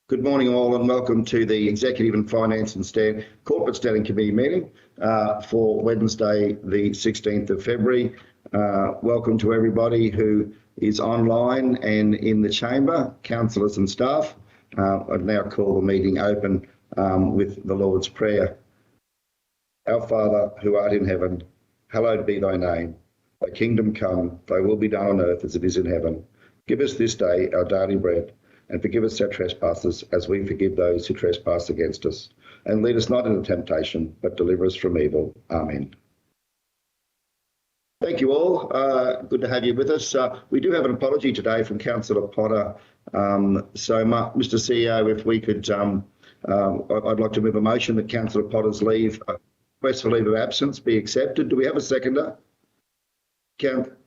Good morning all and welcome to the Executive and Finance and Corporate Standing Committee meeting for Wednesday the 16th of February. Welcome to everybody who is online and in the chamber, councillors and staff. I'd now call the meeting open with the Lord's Prayer. Our Father, who art in heaven, hallowed be thy name. Thy kingdom come, thy will be done on earth as it is in heaven. Give us this day our daily bread, and forgive us our trespasses as we forgive those who trespass against us. And lead us not into temptation, but deliver us from evil. Amen. Thank you all. Good to have you with us. We do have an apology today from Councillor Potter. Mr CEO, if we could, I'd like to move a motion that Councillor Potter's request for leave of absence be accepted. Do we have a seconder?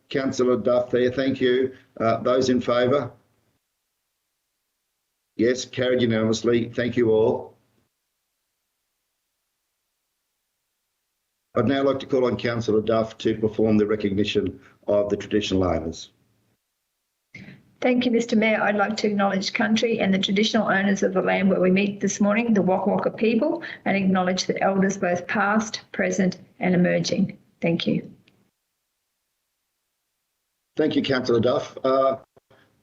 Councillor Duff there, thank you. Those in favour? Yes, carried unanimously. Thank you all. I'd now like to call on Councillor Duff to perform the recognition of the traditional owners. Thank you, Mr Mayor. I'd like to acknowledge country and the traditional owners of the land where we meet this morning, the Waka Waka people, and acknowledge the elders both past, present and emerging. Thank you. Thank you, Councillor Duff.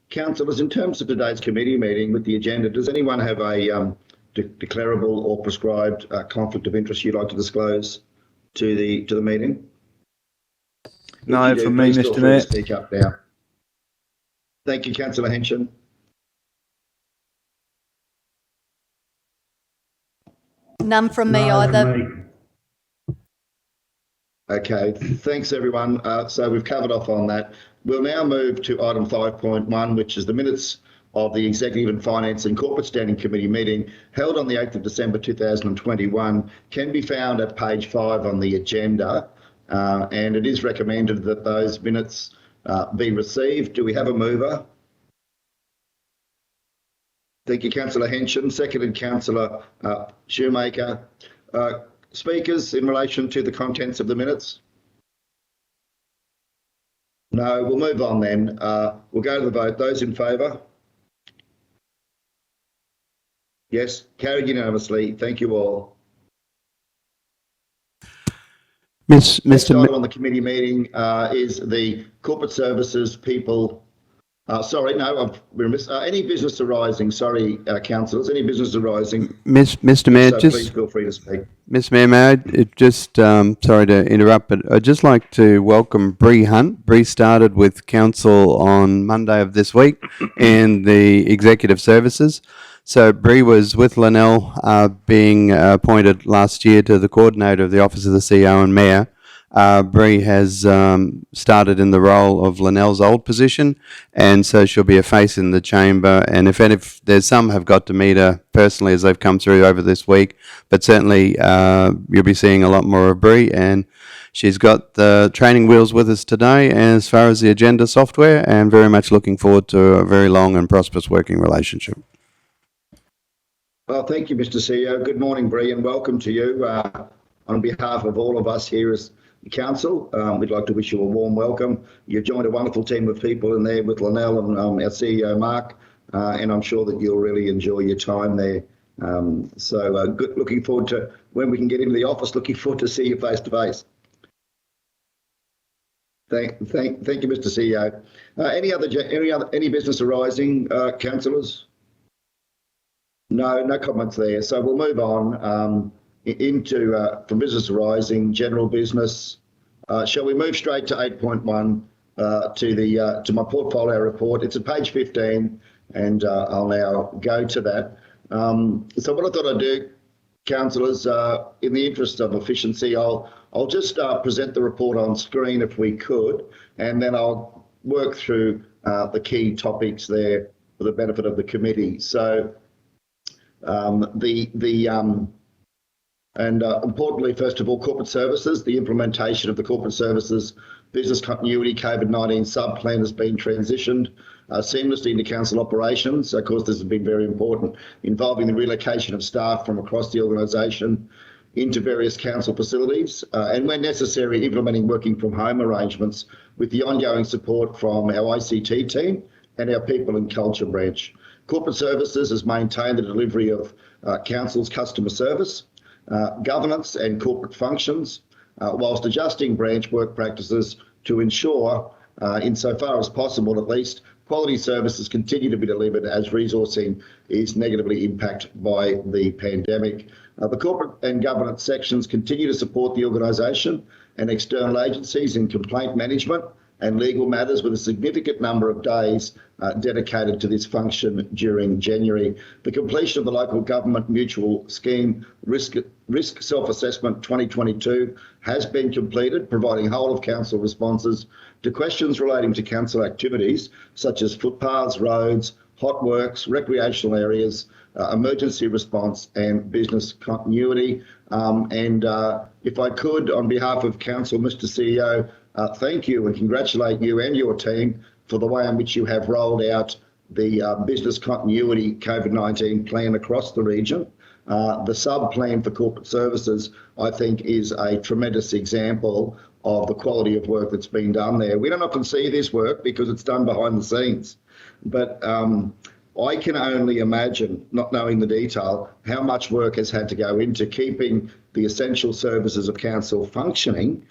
Councillors, in terms of today's committee meeting with the agenda, does anyone have a declarable or prescribed conflict of interest you'd like to disclose to the meeting? No, for me, Mr Mayor. Speak up now. Thank you, Councillor Henshin. None from me either. Okay, thanks everyone. So we've covered off on that. We'll now move to item 5.1, which is the minutes of the Executive and Finance and Corporate Standing Committee meeting held on the 8th of December 2021, can be found at page 5 on the agenda, and it is recommended that those minutes be received. Do we have a mover? Thank you, Councillor Henshin. Seconded, Councillor Shoemaker. Speakers in relation to the contents of the minutes? No, we'll move on then. We'll go to the vote. Those in favour? Yes, carried unanimously. Thank you all. Next item on the committee meeting is the corporate services people. Any business arising? Sorry, councillors. Any business arising? Mr Mayor, please feel free to speak. Mr Mayor, may I just, sorry to interrupt, but I'd just like to welcome Bree Hunt. Bree started with council on Monday of this week in the executive services. So Bree was with Linnell, being appointed last year to the coordinator of the Office of the CEO and Mayor. Bree has started in the role of Linnell's old position, and so she'll be a face in the chamber. And if there's some have got to meet her personally as they've come through over this week, but certainly you'll be seeing a lot more of Bree, and she's got the training wheels with us today as far as the agenda software, and very much looking forward to a very long and prosperous working relationship. Well, thank you, Mr CEO. Good morning, Bree, and welcome to you. On behalf of all of us here as Council, we'd like to wish you a warm welcome. You've joined a wonderful team of people in there with Linnell and our CEO, Mark, and I'm sure that you'll really enjoy your time there. Good. Looking forward to when we can get into the office. Looking forward to see you face to face. Thank you, Mr CEO. Any business arising, councillors? No comments there. So we'll move on into from business arising, general business. Shall we move straight to 8.1 to my portfolio report? It's at page 15, and I'll now go to that. So what I thought I'd do, councillors, in the interest of efficiency, I'll just present the report on screen if we could, and then I'll work through the key topics there for the benefit of the committee. So importantly, first of all, corporate services, the implementation of the corporate services business continuity COVID-19 sub-plan has been transitioned seamlessly into council operations. Of course, this has been very important, involving the relocation of staff from across the organisation into various council facilities, and when necessary, implementing working from home arrangements with the ongoing support from our ICT team and our people and culture branch. Corporate Services has maintained the delivery of Council's customer service, governance and corporate functions, whilst adjusting branch work practices to ensure, insofar as possible at least, quality services continue to be delivered as resourcing is negatively impacted by the pandemic. The corporate and governance sections continue to support the organisation and external agencies in complaint management and legal matters, with a significant number of days dedicated to this function during January. The completion of the Local Government Mutual Scheme Risk Self-Assessment 2022 has been completed, providing whole of council responses to questions relating to council activities such as footpaths, roads, hot works, recreational areas, emergency response and business continuity. If I could, on behalf of Council, Mr CEO, thank you and congratulate you and your team for the way in which you have rolled out the business continuity COVID-19 plan across the region. The sub-plan for corporate services, I think, is a tremendous example of the quality of work that's been done there. We don't often see this work because it's done behind the scenes, but I can only imagine, not knowing the detail, how much work has had to go into keeping the essential services of council functioning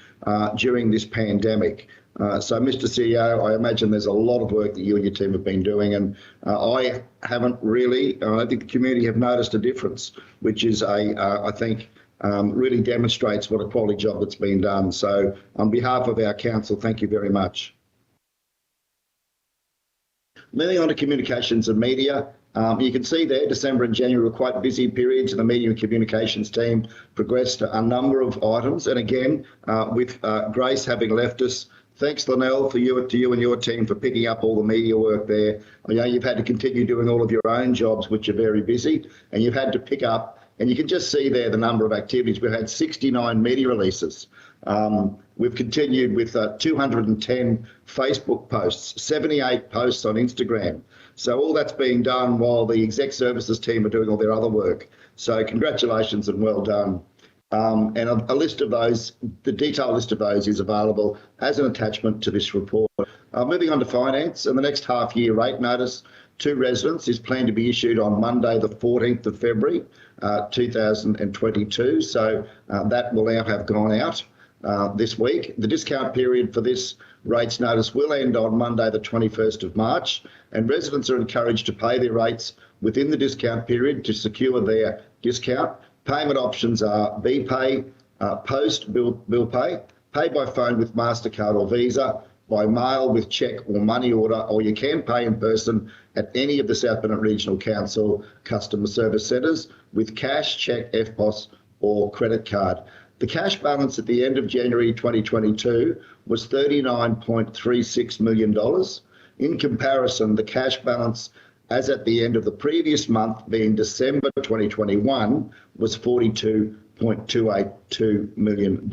during this pandemic. So, Mr. CEO, I imagine there's a lot of work that you and your team have been doing, and I haven't really, I don't think the community have noticed a difference, which is, I think, really demonstrates what a quality job that's been done. So, on behalf of our council, thank you very much. Moving on to communications and media, you can see there December and January were quite busy periods, and the media and communications team progressed a number of items. And again, with Grace having left us, thanks, Lynelle, to you and your team for picking up all the media work there. I know you've had to continue doing all of your own jobs, which are very busy, and you've had to pick up, and you can just see there the number of activities. We've had 69 media releases. We've continued with 210 Facebook posts, 78 posts on Instagram. So all that's being done while the exec services team are doing all their other work. So congratulations and well done. And a list of those, the detailed list of those is available as an attachment to this report. Moving on to finance, and the next half year rate notice to residents is planned to be issued on Monday the 14th of February 2022. So that will now have gone out this week. The discount period for this rates notice will end on Monday the 21st of March, and residents are encouraged to pay their rates within the discount period to secure their discount. Payment options are BPay, post bill pay, pay by phone with MasterCard or Visa, by mail with cheque or money order, or you can pay in person at any of the South Bennett Regional Council customer service centres with cash, cheque, EFTPOS or credit card. The cash balance at the end of January 2022 was $39.36 million. In comparison, the cash balance as at the end of the previous month, being December 2021, was $42.282 million.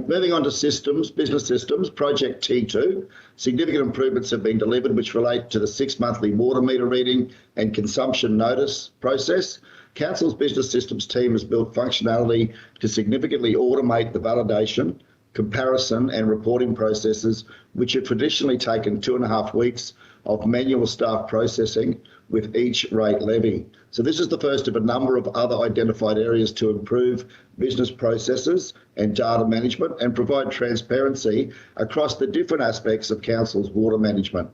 Moving on to systems, business systems, Project T2, significant improvements have been delivered which relate to the 6-monthly water meter reading and consumption notice process. Council's business systems team has built functionality to significantly automate the validation, comparison and reporting processes which have traditionally taken 2.5 weeks of manual staff processing with each rate levy. So this is the first of a number of other identified areas to improve business processes and data management and provide transparency across the different aspects of Council's water management.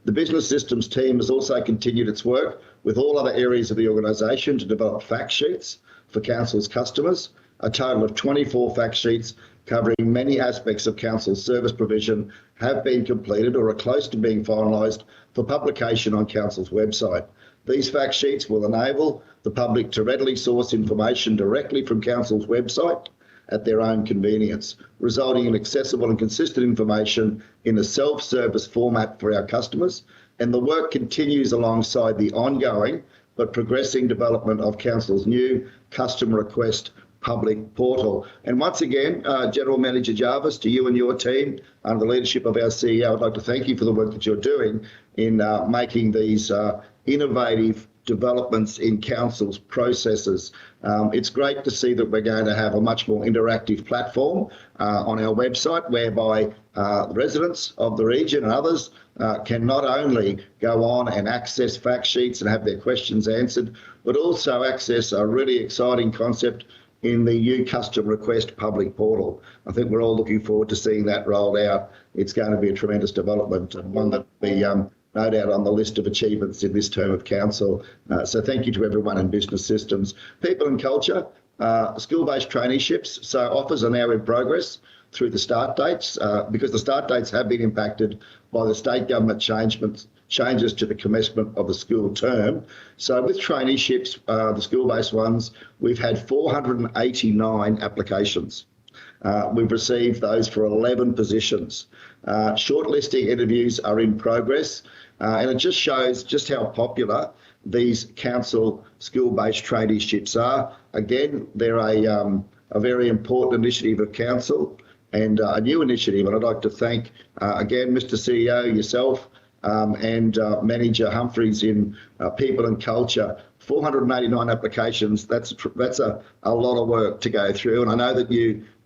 The business systems team has also continued its work with all other areas of the organisation to develop fact sheets for Council's customers. A total of 24 fact sheets covering many aspects of Council's service provision have been completed or are close to being finalised for publication on Council's website. These fact sheets will enable the public to readily source information directly from Council's website at their own convenience, resulting in accessible and consistent information in a self-service format for our customers. And the work continues alongside the ongoing but progressing development of Council's new customer request public portal. And once again, General Manager Jarvis, to you and your team, under the leadership of our CEO, I'd like to thank you for the work that you're doing in making these innovative developments in council's processes. It's great to see that we're going to have a much more interactive platform on our website, whereby residents of the region and others can not only go on and access fact sheets and have their questions answered, but also access a really exciting concept in the new custom request public portal. I think we're all looking forward to seeing that rolled out. It's going to be a tremendous development, and one that will be no doubt on the list of achievements in this term of council. So thank you to everyone in business systems, people and culture, skill-based traineeships. So offers are now in progress through the start dates, because the start dates have been impacted by the state government changes to the commencement of the school term. So with traineeships, the skill-based ones, we've had 489 applications. We've received those for 11 positions. Shortlisting interviews are in progress, and it just shows just how popular these council skill-based traineeships are. Again, they're a very important initiative of council and a new initiative, and I'd like to thank again Mr CEO, yourself, and Manager Humphreys in People and Culture. 489 applications, that's a lot of work to go through, and I know that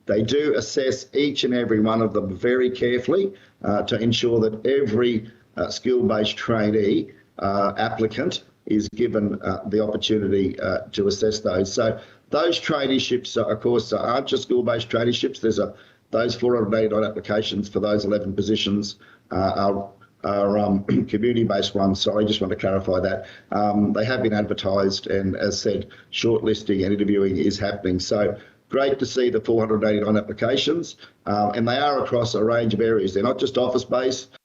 they do assess each and every one of them very carefully to ensure that every skill-based trainee applicant is given the opportunity to assess those. So those traineeships, of course, aren't just skill-based traineeships. Those 489 applications for those 11 positions are community-based ones. Sorry, just want to clarify that. They have been advertised, and as said, shortlisting and interviewing is happening. So great to see the 489 applications, and they are across a range of areas. They're not just office-based.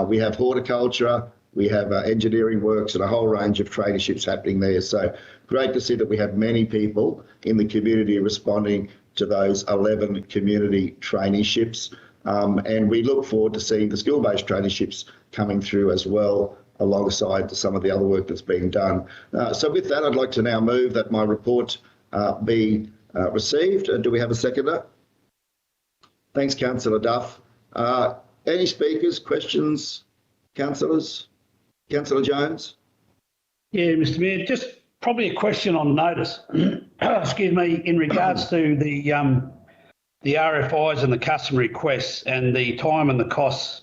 We have horticulture, we have engineering works, and a whole range of traineeships happening there. So great to see that we have many people in the community responding to those 11 community traineeships. And we look forward to seeing the skill-based traineeships coming through as well, alongside some of the other work that's being done. So with that, I'd like to now move that my report be received. Do we have a seconder? Thanks, Councillor Duff. Any speakers, questions, councillors? Councillor Jones? Yeah, Mr Mayor, just probably a question on notice. Excuse me, in regards to the RFIs and the customer requests and the time and the costs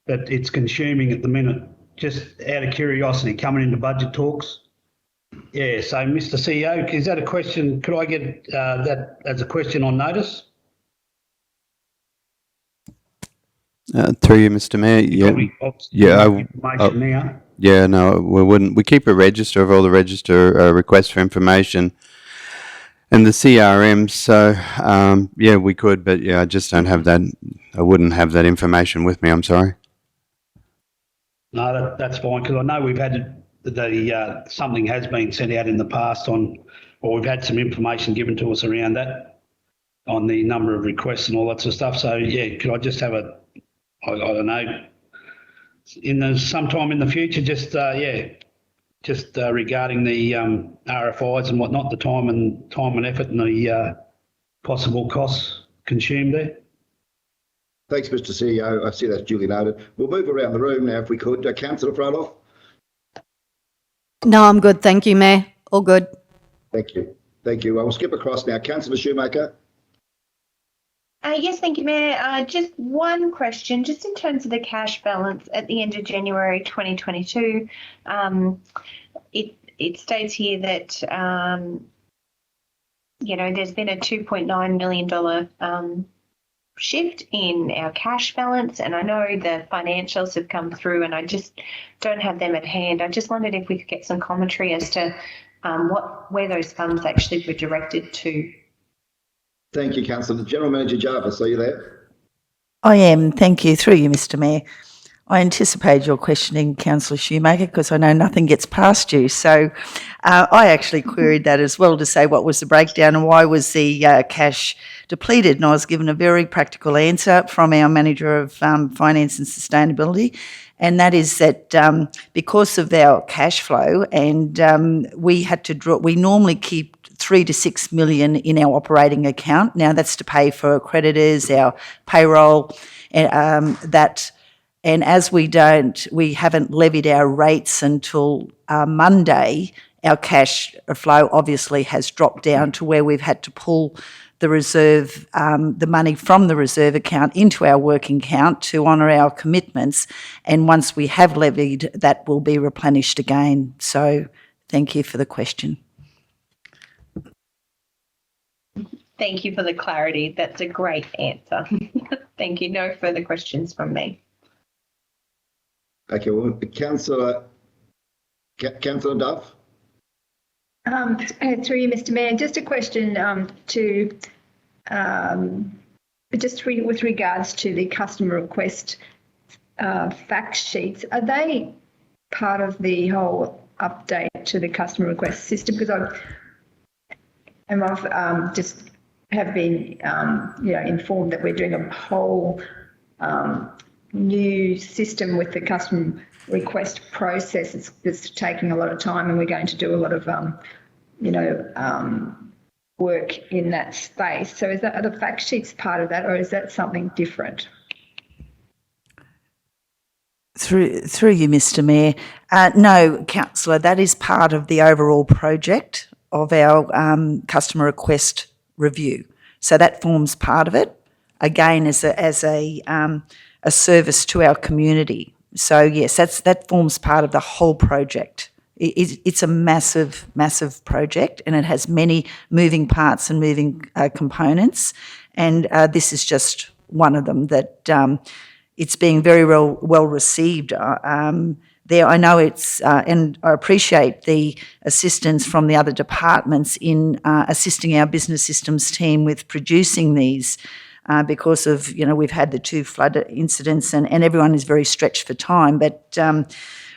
that it's consuming at the minute, just out of curiosity, coming into budget talks. Yeah, so Mr CEO, is that a question? Could I get that as a question on notice? Through you, Mr. Mayor. Yeah, no, we wouldn't. We keep a register of all the register requests for information and the CRM. So, yeah, we could, but yeah, I just don't have that. I wouldn't have that information with me. I'm sorry. No, that's fine, because I know we've had something has been sent out in the past or we've had some information given to us around that, on the number of requests and all that sort of stuff. So yeah, could I just have I don't know, sometime in the future, just regarding the RFIs and whatnot, the time and effort and the possible costs consumed there. Thanks, Mr CEO. I see that's duly noted. We'll move around the room now if we could. Councillor Froloff? No, I'm good. Thank you, Mayor. All good. Thank you. Thank you. I will skip across now. Councillor Shoemaker? Yes, thank you, Mayor. Just one question, just in terms of the cash balance at the end of January 2022. It states here that, there's been a $2.9 million shift in our cash balance, and I know the financials have come through and I just don't have them at hand. I just wondered if we could get some commentary as to where those funds actually were directed to. Thank you, Councillor. General Manager Jarvis, are you there? I am, thank you. Through you, Mr Mayor. I anticipate your questioning, Councillor Shoemaker, because I know nothing gets past you. So I actually queried that as well to say what was the breakdown and why was the cash depleted. And I was given a very practical answer from our Manager of Finance and Sustainability, and that is that because of our cash flow and we had to draw, we normally keep 3 to 6 million in our operating account. Now that's to pay for creditors, our payroll, and as we haven't levied our rates until Monday, our cash flow obviously has dropped down to where we've had to pull the reserve, the money from the reserve account into our working account to honour our commitments. And once we have levied, that will be replenished again. So thank you for the question. Thank you for the clarity. That's a great answer. Thank you. No further questions from me. Okay, well, Councillor Duff. Through you, Mr. Mayor, just a question with regards to the customer request fact sheets. Are they part of the whole update to the customer request system? Because I've just have been informed that we're doing a whole new system with the customer request process. It's taking a lot of time, and we're going to do a lot of work in that space. So are the fact sheets part of that, or is that something different? Through you, Mr. Mayor. No, Councillor, that is part of the overall project of our customer request review. So that forms part of it, again, as a service to our community. So yes, that forms part of the whole project. It's a massive, massive project, and it has many moving parts and moving components. And this is just one of them that it's being very well received. There, I know it's, and I appreciate the assistance from the other departments in assisting our business systems team with producing these. Because of, we've had the 2 flood incidents and everyone is very stretched for time, but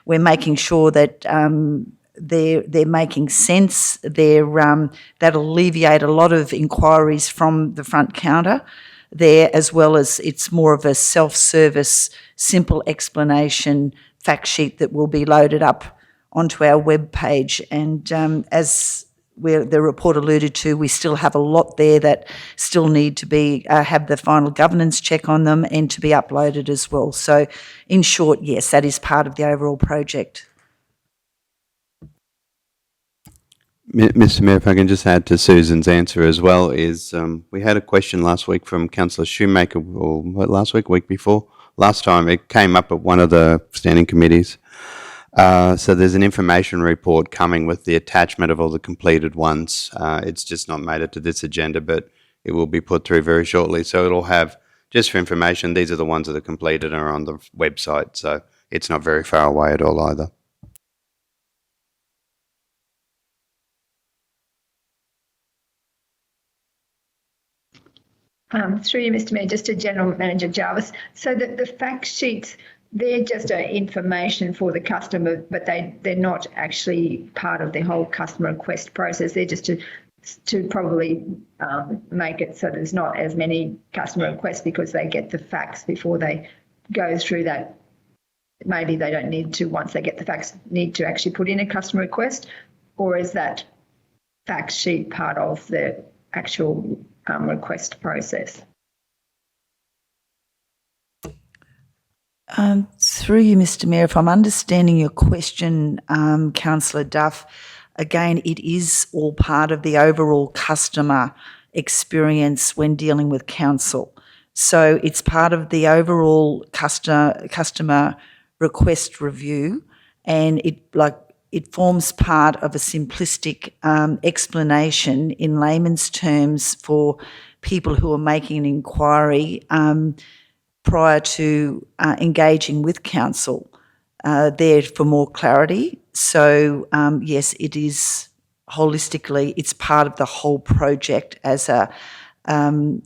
we're making sure that they're making sense. That'll alleviate a lot of inquiries from the front counter there, as well as it's more of a self-service, simple explanation fact sheet that will be loaded up onto our web page. And as the report alluded to, we still have a lot there that still need to be have the final governance check on them and to be uploaded as well. So in short, yes, that is part of the overall project. Mr. Mayor, if I can just add to Susan's answer as well, is we had a question last week from Councillor Shoemaker, or last week before? Last time it came up at one of the standing committees. So there's an information report coming with the attachment of all the completed ones. It's just not made it to this agenda, but it will be put through very shortly. So it'll have, just for information, these are the ones that are completed and are on the website. So it's not very far away at all either. Through you, Mr. Mayor, just to General Manager Jarvis. So the fact sheets, they're just information for the customer, but they're not actually part of the whole customer request process. They're just to probably make it so there's not as many customer requests because they get the facts before they go through that. Maybe they don't need to, once they get the facts, need to actually put in a customer request, or is that fact sheet part of the actual request process? Through you, Mr. Mayor, if I'm understanding your question, Councillor Duff, again, it is all part of the overall customer experience when dealing with council. So it's part of the overall customer request review, and it forms part of a simplistic explanation in layman's terms for people who are making an inquiry prior to engaging with council, there for more clarity. So yes, it is holistically, it's part of the whole project as an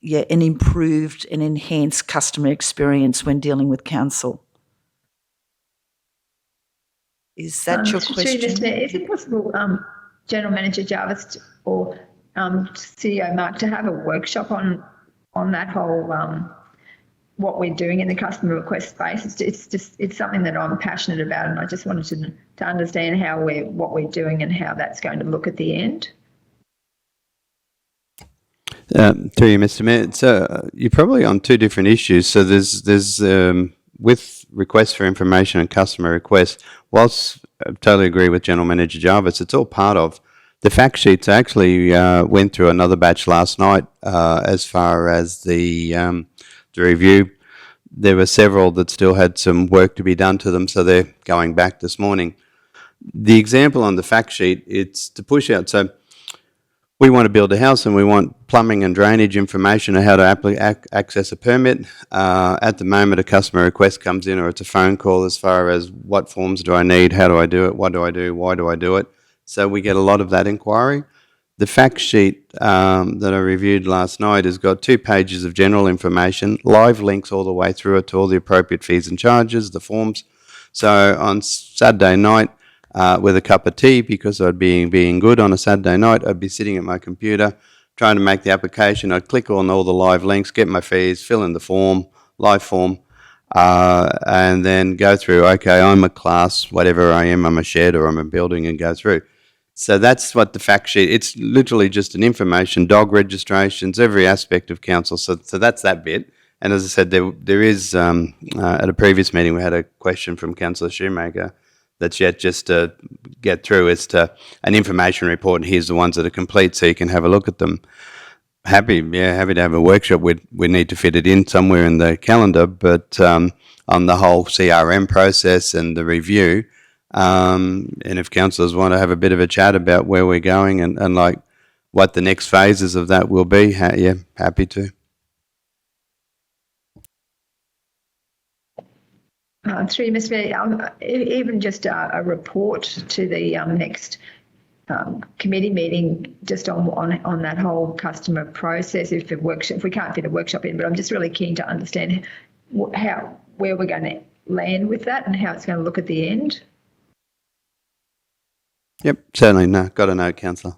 improved and enhanced customer experience when dealing with council. Is that your question? Is it possible, General Manager Jarvis or CEO Mark, to have a workshop on that whole what we're doing in the customer request space? It's something that I'm passionate about, and I just wanted to understand what we're doing and how that's going to look at the end. Through you, Mr. Mayor, you're probably on 2 different issues. So there's with requests for information and customer requests, whilst I totally agree with General Manager Jarvis, it's all part of the fact sheets. I actually went through another batch last night as far as the review. There were several that still had some work to be done to them, so they're going back this morning. The example on the fact sheet, it's to push out. So we want to build a house and we want plumbing and drainage information on how to access a permit. At the moment, a customer request comes in or it's a phone call as far as what forms do I need, how do I do it, what do I do, why do I do it. So we get a lot of that inquiry. The fact sheet that I reviewed last night has got 2 pages of general information, live links all the way through it to all the appropriate fees and charges, the forms. So on Saturday night, with a cup of tea, because I'd be being good on a Saturday night, I'd be sitting at my computer trying to make the application. I'd click on all the live links, get my fees, fill in the form, live form, and then go through, okay, I'm a class, whatever I am, I'm a shed or I'm a building, and go through. So that's what the fact sheet, it's literally just an information, dog registrations, every aspect of council. So that's that bit. And as I said, there is, at a previous meeting, we had a question from Councillor Shoemaker that's yet just to get through as to an information report, and here's the ones that are complete so you can have a look at them. Happy to have a workshop. We need to fit it in somewhere in the calendar, but on the whole CRM process and the review, and if councillors want to have a bit of a chat about where we're going and like what the next phases of that will be, happy to. Through you, Mr. Mayor, even just a report to the next committee meeting just on that whole customer process. If we can't fit a workshop in, but I'm just really keen to understand where we're going to land with that and how it's going to look at the end. Yep, certainly. No, got a note, councillor.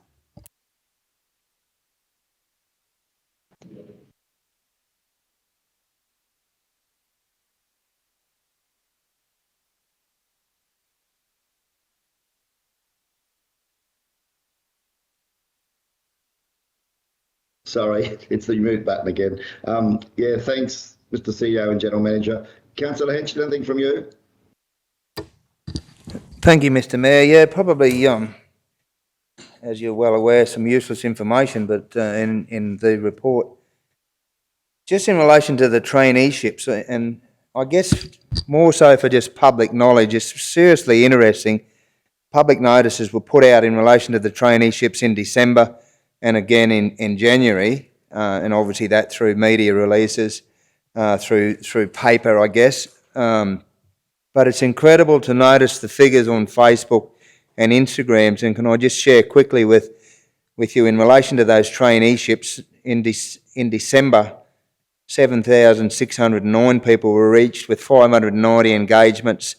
Sorry, it's the mute button again. Thanks, Mr. CEO and General Manager. Councillor Hench, anything from you? Thank you, Mr. Mayor. Yeah, probably, as you're well aware, some useless information, but in the report, just in relation to the traineeships, and I guess more so for just public knowledge, it's seriously interesting. Public notices were put out in relation to the traineeships in December and again in January, and obviously that through media releases, through paper, I guess. But it's incredible to notice the figures on Facebook and Instagrams. And can I just share quickly with you in relation to those traineeships in December, 7,609 people were reached with 590 engagements,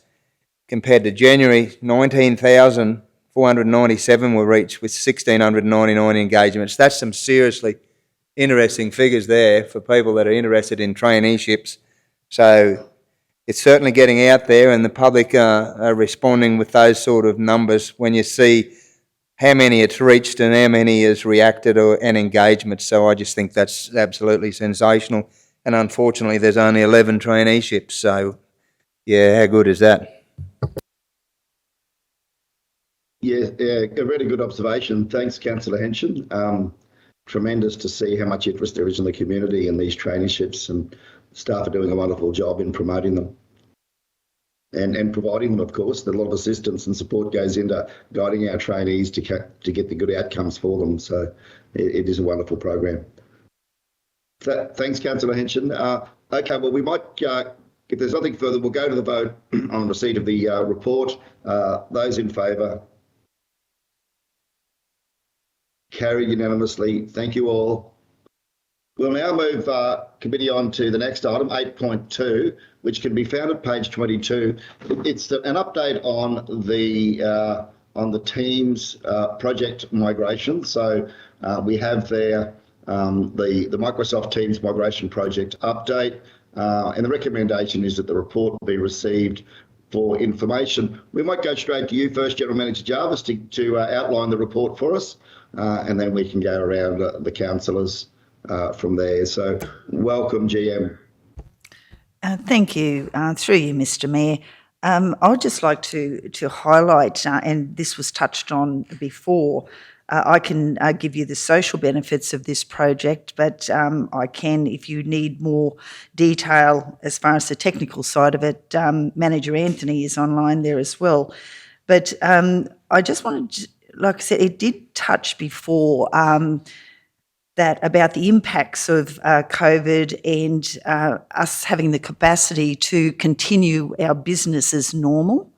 compared to January, 19,497 were reached with 1,699 engagements. That's some seriously interesting figures there for people that are interested in traineeships. So it's certainly getting out there, and the public are responding with those sort of numbers when you see how many it's reached and how many has reacted and engagements. So I just think that's absolutely sensational. And unfortunately, there's only 11 traineeships. So, yeah, how good is that? Yeah, a really good observation. Thanks, Councillor Henson. Tremendous to see how much interest there is in the community in these traineeships, and staff are doing a wonderful job in promoting them and providing them, of course. A lot of assistance and support goes into guiding our trainees to get the good outcomes for them. So it is a wonderful program. Thanks, Councillor Henson. Okay, well, we might, if there's nothing further, we'll go to the vote on receipt of the report. Those in favour? Carried unanimously. Thank you all. We'll now move committee on to the next item, 8.2, which can be found at page 22. It's an update on the Teams project migration. So we have there the Microsoft Teams migration project update, and the recommendation is that the report be received for information. We might go straight to you first, General Manager Jarvis, to outline the report for us, and then we can go around the councillors from there. So welcome, GM. Thank you. Through you, Mr. Mayor. I would just like to highlight, and this was touched on before, I can give you the social benefits of this project, but I can, if you need more detail as far as the technical side of it, Manager Anthony is online there as well. But I just wanted to, like I said, it did touch before that about the impacts of COVID and us having the capacity to continue our business as normal.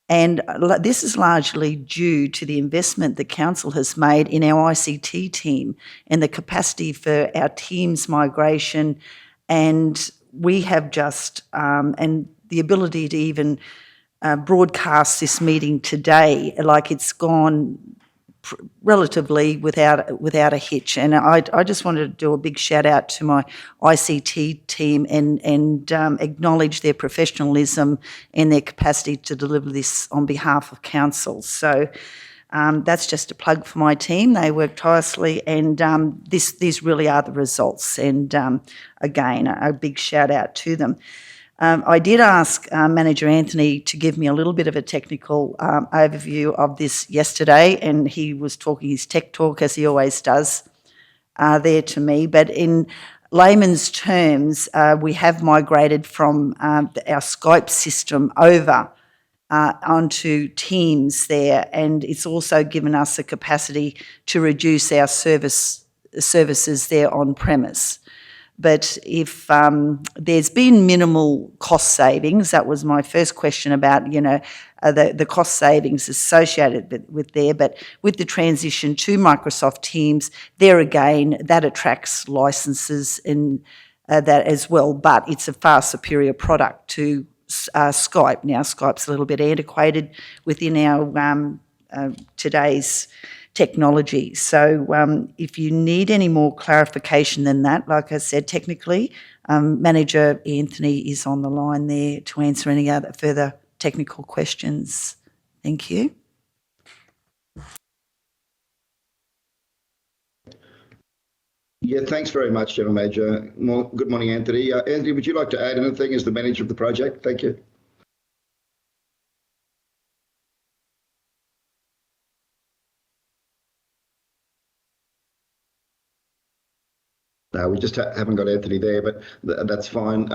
And this is largely due to the investment the council has made in our ICT team and the capacity for our team's migration. And we have just, and the ability to even broadcast this meeting today, like it's gone relatively without a hitch. And I just wanted to do a big shout out to my ICT team and acknowledge their professionalism and their capacity to deliver this on behalf of council. So that's just a plug for my team. They work tirelessly, and these really are the results. And again, a big shout out to them. I did ask Manager Anthony to give me a little bit of a technical overview of this yesterday, and he was talking his tech talk, as he always does, there to me. But in layman's terms, we have migrated from our Skype system over onto Teams there, and it's also given us a capacity to reduce our services there on premise. But if there's been minimal cost savings, that was my first question about, the cost savings associated with there. But with the transition to Microsoft Teams, there again, that attracts licenses and that as well. But it's a far superior product to Skype. Now, Skype's a little bit antiquated within our today's technology. So if you need any more clarification than that, like I said, technically, Manager Anthony is on the line there to answer any other further technical questions. Thank you. Yeah, thanks very much, General Manager. Good morning, Anthony. Anthony, would you like to add anything as the manager of the project? Thank you. No, we just haven't got Anthony there, but that's fine.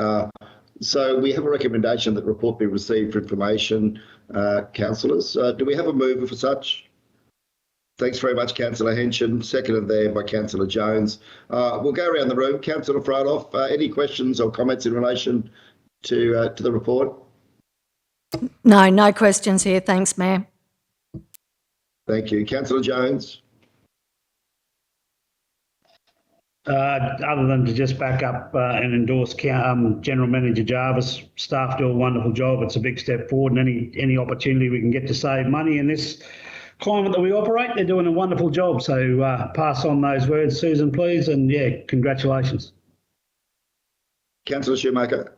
So we have a recommendation that report be received for information, councillors. Do we have a mover for such? Thanks very much, Councillor Henshin. Seconded there by Councillor Jones. We'll go around the room. Councillor Fryloff, any questions or comments in relation to the report? No questions here. Thanks, Mayor. Thank you. Councillor Jones? Other than to just back up and endorse General Manager Jarvis, staff do a wonderful job. It's a big step forward, and any opportunity we can get to save money in this climate that we operate, they're doing a wonderful job. So pass on those words, Susan, please, and yeah, congratulations. Councillor Shoemaker?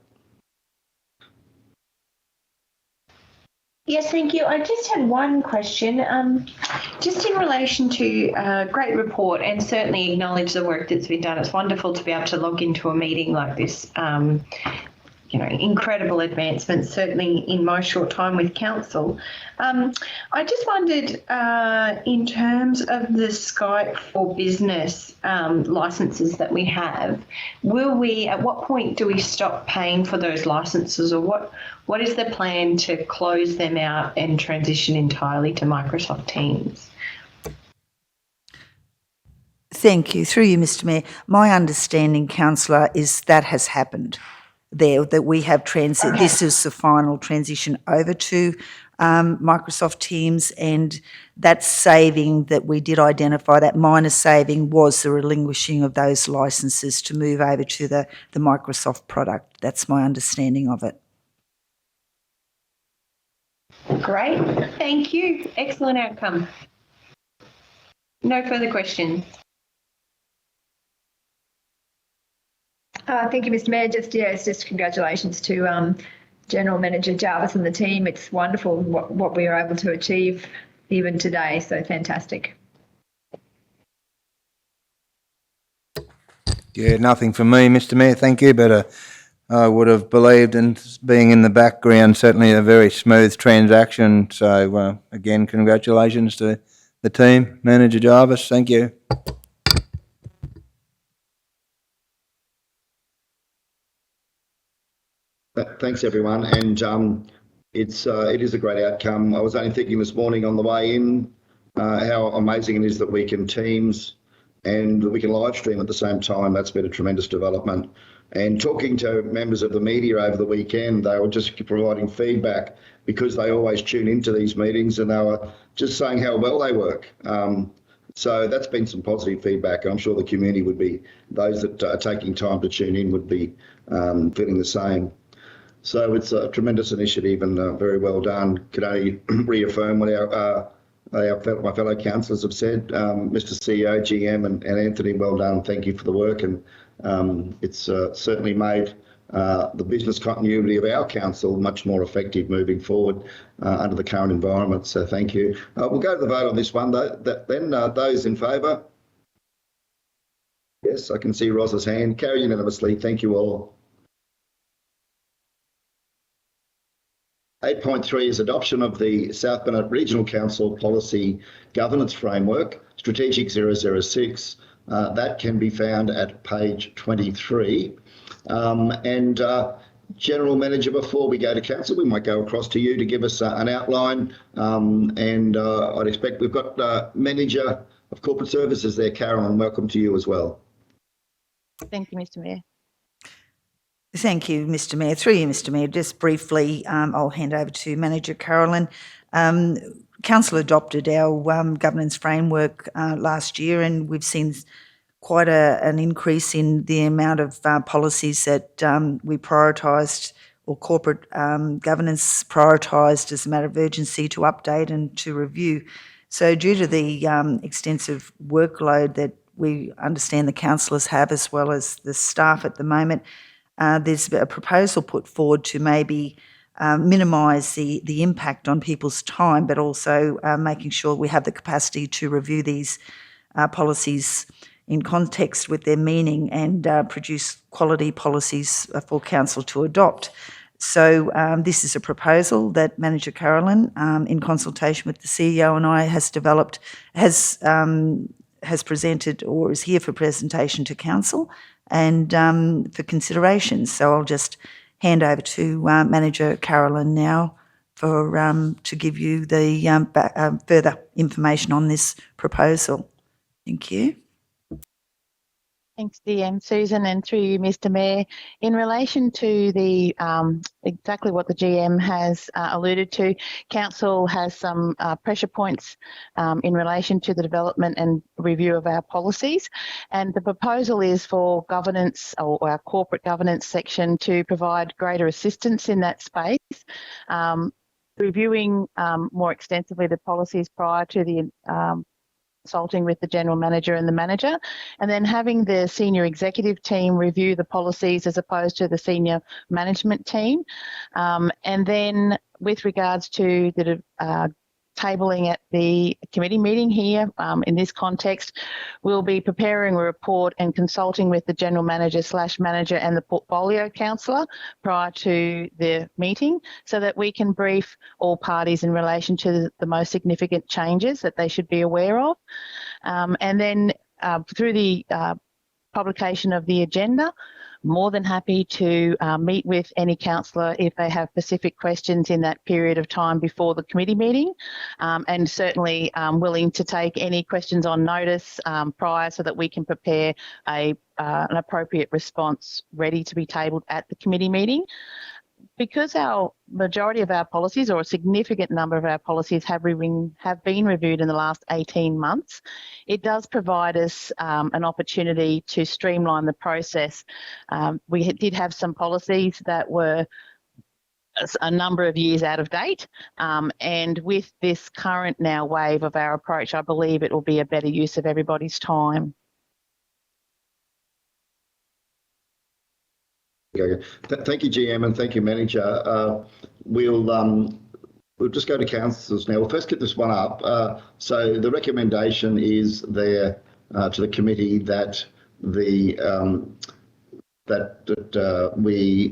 Yes, thank you. I just had one question, just in relation to a great report, and certainly acknowledge the work that's been done. It's wonderful to be able to log into a meeting like this. Incredible advancements, certainly in my short time with council. I just wondered, in terms of the Skype for Business licenses that we have, at what point do we stop paying for those licenses, or what is the plan to close them out and transition entirely to Microsoft Teams? Thank you. Through you, Mr. Mayor. My understanding, councillor, is that has happened there, that we have this is the final transition over to Microsoft Teams, and that saving that we did identify, that minor saving, was the relinquishing of those licenses to move over to the Microsoft product. That's my understanding of it. Great. Thank you. Excellent outcome. No further questions. Thank you, Mr. Mayor. It's just congratulations to General Manager Jarvis and the team. It's wonderful what we are able to achieve even today, so fantastic. Yeah, nothing from me, Mr. Mayor, thank you, but I would have believed, and being in the background, certainly a very smooth transaction. So again, congratulations to the team, Manager Jarvis. Thank you. Thanks, everyone. And it is a great outcome. I was only thinking this morning on the way in how amazing it is that we can Teams and we can live stream at the same time. That's been a tremendous development. And talking to members of the media over the weekend, they were just providing feedback because they always tune into these meetings, and they were just saying how well they work. So that's been some positive feedback. I'm sure the community would be, those that are taking time to tune in would be feeling the same. So it's a tremendous initiative and very well done. Can only reaffirm what my fellow councillors have said. Mr. CEO, GM and Anthony, well done. Thank you for the work, and it's certainly made the business continuity of our council much more effective moving forward under the current environment. So thank you. We'll go to the vote on this one. Then those in favour? Yes, I can see Roz's hand. Carry unanimously. Thank you all. 8.3 is adoption of the South Burnett Regional Council Policy Governance Framework, Strategic 006. That can be found at page 23. General Manager, before we go to Council, we might go across to you to give us an outline. I'd expect we've got Manager of Corporate Services there, Carolyn. Welcome to you as well. Thank you, Mr. Mayor. Thank you, Mr. Mayor. Through you, Mr. Mayor, just briefly, I'll hand over to Manager Carolyn. Council adopted our governance framework last year, and we've seen quite an increase in the amount of policies that we prioritised, or corporate governance prioritised as a matter of urgency to update and to review. So due to the extensive workload that we understand the councillors have, as well as the staff at the moment, there's a proposal put forward to maybe minimise the impact on people's time, but also making sure we have the capacity to review these policies in context with their meaning and produce quality policies for council to adopt. So this is a proposal that Manager Carolyn, in consultation with the CEO and I, has developed, has presented, or is here for presentation to council and for consideration. So I'll just hand over to Manager Carolyn now for to give you the further information on this proposal. Thank you. Thanks, DM Susan, and through you, Mr. Mayor. In relation to the exactly what the GM has alluded to, Council has some pressure points in relation to the development and review of our policies, and the proposal is for governance, or our corporate governance section, to provide greater assistance in that space, reviewing more extensively the policies prior to the consulting with the General Manager and the Manager, and then having the senior executive team review the policies as opposed to the senior management team. And then with regards to the tabling at the committee meeting here, in this context, we'll be preparing a report and consulting with the General Manager / Manager and the Portfolio Councillor prior to the meeting, so that we can brief all parties in relation to the most significant changes that they should be aware of. And then through the publication of the agenda, more than happy to meet with any councillor if they have specific questions in that period of time before the committee meeting, and certainly willing to take any questions on notice prior, so that we can prepare an appropriate response ready to be tabled at the committee meeting. Because our majority of our policies, or a significant number of our policies, have been reviewed in the last 18 months, it does provide us an opportunity to streamline the process. We did have some policies that were a number of years out of date, and with this current now wave of our approach, I believe it will be a better use of everybody's time. Thank you, GM, and thank you, Manager. We'll just go to councillors now. We'll first get this one up. So the recommendation is there to the committee that the the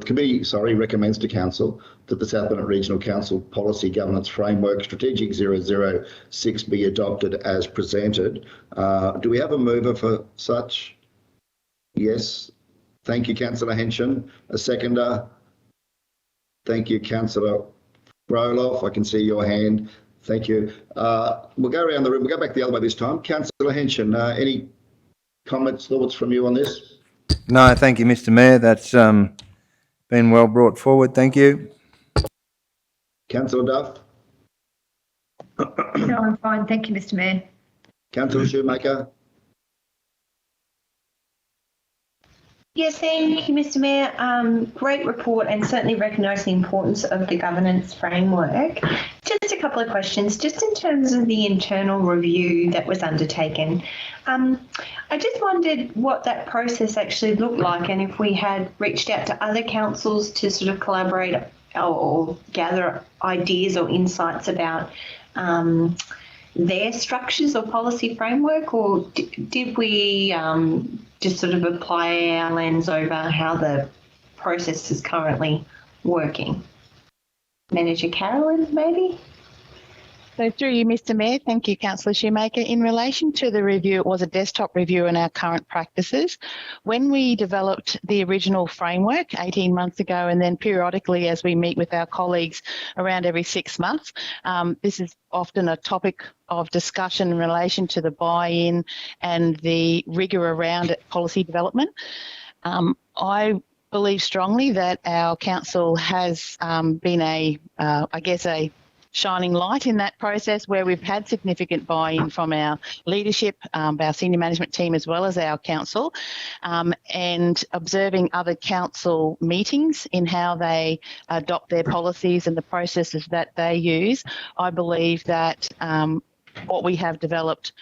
committee, recommends to council that the South Bennett Regional Council Policy Governance Framework Strategic 006 be adopted as presented. Do we have a mover for such? Yes. Thank you, Councillor Henshin. A seconder? Thank you, Councillor Roloff. I can see your hand. Thank you. We'll go around the room. We'll go back the other way this time. Councillor Henshin, any comments, thoughts from you on this? No, thank you, Mr. Mayor. That's been well brought forward. Thank you. Councillor Duff? No, I'm fine. Thank you, Mr. Mayor. Councillor Shoemaker? Yes, thank you, Mr. Mayor. Great report and certainly recognise the importance of the governance framework. Just a couple of questions, just in terms of the internal review that was undertaken. I just wondered what that process actually looked like and if we had reached out to other councils to sort of collaborate or gather ideas or insights about their structures or policy framework, or did we just sort of apply our lens over how the process is currently working? Manager Carolyn, maybe? So through you, Mr. Mayor, thank you, Councillor Shoemaker. In relation to the review, it was a desktop review on our current practices. When we developed the original framework 18 months ago, and then periodically as we meet with our colleagues around every 6 months, this is often a topic of discussion in relation to the buy-in and the rigour around it, policy development. I believe strongly that our council has been a shining light in that process where we've had significant buy-in from our leadership, our senior management team, as well as our council, and observing other council meetings in how they adopt their policies and the processes that they use. I believe that what we have developed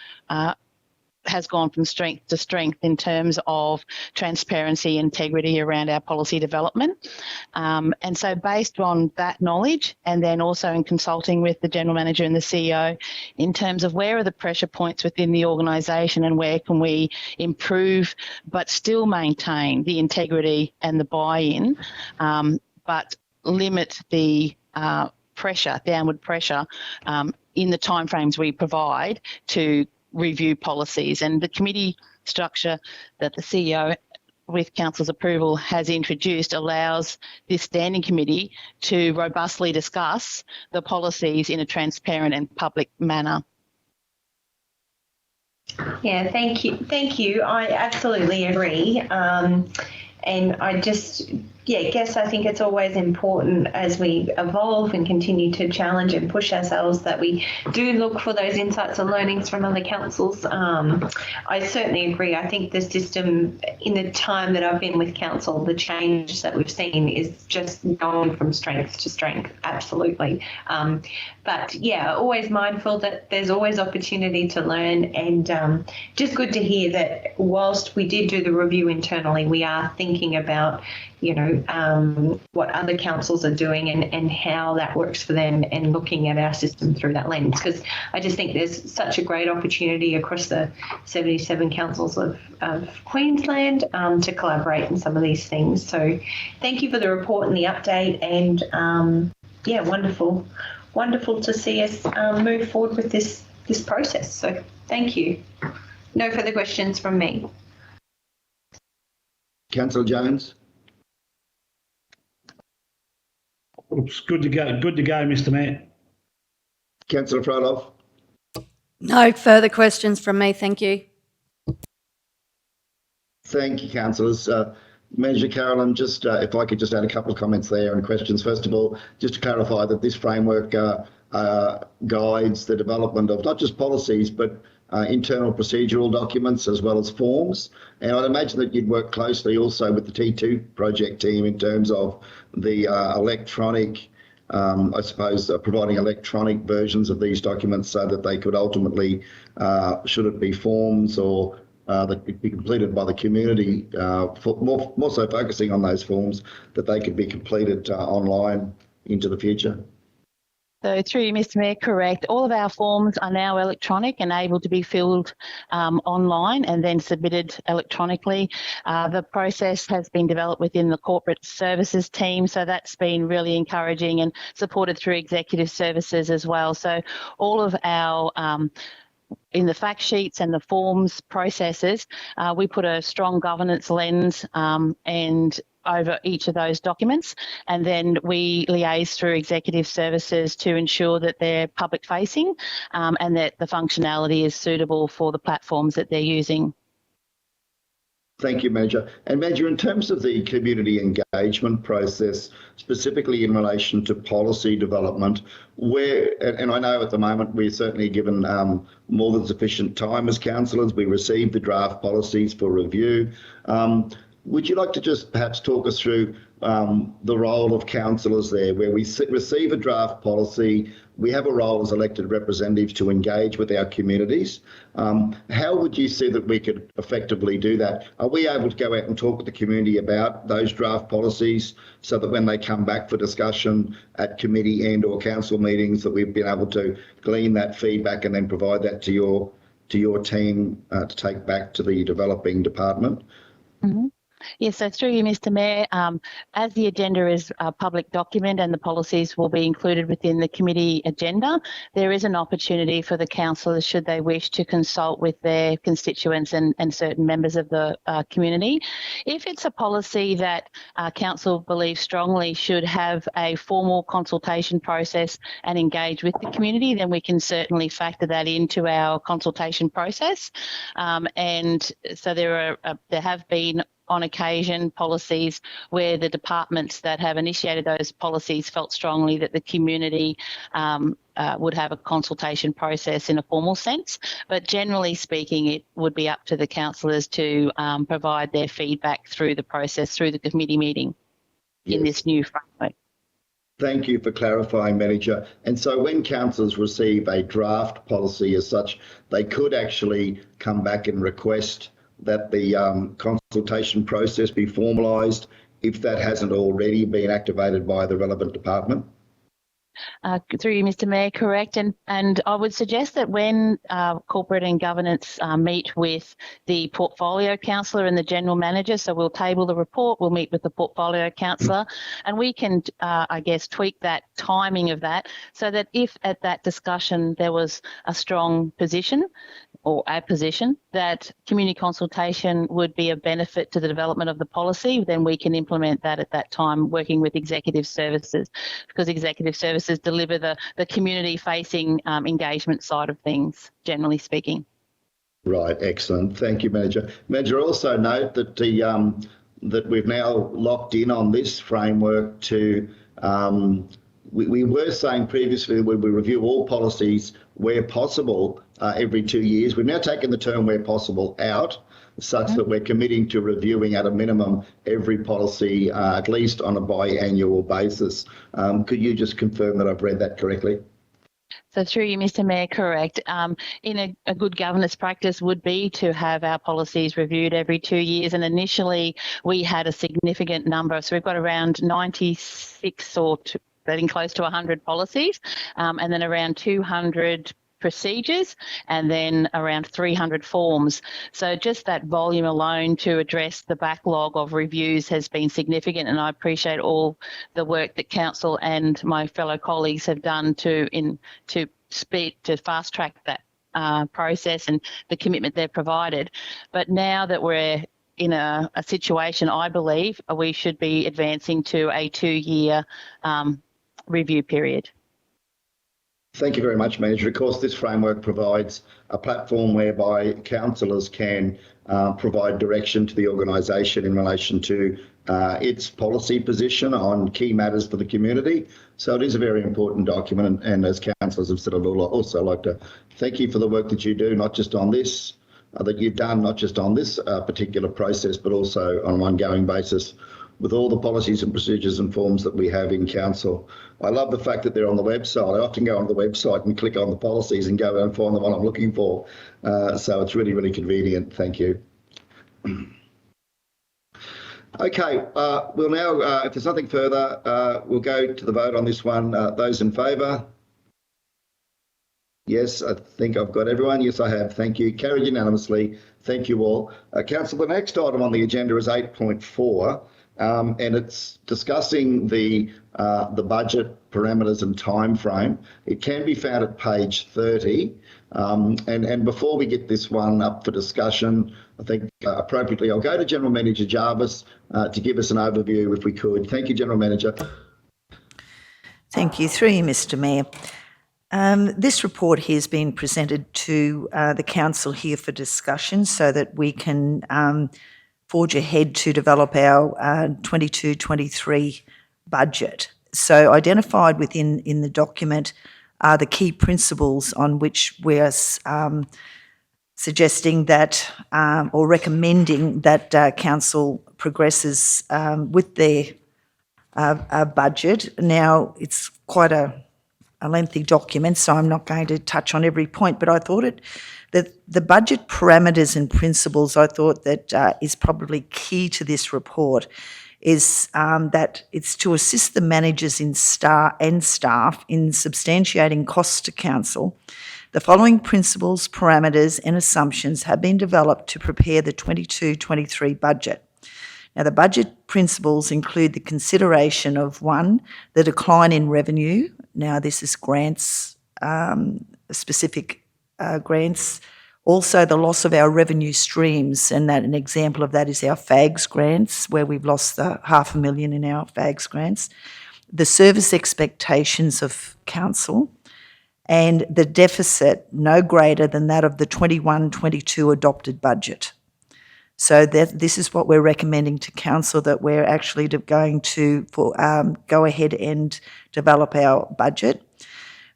has gone from strength to strength in terms of transparency, integrity around our policy development. And so based on that knowledge, and then also in consulting with the General Manager and the CEO in terms of where are the pressure points within the organisation and where can we improve but still maintain the integrity and the buy-in, but limit the downward pressure in the timeframes we provide to review policies. And the committee structure that the CEO, with council's approval, has introduced allows this standing committee to robustly discuss the policies in a transparent and public manner. Yeah, thank you. Thank you. I absolutely agree. And I just, guess I think it's always important as we evolve and continue to challenge and push ourselves that we do look for those insights and learnings from other councils. I certainly agree. I think the system, in the time that I've been with council, the change that we've seen is just going from strength to strength, absolutely. But always mindful that there's always opportunity to learn, and just good to hear that whilst we did do the review internally, we are thinking about what other councils are doing and how that works for them, and looking at our system through that lens, because I just think there's such a great opportunity across the 77 councils of Queensland to collaborate in some of these things. So thank you for the report and the update, and wonderful to see us move forward with this process. So thank you. No further questions from me. Councillor Jones? It's good to go, Mr. Mayor. Councillor Frolov? No further questions from me, thank you. Thank you, councillors. Manager Carolyn, just if I could just add a couple of comments there and questions. First of all, just to clarify that this framework guides the development of not just policies, but internal procedural documents as well as forms. And I'd imagine that you'd work closely also with the T2 project team in terms of the electronic, providing electronic versions of these documents so that they could ultimately, should it be forms or that could be completed by the community, more so focusing on those forms, that they could be completed online into the future. So through you, Mr Mayor, correct. All of our forms are now electronic and able to be filled online and then submitted electronically. The process has been developed within the corporate services team, so that's been really encouraging and supported through executive services as well. So all of our in the fact sheets and the forms processes, we put a strong governance lens and over each of those documents, and then we liaise through executive services to ensure that they're public facing and that the functionality is suitable for the platforms that they're using. Thank you, Manager. And Manager, in terms of the community engagement process, specifically in relation to policy development, and I know at the moment we're certainly given more than sufficient time as councillors. We receive the draft policies for review. Would you like to just perhaps talk us through the role of councillors there, where we receive a draft policy, we have a role as elected representatives to engage with our communities. How would you see that we could effectively do that? Are we able to go out and talk with the community about those draft policies so that when they come back for discussion at committee and or council meetings that we've been able to glean that feedback and then provide that to your team to take back to the developing department? Mm-hmm. Yes, so through you, Mr Mayor, as the agenda is a public document and the policies will be included within the committee agenda, there is an opportunity for the councillors, should they wish, to consult with their constituents and certain members of the community. If it's a policy that council believes strongly should have a formal consultation process and engage with the community, then we can certainly factor that into our consultation process. And so there have been on occasion policies where the departments that have initiated those policies felt strongly that the community would have a consultation process in a formal sense. But generally speaking, it would be up to the councillors to provide their feedback through the process, through the committee meeting in this new framework. Thank you for clarifying, Manager. And so when councillors receive a draft policy as such, they could actually come back and request that the consultation process be formalised if that hasn't already been activated by the relevant department? Through you, Mr Mayor, correct. And I would suggest that when corporate and governance meet with the portfolio councillor and the general manager, so we'll table the report, we'll meet with the portfolio councillor, and we can, I guess, tweak that timing of that so that if at that discussion there was a strong position or a position that community consultation would be a benefit to the development of the policy, then we can implement that at that time, working with executive services, because executive services deliver the community-facing engagement side of things, generally speaking. Right, excellent. Thank you, Manager. Manager, also note that that we've now locked in on this framework to we were saying previously we review all policies where possible every 2 years. We've now taken the term where possible out, such that we're committing to reviewing at a minimum every policy at least on a biannual basis. Could you just confirm that I've read that correctly? So through you, Mr Mayor, correct. In a good governance practice would be to have our policies reviewed every 2 years, and initially we had a significant number. So we've got around 96 or getting close to 100 policies, and then around 200 procedures, and then around 300 forms. So just that volume alone to address the backlog of reviews has been significant, and I appreciate all the work that council and my fellow colleagues have done to fast track that process and the commitment they've provided. But now that we're in a situation, I believe we should be advancing to a 2-year review period. Thank you very much, Manager. Of course, this framework provides a platform whereby councillors can provide direction to the organisation in relation to its policy position on key matters for the community. So it is a very important document, and as councillors have said, I'd also like to thank you for the work that you do, not just on this, that you've done not just on this particular process, but also on an ongoing basis with all the policies and procedures and forms that we have in council. I love the fact that they're on the website. I often go onto the website and click on the policies and go and find the one I'm looking for. So it's really, really convenient. Thank you. Okay, we'll now, if there's nothing further, we'll go to the vote on this one. Those in favour? Yes, I think I've got everyone. Yes, I have. Thank you. Carried unanimously. Thank you all. Council, the next item on the agenda is 8.4, and it's discussing the budget parameters and time frame. It can be found at page 30. And before we get this one up for discussion, I think appropriately I'll go to General Manager Jarvis to give us an overview if we could. Thank you, General Manager. Thank you. Through you, Mr Mayor. This report here has been presented to the council here for discussion so that we can forge ahead to develop our 22-23 budget. So identified within the document are the key principles on which we're suggesting that or recommending that council progresses with their budget. Now, it's quite a lengthy document, so I'm not going to touch on every point, but I thought that the budget parameters and principles I thought that is probably key to this report is that it's to assist the managers and staff in substantiating costs to council. The following principles, parameters and assumptions have been developed to prepare the 22-23 budget. Now, the budget principles include the consideration of 1, the decline in revenue. Now, this is grants, specific grants. Also, the loss of our revenue streams, and that an example of that is our FAGS grants, where we've lost the $500,000 in our FAGS grants. The service expectations of council, and the deficit no greater than that of the 21-22 adopted budget. So this is what we're recommending to council, that we're actually going to go ahead and develop our budget.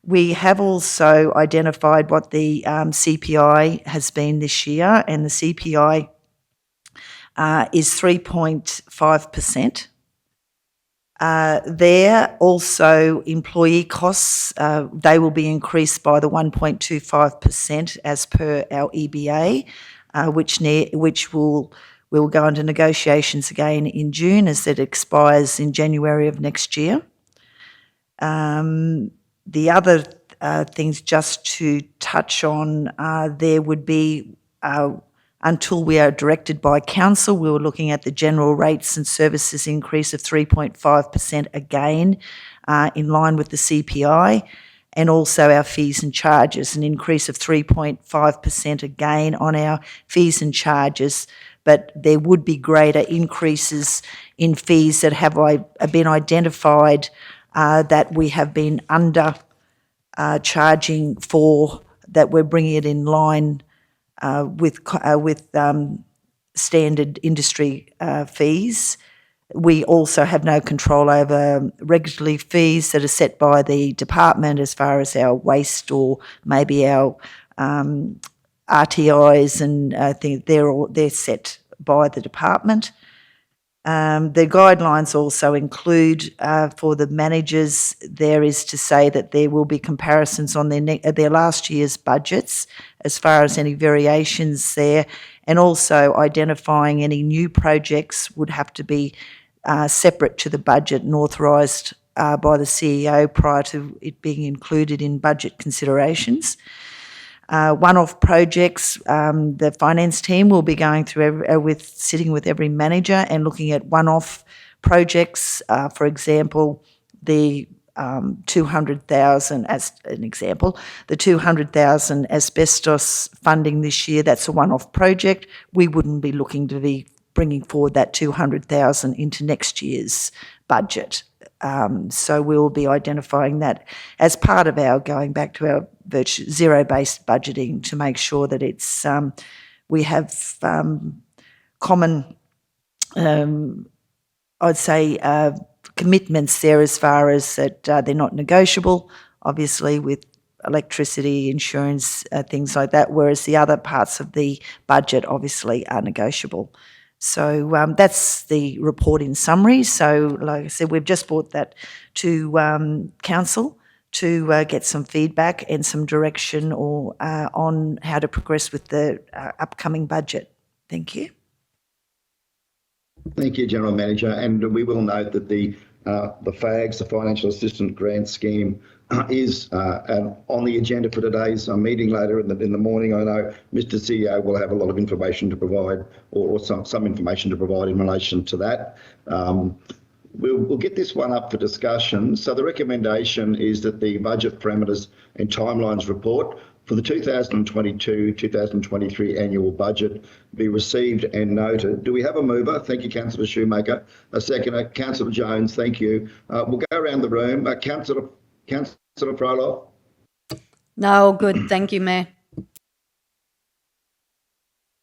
We have also identified what the CPI has been this year, and the CPI is 3.5%. There also employee costs, they will be increased by the 1.25% as per our EBA. Which will go into negotiations again in June, as it expires in January of next year. The other things just to touch on, there would be, until we are directed by council, we were looking at the general rates and services increase of 3.5% again, in line with the CPI. And also our fees and charges, an increase of 3.5% again on our fees and charges, but there would be greater increases in fees that have been identified that we have been under charging for, that we're bringing it in line with standard industry fees. We also have no control over regulatory fees that are set by the department, as far as our waste or maybe our RTIs and things. They're set by the department. The guidelines also include for the managers, there is to say that there will be comparisons on their last year's budgets as far as any variations there, and also identifying any new projects would have to be separate to the budget and authorised by the CEO prior to it being included in budget considerations. One-off projects, the finance team will be going through sitting with every manager and looking at one-off projects. For example, the 200,000 as an example, the 200,000 asbestos funding this year, that's a one-off project. We wouldn't be looking to be bringing forward that 200,000 into next year's budget. So we'll be identifying that as part of our going back to our zero-based budgeting to make sure that it's we have common, I'd say, commitments there as far as that they're not negotiable, obviously with electricity, insurance, things like that, whereas the other parts of the budget obviously are negotiable. So that's the report in summary. So like I said, we've just brought that to council to get some feedback and some direction or on how to progress with the upcoming budget. Thank you. Thank you, General Manager. And we will note that the FAGS, the Financial Assistance Grant Scheme, is on the agenda for today's meeting later in the morning. I know Mr. CEO will have a lot of information to provide, or some information to provide in relation to that. We'll get this one up for discussion. So the recommendation is that the budget parameters and timelines report for the 2022-2023 annual budget be received and noted. Do we have a mover? Thank you, Councillor Shoemaker. A seconder, Councillor Jones. Thank you. We'll go around the room. Councillor Frolov. No, good. Thank you, Mayor.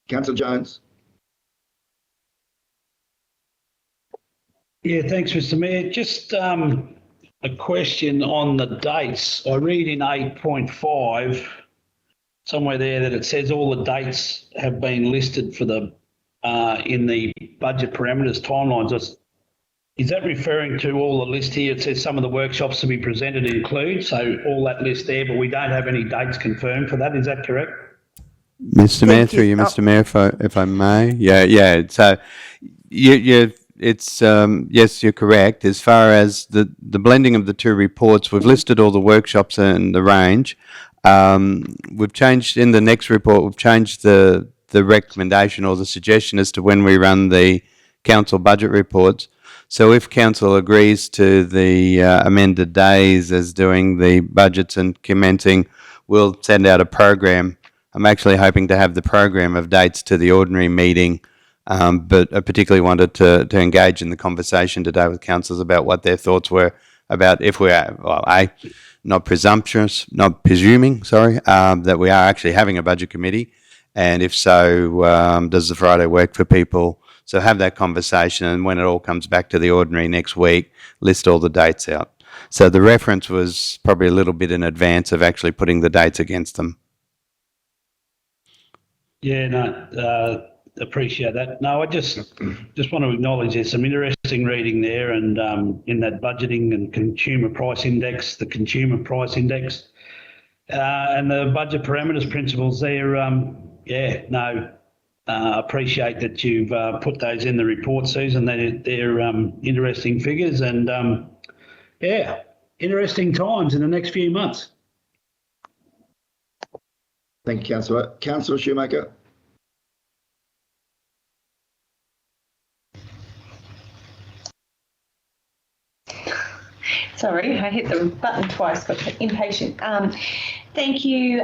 Councillor Jones. Yeah, thanks, Mr. Mayor. Just a question on the dates. I read in 8.5 somewhere there that it says all the dates have been listed for the in the budget parameters timelines. Is that referring to all the list here? It says some of the workshops to be presented include, so all that list there, but we don't have any dates confirmed for that. Is that correct? Mr. Mayor, through you, Mr. Mayor, if I may. Yeah. So it's yes, you're correct. As far as the blending of the two reports, we've listed all the workshops and the range. We've changed in the next report. We've changed the recommendation or the suggestion as to when we run the council budget reports. So if council agrees to the amended days as doing the budgets and commencing, we'll send out a program. I'm actually hoping to have the program of dates to the ordinary meeting, but I particularly wanted to engage in the conversation today with councillors about what their thoughts were about if we are, well, not presuming, that we are actually having a budget committee, and if so, does the Friday work for people? So have that conversation, and when it all comes back to the ordinary next week, list all the dates out. So the reference was probably a little bit in advance of actually putting the dates against them. Yeah, no, appreciate that. No, I just want to acknowledge there's some interesting reading there, and in that budgeting and consumer price index, the consumer price index, and the budget parameters principles there. Appreciate that you've put those in the report, Susan. They're interesting figures, and interesting times in the next few months. Thank you, Councillor. Councillor Shoemaker. Sorry, I hit the button twice, got impatient. Thank you,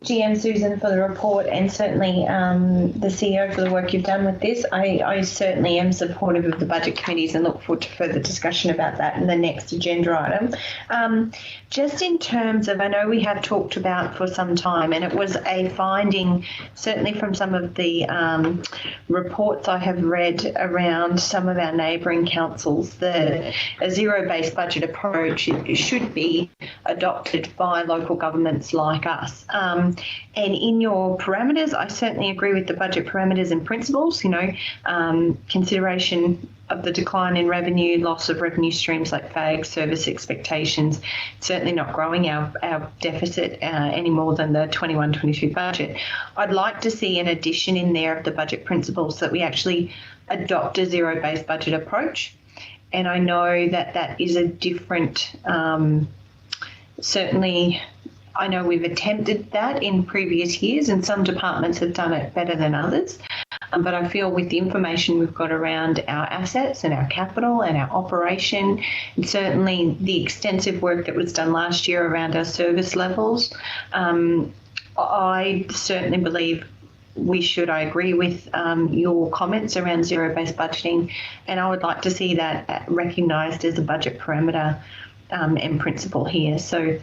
GM Susan, for the report, and certainly the CEO for the work you've done with this. I certainly am supportive of the budget committees and look forward to further discussion about that in the next agenda item. Just in terms of, I know we have talked about for some time, and it was a finding certainly from some of the reports I have read around some of our neighbouring councils, that a zero-based budget approach should be adopted by local governments like us. And in your parameters, I certainly agree with the budget parameters and principles, consideration of the decline in revenue, loss of revenue streams like FAG, service expectations, certainly not growing our deficit any more than the 21-22 budget. I'd like to see an addition in there of the budget principles that we actually adopt a zero-based budget approach. And I know that is a different, certainly I know we've attempted that in previous years, and some departments have done it better than others. But I feel with the information we've got around our assets and our capital and our operation, and certainly the extensive work that was done last year around our service levels, I certainly believe I agree with your comments around zero-based budgeting, and I would like to see that recognised as a budget parameter and principle here. So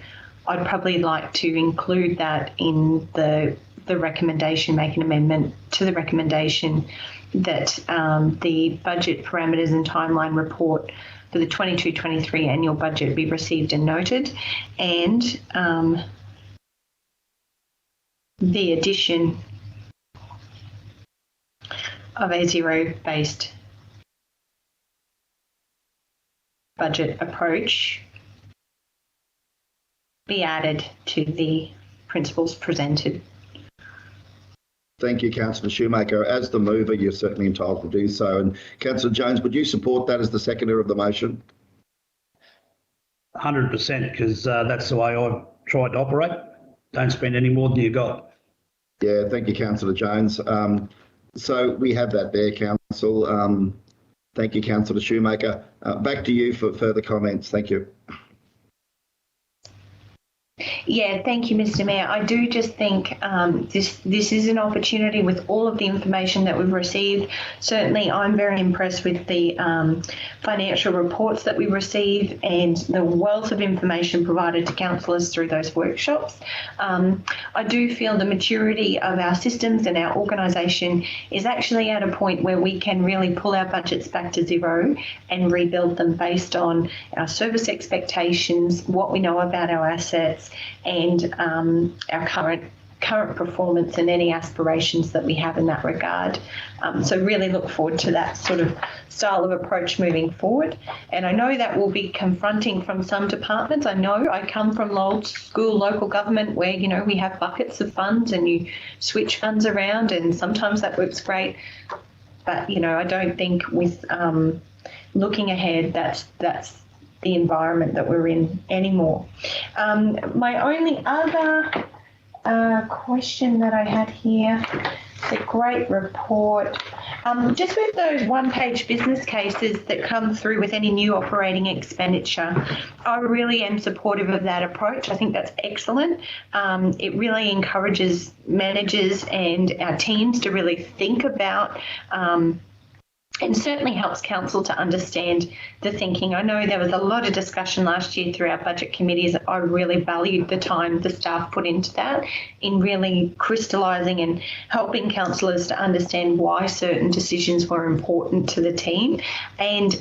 I'd probably like to include that in the recommendation, make an amendment to the recommendation that the budget parameters and timeline report for the 22-23 annual budget be received and noted, and the addition of a zero-based budget approach be added to the principles presented. Thank you, Councillor Shoemaker. As the mover, you're certainly entitled to do so. And Councillor Jones, would you support that as the seconder of the motion? 100%, because that's the way I've tried to operate. Don't spend any more than you got. Yeah, thank you, Councillor Jones. So we have that there, Council. Thank you, Councillor Shoemaker. Back to you for further comments. Thank you. Yeah, thank you, Mr. Mayor. I do just think this is an opportunity with all of the information that we've received. Certainly, I'm very impressed with the financial reports that we receive and the wealth of information provided to councillors through those workshops. I do feel the maturity of our systems and our organisation is actually at a point where we can really pull our budgets back to zero and rebuild them based on our service expectations, what we know about our assets, and our current performance and any aspirations that we have in that regard. So really look forward to that sort of style of approach moving forward. And I know that will be confronting from some departments. I know I come from old school local government where, you know, we have buckets of funds and you switch funds around, and sometimes that works great. But, you know, I don't think with looking ahead, that's the environment that we're in anymore. My only other question that I had here, it's a great report. Just with those one-page business cases that come through with any new operating expenditure, I really am supportive of that approach. I think that's excellent. It really encourages managers and our teams to really think about and certainly helps council to understand the thinking. I know there was a lot of discussion last year through our budget committees. I really valued the time the staff put into that in really crystallising and helping councillors to understand why certain decisions were important to the team. And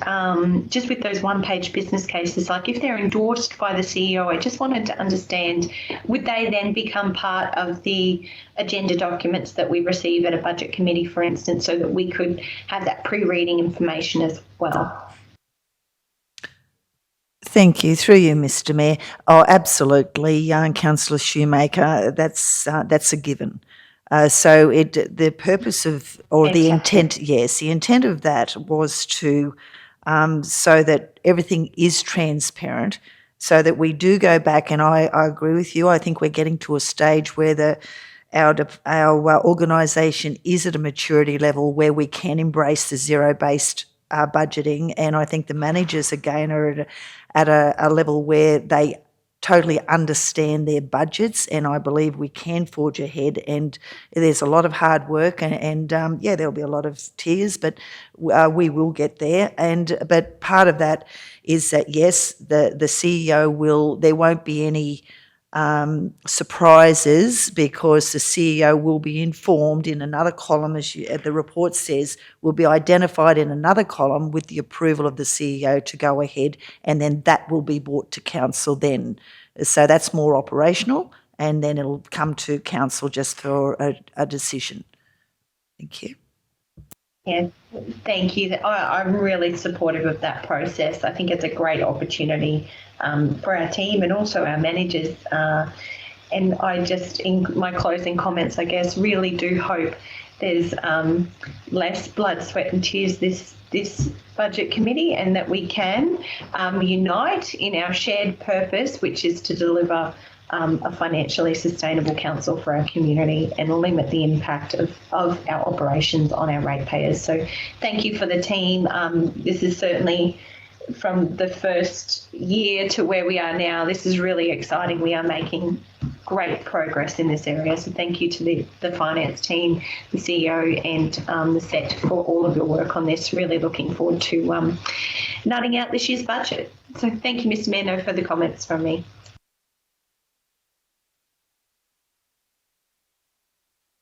just with those one-page business cases, like if they're endorsed by the CEO, I just wanted to understand, would they then become part of the agenda documents that we receive at a budget committee, for instance, so that we could have that pre-reading information as well? Thank you. Through you, Mr. Mayor. Oh, absolutely, Councillor Shoemaker. That's a given. So the purpose of, or the intent, yes, the intent of that was to so that everything is transparent, so that we do go back. And I agree with you. I think we're getting to a stage where our organisation is at a maturity level where we can embrace the zero-based budgeting, and I think the managers again are at a level where they totally understand their budgets, and I believe we can forge ahead. And there's a lot of hard work, and yeah, there'll be a lot of tears, but we will get there. But part of that is that yes, the CEO will. There won't be any surprises, because the CEO will be informed in another column, as the report says, will be identified in another column with the approval of the CEO to go ahead, and then that will be brought to council then. So that's more operational, and then it'll come to council just for a decision. Thank you. Yeah, thank you. I'm really supportive of that process. I think it's a great opportunity for our team and also our managers. And I just, in my closing comments, I guess, really do hope there's less blood, sweat and tears this budget committee, and that we can unite in our shared purpose, which is to deliver a financially sustainable council for our community and limit the impact of our operations on our ratepayers. So thank you for the team. This is certainly, from the first year to where we are now, this is really exciting. We are making great progress in this area. So thank you to the finance team, the CEO and the SET for all of your work on this. Really looking forward to nutting out this year's budget. So thank you, Mr. Mayor. No further comments from me.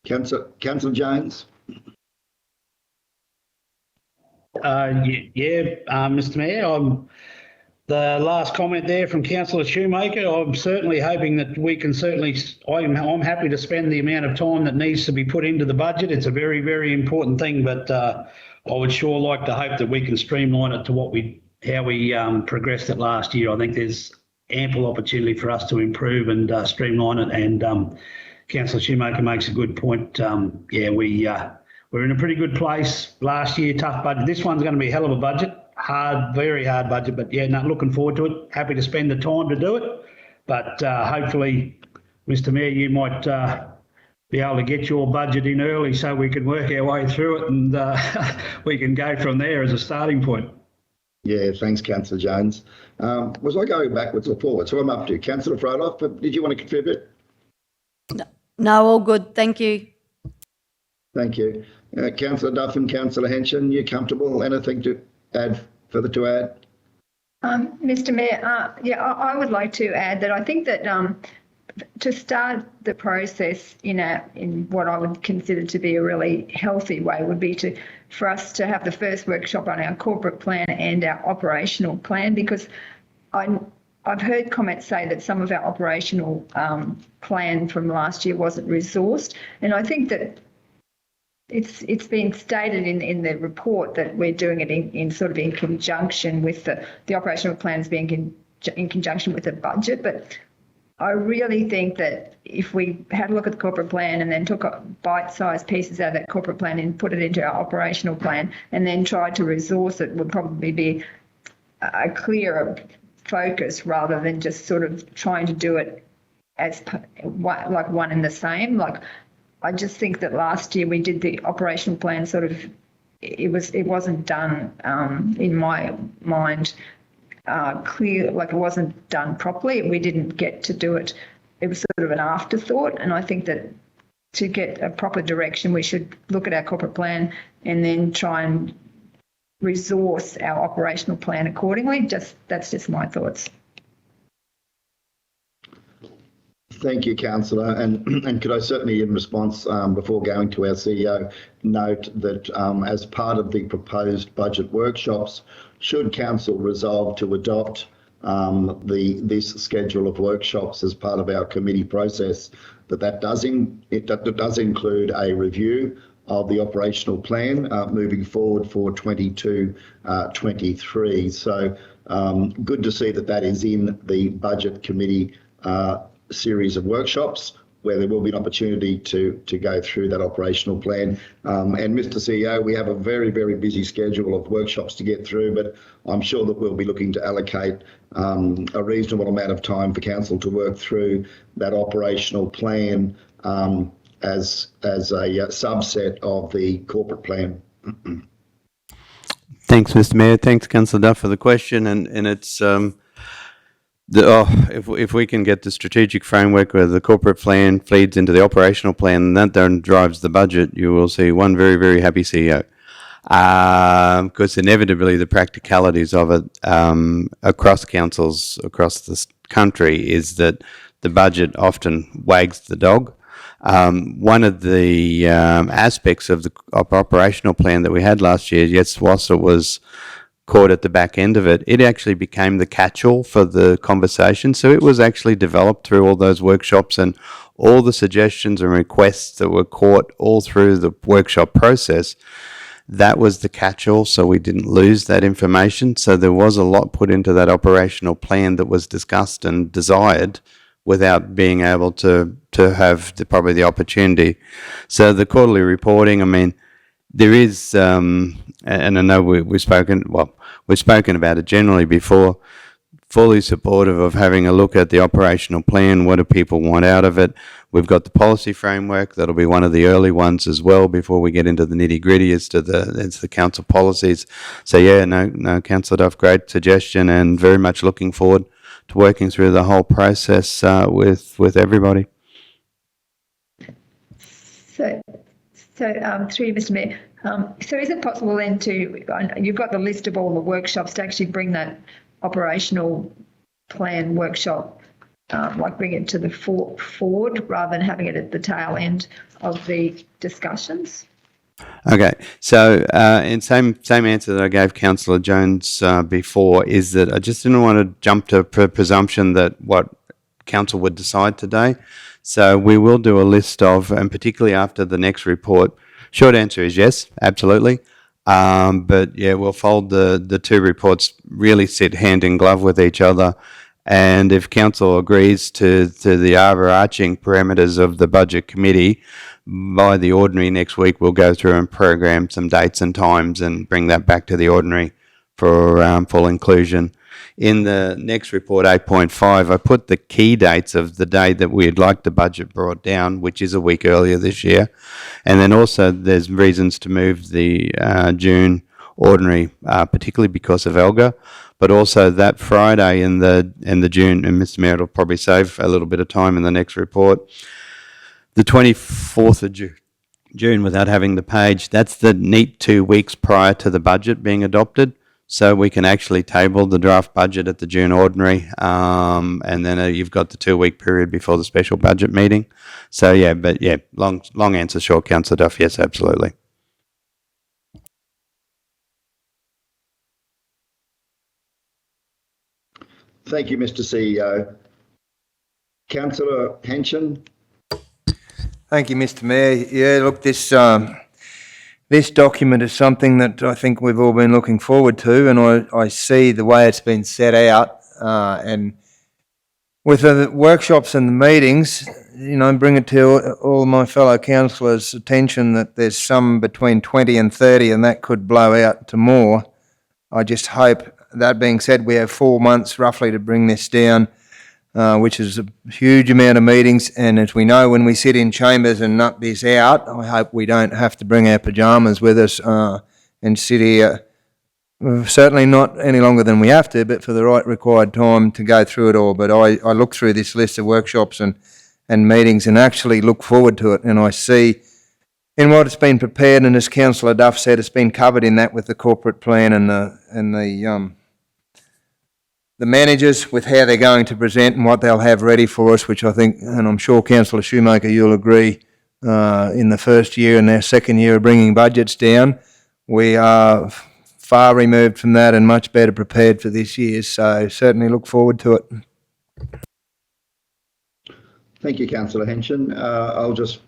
Councillor Jones. Mr. Mayor, the last comment there from Councillor Shoemaker, I'm certainly hoping that we can I'm happy to spend the amount of time that needs to be put into the budget. It's a very, very important thing, but I would sure like to hope that we can streamline it to how we progressed it last year. I think there's ample opportunity for us to improve and streamline it, and Councillor Shoemaker makes a good point. We're in a pretty good place last year, tough budget. This one's going to be a hell of a budget. hard, very hard budget, but yeah, no, looking forward to it. Happy to spend the time to do it. But hopefully, Mr. Mayor, you might be able to get your budget in early so we can work our way through it and we can go from there as a starting point. Yeah, thanks, Councillor Jones. Was I going backwards or forwards? So I'm up to Councillor Frodoff, but did you want to contribute? No, all good. Thank you. Thank you. Councillor Duff and Councillor Henshin, you comfortable? Anything to add, further to add? Mr. Mayor, I would like to add that I think that to start the process in what I would consider to be a really healthy way would be for us to have the first workshop on our corporate plan and our operational plan, because I've heard comments say that some of our operational plan from last year wasn't resourced, and I think that it's been stated in the report that we're doing it in sort of in conjunction with the operational plans being in conjunction with the budget. But I really think that if we had a look at the corporate plan and then took bite-sized pieces out of that corporate plan and put it into our operational plan and then tried to resource it, would probably be a clearer focus rather than just sort of trying to do it as like one and the same. Like, I just think that last year we did the operational plan sort of, it wasn't done in my mind clear, like it wasn't done properly. We didn't get to do it. It was sort of an afterthought. And I think that to get a proper direction, we should look at our corporate plan and then try and resource our operational plan accordingly. That's just my thoughts. Thank you, Councillor. And could I certainly, in response, before going to our CEO, note that as part of the proposed budget workshops, should Council resolve to adopt this schedule of workshops as part of our committee process, that does include a review of the operational plan moving forward for 22-23. So good to see that is in the budget committee series of workshops where there will be an opportunity to go through that operational plan. And Mr. CEO, we have a very, very busy schedule of workshops to get through, but I'm sure that we'll be looking to allocate a reasonable amount of time for Council to work through that operational plan as a subset of the corporate plan. Thanks, Mr. Mayor. Thanks, Councillor Duff, for the question. And it's if we can get the strategic framework where the corporate plan feeds into the operational plan, and that then drives the budget, you will see one very, very happy CEO. Because inevitably the practicalities of it across councils across this country is that the budget often wags the dog. One of the aspects of the operational plan that we had last year, yes, whilst it was caught at the back end of it, it actually became the catch-all for the conversation. So it was actually developed through all those workshops, and all the suggestions and requests that were caught all through the workshop process. That was the catch-all, so we didn't lose that information. So there was a lot put into that operational plan that was discussed and desired without being able to have probably the opportunity. So the quarterly reporting, I mean, there is, and I know we've spoken about it generally before, fully supportive of having a look at the operational plan. What do people want out of it? We've got the policy framework. That'll be one of the early ones as well before we get into the nitty gritty as to the council policies. So yeah, no, Councillor Duff, great suggestion, and very much looking forward to working through the whole process with everybody. So through you, Mr. Mayor, so is it possible then you've got the list of all the workshops, to actually bring that operational plan workshop, bring it to the forward rather than having it at the tail end of the discussions? Okay, so in same answer that I gave Councillor Jones before, is that I just didn't want to jump to presumption that what Council would decide today. So we will do a list of, and particularly after the next report, short answer is yes, absolutely. But yeah, we'll fold the two reports, really sit hand in glove with each other. And if Council agrees to the overarching parameters of the Budget Committee, by the ordinary next week, we'll go through and program some dates and times and bring that back to the ordinary for full inclusion. In the next report, 8.5, I put the key dates of the day that we'd like the budget brought down, which is a week earlier this year. And then also there's reasons to move the June ordinary, particularly because of Elga, but also that Friday in the June, and Mr. Mayor will probably save a little bit of time in the next report, the 24th of June without having the page, that's the neat 2 weeks prior to the budget being adopted. So we can actually table the draft budget at the June ordinary, and then you've got the 2 week period before the special budget meeting. So yeah, but yeah, long answer short, Councillor Duff. Yes, absolutely. Thank you, Mr. CEO. Councillor Henson. Thank you, Mr. Mayor. Yeah, look, this document is something that I think we've all been looking forward to, and I see the way it's been set out, and with the workshops and the meetings, you know, bring it to all my fellow councillors' attention that there's some between 20 and 30, and that could blow out to more. I just hope, that being said, we have 4 months roughly to bring this down, which is a huge amount of meetings. And as we know, when we sit in chambers and nut this out, I hope we don't have to bring our pyjamas with us and sit here, certainly not any longer than we have to, but for the right required time to go through it all. But I look through this list of workshops and meetings and actually look forward to it. And I see in what it's been prepared, and as Councillor Duff said, it's been covered in that with the corporate plan and the managers with how they're going to present and what they'll have ready for us, which I think, and I'm sure Councillor Shoemaker, you'll agree, in the first year and our second year of bringing budgets down, we are far removed from that and much better prepared for this year. So certainly look forward to it. Thank you, Councillor Henson. I'll just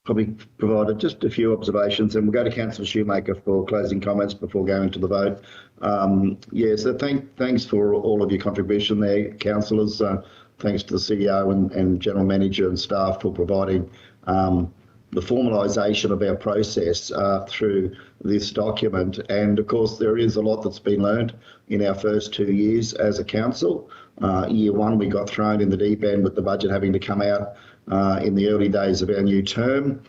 probably provide just a few observations, and we'll go to Councillor Shoemaker for closing comments before going to the vote. So thanks for all of your contribution there, councillors. Thanks to the CEO and General Manager and staff for providing the formalisation of our process through this document. And of course, there is a lot that's been learned in our first 2 years as a council. Year one, we got thrown in the deep end with the budget having to come out in the early days of our new term.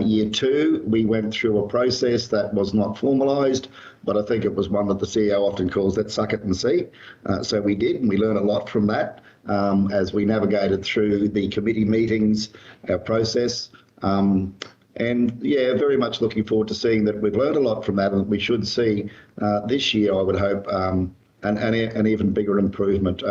Year two, we went through a process that was not formalised, but I think it was one that the CEO often calls that suck it and see. So we did, and we learned a lot from that as we navigated through the committee meetings, our process. And yeah, very much looking forward to seeing that we've learned a lot from that, and we should see this year, I would hope, an even bigger improvement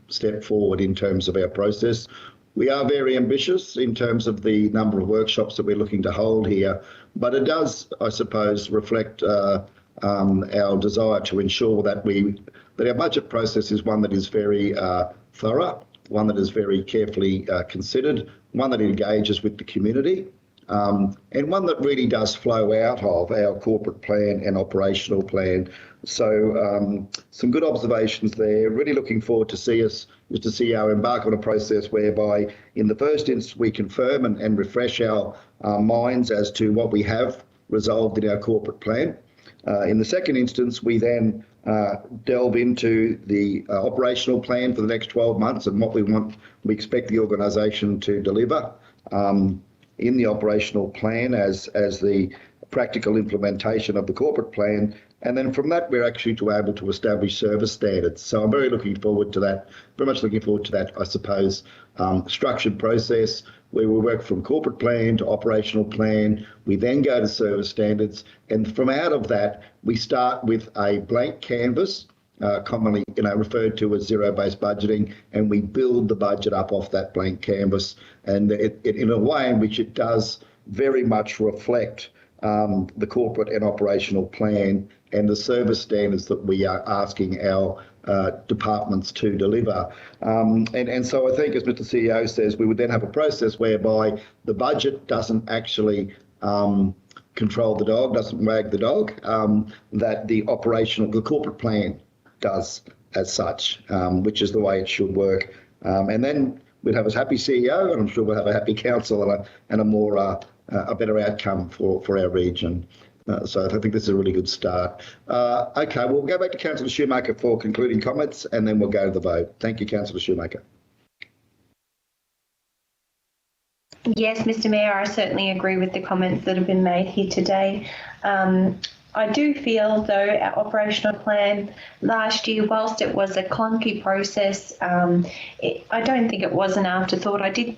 step forward in terms of our process. We are very ambitious in terms of the number of workshops that we're looking to hold here, but it does, I suppose, reflect our desire to ensure that our budget process is one that is very thorough, one that is very carefully considered, one that engages with the community, and one that really does flow out of our corporate plan and operational plan. So some good observations there. Really looking forward to see us, Mr. CEO, embark on a process whereby in the first instance we confirm and refresh our minds as to what we have resolved in our corporate plan. In the second instance, we then delve into the operational plan for the next 12 months and what we expect the organisation to deliver in the operational plan as the practical implementation of the corporate plan. And then from that, we're actually able to establish service standards. So I'm very looking forward to that, very much looking forward to that, I suppose, structured process where we work from corporate plan to operational plan. We then go to service standards. And from out of that, we start with a blank canvas, commonly referred to as zero-based budgeting, and we build the budget up off that blank canvas. And it in a way in which it does very much reflect the corporate and operational plan and the service standards that we are asking our departments to deliver. And so I think, as Mr. CEO says, we would then have a process whereby the budget doesn't actually control the dog, doesn't wag the dog, that the corporate plan does as such, which is the way it should work. And then we'd have a happy CEO, and I'm sure we'll have a happy council and a better outcome for our region. So I think this is a really good start. Okay, we'll go back to Councillor Shoemaker for concluding comments, and then we'll go to the vote. Thank you, Councillor Shoemaker. Yes, Mr. Mayor, I certainly agree with the comments that have been made here today. I do feel, though, our operational plan last year, whilst it was a clunky process, I don't think it was an afterthought. I do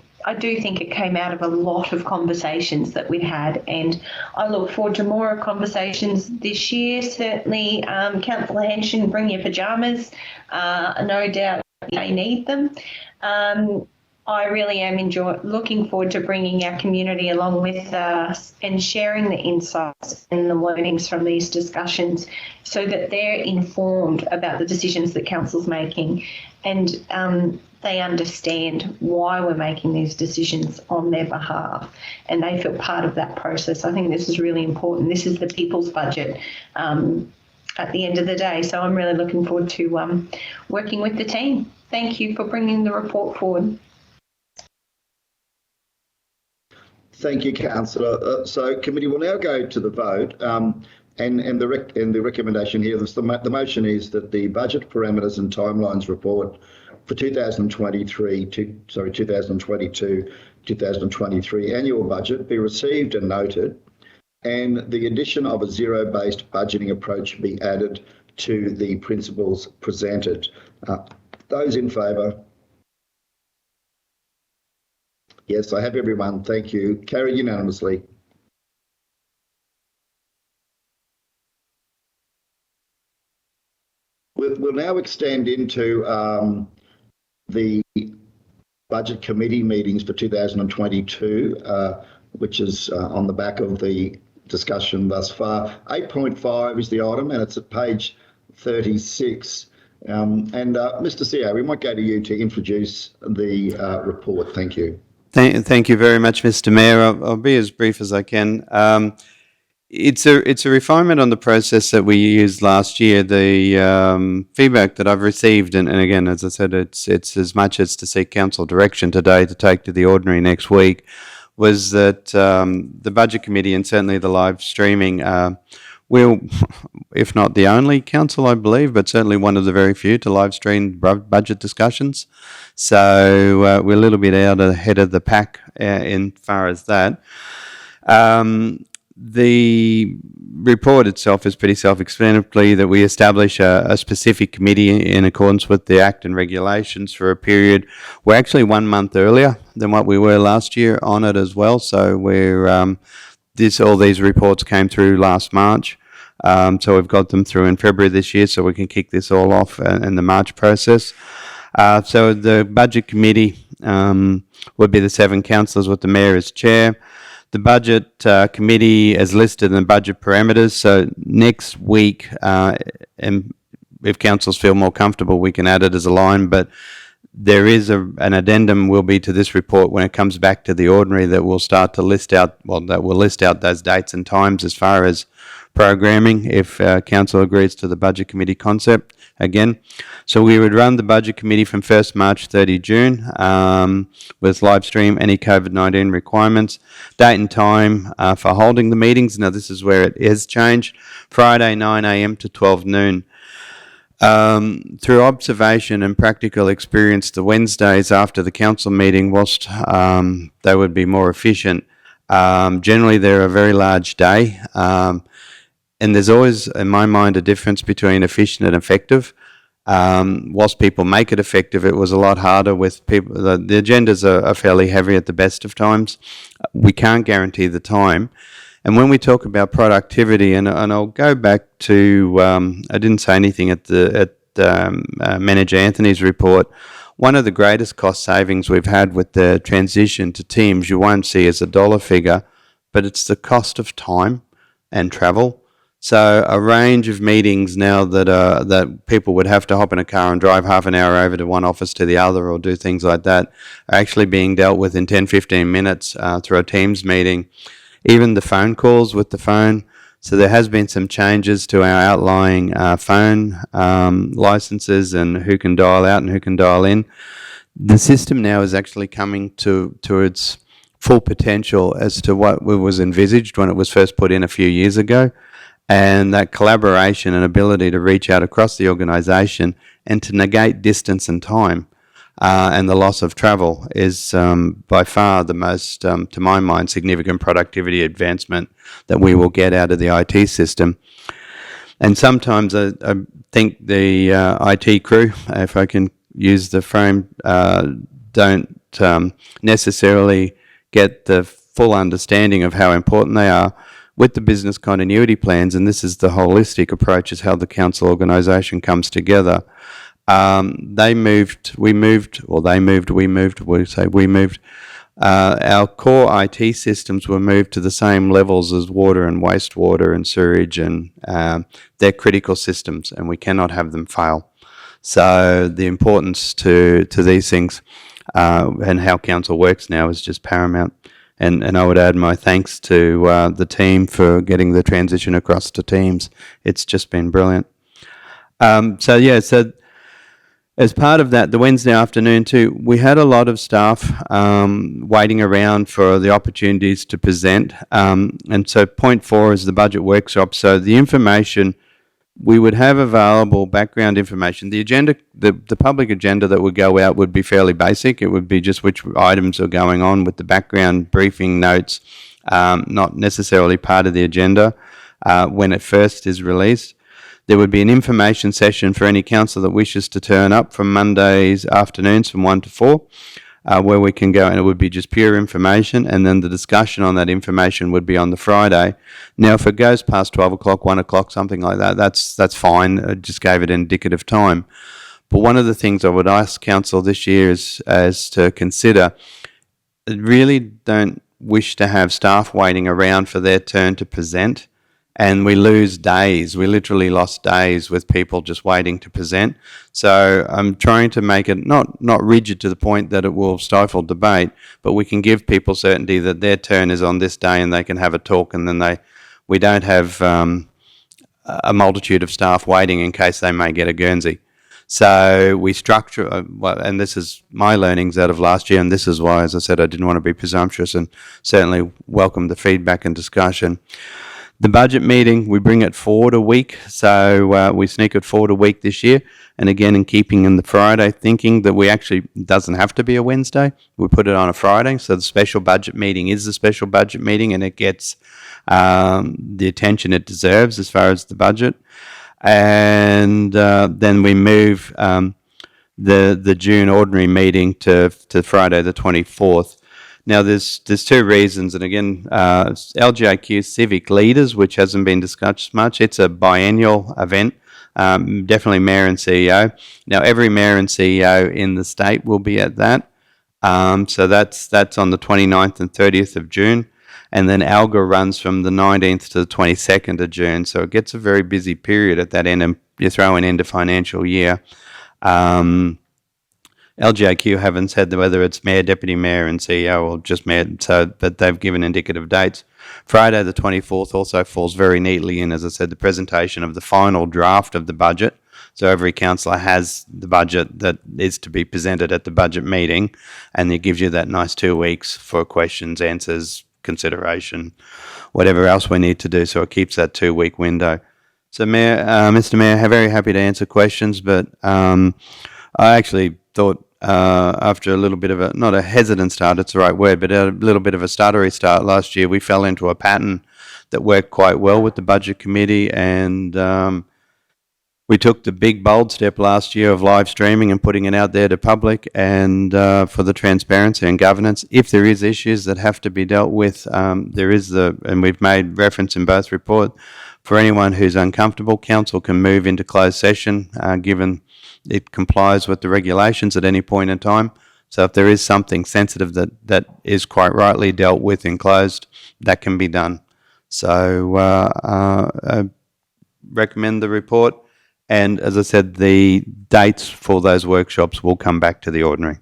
think it came out of a lot of conversations that we'd had, and I look forward to more conversations this year. Certainly, Councillor Henshin, bring your pyjamas. No doubt they need them. I really am looking forward to bringing our community along with us and sharing the insights and the learnings from these discussions so that they're informed about the decisions that Council's making, and they understand why we're making these decisions on their behalf, and they feel part of that process. I think this is really important. This is the people's budget at the end of the day. So I'm really looking forward to working with the team. Thank you for bringing the report forward. Thank you, Councillor. So committee will now go to the vote, and the recommendation here. The motion is that the budget parameters and timelines report for 2022-2023 annual budget be received and noted, and the addition of a zero-based budgeting approach be added to the principles presented. Those in favour? Yes, I have everyone. Thank you. Carried unanimously. We'll now extend into the budget committee meetings for 2022, which is on the back of the discussion thus far. 8.5 is the item, and it's at page 36. Mr. CEO, we might go to you to introduce the report. Thank you. Thank you very much, Mr. Mayor. I'll be as brief as I can. It's a refinement on the process that we used last year. The feedback that I've received, and again, as I said, it's as much as to seek council direction today to take to the ordinary next week, was that the budget committee and certainly the live streaming will, if not the only council, I believe, but certainly one of the very few to live stream budget discussions. So we're a little bit ahead of the pack in far as that. The report itself is pretty self-explanatory, that we establish a specific committee in accordance with the Act and regulations for a period. We're actually 1 month earlier than what we were last year on it as well. So we're all these reports came through last March. So we've got them through in February this year, so we can kick this all off in the March process. So the budget committee would be the 7 councillors with the mayor as chair. The budget committee is listed in the budget parameters. So next week, and if councils feel more comfortable, we can add it as a line, but there is an addendum will be to this report when it comes back to the ordinary that will start to list out, that will list out those dates and times as far as programming, if council agrees to the budget committee concept again. So we would run the budget committee from 1st March, 30 June, with live stream, any COVID-19 requirements. Date and time for holding the meetings. Now this is where it is changed. Friday 9 a.m. to 12 noon. Through observation and practical experience, the Wednesdays after the council meeting, whilst they would be more efficient, generally they're a very large day, and there's always, in my mind, a difference between efficient and effective. Whilst people make it effective, it was a lot harder with people. The agendas are fairly heavy at the best of times. We can't guarantee the time. And when we talk about productivity, and I'll go back to, I didn't say anything at Manager Anthony's report. One of the greatest cost savings we've had with the transition to Teams, you won't see as a dollar figure, but it's the cost of time and travel. So a range of meetings now that people would have to hop in a car and drive half an hour over to one office to the other or do things like that are actually being dealt with in 10, 15 minutes through a Teams meeting. Even the phone calls with the phone. So there has been some changes to our outlying phone licenses and who can dial out and who can dial in. The system now is actually coming to its full potential as to what was envisaged when it was first put in a few years ago. And that collaboration and ability to reach out across the organisation and to negate distance and time and the loss of travel is by far the most, to my mind, significant productivity advancement that we will get out of the IT system. And sometimes I think the IT crew, if I can use the frame, don't necessarily get the full understanding of how important they are with the business continuity plans, and this is the holistic approach, is how the council organisation comes together. We moved. Our core IT systems were moved to the same levels as water and wastewater and sewage, and they're critical systems, and we cannot have them fail. So the importance to these things and how council works now is just paramount. And I would add my thanks to the team for getting the transition across to Teams. It's just been brilliant. So as part of that, the Wednesday afternoon too, we had a lot of staff waiting around for the opportunities to present. And so point 4 is the budget workshop. So the information we would have available, background information. The agenda, the public agenda that would go out would be fairly basic. It would be just which items are going on with the background briefing notes, not necessarily part of the agenda when it first is released. There would be an information session for any council that wishes to turn up from Mondays afternoons from 1 to 4, where we can go, and it would be just pure information, and then the discussion on that information would be on the Friday. Now, if it goes past 12 o'clock, 1 o'clock, something like that, that's fine. I just gave it indicative time. But one of the things I would ask council this year is as to consider, I really don't wish to have staff waiting around for their turn to present, and we lose days. We literally lost days with people just waiting to present. So I'm trying to make it not rigid to the point that it will stifle debate, but we can give people certainty that their turn is on this day and they can have a talk, and then we don't have a multitude of staff waiting in case they may get a Guernsey. So we structure, and this is my learnings out of last year, and this is why, as I said, I didn't want to be presumptuous and certainly welcome the feedback and discussion. The budget meeting, we bring it forward a week, so we sneak it forward a week this year. And again, in keeping in the Friday thinking that we actually, it doesn't have to be a Wednesday, we put it on a Friday. So the special budget meeting is the special budget meeting, and it gets the attention it deserves as far as the budget. And then we move the June ordinary meeting to Friday the 24th. Now, there's two reasons, and again, LGIQ Civic Leaders, which hasn't been discussed much, it's a biennial event, definitely Mayor and CEO. Now, every Mayor and CEO in the state will be at that, so that's on the 29th and 30th of June, and then ALGA runs from the 19th to the 22nd of June, so it gets a very busy period at that end, and you throw an end to financial year. LGIQ haven't said whether it's Mayor, Deputy Mayor and CEO or just Mayor, but they've given indicative dates. Friday the 24th also falls very neatly in, as I said, the presentation of the final draft of the budget. So every councillor has the budget that is to be presented at the budget meeting, and it gives you that nice 2 weeks for questions, answers, consideration, whatever else we need to do. So it keeps that 2-week window. So Mayor, Mr. Mayor, very happy to answer questions, but I actually thought after a little bit of not a hesitant start, it's the right word, but a little bit of a stuttery start last year, we fell into a pattern that worked quite well with the budget committee, and we took the big bold step last year of live streaming and putting it out there to public, and for the transparency and governance. If there is issues that have to be dealt with, there is and we've made reference in both report, for anyone who's uncomfortable, council can move into closed session, given it complies with the regulations at any point in time. So if there is something sensitive that is quite rightly dealt with in closed, that can be done. So I recommend the report. And as I said, the dates for those workshops will come back to the ordinary.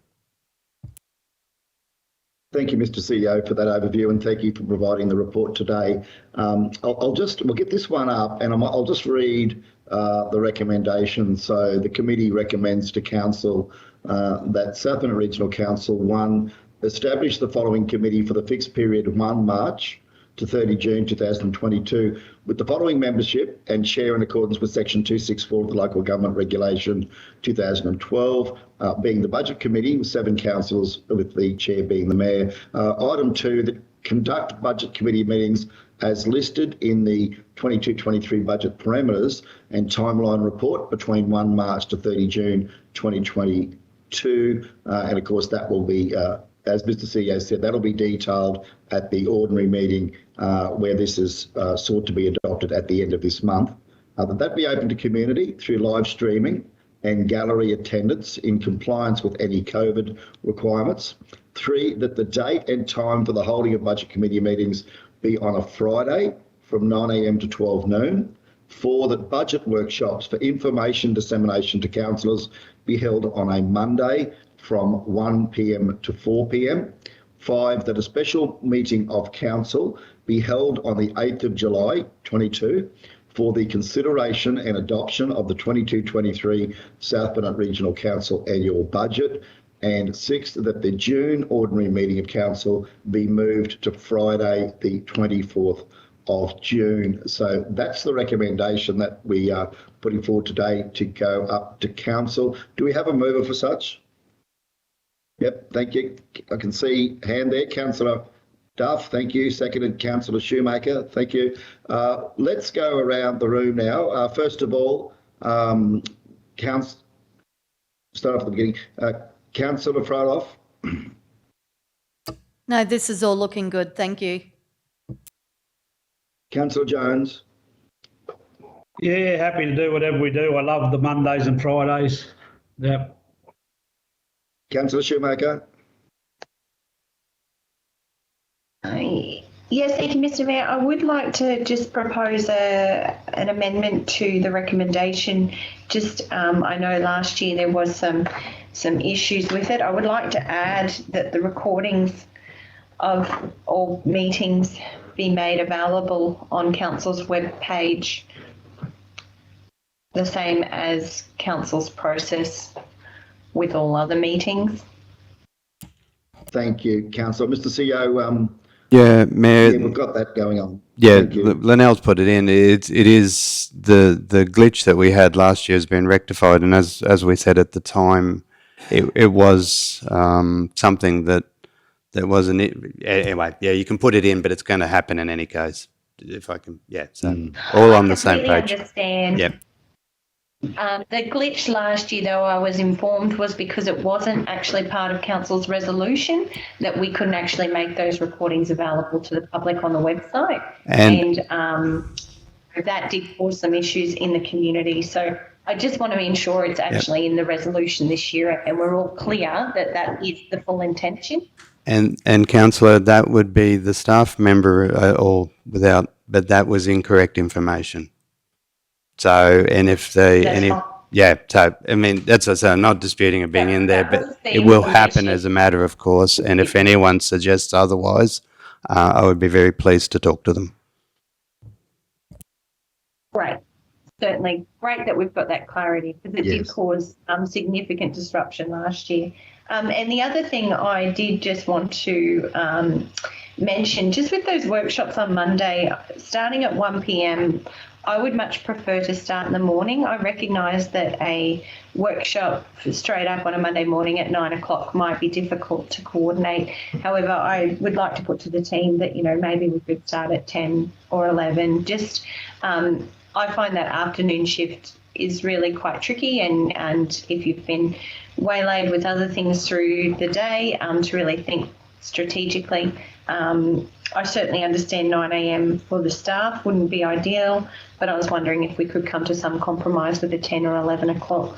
Thank you, Mr. CEO, for that overview, and thank you for providing the report today. We'll get this one up, and I'll just read the recommendation. So the committee recommends to council that South Bennett Regional Council, 1, establish the following committee for the fixed period of 1 March to 30 June 2022 with the following membership and chair in accordance with section 264 of the Local Government Regulation 2012, being the Budget Committee with 7 councillors, with the chair being the Mayor. Item 2, that conduct Budget Committee meetings as listed in the 22-23 budget parameters and timeline report between 1 March to 30 June 2022. And of course that will be, as Mr CEO said, that'll be detailed at the ordinary meeting where this is sought to be adopted at the end of this month. That be open to community through live streaming and gallery attendance in compliance with any COVID requirements. 3, that the date and time for the holding of Budget Committee meetings be on a Friday from 9 a.m. to 12 noon. 4, that budget workshops for information dissemination to councillors be held on a Monday from 1 p.m. to 4 p.m. 5, that a special meeting of council be held on the 8th of July 22 for the consideration and adoption of the 22-23 South Burnett Regional Council annual budget. And 6, that the June ordinary meeting of council be moved to Friday the 24th of June. So that's the recommendation that we are putting forward today to go up to council. Do we have a mover for such? Yep, thank you. I can see a hand there. Councillor Duff, thank you. Seconded, Councillor Shoemaker, thank you. Let's go around the room now. First of all, start off at the beginning. Councillor Froloff. No, this is all looking good. Thank you. Councillor Jones. Yeah, happy to do whatever we do. I love the Mondays and Fridays. Yep. Councillor Shoemaker. Yes, thank you, Mr. Mayor. I would like to just propose an amendment to the recommendation. Just, I know last year there was some issues with it. I would like to add that the recordings of all meetings be made available on Council's webpage, the same as Council's process with all other meetings. Thank you, Councillor. Mr. CEO, Yeah, Mayor. yeah, we've got that going on. Yeah, Thank you. Linnell's put it in. It is the glitch that we had last year has been rectified, and as we said at the time, it was something that wasn't it. Anyway, yeah, you can put it in, but it's going to happen in any case. If I can, yeah. So all on the same page. I understand. Yep. The glitch last year, though, I was informed, was because it wasn't actually part of Council's resolution that we couldn't actually make those recordings available to the public on the website. And that did cause some issues in the community. So I just want to ensure it's actually in the resolution this year and we're all clear that that is the full intention. And Councillor, that would be the staff member but that was incorrect information. So, and if so I mean, that's what I'm not disputing it being in there, but it will happen as a matter of course. And if anyone suggests otherwise, I would be very pleased to talk to them. Great. Certainly great that we've got that clarity because it did cause significant disruption last year. And the other thing I did just want to mention, just with those workshops on Monday, starting at 1 p.m, I would much prefer to start in the morning. I recognise that a workshop straight up on a Monday morning at 9 o'clock might be difficult to coordinate. However, I would like to put to the team that, maybe we could start at 10 or 11. Just, I find that afternoon shift is really quite tricky and if you've been waylaid with other things through the day, to really think strategically. I certainly understand 9 a.m. for the staff wouldn't be ideal, but I was wondering if we could come to some compromise with a 10 or 11 o'clock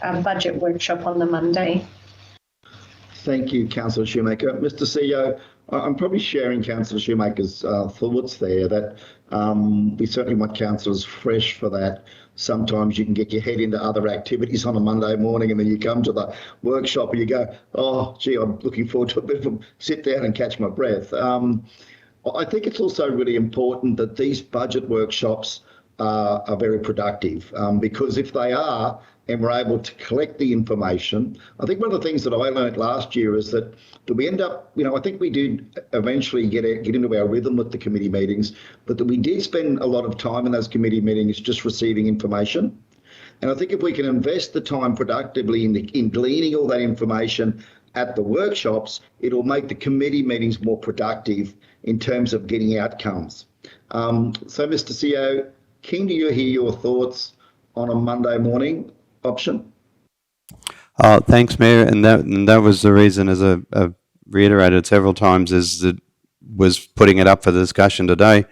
budget workshop on the Monday. Thank you, Councillor Shoemaker. Mr. CEO, I'm probably sharing Councillor Shoemaker's thoughts there that we certainly want councillors fresh for that. Sometimes you can get your head into other activities on a Monday morning and then you come to the workshop and you go, oh, gee, I'm looking forward to a bit of a sit down and catch my breath. I think it's also really important that these budget workshops are very productive because if they are, and we're able to collect the information. I think one of the things that I learned last year is that we end up, I think we did eventually get into our rhythm with the committee meetings, but that we did spend a lot of time in those committee meetings just receiving information. And I think if we can invest the time productively in gleaning all that information at the workshops, it'll make the committee meetings more productive in terms of getting outcomes. So, Mr. CEO, keen to hear your thoughts on a Monday morning option. Thanks, Mayor. And that was the reason, as I've reiterated several times, was putting it up for discussion today.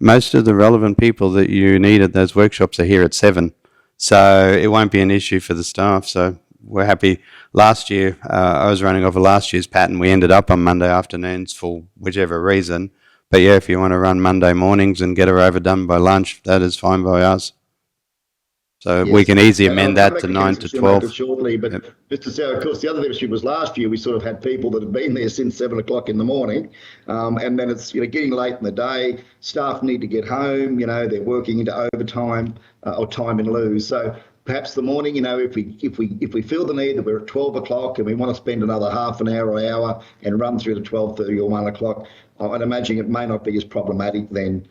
Most of the relevant people that you need at those workshops are here at 7. So it won't be an issue for the staff. So we're happy. Last year, I was running over last year's pattern. We ended up on Monday afternoons for whichever reason. But yeah, if you want to run Monday mornings and get her overdone by lunch, that is fine by us. So Yes. we can easily amend that to 9 to 12. Shortly, but Yep. just to say, of course, the other issue was last year we sort of had people that had been there since 7 o'clock in the morning, and then it's getting late in the day. Staff need to get home. They're working into overtime or time in lieu. So perhaps the morning, if we feel the need that we're at 12 o'clock and we want to spend another half an hour or hour and run through to 12:30 or 1 o'clock, I'd imagine it may not be as problematic then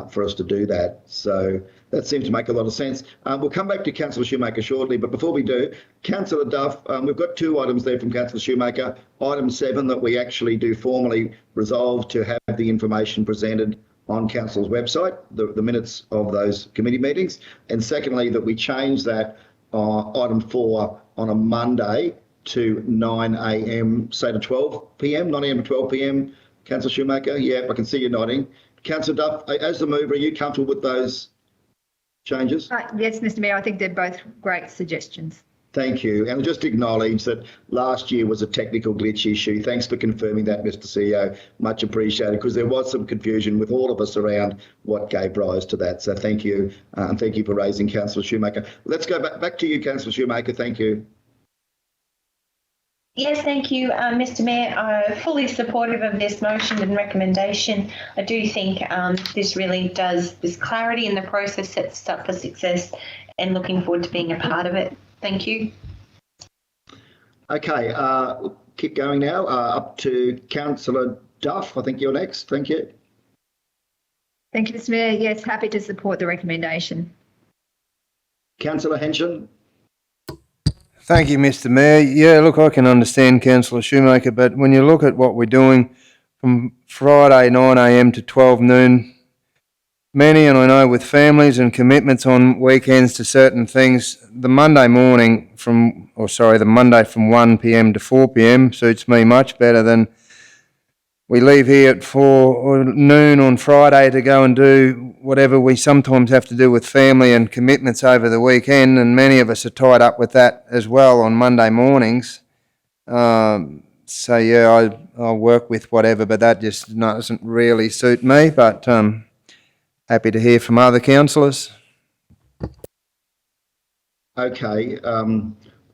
for us to do that. So that seems to make a lot of sense. We'll come back to Councillor Shoemaker shortly, but before we do, Councillor Duff, we've got 2 items there from Councillor Shoemaker. Item 7 that we actually do formally resolve to have the information presented on Council's website, the minutes of those committee meetings. And secondly, that we change that item 4 on a Monday to 9 a.m, say to 12 p.m, 9 a.m to 12 p.m. Councillor Shoemaker, yeah, I can see you nodding. Councillor Duff, as the mover, are you comfortable with those changes? Yes, Mr. Mayor, I think they're both great suggestions. Thank you. And just acknowledge that last year was a technical glitch issue. Thanks for confirming that, Mr. CEO. Much appreciated, because there was some confusion with all of us around what gave rise to that. So thank you, and thank you for raising Councillor Shoemaker. Let's go back to you, Councillor Shoemaker. Thank you. Yes, thank you, Mr. Mayor. I'm fully supportive of this motion and recommendation. I do think this really does, this clarity in the process sets us up for success, and looking forward to being a part of it. Thank you. Okay, keep going now. Up to Councillor Duff. I think you're next. Thank you. Thank you, Mr. Mayor. Yes, happy to support the recommendation. Councillor Henshin. Thank you, Mr. Mayor. Yeah, look, I can understand Councillor Shoemaker, but when you look at what we're doing from Friday 9 a.m. to 12 noon, many, and I know with families and commitments on weekends to certain things, the Monday from 1 p.m. to 4 p.m. suits me much better than we leave here at 4 or noon on Friday to go and do whatever we sometimes have to do with family and commitments over the weekend, and many of us are tied up with that as well on Monday mornings. So yeah, I'll work with whatever, but that just doesn't really suit me, but happy to hear from other councillors. Okay,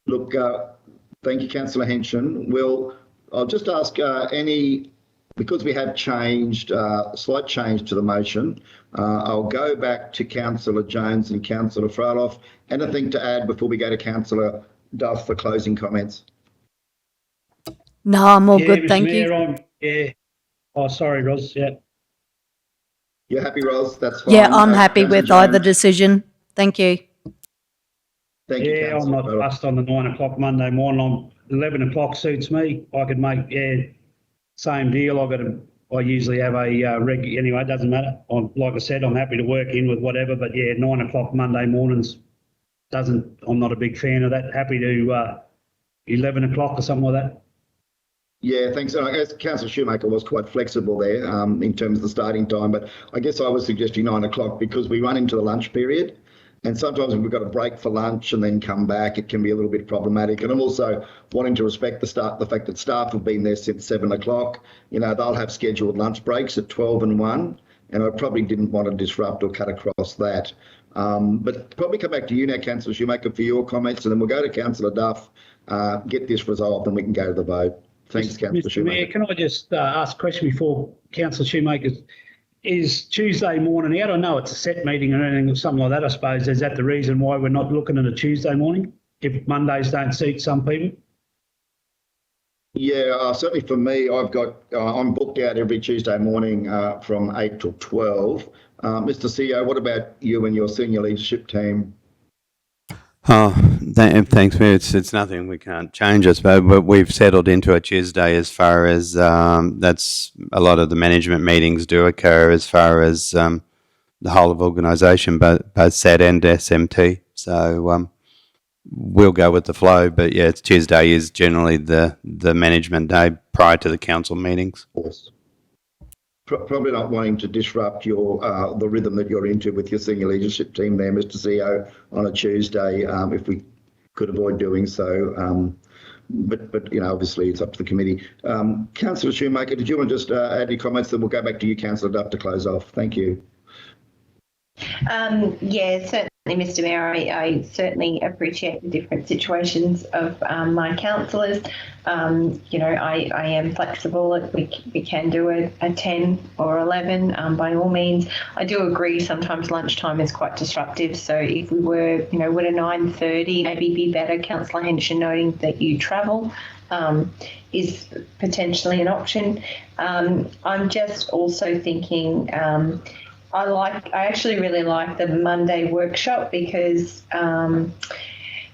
look, thank you, Councillor Henshin. I'll just ask because we have changed, slight change to the motion, I'll go back to Councillor Jones and Councillor Froeloff. Anything to add before we go to Councillor Duff for closing comments? No, I'm all Yeah, good, Mr. thank Mayor, you. Oh, sorry, Ros. Yeah. You're happy, Ros? That's fine. Yeah, I'm happy Councillor with either Jones? decision. Thank you. Thank you, Yeah, I'm Councillor not Froeloff. fussed on the 9 o'clock Monday morning. 11 o'clock suits me. I could make, same deal. I usually have a anyway, it doesn't matter. Like I said, I'm happy to work in with whatever, but yeah, 9 o'clock Monday mornings I'm not a big fan of that. Happy to 11 o'clock or something like that. Yeah, thanks. I guess Councillor Shoemaker was quite flexible there in terms of the starting time, but I guess I was suggesting 9 o'clock because we run into the lunch period, and sometimes when we've got a break for lunch and then come back, it can be a little bit problematic. And I'm also wanting to respect the fact that staff have been there since 7 o'clock. They'll have scheduled lunch breaks at 12 and 1, and I probably didn't want to disrupt or cut across that. But probably come back to you now, Councillor Shoemaker, for your comments, and then we'll go to Councillor Duff, get this resolved, and we can go to the vote. Thanks, Councillor Mr. Shoemaker. Mayor, can I just ask a question before Councillor Shoemaker is Tuesday morning out? I know it's a set meeting or anything or something like that, I suppose. Is that the reason why we're not looking at a Tuesday morning, if Mondays don't suit some people? Yeah, certainly for me, I'm booked out every Tuesday morning from 8 till 12. Mr. CEO, what about you and your senior leadership team? Oh, thanks, Mayor. It's nothing we can't change, I suppose, but we've settled into a Tuesday as far as that's a lot of the management meetings do occur as far as the whole of organisation, both SAD and SMT. So we'll go with the flow, but yeah, it's Tuesday is generally the management day prior to the council meetings. Yes. Probably not wanting to disrupt your the rhythm that you're into with your senior leadership team there, Mr. CEO, on a Tuesday, if we could avoid doing so. But you know, obviously it's up to the committee. Councillor Shoemaker, did you want to just add any comments? Then we'll go back to you, Councillor Duff, to close off. Thank you. Yeah, certainly, Mr. Mayor. I certainly appreciate the different situations of my councillors. You know, I am flexible. We can do a 10 or 11 by all means. I do agree sometimes lunchtime is quite disruptive. So if we were, you know, would a 9:30 maybe be better? Councillor Henshaw noting that you travel is potentially an option. I'm just also thinking I actually really like the Monday workshop because,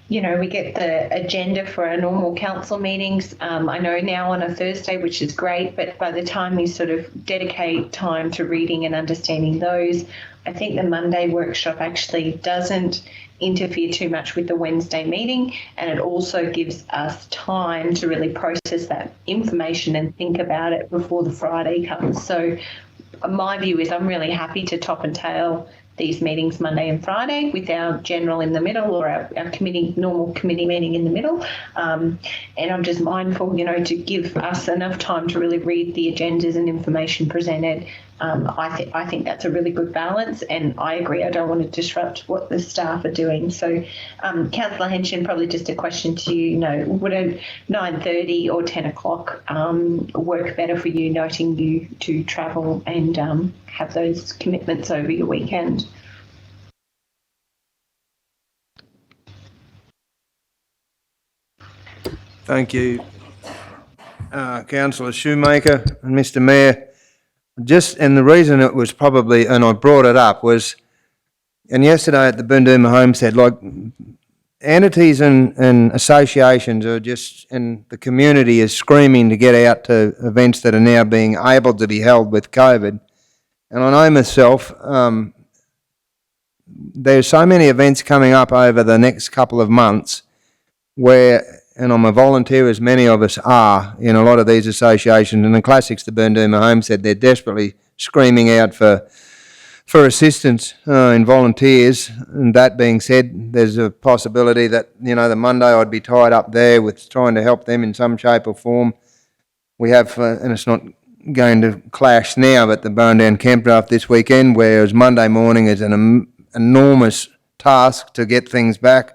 you know, we get the agenda for our normal council meetings. I know now on a Thursday, which is great, but by the time you sort of dedicate time to reading and understanding those, I think the Monday workshop actually doesn't interfere too much with the Wednesday meeting, and it also gives us time to really process that information and think about it before the Friday comes. So my view is I'm really happy to top and tail these meetings Monday and Friday with our general in the middle or our normal committee meeting in the middle. And I'm just mindful, you know, to give us enough time to really read the agendas and information presented. I think that's a really good balance, and I agree. I don't want to disrupt what the staff are doing. So, Councillor Henshaw, probably just a question to you. You know, would a 9:30 or 10 o'clock work better for you, noting you to travel and have those commitments over your weekend? Thank you, Councillor Shoemaker and Mr. Mayor. And the reason it was probably, and I brought it up, was, and yesterday at the Bunduma Homestead, like entities and associations are just, and the community is screaming to get out to events that are now being able to be held with COVID. And I know myself, there's so many events coming up over the next couple of months where, and I'm a volunteer, as many of us are, in a lot of these associations, and the classics, the Bunduma Homestead, they're desperately screaming out for assistance in volunteers. And that being said, there's a possibility that, you know, the Monday I'd be tied up there with trying to help them in some shape or form. We have, and it's not going to clash now, but the Burn Camp Draft this weekend, whereas Monday morning is an enormous task to get things back.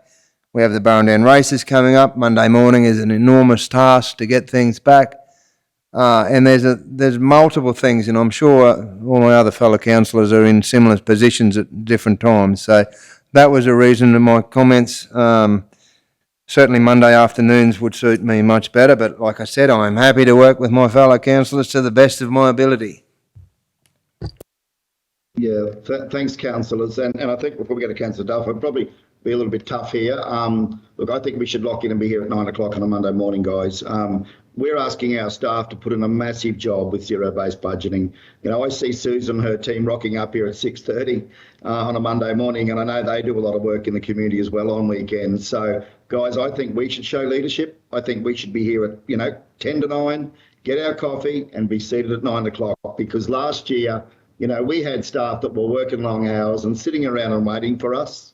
We have the Burn races coming up. Monday morning is an enormous task to get things back. And there's multiple things, and I'm sure all my other fellow councillors are in similar positions at different times. So that was a reason in my comments. Certainly Monday afternoons would suit me much better, but like I said, I'm happy to work with my fellow councillors to the best of my ability. Yeah, thanks, councillors. And I think before we go to Councillor Duff, I'd probably be a little bit tough here. Look, I think we should lock in and be here at 9 o'clock on a Monday morning, guys. We're asking our staff to put in a massive job with zero-based budgeting. You know, I see Susan and her team rocking up here at 6:30 on a Monday morning, and I know they do a lot of work in the community as well on weekends. So, guys, I think we should show leadership. I think we should be here at, 10 to 9, get our coffee and be seated at 9 o'clock, because last year, we had staff that were working long hours and sitting around and waiting for us.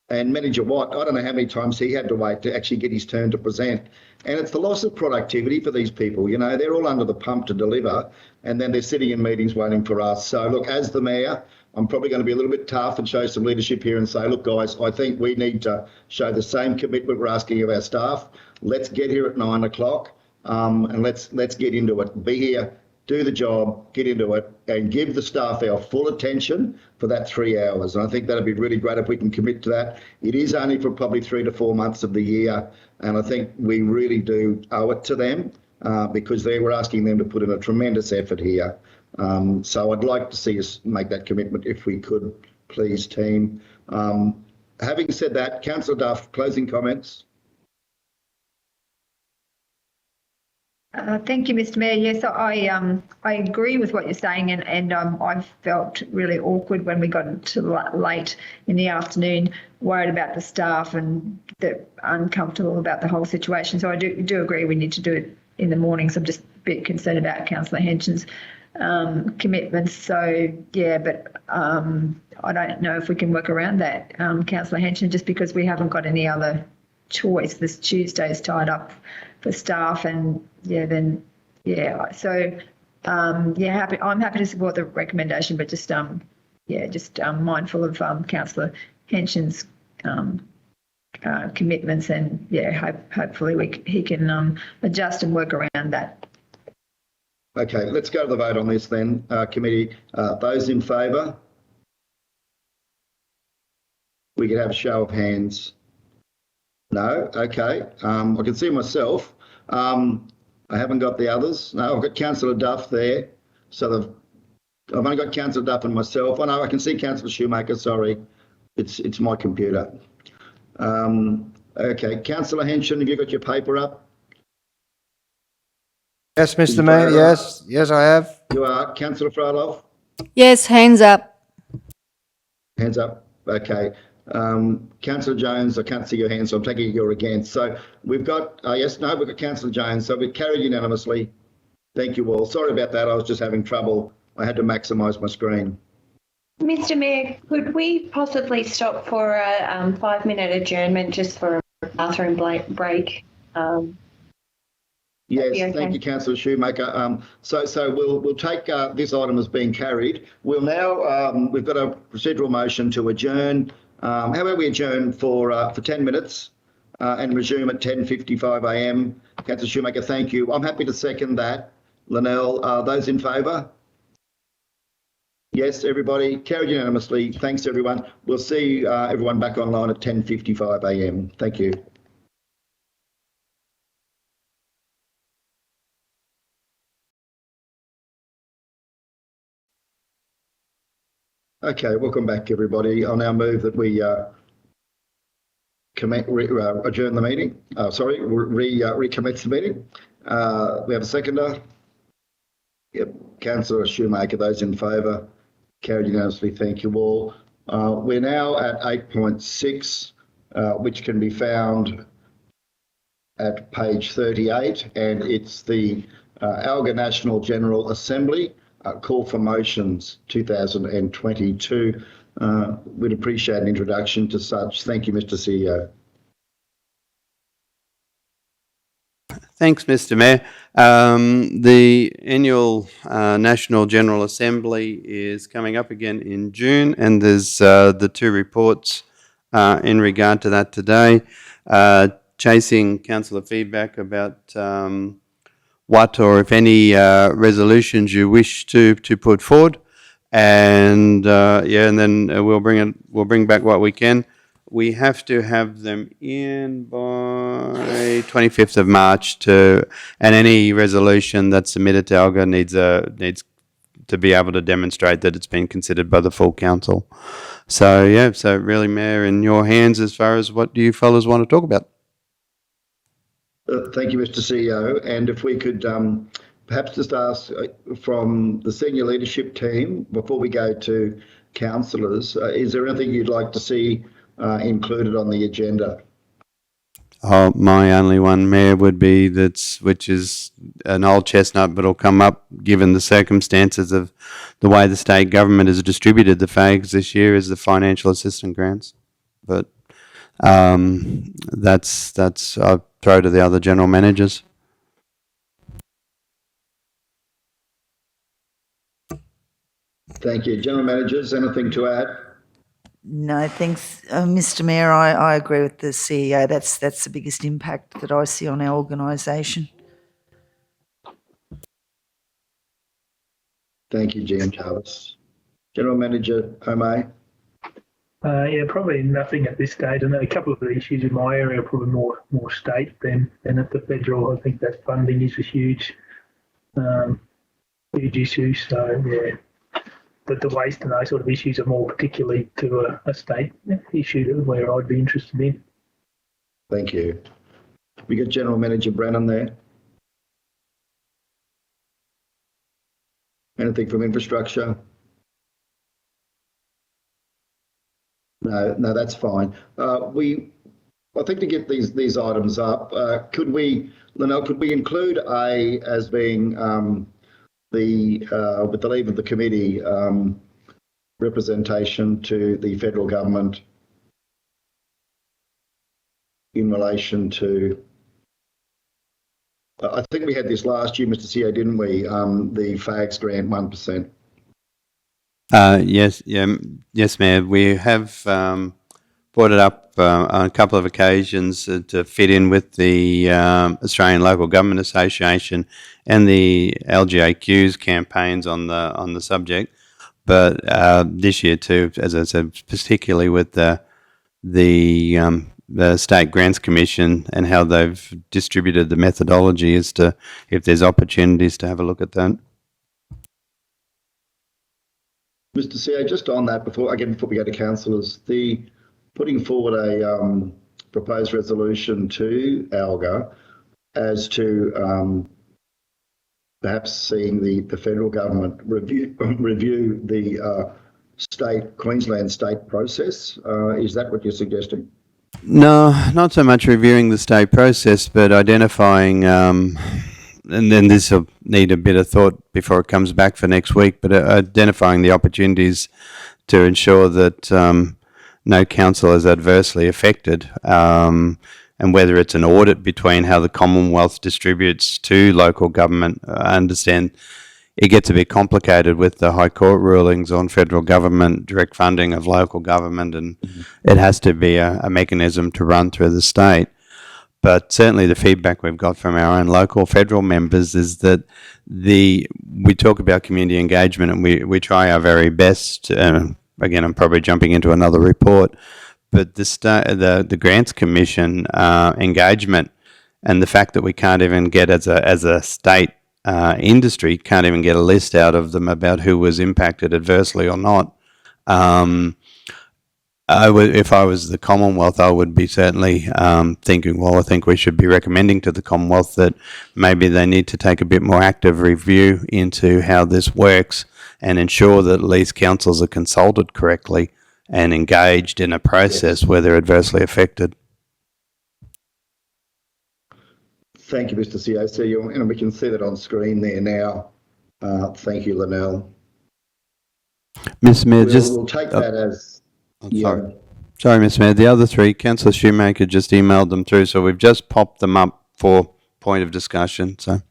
And Manager Watt, I don't know how many times he had to wait to actually get his turn to present. And it's the loss of productivity for these people. They're all under the pump to deliver, and then they're sitting in meetings waiting for us. So, look, as the Mayor, I'm probably going to be a little bit tough and show some leadership here and say, look, guys, I think we need to show the same commitment we're asking of our staff. Let's get here at 9 o'clock and let's get into it. Be here do the job, get into it, and give the staff our full attention for that 3 hours. And I think that'd be really great if we can commit to that. It is only for probably 3 to 4 months of the year, and I think we really do owe it to them because we're asking them to put in a tremendous effort here. So I'd like to see us make that commitment if we could, please, team. Having said that, Councillor Duff, closing comments. Thank you, Mr. Mayor. Yes, I agree with what you're saying, and I felt really awkward when we got to late in the afternoon, worried about the staff and uncomfortable about the whole situation. So I do agree we need to do it in the mornings. I'm just a bit concerned about Councillor Henson's commitments. So yeah, but I don't know if we can work around that, Councillor Henson, just because we haven't got any other choice. This Tuesday is tied up for staff, and I'm happy to support the recommendation, but just mindful of Councillor Henson's commitments, and hopefully he can adjust and work around that. Okay, let's go to the vote on this then, committee. Those in favour? We could have a show of hands. No? Okay. I can see myself. I haven't got the others. No, I've got Councillor Duff there. So I've only got Councillor Duff and myself. Oh no, I can see Councillor Shoemaker, sorry. It's my computer. Okay, Councillor Henson, have you got your paper up? Yes, Mr. Mayor, yes. Yes, I have. You are. Councillor Frolov? Yes, hands up. Hands up. Okay. Councillor Jones, I can't see your hand, so I'm taking you're against. So we've got, we've got Councillor Jones. So we carried unanimously. Thank you all. Sorry about that. I was just having trouble. I had to maximise my screen. Mr. Mayor, could we possibly stop for a 5-minute adjournment just for a bathroom break? Yes, okay. Thank you, Councillor Shoemaker. So we'll take this item as being carried. We'll now, we've got a procedural motion to adjourn. How about we adjourn for 10 minutes and resume at 10:55 a.m. Councillor Shoemaker, thank you. I'm happy to second that. Linnell, those in favour? Yes, everybody. Carried unanimously. Thanks, everyone. We'll see everyone back online at 10:55 a.m. Thank you. Okay, welcome back, everybody. I'll now move that we adjourn the meeting. Recommence the meeting. We have a seconder. Yep, Councillor Shoemaker. Those in favour? Carried unanimously. Thank you all. We're now at 8.6, which can be found at page 38, and it's the Alga National General Assembly. Call for motions 2022. We'd appreciate an introduction to such. Thank you, Mr. CEO. Thanks, Mr. Mayor. The annual National General Assembly is coming up again in June, and there's the two reports in regard to that today. Chasing councillor feedback about what or if any resolutions you wish to put forward, and and then we'll bring back what we can. We have to have them in by 25th of March and any resolution that's submitted to Alga needs to be able to demonstrate that it's been considered by the full council. So so really, Mayor, in your hands as far as what do you fellas want to talk about? Thank you, Mr. CEO. And if we could perhaps just ask from the senior leadership team, before we go to councillors, is there anything you'd like to see included on the agenda? My only one, Mayor, would be which is an old chestnut, but it'll come up given the circumstances of the way the state government has distributed the fags this year, is the financial assistance grants. But that's I'll throw to the other general managers. Thank you. General managers, anything to add? No, thanks, Mr. Mayor. I agree with the CEO. That's the biggest impact that I see on our organisation. Thank you, Jean Jarvis. General Manager O'May. Yeah, probably nothing at this stage. I know a couple of the issues in my area are probably more state than at the federal. I think that funding is a huge issue. So yeah, but the waste and those sort of issues are more particularly to a state issue where I'd be interested in. Thank you. We got General Manager Brennan there. Anything from infrastructure? No, that's fine. I think to get these items up, could we, Linnell, could we include A as being with the leave of the committee, representation to the federal government in relation to, I think we had this last year, Mr. CEO, didn't we? The FAGS grant 1%. Yes, Mayor. We have brought it up on a couple of occasions to fit in with the Australian Local Government Association and the LGAQ's campaigns on the subject. But this year too, as I said, particularly with the State Grants Commission and how they've distributed the methodology as to if there's opportunities to have a look at that. Mr. CEO, just on that, before we go to councillors, the putting forward a proposed resolution to ALGA as to perhaps seeing the federal government review the Queensland state process. Is that what you're suggesting? No, not so much reviewing the state process, but identifying, and then this will need a bit of thought before it comes back for next week, but identifying the opportunities to ensure that no council is adversely affected, and whether it's an audit between how the Commonwealth distributes to local government. I understand it gets a bit complicated with the High Court rulings on federal government direct funding of local government, and it has to be a mechanism to run through the state. But certainly the feedback we've got from our own local federal members is that we talk about community engagement and we try our very best. Again, I'm probably jumping into another report, but the Grants Commission engagement and the fact that we can't even get as a state industry, can't even get a list out of them about who was impacted adversely or not. If I was the Commonwealth, I would be certainly thinking, well, I think we should be recommending to the Commonwealth that maybe they need to take a bit more active review into how this works and ensure that at least councils are consulted correctly and engaged in a process where they're adversely affected. Thank you, Mr. CEO. So we can see that on screen there now. Thank you, Linnell. Mr. Mayor, we'll take that as... Sorry, Mr. Mayor. The other three, Councillor Shoemaker just emailed them through, so we've just popped them up for point of discussion. So.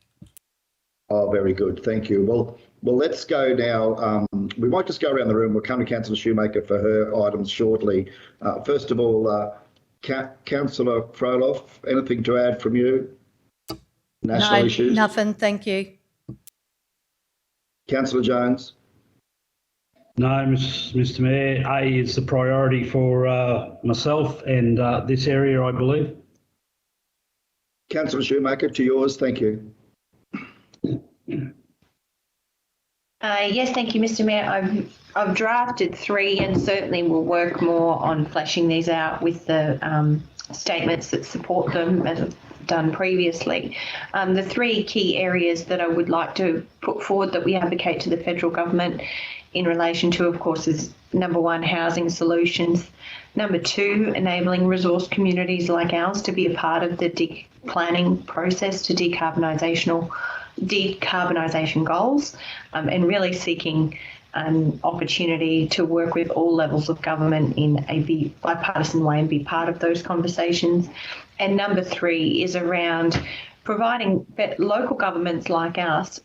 Oh, very good. Thank you. Well, let's go now. We might just go around the room. We'll come to Councillor Shoemaker for her items shortly. First of all, Councillor Froloff, anything to add from you? National issues? Nothing, thank you. Councillor Jones? No, Mr. Mayor, A is the priority for myself and this area, I believe. Councillor Shoemaker, to yours. Thank you. Yes, thank you, Mr. Mayor. I've drafted 3 and certainly will work more on fleshing these out with the statements that support them as I've done previously. The 3 key areas that I would like to put forward that we advocate to the federal government in relation to, of course, is number 1, housing solutions. Number 2, enabling resource communities like ours to be a part of the planning process to decarbonisation goals, and really seeking an opportunity to work with all levels of government in a bipartisan way and be part of those conversations. And number 3 is around providing local governments like us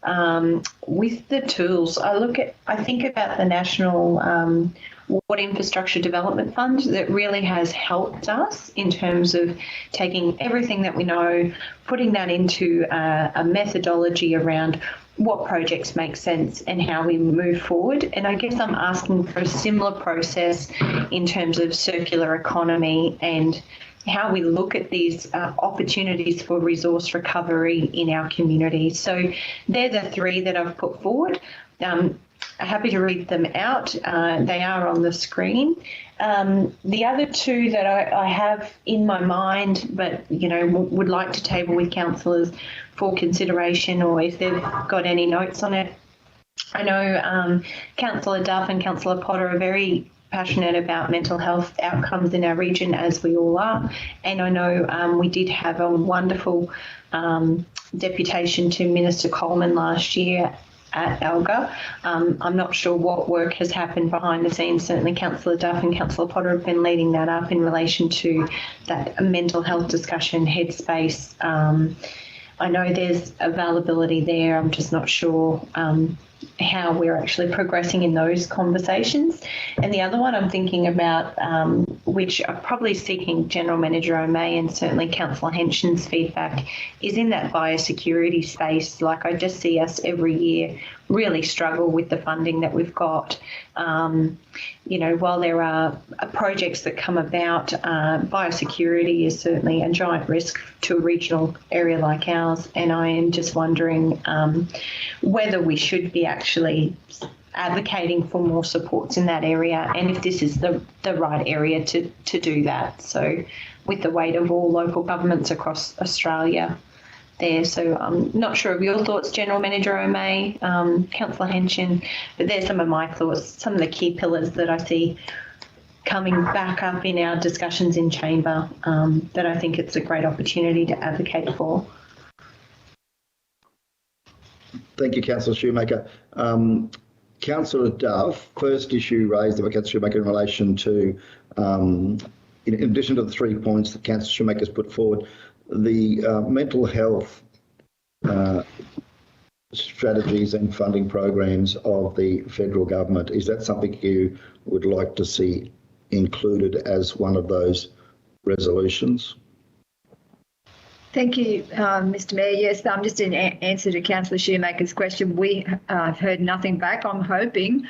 with the tools. I think about the national Water Infrastructure Development Fund that really has helped us in terms of taking everything that we know, putting that into a methodology around what projects make sense and how we move forward. And I guess I'm asking for a similar process in terms of circular economy and how we look at these opportunities for resource recovery in our community. So they're the three that I've put forward. Happy to read them out. They are on the screen. The other two that I have in my mind, but would like to table with councillors for consideration, or if they've got any notes on it. I know Councillor Duff and Councillor Potter are very passionate about mental health outcomes in our region, as we all are. And I know we did have a wonderful deputation to Minister Coleman last year at Alga. I'm not sure what work has happened behind the scenes. Certainly Councillor Duff and Councillor Potter have been leading that up in relation to that mental health discussion, headspace. I know there's availability there. I'm just not sure how we're actually progressing in those conversations. And the other one I'm thinking about, which I'm probably seeking General Manager O'May and certainly Councillor Henshin's feedback, is in that biosecurity space. Like, I just see us every year really struggle with the funding that we've got. While there are projects that come about, biosecurity is certainly a giant risk to a regional area like ours. And I am just wondering whether we should be actually advocating for more supports in that area, and if this is the right area to do that. So with the weight of all local governments across Australia there. So I'm not sure of your thoughts, General Manager O'May, Councillor Henshin, but there's some of my thoughts, some of the key pillars that I see coming back up in our discussions in chamber that I think it's a great opportunity to advocate for. Thank you, Councillor Shoemaker. Councillor Duff, first issue raised by Councillor Shoemaker in relation to, in addition to the 3 points that Councillor Shoemaker has put forward, the mental health strategies and funding programs of the federal government. Is that something you would like to see included as one of those resolutions? Thank you, Mr Mayor. Yes, just in answer to Councillor Shoemaker's question, we have heard nothing back. I'm hoping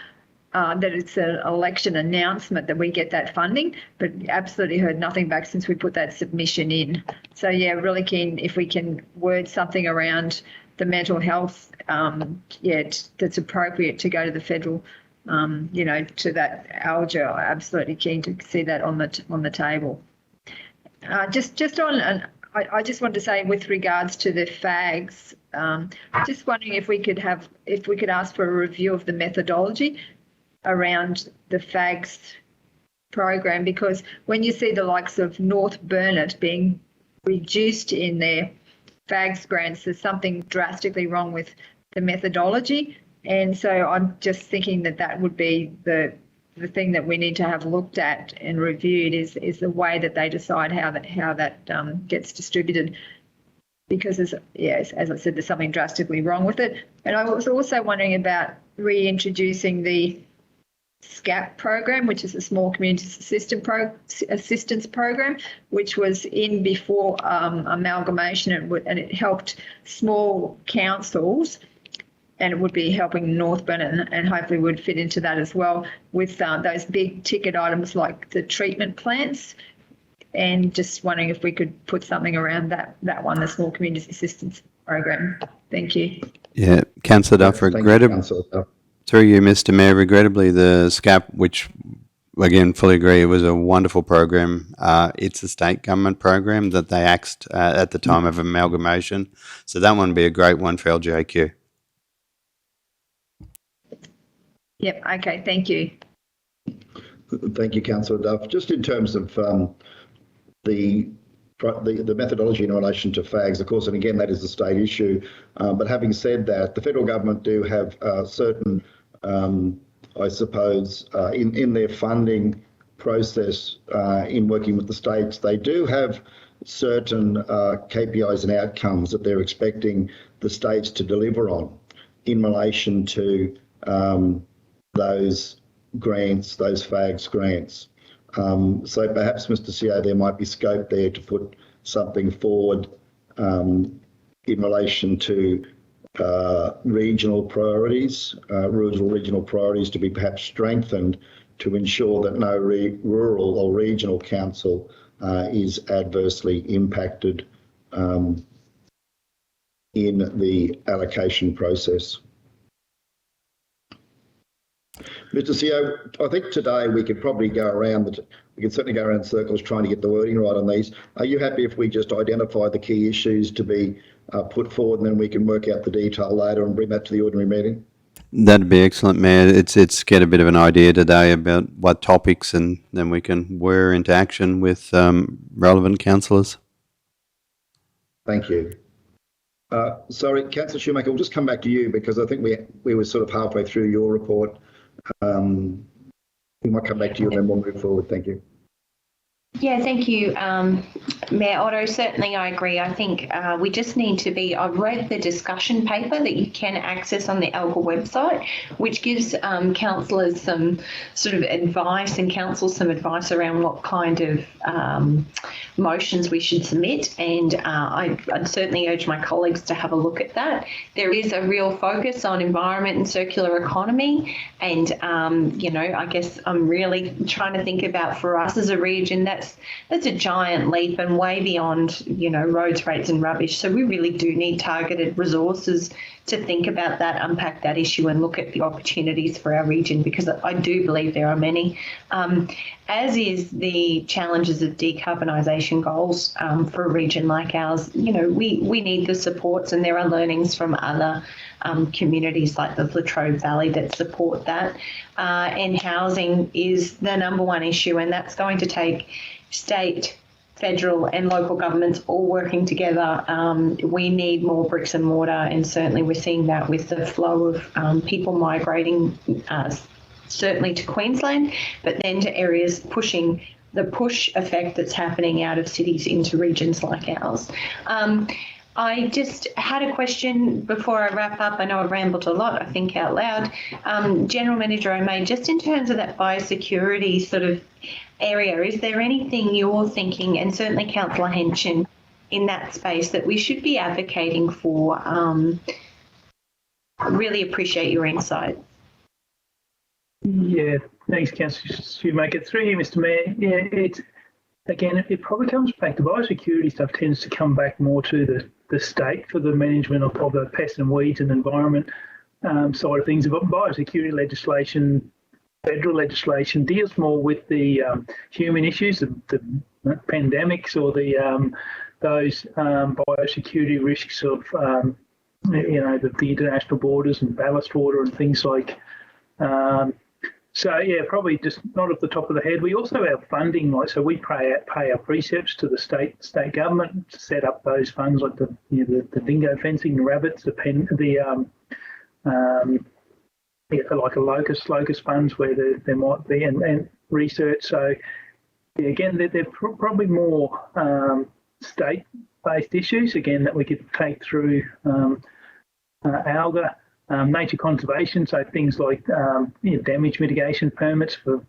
that it's an election announcement that we get that funding, but absolutely heard nothing back since we put that submission in. So yeah, really keen if we can word something around the mental health, that's appropriate to go to the federal, to that ALGA. Absolutely keen to see that on the table. I just want to say, with regards to the FAGs, just wondering if we could ask for a review of the methodology around the FAGs program, because when you see the likes of North Burnett being reduced in their FAGs grants, there's something drastically wrong with the methodology. And so I'm just thinking that would be the thing that we need to have looked at and reviewed is the way that they decide how that gets distributed, because as I said, there's something drastically wrong with it. And I was also wondering about reintroducing the Scap program, which is a small community assistance program, which was in before amalgamation, and it helped small councils. And it would be helping North Burnett, and hopefully would fit into that as well, with those big ticket items like the treatment plants. And just wondering if we could put something around that one, the small community assistance program. Thank you. Yeah, Councillor Duff, through you, Mr Mayor, regrettably the Scap, which again fully agree, it was a wonderful program. It's a state government program that they axed at the time of amalgamation. So that one would be a great one for LGAQ. Yep. Okay. Thank you. Thank you, Councillor Duff. Just in terms of the methodology in relation to FAGs, of course, and again, that is a state issue. But having said that, the federal government do have certain, I suppose, in their funding process, in working with the states, they do have certain KPIs and outcomes that they're expecting the states to deliver on in relation to those grants, those FAGS grants. So perhaps, Mr. CEO, there might be scope there to put something forward in relation to regional priorities, regional priorities to be perhaps strengthened to ensure that no rural or regional council is adversely impacted in the allocation process. Mr. CEO, I think today we could probably go around, we could certainly go around circles trying to get the wording right on these. Are you happy if we just identify the key issues to be put forward and then we can work out the detail later and bring that to the ordinary meeting? That'd be excellent, Mayor. It's get a bit of an idea today about what topics, and then we can whir into action with relevant councillors. Thank you. Sorry, Councillor Shoemaker, we'll just come back to you because I think we were sort of halfway through your report. We might come back to you and then we'll move forward. Thank you. Yeah, thank you, Mayor Otto. Certainly, I agree. I think we just need to be. I've read the discussion paper that you can access on the ALGA website, which gives councillors some sort of advice and council some advice around what kind of motions we should submit. And I'd certainly urge my colleagues to have a look at that. There is a real focus on environment and circular economy. And, you know, I guess I'm really trying to think about for us as a region, that's a giant leap and way beyond, you know, roads, rates and rubbish. So we really do need targeted resources to think about that, unpack that issue and look at the opportunities for our region, because I do believe there are many, as is the challenges of decarbonisation goals for a region like ours. You know, we need the supports, and there are learnings from other communities like the Latrobe Valley that support that. And housing is the number one issue, and that's going to take state, federal and local governments all working together. We need more bricks and mortar, and certainly we're seeing that with the flow of people migrating certainly to Queensland, but then to areas pushing the push effect that's happening out of cities into regions like ours. I just had a question before I wrap up. I know I've rambled a lot, I think out loud. General Manager O'May, just in terms of that biosecurity sort of area, is there anything you're thinking, and certainly Councillor Henshin, in that space that we should be advocating for? I really appreciate your insight. Yeah, thanks, Councillor Shoemaker. Through you, Mr. Mayor. Yeah, it probably comes back to biosecurity stuff, tends to come back more to the state for the management of the pests and weeds and environment side of things. But biosecurity legislation, federal legislation, deals more with the human issues, the pandemics, or those biosecurity risks of you know, the international borders and ballast water and things like. So yeah, probably just not off the top of the head. We also have funding, like, so we pay our precepts to the state government to set up those funds, like the dingo fencing, the rabbits, like a locust funds where there might be, and research. So yeah, again, they're probably more state-based issues again that we could take through ALGA. Nature conservation, so things like damage mitigation permits for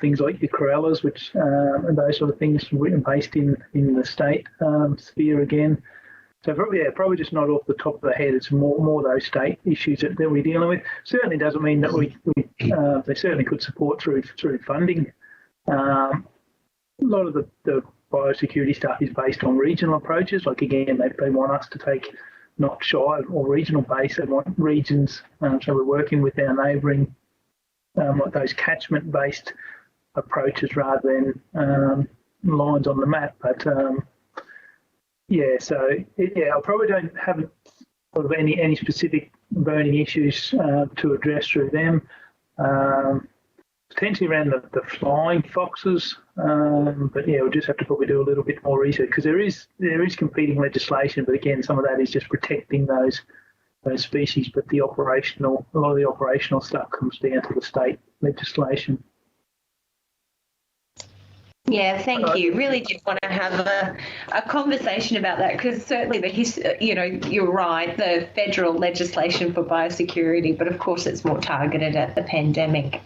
things like your corellas, which and those sort of things based in the state sphere again. So probably just not off the top of the head. It's more those state issues that we're dealing with. Certainly doesn't mean that they certainly could support through funding. A lot of the biosecurity stuff is based on regional approaches. Like again, they want us to take not shy or regional base. They want regions. So we're working with our neighbouring, like those catchment-based approaches rather than lines on the map. But I probably don't have sort of any specific burning issues to address through them. Potentially around the flying foxes, but yeah, we'll just have to probably do a little bit more research, because there is competing legislation, but again, some of that is just protecting those species. But a lot of the operational stuff comes down to the state legislation. Yeah, thank you. Really did want to have a conversation about that because certainly you're right, the federal legislation for biosecurity, but of course it's more targeted at the pandemic.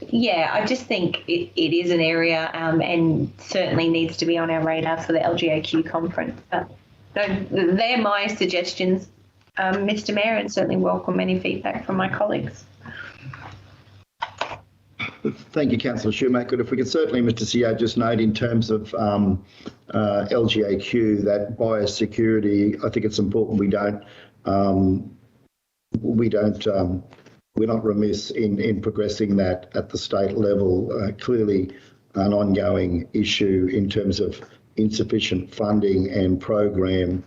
Yeah, I just think it is an area and certainly needs to be on our radar for the LGAQ conference. But they're my suggestions, Mr. Mayor, and certainly welcome any feedback from my colleagues. Thank you, Councillor Shoemaker. If we could certainly, Mr. CEO, just note in terms of LGAQ that biosecurity, I think it's important we're not remiss in progressing that at the state level. Clearly, an ongoing issue in terms of insufficient funding and program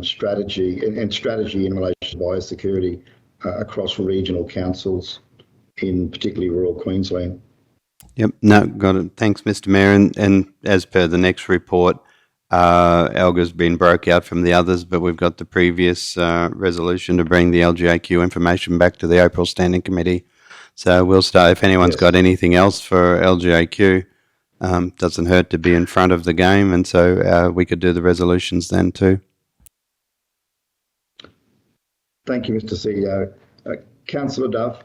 strategy and strategy in relation to biosecurity across regional councils in particularly rural Queensland. Yep, no, got it. Thanks, Mr. Mayor. And as per the next report, Elga's been broke out from the others, but we've got the previous resolution to bring the LGAQ information back to the April Standing Committee. So we'll start. If anyone's got anything else for LGAQ, doesn't hurt to be in front of the game, and so we could do the resolutions then too. Thank you, Mr. CEO. Councillor Duff.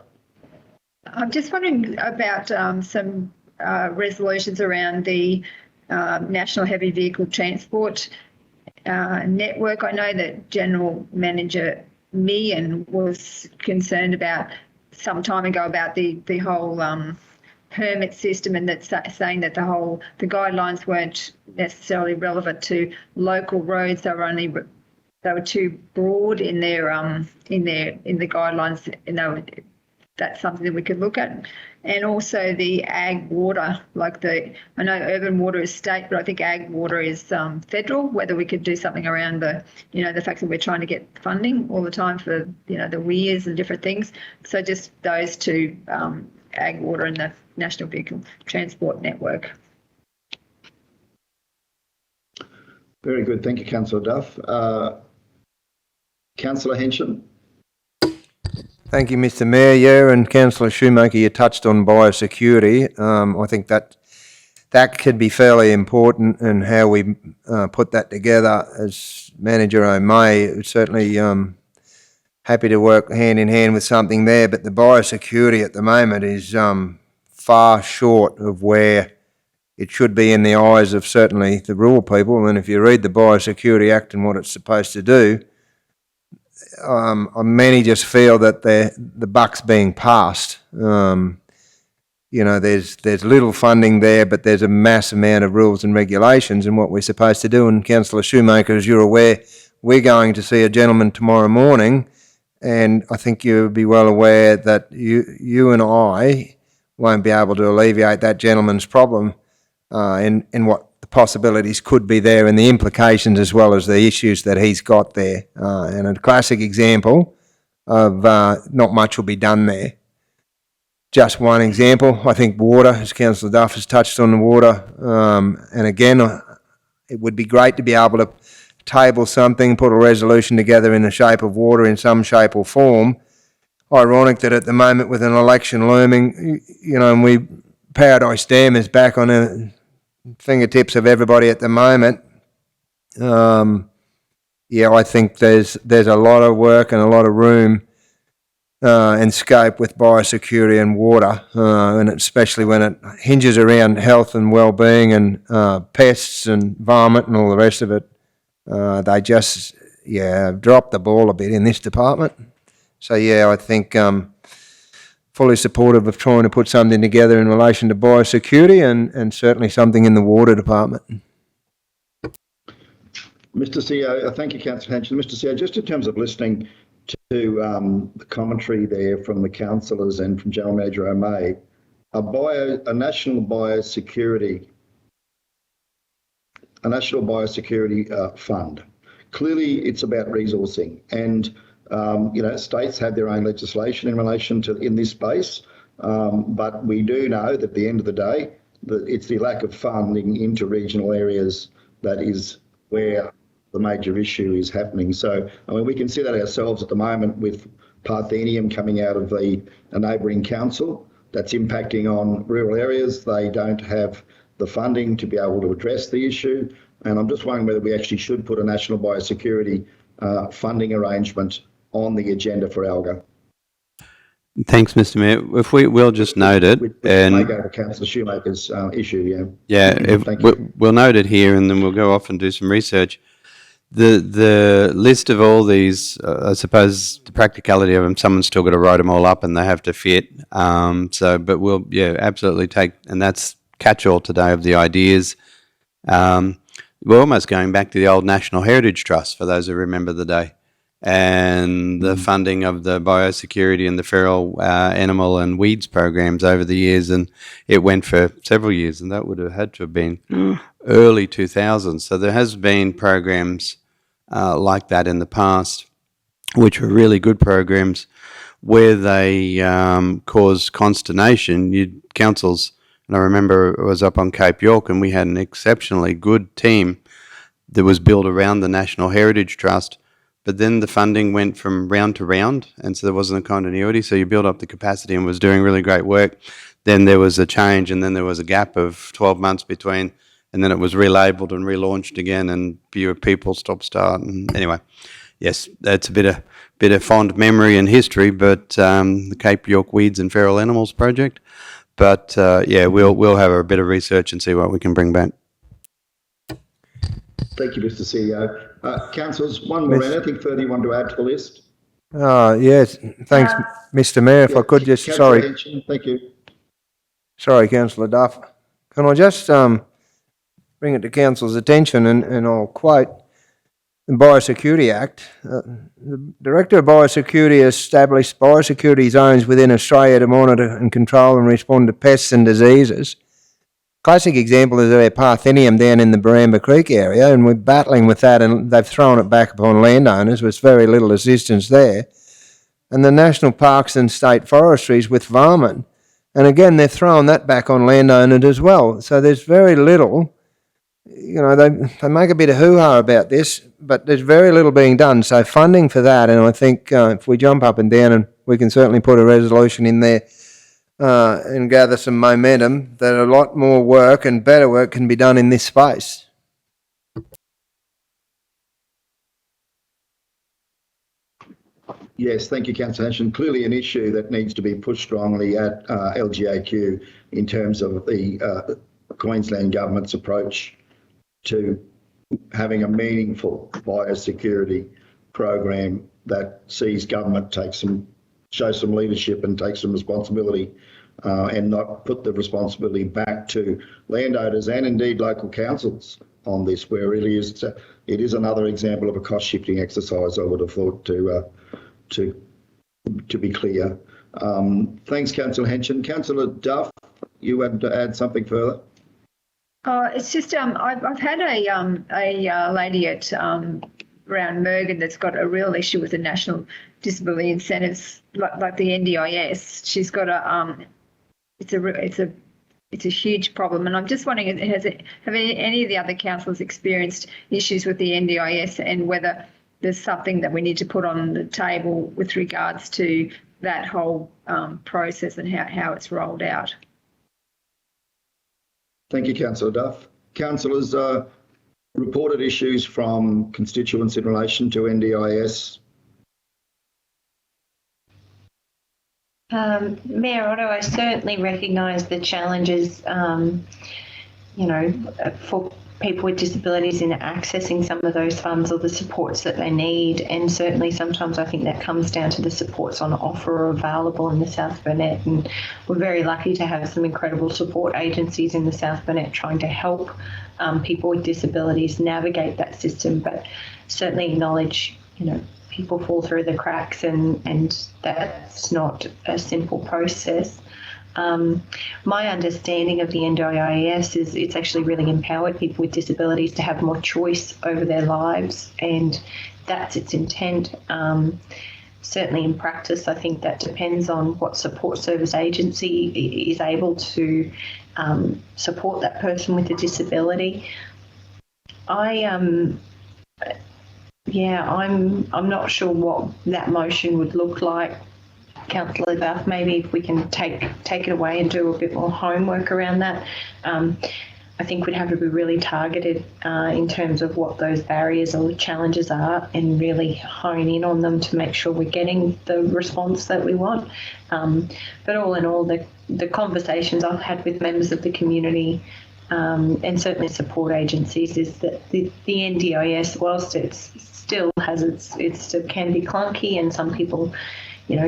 I'm just wondering about some resolutions around the National Heavy Vehicle Transport Network. I know that General Manager Meehan was concerned about some time ago about the whole permit system, and that's saying that the guidelines weren't necessarily relevant to local roads. They were too broad in the guidelines, and that's something that we could look at. And also the ag water, I know urban water is state, but I think ag water is federal, whether we could do something around the fact that we're trying to get funding all the time for, the weirs and different things. So just those two, ag water and the National Vehicle Transport Network. Very good. Thank you, Councillor Duff. Councillor Henson. Thank you, Mr. Mayor. Yeah, and Councillor Shoemaker, you touched on biosecurity. I think that could be fairly important, and how we put that together. As Manager O'May, certainly happy to work hand in hand with something there, but the biosecurity at the moment is far short of where it should be in the eyes of certainly the rural people. And if you read the Biosecurity Act and what it's supposed to do, many just feel that the buck's being passed. There's little funding there, but there's a mass amount of rules and regulations and what we're supposed to do. And Councillor Shoemaker, as you're aware, we're going to see a gentleman tomorrow morning, and I think you'll be well aware that you and I won't be able to alleviate that gentleman's problem in what the possibilities could be there and the implications as well as the issues that he's got there. And a classic example of not much will be done there. Just one example, I think water, as Councillor Duff has touched on the water, and again, it would be great to be able to table something, put a resolution together in the shape of water in some shape or form. Ironic that at the moment with an election looming, and Paradise Dam is back on the fingertips of everybody at the moment. I think there's a lot of work and a lot of room and scope with biosecurity and water, and especially when it hinges around health and well-being and pests and varmint and all the rest of it. They just dropped the ball a bit in this department. So I think fully supportive of trying to put something together in relation to biosecurity and certainly something in the water department. Mr. CEO, thank you, Councillor Henson. Mr. CEO, just in terms of listening to the commentary there from the councillors and from General Manager O'May, a national biosecurity fund. Clearly, it's about resourcing, and states have their own legislation in relation to in this space, but we do know that at the end of the day, that it's the lack of funding into regional areas that is where the major issue is happening. So, we can see that ourselves at the moment with Parthenium coming out of a neighbouring council that's impacting on rural areas. They don't have the funding to be able to address the issue. And I'm just wondering whether we actually should put a national biosecurity funding arrangement on the agenda for ALGA. Thanks, Mr. Mayor. If we'll just note it, Which and may go to Councillor Shoemaker's issue, if Thank you. we'll note it here, and then we'll go off and do some research. The list of all these, I suppose the practicality of them, someone's still got to write them all up, and they have to fit. But we'll absolutely take, and that's catch-all today of the ideas. We're almost going back to the old National Heritage Trust, for those who remember the day, and the funding of the biosecurity and the feral animal and weeds programs over the years, and it went for several years, and that would have had to have been early 2000s. So there has been programs like that in the past, which were really good programs, where they caused consternation. Councils, and I remember I was up on Cape York, and we had an exceptionally good team that was built around the National Heritage Trust, but then the funding went from round to round, and so there wasn't a continuity. So you built up the capacity and was doing really great work. Then there was a change, and then there was a gap of 12 months between, and then it was relabeled and relaunched again, and fewer people stop-start. And anyway, yes, that's a bit of fond memory and history, but the Cape York Weeds and Feral Animals project. But we'll have a bit of research and see what we can bring back. Thank you, Mr. CEO. Councillors, one more, anything further you want to add to the list? Yes, thanks, Mr. Mayor. If I could just, Councillor Henson, thank you. Sorry, Councillor Duff. Can I just bring it to Council's attention, and I'll quote the Biosecurity Act. The Director of Biosecurity established biosecurity zones within Australia to monitor and control and respond to pests and diseases. Classic example is their Parthenium down in the Baramba Creek area, and we're battling with that, and they've thrown it back upon landowners with very little assistance there. And the National Parks and State Forestries with varmint, and again, they're throwing that back on landowners as well. So there's very little, they make a bit of hoo-ha about this, but there's very little being done. So funding for that, and I think if we jump up and down, and we can certainly put a resolution in there and gather some momentum, that a lot more work and better work can be done in this space. Yes, thank you, Councillor Henson. Clearly an issue that needs to be pushed strongly at LGAQ in terms of the Queensland Government's approach to having a meaningful biosecurity program that sees government show some leadership and take some responsibility, and not put the responsibility back to landowners and indeed local councils on this, where it is another example of a cost shifting exercise, I would have thought, to be clear. Thanks, Councillor Henson. Councillor Duff, you had to add something further? It's just I've had a lady at around Mergen that's got a real issue with the National Disability Incentives, like the NDIS. She's got it's a huge problem, and I'm just wondering, have any of the other councillors experienced issues with the NDIS, and whether there's something that we need to put on the table with regards to that whole process and how it's rolled out? Thank you, Councillor Duff. Councillors, reported issues from constituents in relation to NDIS? Mayor Otto, I certainly recognise the challenges, for people with disabilities in accessing some of those funds or the supports that they need, and certainly sometimes I think that comes down to the supports on offer or available in the South Burnett, and we're very lucky to have some incredible support agencies in the South Burnett trying to help people with disabilities navigate that system, but certainly acknowledge, people fall through the cracks, and that's not a simple process. My understanding of the NDIS is it's actually really empowered people with disabilities to have more choice over their lives, and that's its intent. Certainly in practice, I think that depends on what support service agency is able to support that person with a disability. I'm not sure what that motion would look like Councillor Duff, maybe if we can take it away and do a bit more homework around that. I think we'd have to be really targeted in terms of what those barriers or challenges are and really hone in on them to make sure we're getting the response that we want. But all in all, the conversations I've had with members of the community and certainly support agencies is that the NDIS, whilst it still has it still can be clunky, and some people,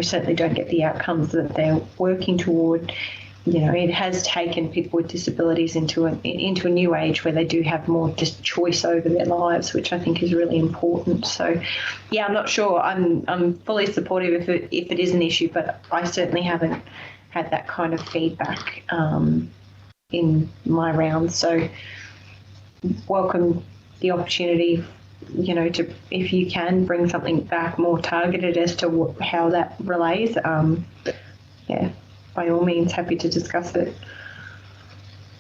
certainly don't get the outcomes that they're working toward. It has taken people with disabilities into a new age where they do have more just choice over their lives, which I think is really important. So, yeah, I'm not sure. I'm fully supportive if it is an issue, but I certainly haven't had that kind of feedback in my rounds. So, welcome the opportunity, to, if you can, bring something back more targeted as to how that relays. Yeah. By all means, happy to discuss it.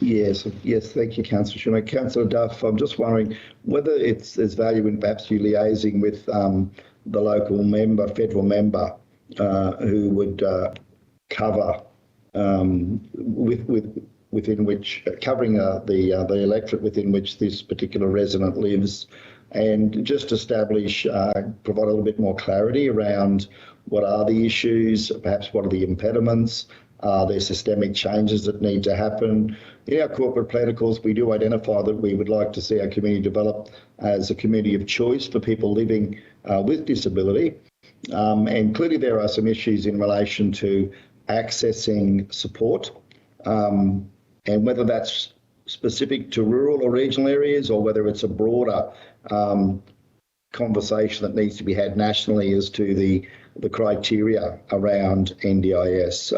Yes, thank you, Councillor Schumer. Councillor Duff, I'm just wondering whether there's value in perhaps you liaising with the local member, federal member, who would cover within which covering the electorate within which this particular resident lives, and just establish, provide a little bit more clarity around what are the issues, perhaps what are the impediments. There's systemic changes that need to happen. In our corporate plan, of course, we do identify that we would like to see our community develop as a community of choice for people living with disability. And clearly there are some issues in relation to accessing support, and whether that's specific to rural or regional areas, or whether it's a broader conversation that needs to be had nationally as to the criteria around NDIS.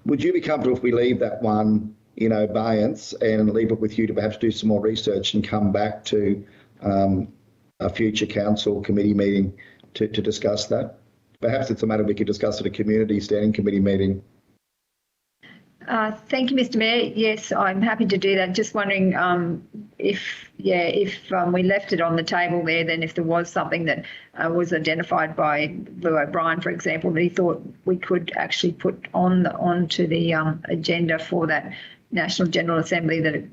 Would you be comfortable if we leave that one in abeyance and leave it with you to perhaps do some more research and come back to a future council committee meeting to discuss that? Perhaps it's a matter we could discuss at a community standing committee meeting. Thank you, Mr. Mayor. Yes, I'm happy to do that. Just wondering if we left it on the table there, then if there was something that was identified by Lou O'Brien, for example, that he thought we could actually put onto the agenda for that National General Assembly, that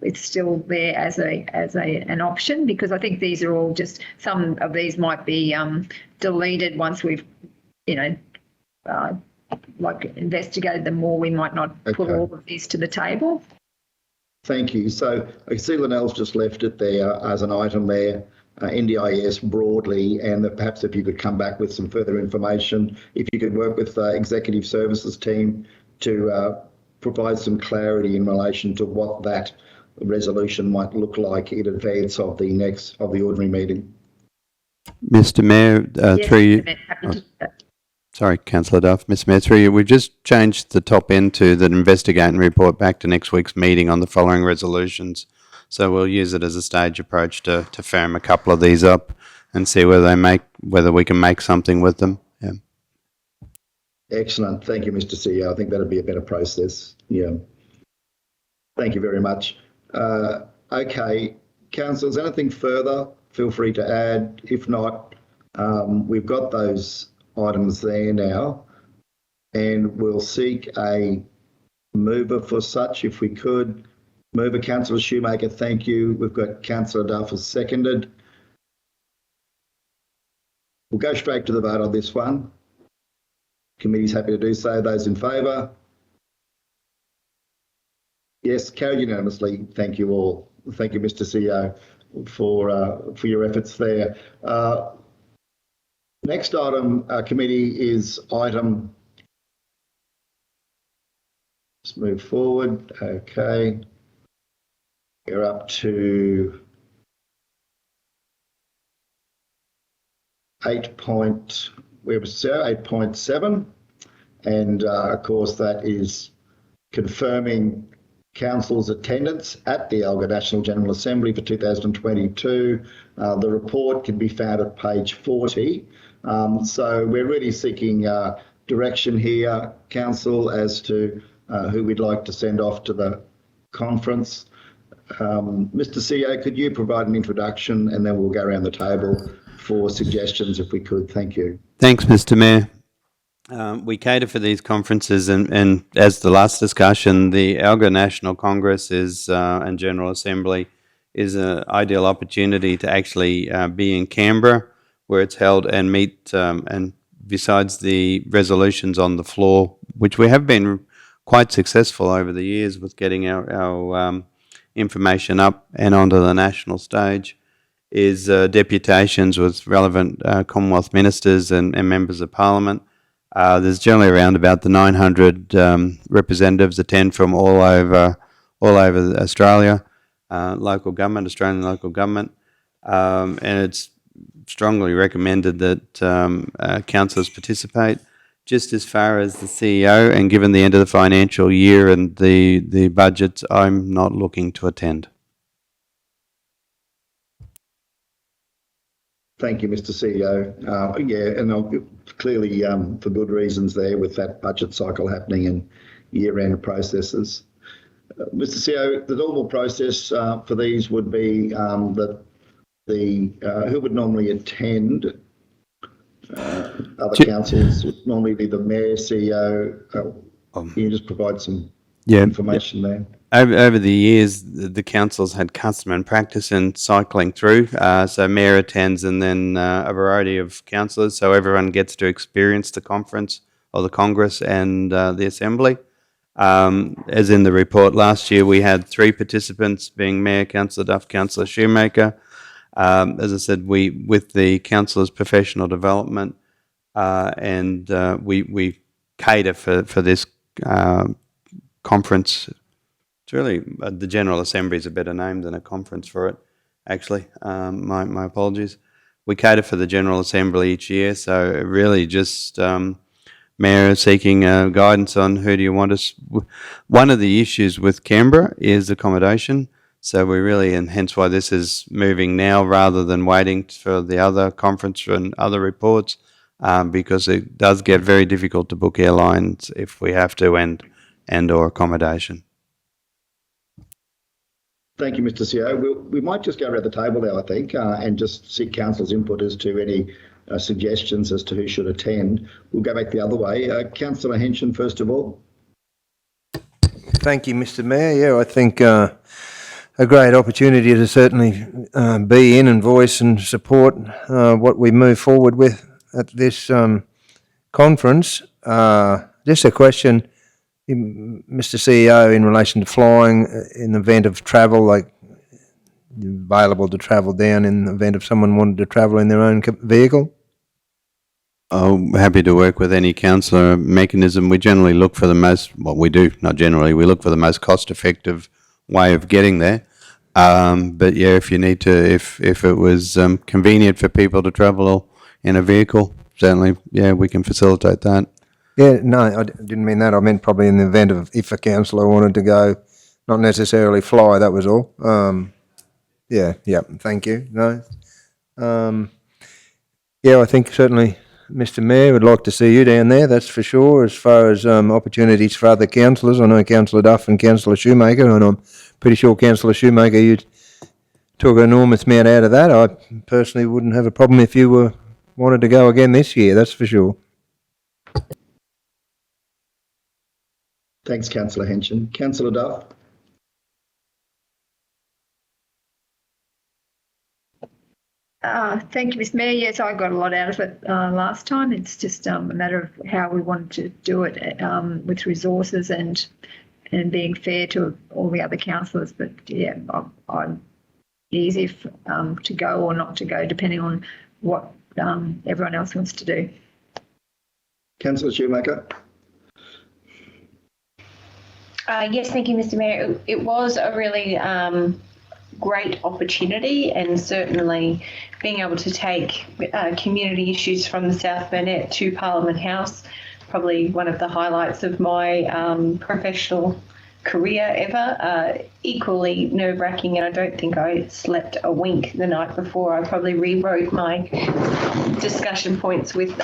it's still there as an option, because I think these are all just, some of these might be deleted once we've investigated them more. We might not put all of these to the table. Thank you. So I can see Linnell's just left it there as an item there, NDIS broadly, and that perhaps if you could come back with some further information, if you could work with the Executive Services team to provide some clarity in relation to what that resolution might look like in advance of the ordinary meeting. Mr. Mayor, Yes, through you. happy to do that. Sorry, Councillor Duff. Mr. Mayor, through you. We've just changed the top end to that investigate and report back to next week's meeting on the following resolutions. So we'll use it as a stage approach to firm a couple of these up and see whether we can make something with them. Yeah. Excellent. Thank you, Mr. CEO. I think that'll be a better process. Yeah. Thank you very much. Okay, councillors, anything further? Feel free to add. If not, we've got those items there now, and we'll seek a mover for such if we could. Mover, Councillor Shoemaker, thank you. We've got Councillor Duff as seconded. We'll go straight to the vote on this one. Committee's happy to do so. Those in favour? Yes, carried unanimously. Thank you all. Thank you, Mr. CEO, for your efforts there. Next item, committee, is item. Let's move forward. Okay. We're up to 8.7, and of course that is confirming Council's attendance at the Alga National General Assembly for 2022. The report can be found at page 40. So we're really seeking direction here, Council, as to who we'd like to send off to the conference. Mr. CEO, could you provide an introduction, and then we'll go around the table for suggestions if we could. Thank you. Thanks, Mr. Mayor. We cater for these conferences, and as the last discussion, the ALGA National Congress is and General Assembly is an ideal opportunity to actually be in Canberra, where it's held, and meet. And besides the resolutions on the floor, which we have been quite successful over the years with getting our information up and onto the national stage, is deputations with relevant Commonwealth ministers and members of Parliament. There's generally around about the 900 representatives attend from all over Australia, local government, Australian local government, and it's strongly recommended that councillors participate. Just as far as the CEO, and given the end of the financial year and the budgets, I'm not looking to attend. Thank you, Mr. CEO. Yeah, and clearly for good reasons there with that budget cycle happening and year-end processes. Mr. CEO, the normal process for these would be that who would normally attend? Other councils would normally be the Mayor, CEO. Can you just provide some information there? Over the years, the council's had custom and practice in cycling through. So Mayor attends, and then a variety of councillors, so everyone gets to experience the conference or the Congress and the Assembly. As in the report last year, we had 3 participants, being Mayor, Councillor Duff, Councillor Shoemaker. As I said, with the councillors' professional development, and we cater for this conference. It's really, the General Assembly is a better name than a conference for it, actually. My apologies. We cater for the General Assembly each year, so really just Mayor seeking guidance on who do you want us. One of the issues with Canberra is accommodation, so we really, and hence why this is moving now rather than waiting for the other conference and other reports, because it does get very difficult to book airlines if we have to, and or accommodation. Thank you, Mr. CEO. We might just go around the table now, I think, and just seek council's input as to any suggestions as to who should attend. We'll go back the other way. Councillor Henson, first of all. Thank you, Mr. Mayor. Yeah, I think a great opportunity to certainly be in and voice and support what we move forward with at this conference. Just a question, Mr. CEO, in relation to flying in the event of travel, like available to travel down in the event of someone wanted to travel in their own vehicle? I'm happy to work with any councillor mechanism. We generally look for the most, well, we do, not generally, we look for the most cost-effective way of getting there. But yeah, if you need to, if it was convenient for people to travel in a vehicle, certainly, yeah, we can facilitate that. Yeah, no, I didn't mean that. I meant probably in the event of if a councillor wanted to go, not necessarily fly, that was all. Yeah, thank you. No. Yeah, I think certainly, Mr. Mayor, would like to see you down there, that's for sure. As far as opportunities for other councillors, I know Councillor Duff and Councillor Shoemaker, and I'm pretty sure Councillor Shoemaker, you took an enormous amount out of that. I personally wouldn't have a problem if you wanted to go again this year, that's for sure. Thanks, Councillor Henson. Councillor Duff. Thank you, Ms. Mayor. Yes, I got a lot out of it last time. It's just a matter of how we wanted to do it with resources and being fair to all the other councillors. But yeah, I'm easy to go or not to go, depending on what everyone else wants to do. Councillor Shoemaker. Yes, thank you, Mr. Mayor. It was a really great opportunity, and certainly being able to take community issues from the South Burnett to Parliament House, probably one of the highlights of my professional career ever. Equally nerve-wracking, and I don't think I slept a wink the night before. I probably rewrote my discussion points with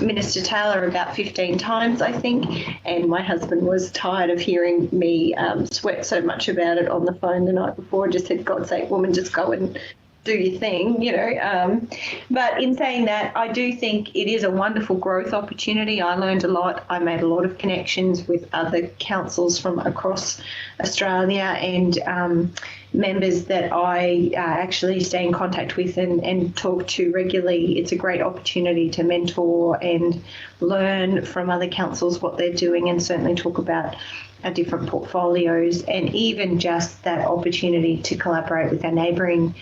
Minister Taylor about 15 times, I think, and my husband was tired of hearing me sweat so much about it on the phone the night before. Just said, God's sake, woman, just go and do your thing, you know. But in saying that, I do think it is a wonderful growth opportunity. I learned a lot. I made a lot of connections with other councils from across Australia and members that I actually stay in contact with and talk to regularly. It's a great opportunity to mentor and learn from other councils what they're doing and certainly talk about our different portfolios, and even just that opportunity to collaborate with our neighbouring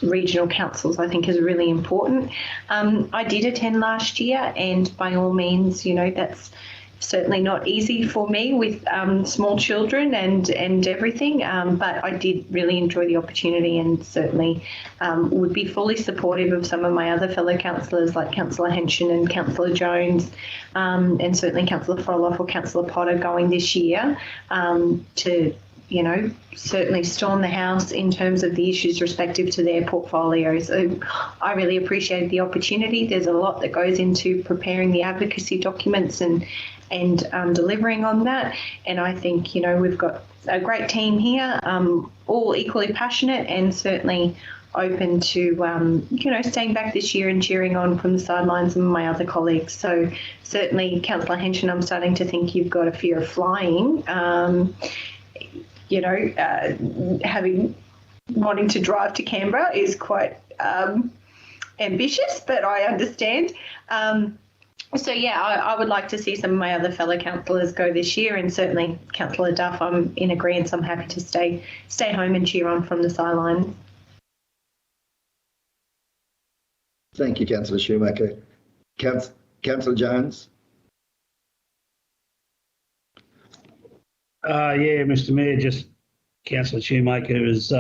regional councils, I think, is really important. I did attend last year, and by all means, you know, that's certainly not easy for me with small children and everything, but I did really enjoy the opportunity and certainly would be fully supportive of some of my other fellow councillors like Councillor Henshin and Councillor Jones, and certainly Councillor Froloff or Councillor Potter going this year to, you know, certainly storm the house in terms of the issues respective to their portfolios. So I really appreciated the opportunity. There's a lot that goes into preparing the advocacy documents and delivering on that. And I think, you know, we've got a great team here, all equally passionate and certainly open to, you know, staying back this year and cheering on from the sidelines of my other colleagues. So certainly, Councillor Henshin, I'm starting to think you've got a fear of flying. You know, wanting to drive to Canberra is quite ambitious, but I understand. So yeah, I would like to see some of my other fellow councillors go this year, and certainly Councillor Duff, I'm in agreement. I'm happy to stay home and cheer on from the sidelines. Thank you, Councillor Shoemaker. Councillor Jones. Yeah, Mr. Mayor, just Councillor Shoemaker has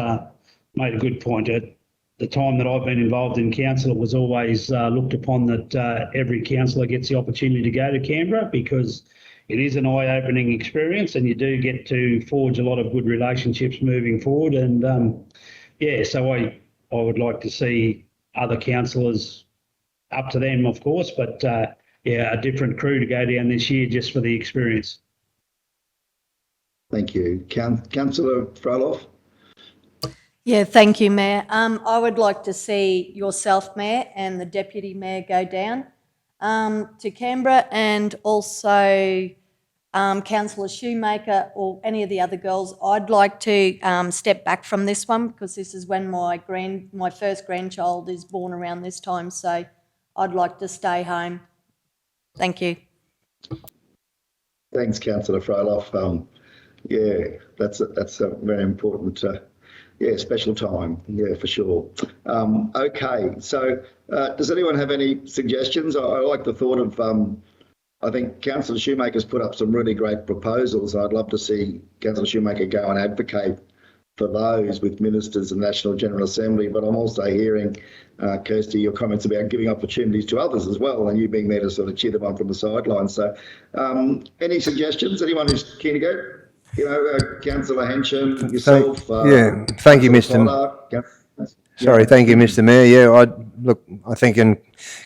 made a good point. At the time that I've been involved in council, it was always looked upon that every councillor gets the opportunity to go to Canberra because it is an eye-opening experience and you do get to forge a lot of good relationships moving forward. And yeah, so I would like to see other councillors, up to them, of course, but yeah, a different crew to go down this year just for the experience. Thank you. Councillor Froloff. Yeah, thank you, Mayor. I would like to see yourself, Mayor, and the Deputy Mayor go down to Canberra, and also Councillor Shoemaker or any of the other girls. I'd like to step back from this one because this is when my first grandchild is born around this time, so I'd like to stay home. Thank you. Thanks, Councillor Froloff. Yeah, that's a very important, special time. Yeah, for sure. Okay, so does anyone have any suggestions? I like the thought of, I think Councillor Shoemaker's put up some really great proposals. I'd love to see Councillor Shoemaker go and advocate for those with ministers and National General Assembly, but I'm also hearing, Kirsty, your comments about giving opportunities to others as well, and you being there to sort of cheer them on from the sidelines. So any suggestions? Anyone who's keen to go? You know, Councillor Henshin, yourself. Thank you, Mr. Sorry, thank you, Mr. Mayor. Yeah, I think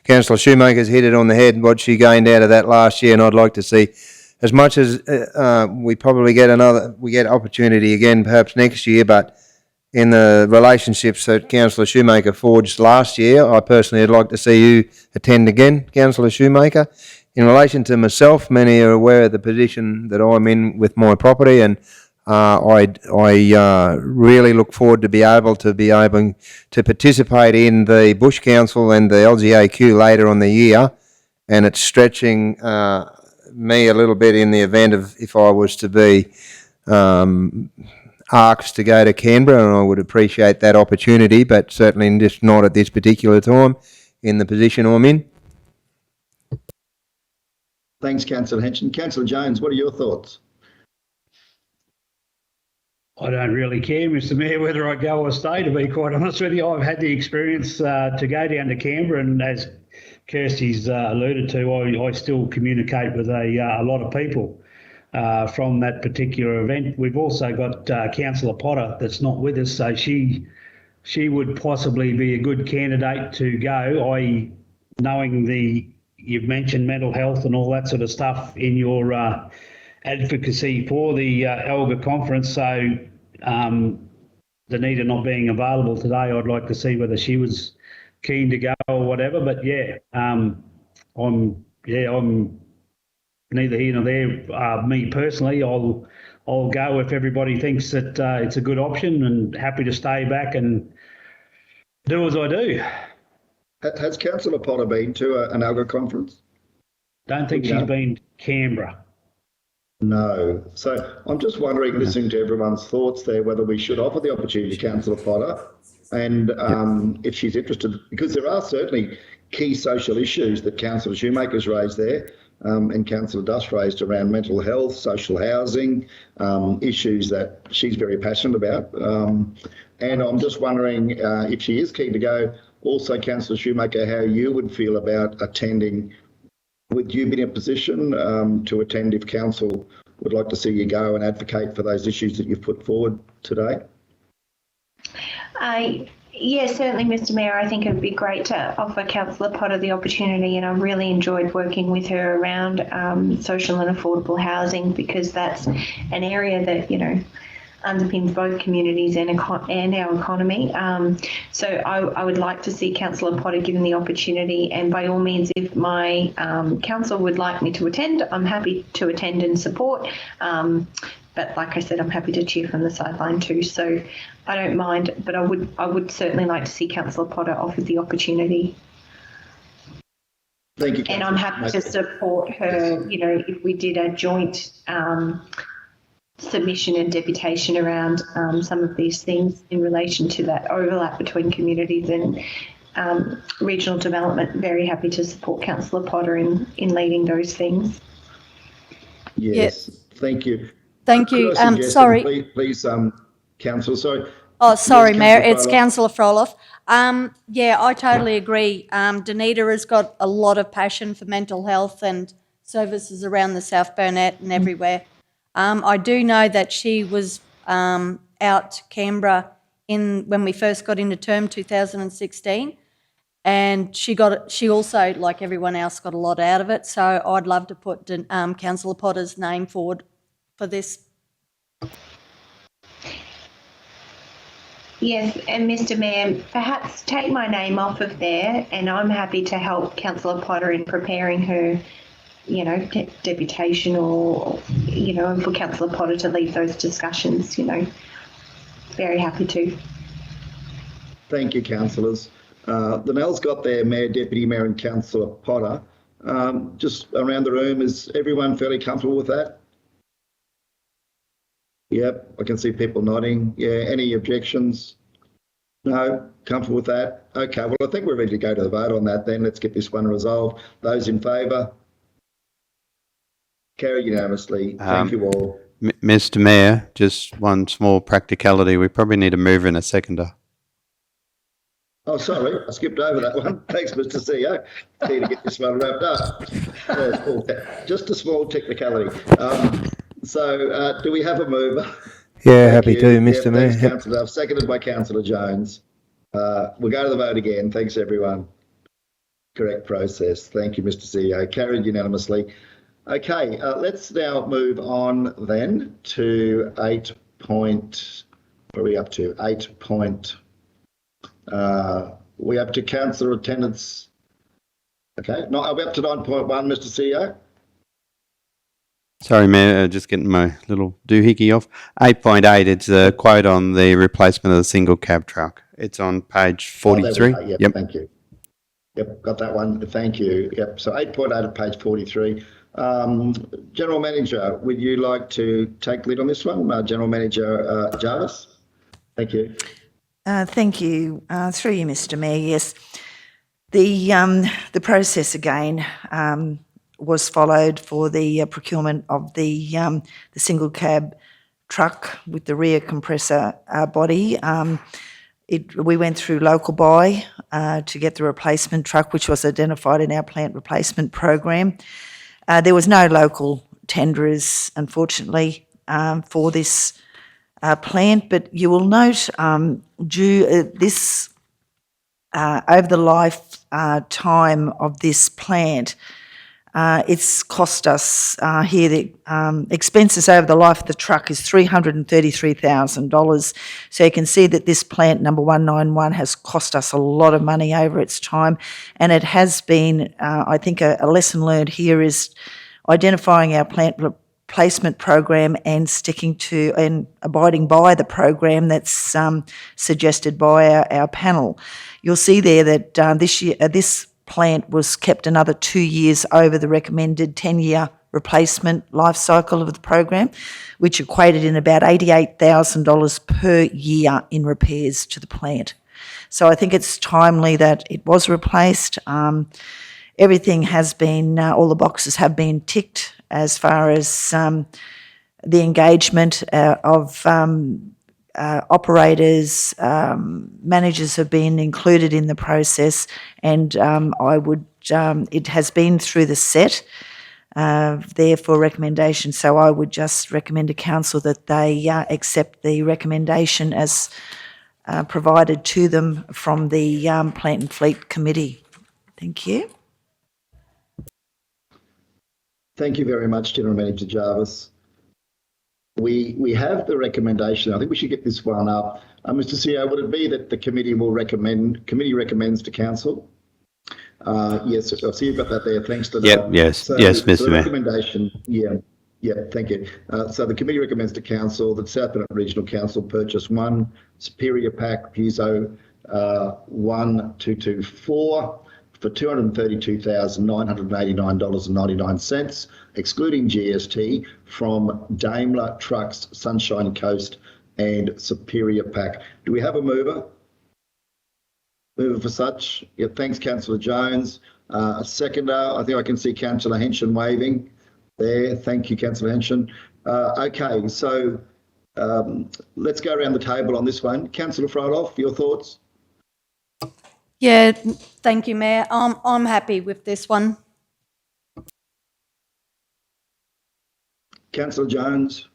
Councillor Shoemaker's hit it on the head, what she gained out of that last year, and I'd like to see, as much as we probably get opportunity again perhaps next year, but in the relationships that Councillor Shoemaker forged last year, I personally would like to see you attend again, Councillor Shoemaker. In relation to myself, many are aware of the position that I'm in with my property, and I really look forward to be able to participate in the Bush Council and the LGAQ later on the year, and it's stretching me a little bit in the event of if I was to be asked to go to Canberra, and I would appreciate that opportunity, but certainly just not at this particular time in the position I'm in. Thanks, Councillor Henshin. Councillor Jones, what are your thoughts? I don't really care, Mr. Mayor, whether I go or stay, to be quite honest with you. I've had the experience to go down to Canberra, and as Kirsty's alluded to, I still communicate with a lot of people from that particular event. We've also got Councillor Potter that's not with us, so she would possibly be a good candidate to go. Knowing you've mentioned mental health and all that sort of stuff in your advocacy for the ALGA conference, so the Danita not being available today, I'd like to see whether she was keen to go or whatever. But yeah, I'm neither here nor there. Me personally, I'll go if everybody thinks that it's a good option, and happy to stay back and do as I do. Has Councillor Potter been to an ALGA conference? Don't think she's been to Canberra. No. So I'm just wondering, listening to everyone's thoughts there, whether we should offer the opportunity to Councillor Potter and if she's interested, because there are certainly key social issues that Councillor Shoemaker's raised there and Councillor Duss raised around mental health, social housing, issues that she's very passionate about. And I'm just wondering if she is keen to go, also Councillor Shoemaker, how you would feel about attending. Would you be in a position to attend if Council would like to see you go and advocate for those issues that you've put forward today? Yes, certainly, Mr. Mayor. I think it would be great to offer Councillor Potter the opportunity, and I really enjoyed working with her around social and affordable housing, because that's an area that, underpins both communities and our economy. So I would like to see Councillor Potter given the opportunity, and by all means, if my council would like me to attend, I'm happy to attend and support. But like I said, I'm happy to cheer from the sideline too. So I don't mind, but I would certainly like to see Councillor Potter offered the opportunity. Thank you, and I'm happy to support her, if we did a joint submission and deputation around some of these things in relation to that overlap between communities and regional development. Very happy to support Councillor Potter in leading those things. Yes, thank you. Thank Could you. I suggest Sorry. that please, Councillor, sorry. Oh, sorry, Yes, Mayor. Councillor It's Froloff. Councillor Froloff. Yeah, I totally agree. Danita has got a lot of passion for mental health and services around the South Burnett and everywhere. I do know that she was out Canberra when we first got into term 2016, and she also, like everyone else, got a lot out of it. So I'd love to put Councillor Potter's name forward for this. Yes, and Mr. Mayor, perhaps take my name off of there, and I'm happy to help Councillor Potter in preparing her, deputation or, for Councillor Potter to lead those discussions, very happy to. Thank you, councillors. The Nell's got their Mayor, Deputy Mayor and Councillor Potter. Just around the room, is everyone fairly comfortable with that? Yep, I can see people nodding. Yeah, any objections? No, comfortable with that? Okay, well, I think we're ready to go to the vote on that then. Let's get this one resolved. Those in favour? Carried unanimously. Thank you all. Mr. Mayor, just one small practicality. We probably need a mover and a seconder. Oh, sorry, I skipped over that one. Thanks, Mr. CEO. Keen to get this one wrapped up. Just a small technicality. So, do we have a mover? Yeah, Thank happy you. to, Mr. Mayor. Thanks, Councillor Duff. Seconded by Councillor Jones. We'll go to the vote again. Thanks, everyone. Correct process. Thank you, Mr. CEO. Carried unanimously. Okay, let's now move on then to where are we up to? We're up to councillor attendance. Okay, no, are we up to 9.1, Mr. CEO? Sorry, Mayor, just getting my little doohickey off. 8.8, it's a quote on the replacement of the single cab truck. It's on page 43. Yep, thank you. Yep, got that one. Thank you. Yep, so 8.8 at page 43. General Manager, would you like to take lead on this one? General Manager Jarvis? Thank you. Thank you. Through you, Mr. Mayor. Yes, the process again was followed for the procurement of the single cab truck with the rear compressor body. We went through local buy to get the replacement truck, which was identified in our plant replacement program. There was no local tenderers, unfortunately, for this plant, but you will note over the lifetime of this plant, It's cost us here, the expenses over the life of the truck is $333,000. So you can see that this plant number 191 has cost us a lot of money over its time. And it has been, I think a lesson learned here is identifying our plant replacement program and sticking to and abiding by the program that's suggested by our panel. You'll see there that this plant was kept another 2 years over the recommended 10-year replacement life cycle of the program, which equated in about $88,000 per year in repairs to the plant. So I think it's timely that it was replaced. Everything has been, all the boxes have been ticked as far as the engagement of operators, managers have been included in the process, and it has been through the set there for recommendation. So I would just recommend to council that they accept the recommendation as provided to them from the Plant and Fleet Committee. Thank you. Thank you very much, General Manager Jarvis. We have the recommendation. I think we should get this one up. Mr. CEO, would it be that the committee recommends to council? Yes, I see you've got that there. Thanks to that. Yes, Mr. Mayor. Recommendation, thank you. So the committee recommends to council that South Bennett Regional Council purchase one Superior Pack Piezo 1224 for $232,989.99, excluding GST, from Daimler Trucks, Sunshine Coast and Superior Pack. Do we have a mover? Mover for such? Yeah, thanks, Councillor Jones. A seconder, I think I can see Councillor Henshin waving there. Thank you, Councillor Henshin. Okay, so let's go around the table on this one. Councillor Frohoff, your thoughts? Yeah, thank you, Mayor. I'm happy with this one. Councillor Jones?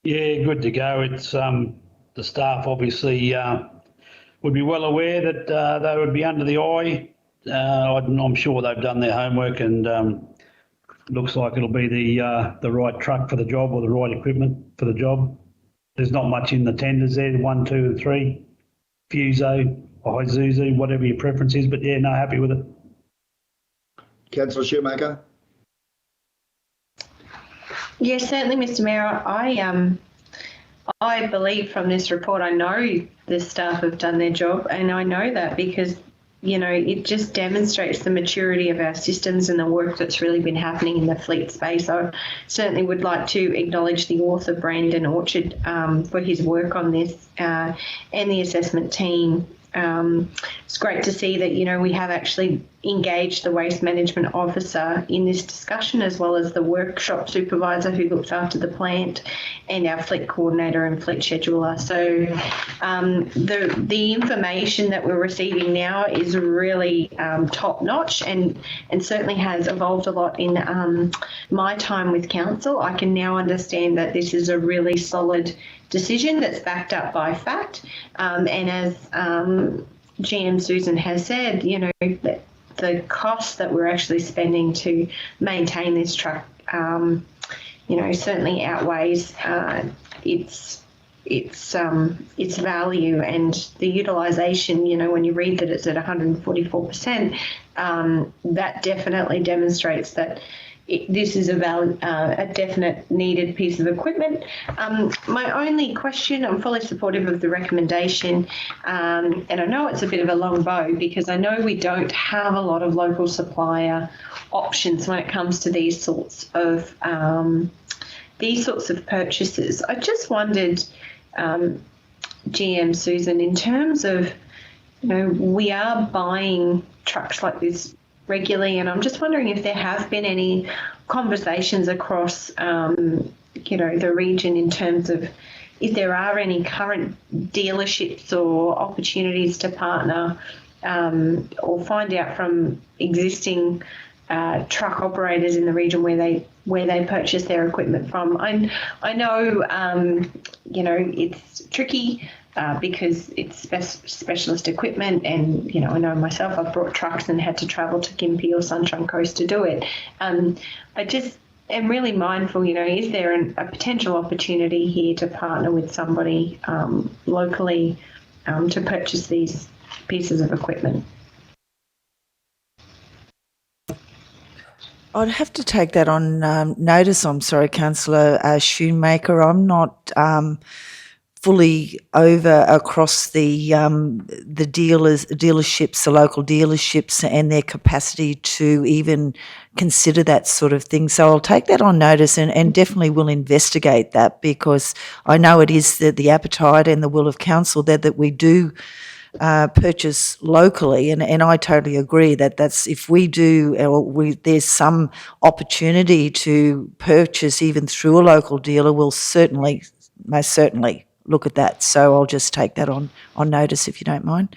Yeah, good to go. It's the staff obviously would be well aware that they would be under the eye. I'm sure they've done their homework, and looks like it'll be the right truck for the job, or the right equipment for the job. There's not much in the tenders there, 1, 2 and 3. Fuso, Isuzu, whatever your preference is, but yeah, no, happy with it. Councillor Shoemaker? Yes, certainly, Mr. Mayor. I believe from this report, I know the staff have done their job, and I know that because, you know, it just demonstrates the maturity of our systems and the work that's really been happening in the fleet space. I certainly would like to acknowledge the author, Brandon Orchard, for his work on this, and the assessment team. It's great to see that, you know, we have actually engaged the waste management officer in this discussion, as well as the workshop supervisor who looks after the plant, and our fleet coordinator and fleet scheduler. So the information that we're receiving now is really top notch, and certainly has evolved a lot in my time with council. I can now understand that this is a really solid decision that's backed up by fact, and as GM Susan has said, you know, that the cost that we're actually spending to maintain this truck, you know, certainly outweighs its value, and the utilisation. You know, when you read that it's at 144%, that definitely demonstrates that this is a definite needed piece of equipment. My only question, I'm fully supportive of the recommendation, and I know it's a bit of a long bow because I know we don't have a lot of local supplier options when it comes to these sorts of purchases. I just wondered, GM Susan, in terms of, you know, we are buying trucks like this regularly, and I'm just wondering if there have been any conversations across, you know, the region in terms of if there are any current dealerships or opportunities to partner, or find out from existing truck operators in the region where they purchase their equipment from. I know, you know, it's tricky because it's specialist equipment, and you know, I know myself, I've brought trucks and had to travel to Gympie or Sunshine Coast to do it. I just am really mindful, you know, is there a potential opportunity here to partner with somebody locally to purchase these pieces of equipment? I'd have to take that on notice. I'm sorry, Councillor Shoemaker. I'm not fully over across the dealerships, the local dealerships, and their capacity to even consider that sort of thing. So I'll take that on notice and definitely will investigate that, because I know it is the appetite and the will of council that we do purchase locally, and I totally agree that's if we do, or there's some opportunity to purchase even through a local dealer, we'll most certainly look at that. So I'll just take that on notice, if you don't mind.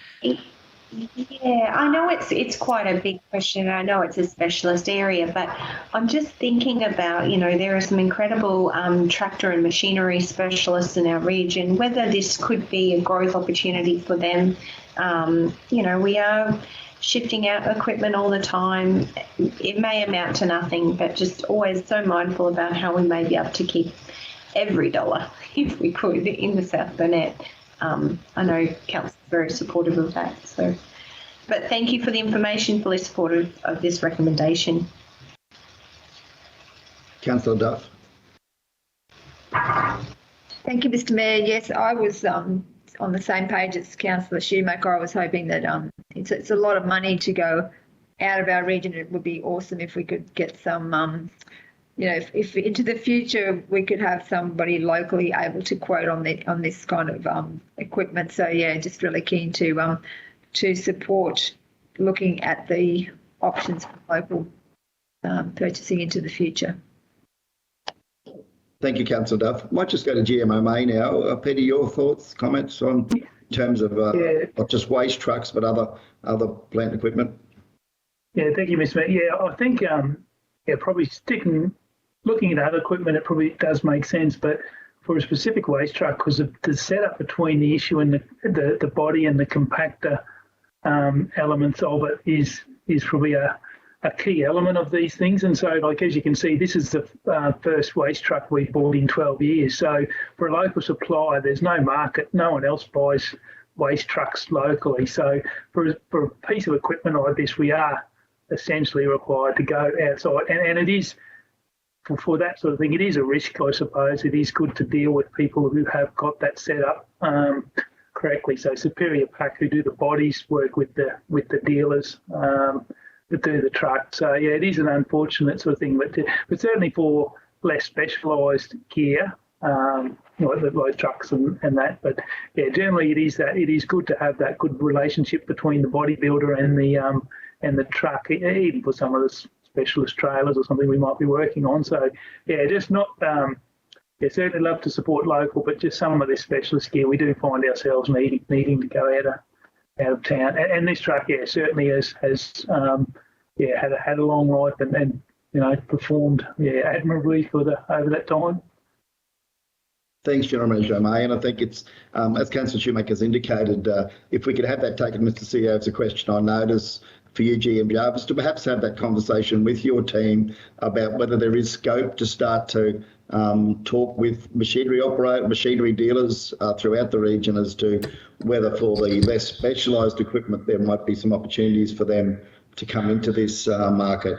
Yeah, I know it's quite a big question. I know it's a specialist area, but I'm just thinking about, you know, there are some incredible tractor and machinery specialists in our region, whether this could be a growth opportunity for them. You know, we are shifting out equipment all the time. It may amount to nothing, but just always so mindful about how we may be able to keep every dollar, if we could, in the South Burnett. I know Council's very supportive of that. So, but thank you for the information, fully supportive of this recommendation. Councillor Duff. Thank you, Mr. Mayor. Yes, I was on the same page as Councillor Shoemaker. I was hoping that it's a lot of money to go out of our region. It would be awesome if we could get some you know, if into the future we could have somebody locally able to quote on this kind of equipment. So yeah, just really keen to support looking at the options for local purchasing into the future. Thank you, Councillor Duff. Might just go to GMOMA now. Peter, your thoughts, comments on in terms of not just waste trucks but other plant equipment? Yeah, thank you, Mr. Mayor. Yeah, I think probably looking at other equipment, it probably does make sense, but for a specific waste truck, because the setup between the issue and the body and the compactor elements of it is probably a key element of these things. And so, like, as you can see, this is the first waste truck we've bought in 12 years. So for a local supplier, there's no market. No one else buys waste trucks locally. So for a piece of equipment like this, we are essentially required to go outside. And it is, for that sort of thing, it is a risk, I suppose. It is good to deal with people who have got that set up correctly. So Superior Pack, who do the bodies, work with the dealers that do the truck. So yeah, it is an unfortunate sort of thing, but certainly for less specialised gear, like trucks and that. But yeah, generally it is good to have that good relationship between the bodybuilder and the truck, even for some of the specialist trailers or something we might be working on. So yeah, just not certainly love to support local, but just some of this specialist gear we do find ourselves needing to go out of town. And this truck, yeah, certainly has had a long life and you know, performed admirably over that time. Thanks, General Manager May, and I think it's, as Councillor Shoemaker has indicated, if we could have that taken, Mr CEO, as a question on notice for you, GM Jarvis, to perhaps have that conversation with your team about whether there is scope to start to talk with machinery dealers throughout the region as to whether for the less specialised equipment there might be some opportunities for them to come into this market.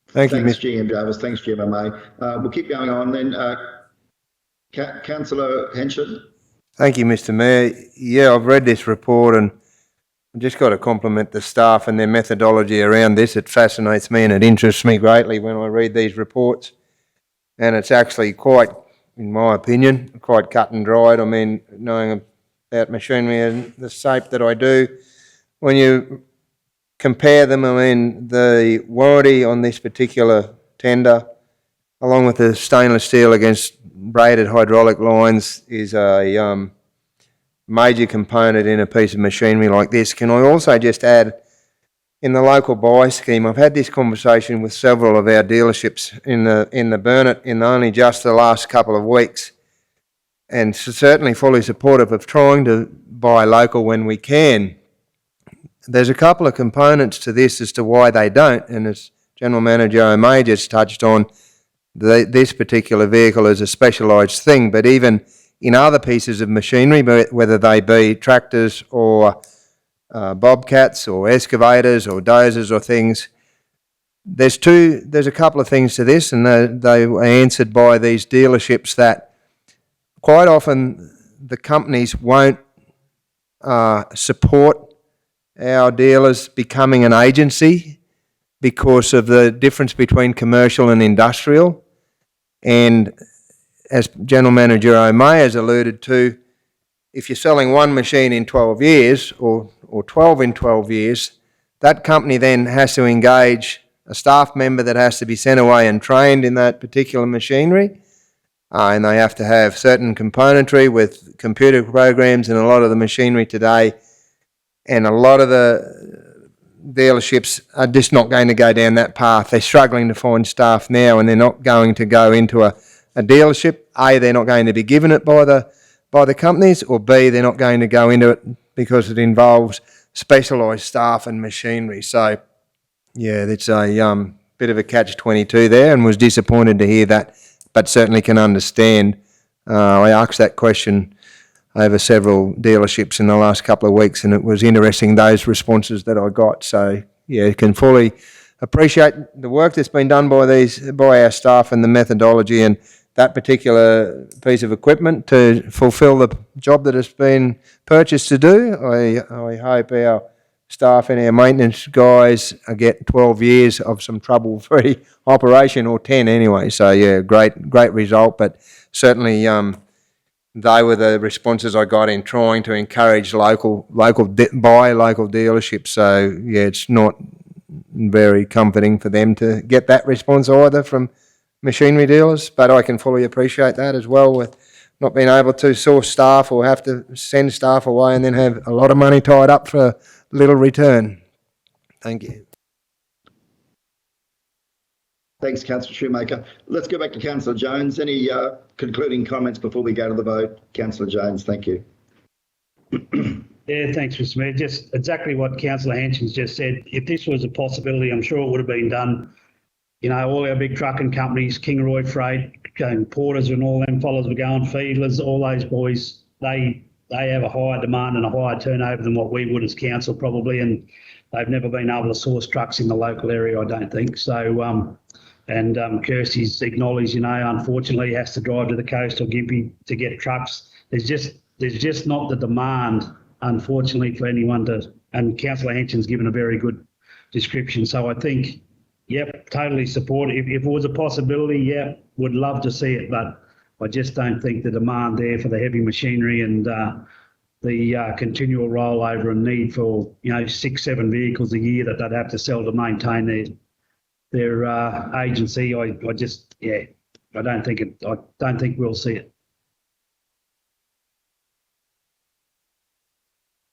Thank you, Thanks, Mr. GM Jarvis. Thanks, GMMA. We'll keep going on then. Councillor Henshaw. Thank you, Mr. Mayor. Yeah, I've read this report and I've just got to compliment the staff and their methodology around this. It fascinates me and it interests me greatly when I read these reports. And it's actually quite, in my opinion, quite cut and dried. I mean, knowing about machinery and the shape that I do, when you compare them, I mean, the warranty on this particular tender, along with the stainless steel against braided hydraulic lines, is a major component in a piece of machinery like this. Can I also just add in the local buy scheme. I've had this conversation with several of our dealerships in the Burnett in only just the last couple of weeks, and certainly fully supportive of trying to buy local when we can. There's a couple of components to this as to why they don't, and as General Manager O'May just touched on, this particular vehicle is a specialised thing, but even in other pieces of machinery, whether they be tractors or bobcats or excavators or dozers or things, there's a couple of things to this, and they were answered by these dealerships that quite often the companies won't support our dealers becoming an agency because of the difference between commercial and industrial. And as General Manager O'May has alluded to, if you're selling one machine in 12 years or 12 in 12 years, that company then has to engage a staff member that has to be sent away and trained in that particular machinery. And they have to have certain componentry with computer programs and a lot of the machinery today. And a lot of the dealerships are just not going to go down that path. They're struggling to find staff now, and they're not going to go into a dealership. A, they're not going to be given it by the companies, or B, they're not going to go into it because it involves specialised staff and machinery. So, yeah, it's a bit of a catch-22 there, and was disappointed to hear that, but certainly can understand. I asked that question over several dealerships in the last couple of weeks, and it was interesting, those responses that I got. So, yeah, can fully appreciate the work that's been done by our staff and the methodology and that particular piece of equipment to fulfil the job that has been purchased to do. I hope our staff and our maintenance guys get 12 years of some trouble-free operation, or 10 anyway. So, yeah, great result, but certainly they were the responses I got in trying to encourage local dealerships. So, yeah, it's not very comforting for them to get that response either from machinery dealers, but I can fully appreciate that as well, with not being able to source staff or have to send staff away and then have a lot of money tied up for little return. Thank you. Thanks, Councillor Shoemaker. Let's go back to Councillor Jones. Any concluding comments before we go to the vote? Councillor Jones, thank you. Yeah, thanks, Mr. Mayor. Just exactly what Councillor Hanson's just said. If this was a possibility, I'm sure it would have been done. You know, all our big trucking companies, Kingaroy Freight, Porters and all them fellas were going, Fiedlers, all those boys, they have a higher demand and a higher turnover than what we would as council probably, and they've never been able to source trucks in the local area, I don't think. So, Kirsty's acknowledged, you know, unfortunately has to drive to the coast or Gympie to get trucks. There's just not the demand, unfortunately, for anyone to, and Councillor Hanson's given a very good description. So I think, yep, totally support it. If it was a possibility, yeah, would love to see it, but I just don't think the demand there for the heavy machinery and the continual rollover and need for, you know, 6-7 vehicles a year that they'd have to sell to maintain their agency. I don't think we'll see it.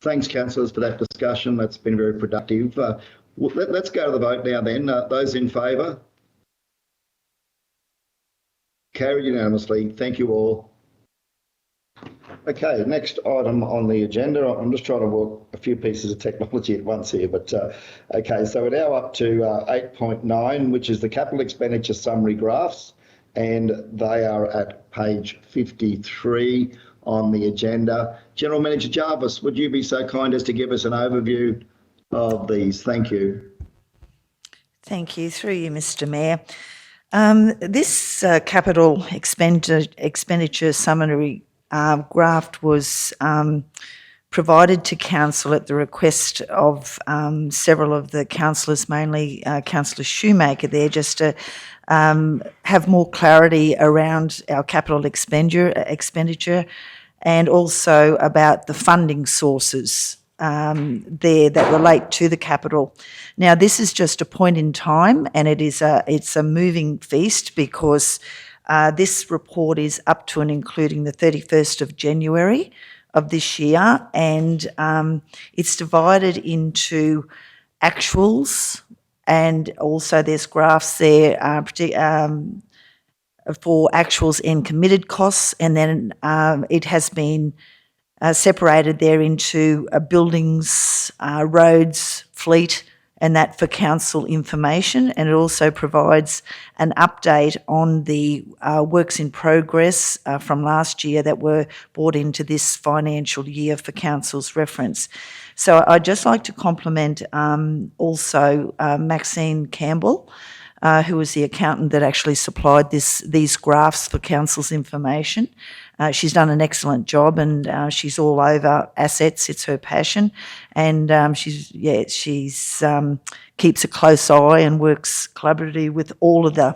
Thanks, councillors, for that discussion. That's been very productive. Let's go to the vote now then. Those in favour? Carried unanimously. Thank you all. Okay, next item on the agenda. I'm just trying to work a few pieces of technology at once here, but okay, so we're now up to 8.9, which is the capital expenditure summary graphs, and they are at page 53 on the agenda. General Manager Jarvis, would you be so kind as to give us an overview of these? Thank you. Thank you. Through you, Mr. Mayor. This capital expenditure summary graph was provided to Council at the request of several of the councillors, mainly Councillor Shoemaker there, just to have more clarity around our capital expenditure and also about the funding sources there that relate to the capital. Now, this is just a point in time, and it's a moving feast because this report is up to and including the 31st of January of this year, and it's divided into actuals, and also there's graphs there for actuals and committed costs, and then it has been separated there into buildings, roads, fleet, and that for council information. And it also provides an update on the works in progress from last year that were brought into this financial year for council's reference. So I'd just like to compliment also Maxine Campbell, who was the accountant that actually supplied these graphs for council's information. She's done an excellent job, and she's all over assets. It's her passion, and she's keeps a close eye and works collaboratively with all of the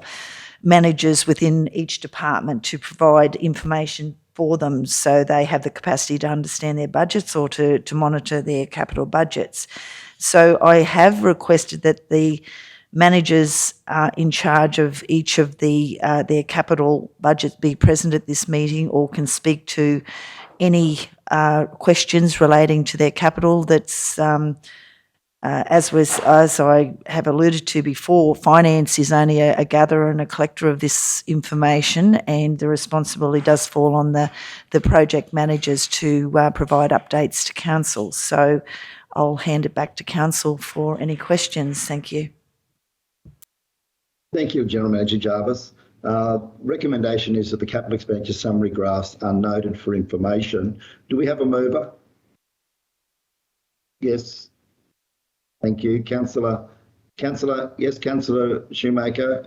managers within each department to provide information for them, so they have the capacity to understand their budgets or to monitor their capital budgets. So I have requested that the managers in charge of each of their capital budgets be present at this meeting or can speak to any questions relating to their capital. That's as I have alluded to before, finance is only a gatherer and a collector of this information, and the responsibility does fall on the project managers to provide updates to council. So I'll hand it back to council for any questions. Thank you. Thank you, General Manager Jarvis. Recommendation is that the capital expenditure summary graphs are noted for information. Do we have a mover? Yes. Thank you. Councillor, yes, Councillor Shoemaker.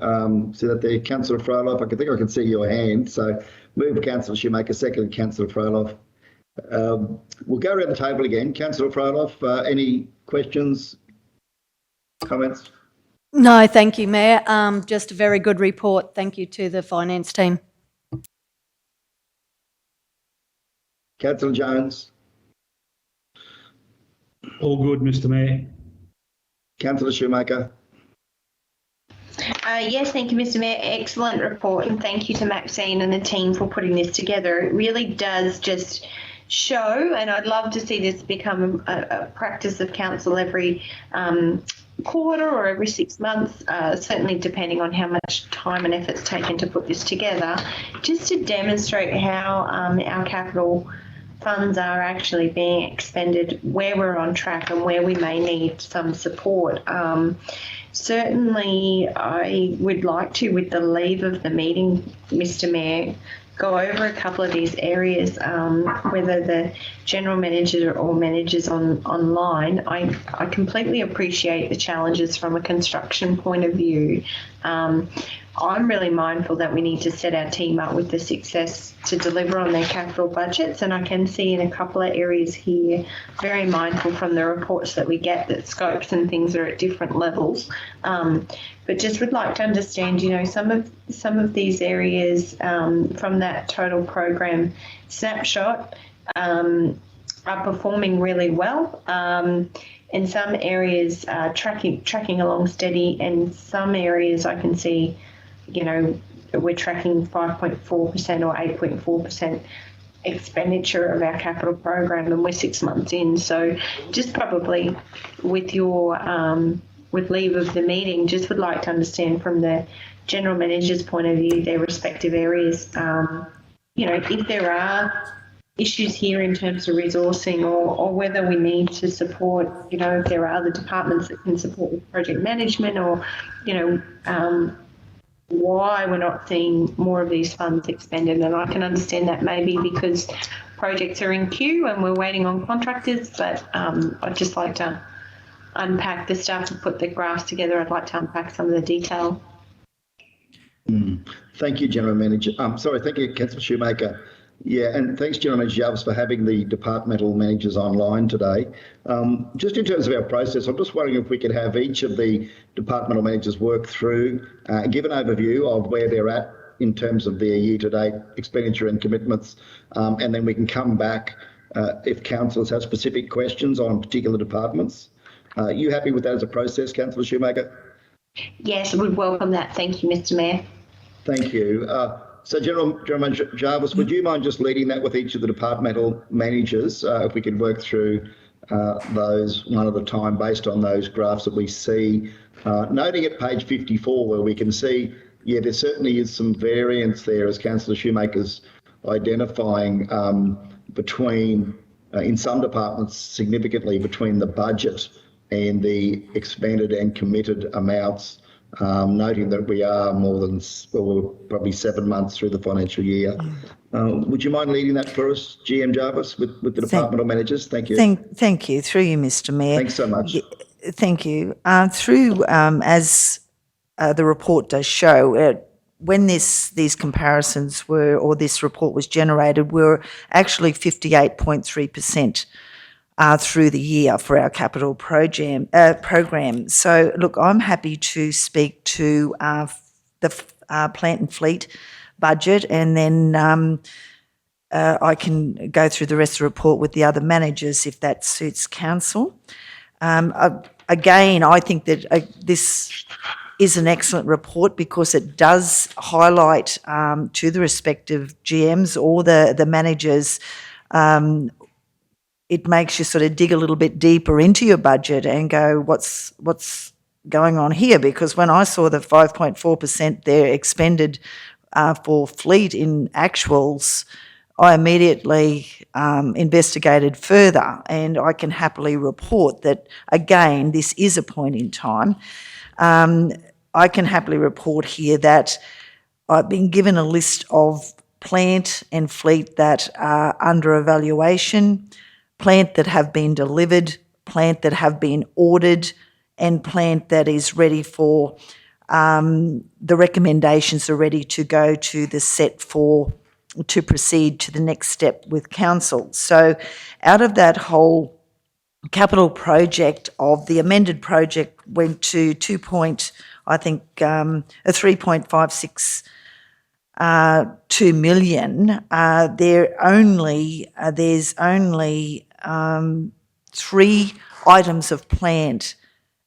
See that there, Councillor Frolov. I think I can see your hand. So move Councillor Shoemaker, second Councillor Frolov. We'll go around the table again. Councillor Frolov, any questions, comments? No, thank you, Mayor. Just a very good report. Thank you to the finance team. Councillor Jones. All good, Mr. Mayor. Councillor Shoemaker. Yes, thank you, Mr. Mayor. Excellent report, and thank you to Maxine and the team for putting this together. It really does just show, and I'd love to see this become a practice of council every quarter or every 6 months, certainly depending on how much time and effort's taken to put this together, just to demonstrate how our capital funds are actually being expended, where we're on track and where we may need some support. Certainly, I would like to, with the leave of the meeting, Mr. Mayor, go over a couple of these areas, whether the general manager or managers online. I completely appreciate the challenges from a construction point of view. I'm really mindful that we need to set our team up with the success to deliver on their capital budgets, and I can see in a couple of areas here, very mindful from the reports that we get that scopes and things are at different levels. But just would like to understand, some of these areas from that total program snapshot are performing really well. In some areas, tracking along steady, and some areas I can see, we're tracking 5.4% or 8.4% expenditure of our capital program, and we're 6 months in. So just probably with your with leave of the meeting, just would like to understand from the general manager's point of view, their respective areas, if there are issues here in terms of resourcing or whether we need to support, if there are other departments that can support with project management or, why we're not seeing more of these funds expended. And I can understand that maybe because projects are in queue and we're waiting on contractors, but I'd just like to unpack the stuff and put the graphs together. I'd like to unpack some of the detail. Thank you, General Manager. Thank you, Councillor Shoemaker. Yeah, and thanks, General Manager Jarvis, for having the departmental managers online today. Just in terms of our process, I'm just wondering if we could have each of the departmental managers work through, give an overview of where they're at in terms of their year-to-date expenditure and commitments, and then we can come back if councillors have specific questions on particular departments. Are you happy with that as a process, Councillor Shoemaker? Yes, I would welcome that. Thank you, Mr. Mayor. Thank you. So General Manager Jarvis, would you mind just leading that with each of the departmental managers, if we could work through those one at a time based on those graphs that we see. Noting at page 54 where we can see, yeah, there certainly is some variance there as Councillor Shoemaker's identifying between, in some departments, significantly between the budget and the expended and committed amounts, noting that we are more than, well, we're probably 7 months through the financial year. Would you mind leading that for us, GM Jarvis, with the departmental managers? Thank you. Thank you. Through you, Mr. Mayor. Thanks so much. Thank you. As the report does show, when these comparisons were, or this report was generated, we're actually 58.3% through the year for our capital program. So, look, I'm happy to speak to the plant and fleet budget, and then I can go through the rest of the report with the other managers if that suits council. Again, I think that this is an excellent report because it does highlight to the respective GMs or the managers, it makes you sort of dig a little bit deeper into your budget and go, what's going on here? Because when I saw the 5.4% there expended for fleet in actuals, I immediately investigated further, and I can happily report that, again, this is a point in time. I can happily report here that I've been given a list of plant and fleet that are under evaluation, plant that have been delivered, plant that have been ordered, and plant that is ready for, the recommendations are ready to go to the set to proceed to the next step with council. So out of that whole capital project of the amended project went to 3.562 million. There's only 3 items of plant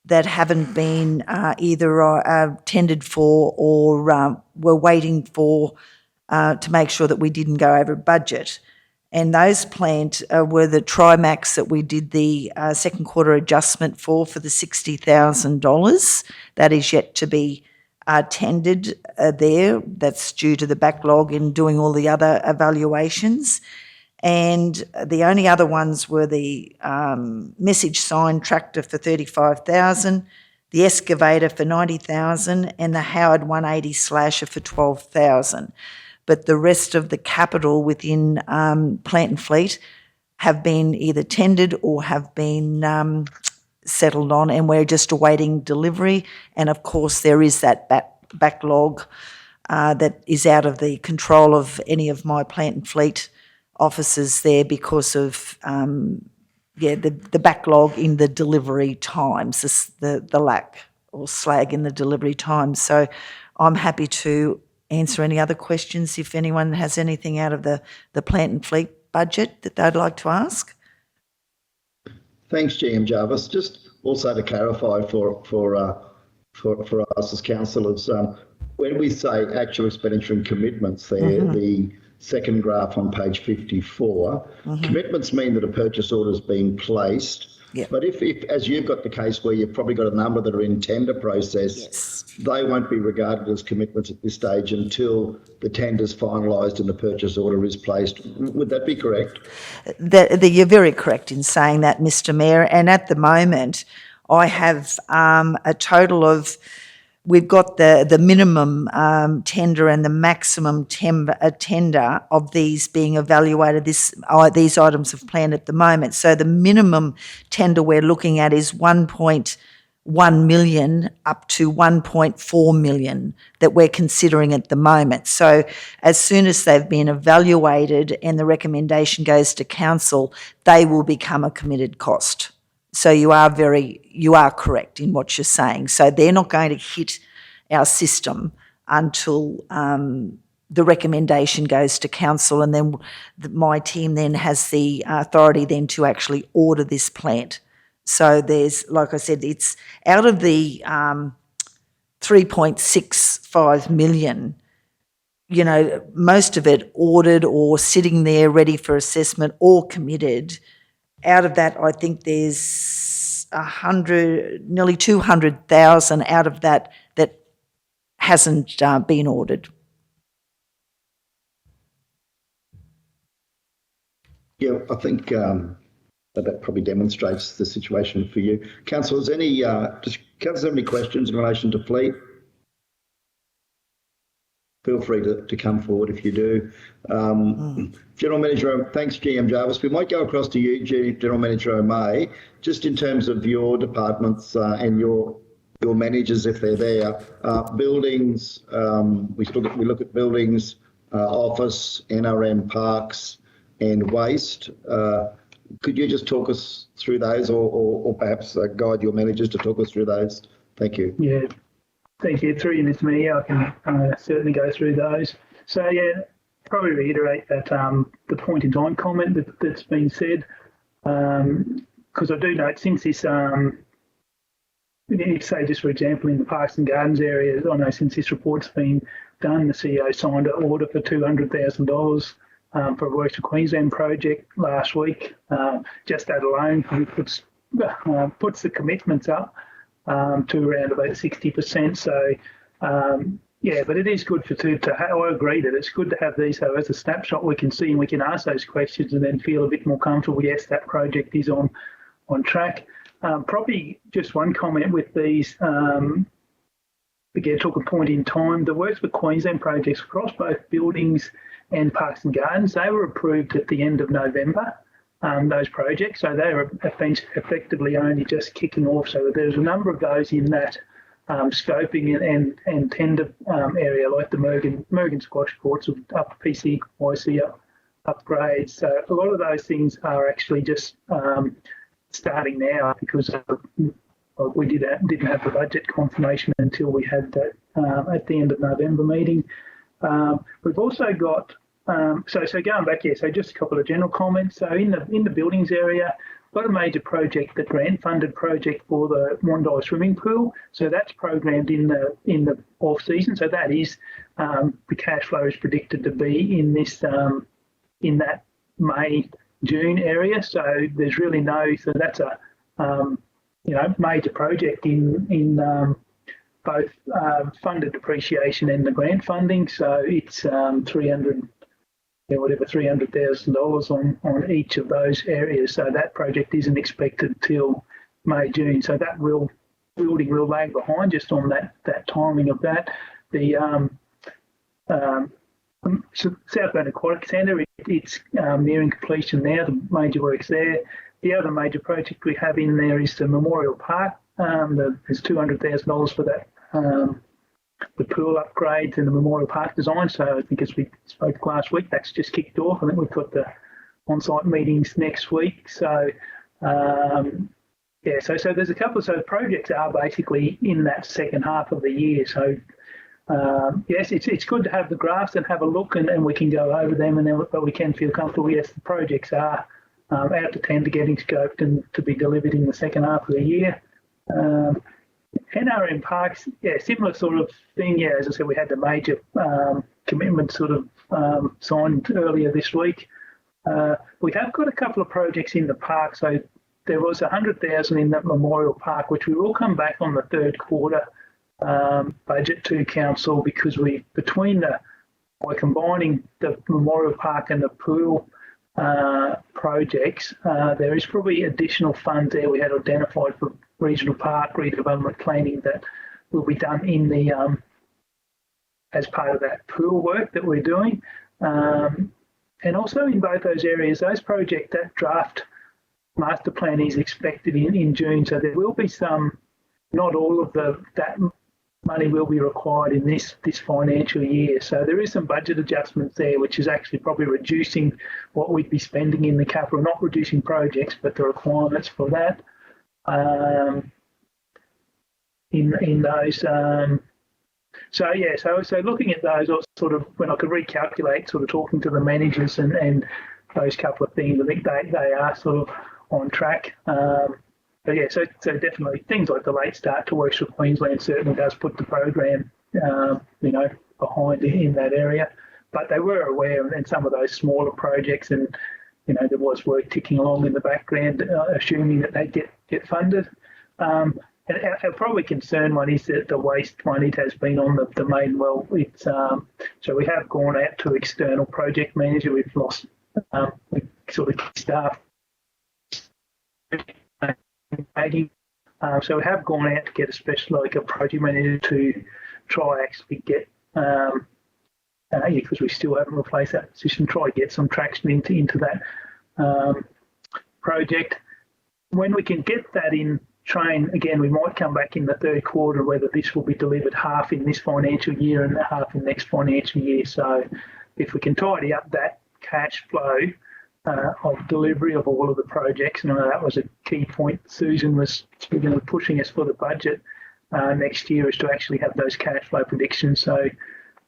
that haven't been either tendered for or were waiting for to make sure that we didn't go over budget. And those plant were the Trimax that we did the second quarter adjustment for the $60,000. That is yet to be tendered there. That's due to the backlog in doing all the other evaluations. And the only other ones were the message sign tractor for $35,000, the excavator for $90,000, and the Howard 180 slasher for $12,000. But the rest of the capital within plant and fleet have been either tendered or have been settled on, and we're just awaiting delivery. And of course, there is that backlog that is out of the control of any of my plant and fleet officers there because of the backlog in the delivery times, the lack or slag in the delivery times. So I'm happy to answer any other questions if anyone has anything out of the plant and fleet budget that they'd like to ask. Thanks, GM Jarvis. Just also to clarify for us as councillors, when we say actual expenditure and commitments there, the second graph on page 54, commitments mean that a purchase order is being placed. Yep. But if, as you've got the case where you've probably got a number that are in tender process, yes, they won't be regarded as commitments at this stage until the tender's finalised and the purchase order is placed. Would that be correct? You're very correct in saying that, Mr. Mayor. And at the moment, I have a total of, we've got the minimum tender and the maximum tender of these being evaluated, these items of plan at the moment. So the minimum tender we're looking at is 1.1 million up to 1.4 million that we're considering at the moment. So as soon as they've been evaluated and the recommendation goes to council, they will become a committed cost. So you are correct in what you're saying. So they're not going to hit our system until the recommendation goes to council, and then my team then has the authority then to actually order this plant. So there's, like I said, it's out of the 3.65 million, most of it ordered or sitting there ready for assessment or committed. out of that, I think there's nearly 200,000 out of that that hasn't been ordered. Yeah, I think that probably demonstrates the situation for you. Councillor, does Councillor have any questions in relation to fleet? Feel free to come forward if you do. General Manager, thanks, GM Jarvis. We might go across to you, General Manager O'May, just in terms of your departments and your managers, if they're there. Buildings, we look at buildings, office, NRM, parks, and waste. Could you just talk us through those, or perhaps guide your managers to talk us through those? Thank you. Yeah. Thank you. Through you, Mr. Mayor, I can certainly go through those. So, yeah, probably reiterate that the point in time comment that's been said, because I do note since this, say just for example in the Parks and Gardens area, I know since this report's been done, the CEO signed an order for $200,000 for a Works for Queensland project last week. Just that alone puts the commitments up to around about 60%. So, yeah, but it is good I agree that it's good to have these so as a snapshot we can see and we can ask those questions and then feel a bit more comfortable. Yes, that project is on track. Probably just one comment with these, again, talk a point in time, the Works for Queensland projects across both buildings and Parks and Gardens, they were approved at the end of November. Those projects, so they are effectively only just kicking off. So there's a number of those in that scoping and tender area, like the Mergen squash courts up PCYC upgrades. So a lot of those things are actually just starting now because we didn't have the budget confirmation until we had that at the end of November meeting. We've also got. So going back here, so just a couple of general comments. So in the buildings area, got a major project, the grant funded project for the Wandai swimming pool. So that's programmed in the off season. So that is the cash flow is predicted to be in this in that May-June area. So there's really so that's a major project in both funded depreciation and the grant funding. So it's $300,000 on each of those areas. So that project isn't expected till May, June. So that building will lag behind just on that timing of that. The Southbound Aquatic Centre, it's nearing completion now, the major works there. The other major project we have in there is the Memorial Park. There's $200,000 for that. The pool upgrades and the Memorial Park design. So I think as we spoke last week, that's just kicked off. I think we've got the on-site meetings next week. So so there's a couple of projects are basically in that second half of the year. So yes, it's good to have the graphs and have a look and we can go over them but we can feel comfortable. Yes, the projects are out to tender, getting scoped and to be delivered in the second half of the year. NRM Parks, yeah, similar sort of thing. Yeah, as I said, we had the major commitment sort of signed earlier this week. We have got a couple of projects in the park. So there was 100,000 in that Memorial Park, which we will come back on the third quarter budget to council because by combining the Memorial Park and the pool projects, there is probably additional funds there we had identified for regional park redevelopment planning that will be done in the as part of that pool work that we're doing. And also in both those areas, that draft master plan is expected in June. So there will be some, not all of that money will be required in this financial year. So there is some budget adjustments there, which is actually probably reducing what we'd be spending in the capital, not reducing projects, but the requirements for that. In those, so looking at those, sort of when I could recalculate, sort of talking to the managers and those couple of things, I think they are sort of on track. But yeah, so definitely things like the late start to Works for Queensland certainly does put the program, behind in that area. But they were aware, and some of those smaller projects and there was work ticking along in the background, assuming that they get funded. And our probably concern one is that the waste one, it has been on the main well. It's so we have gone out to external project manager. We've lost we sort of staff. So we have gone out to get a special, like a project manager, to try actually get, because we still haven't replaced that position, try get some traction into that project. When we can get that in train, again, we might come back in the third quarter, whether this will be delivered half in this financial year and half in next financial year. So if we can tidy up that cash flow of delivery of all of the projects, and I know that was a key point Susan was pushing us for the budget next year, is to actually have those cash flow predictions so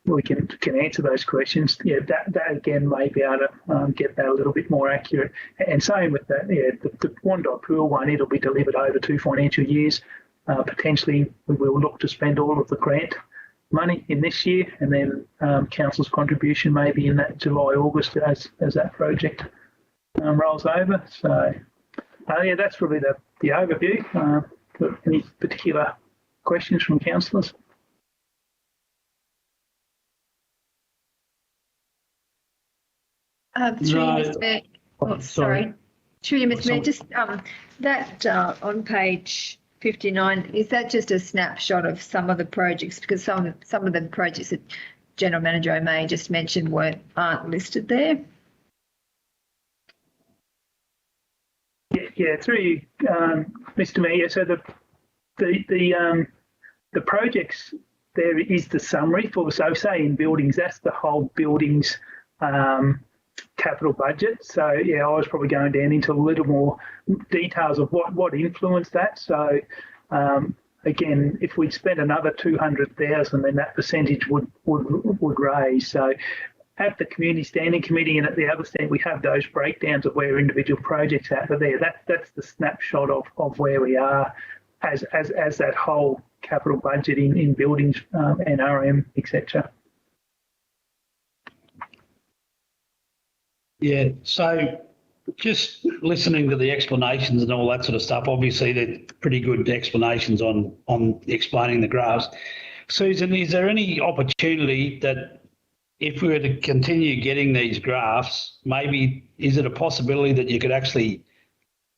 we can answer those questions. Yeah, that again may be able to get that a little bit more accurate. And same with that, the Wandai Pool one, it'll be delivered over 2 financial years. Potentially we will look to spend all of the grant money in this year, and then council's contribution may be in that July, August as that project rolls over. So that's really the overview. Any particular questions from councillors? Through you, Mr. Mayor. Oh, sorry. Through you, Mr. Mayor. Just that on page 59, is that just a snapshot of some of the projects? Because some of the projects that General Manager O'May just mentioned aren't listed there. Yeah, through you, Mr. Mayor. So the projects there is the summary for. So say in buildings, that's the whole buildings capital budget. So I was probably going down into a little more details of what influenced that. So again, if we spent another 200,000, then that percentage would raise. So at the community standing committee and at the other stand, we have those breakdowns of where individual projects are. But that's the snapshot of where we are as that whole capital budget in buildings and RM, etc. Yeah, so just listening to the explanations and all that sort of stuff, obviously they're pretty good explanations on explaining the graphs. Susan, is there any opportunity that if we were to continue getting these graphs, maybe is it a possibility that you could actually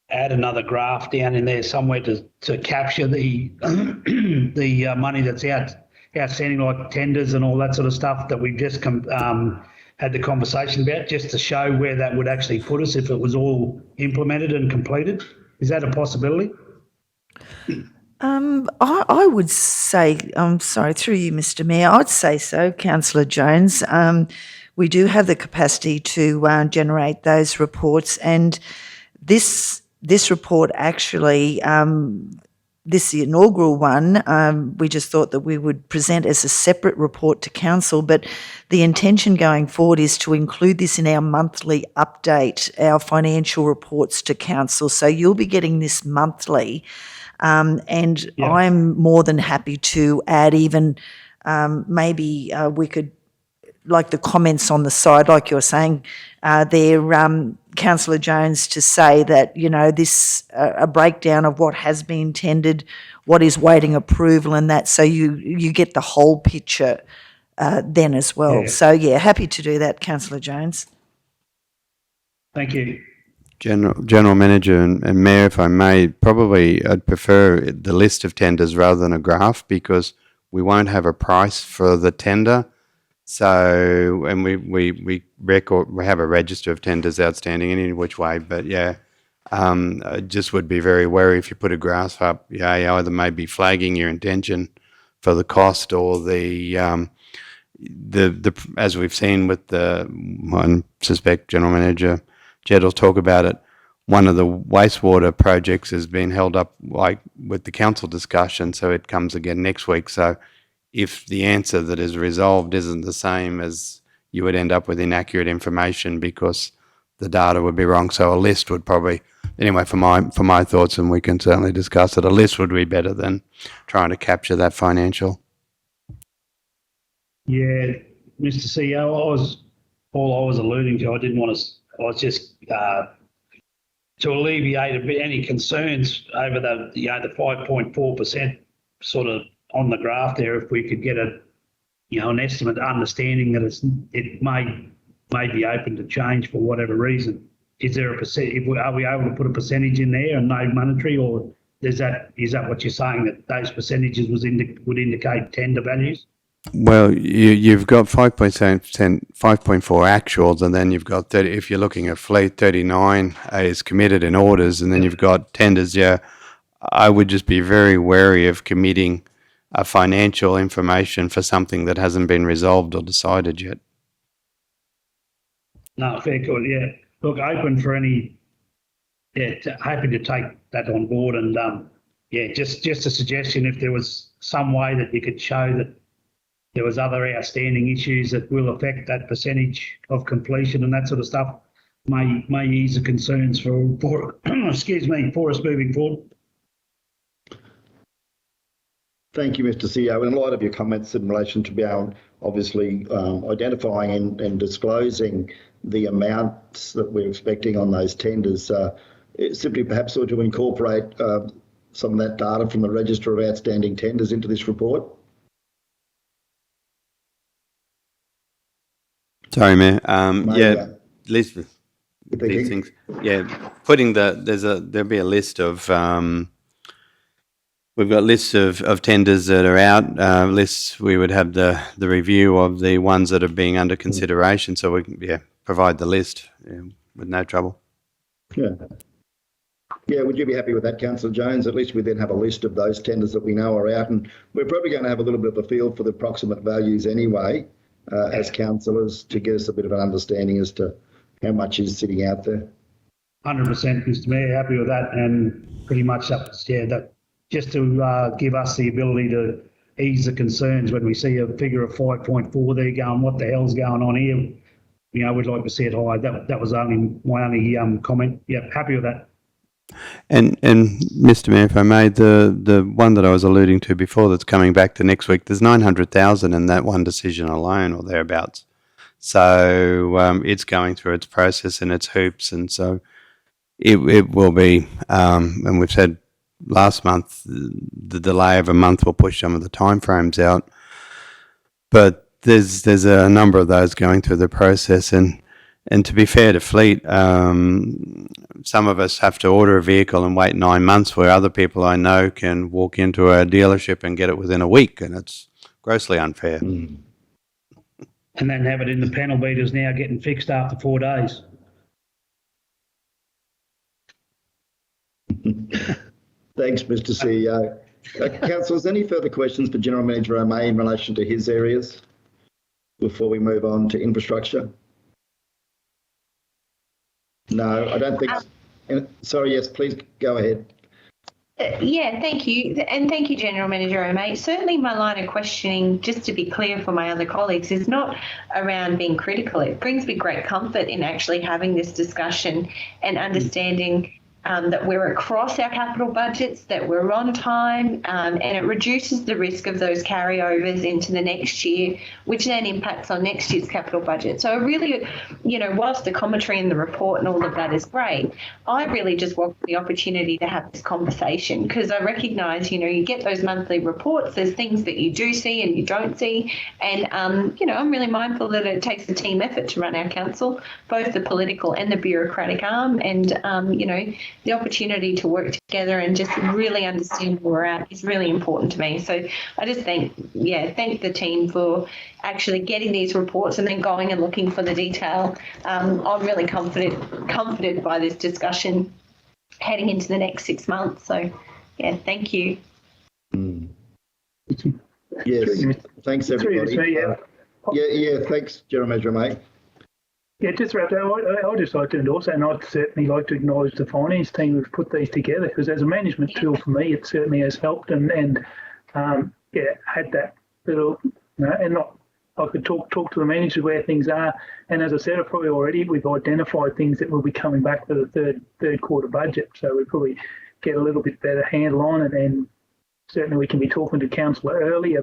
add another graph down in there somewhere to capture the the money that's outstanding, like tenders and all that sort of stuff that we've just had the conversation about, just to show where that would actually put us if it was all implemented and completed? Is that a possibility? I would say, I'm sorry, through you, Mr. Mayor, I'd say so, Councillor Jones. We do have the capacity to generate those reports, and this report actually, this inaugural one, we just thought that we would present as a separate report to council, but the intention going forward is to include this in our monthly update, our financial reports to council. So you'll be getting this monthly, and I'm more than happy to add even maybe we could, like the comments on the side, like you're saying there, Councillor Jones, to say that, this a breakdown of what has been tendered, what is waiting approval and that, so you get the whole picture then as well. Yeah. So, happy to do that, Councillor Jones. Thank you. General Manager and Mayor, if I may, probably I'd prefer the list of tenders rather than a graph, because we won't have a price for the tender. So, and we have a register of tenders outstanding in any which way, but I just would be very wary if you put a graph up. You either may be flagging your intention for the cost, or the as we've seen with I suspect General Manager Jed will talk about it. One of the wastewater projects has been held up, like with the council discussion, so it comes again next week. So if the answer that is resolved isn't the same, as you would end up with inaccurate information because the data would be wrong. So a list would probably, anyway, for my thoughts, and we can certainly discuss it, a list would be better than trying to capture that financial. Yeah, Mr. CEO, all I was alluding to, I didn't want to was just to alleviate a bit any concerns over the 5.4% sort of on the graph there. If we could get an estimate, understanding that it may be open to change for whatever reason. Is there a percent? Are we able to put a percentage in there and no monetary, or is that what you're saying, that those percentages would indicate tender values? Well, you've got 5.7%, 5.4 actuals, and then you've got 30. If you're looking at fleet, 39 is committed in orders, and then you've got tenders. Yeah, I would just be very wary of committing financial information for something that hasn't been resolved or decided yet. No, fair call. Yeah, look, open for any. Yeah, happy to take that on board, and just a suggestion. If there was some way that you could show that there was other outstanding issues that will affect that percentage of completion and that sort of stuff, may ease the concerns for excuse me, for us moving forward. Thank you, Mr. CEO. In light of your comments in relation to Beyond, obviously identifying and disclosing the amounts that we're expecting on those tenders, simply perhaps ought to incorporate some of that data from the Register of Outstanding Tenders into this report. Sorry, Mayor. List these things. Yeah, there'll be a list of. We've got lists of tenders that are out. Lists, we would have the review of the ones that are being under consideration. So we can provide the list with no trouble. Yeah. Yeah, would you be happy with that, Councillor Jones? At least we then have a list of those tenders that we know are out, and we're probably going to have a little bit of a feel for the approximate values anyway, as councillors, to give us a bit of an understanding as to how much is sitting out there. 100%, Mr. Mayor, happy with that, and pretty much that just to give us the ability to ease the concerns when we see a figure of 5.4 there going, what the hell's going on here? We'd like to see it higher. That was only my only comment. Yeah, happy with that. And Mr. Mayor, if I may, the one that I was alluding to before that's coming back to next week, there's 900,000 in that one decision alone or thereabouts. So it's going through its process and its hoops, and so it will be, and we've said last month, the delay of a month will push some of the timeframes out. But there's a number of those going through the process, and to be fair to Fleet, some of us have to order a vehicle and wait 9 months, where other people I know can walk into a dealership and get it within a week, and it's grossly unfair. And then have it in the panel beaters now getting fixed after 4 days. Thanks, Mr. CEO. Councillors, any further questions for General Manager O'May in relation to his areas before we move on to infrastructure? No, I don't think so. Sorry, yes, please go ahead. Yeah, thank you. And thank you, General Manager O'May. Certainly my line of questioning, just to be clear for my other colleagues, is not around being critical. It brings me great comfort in actually having this discussion and understanding that we're across our capital budgets, that we're on time, and it reduces the risk of those carryovers into the next year, which then impacts on next year's capital budget. So really, whilst the commentary in the report and all of that is great, I really just want the opportunity to have this conversation, because I recognise, you get those monthly reports, there's things that you do see and you don't see, and, I'm really mindful that it takes a team effort to run our council, both the political and the bureaucratic arm, and, the opportunity to work together and just really understand where we're at is really important to me. So I just thank the team for actually getting these reports and then going and looking for the detail. I'm really comforted by this discussion heading into the next 6 months. So, thank you. Yes, thanks everybody. Thanks, General Manager O'May. Yeah, just wrap that. I'd just like to endorse that, and I'd certainly like to acknowledge the finance team who've put these together, because as a management tool for me, it certainly has helped and had that little, and not, I could talk to the manager where things are, and as I said, probably already we've identified things that will be coming back for the third quarter budget, so we probably get a little bit better handle on it and certainly we can be talking to council earlier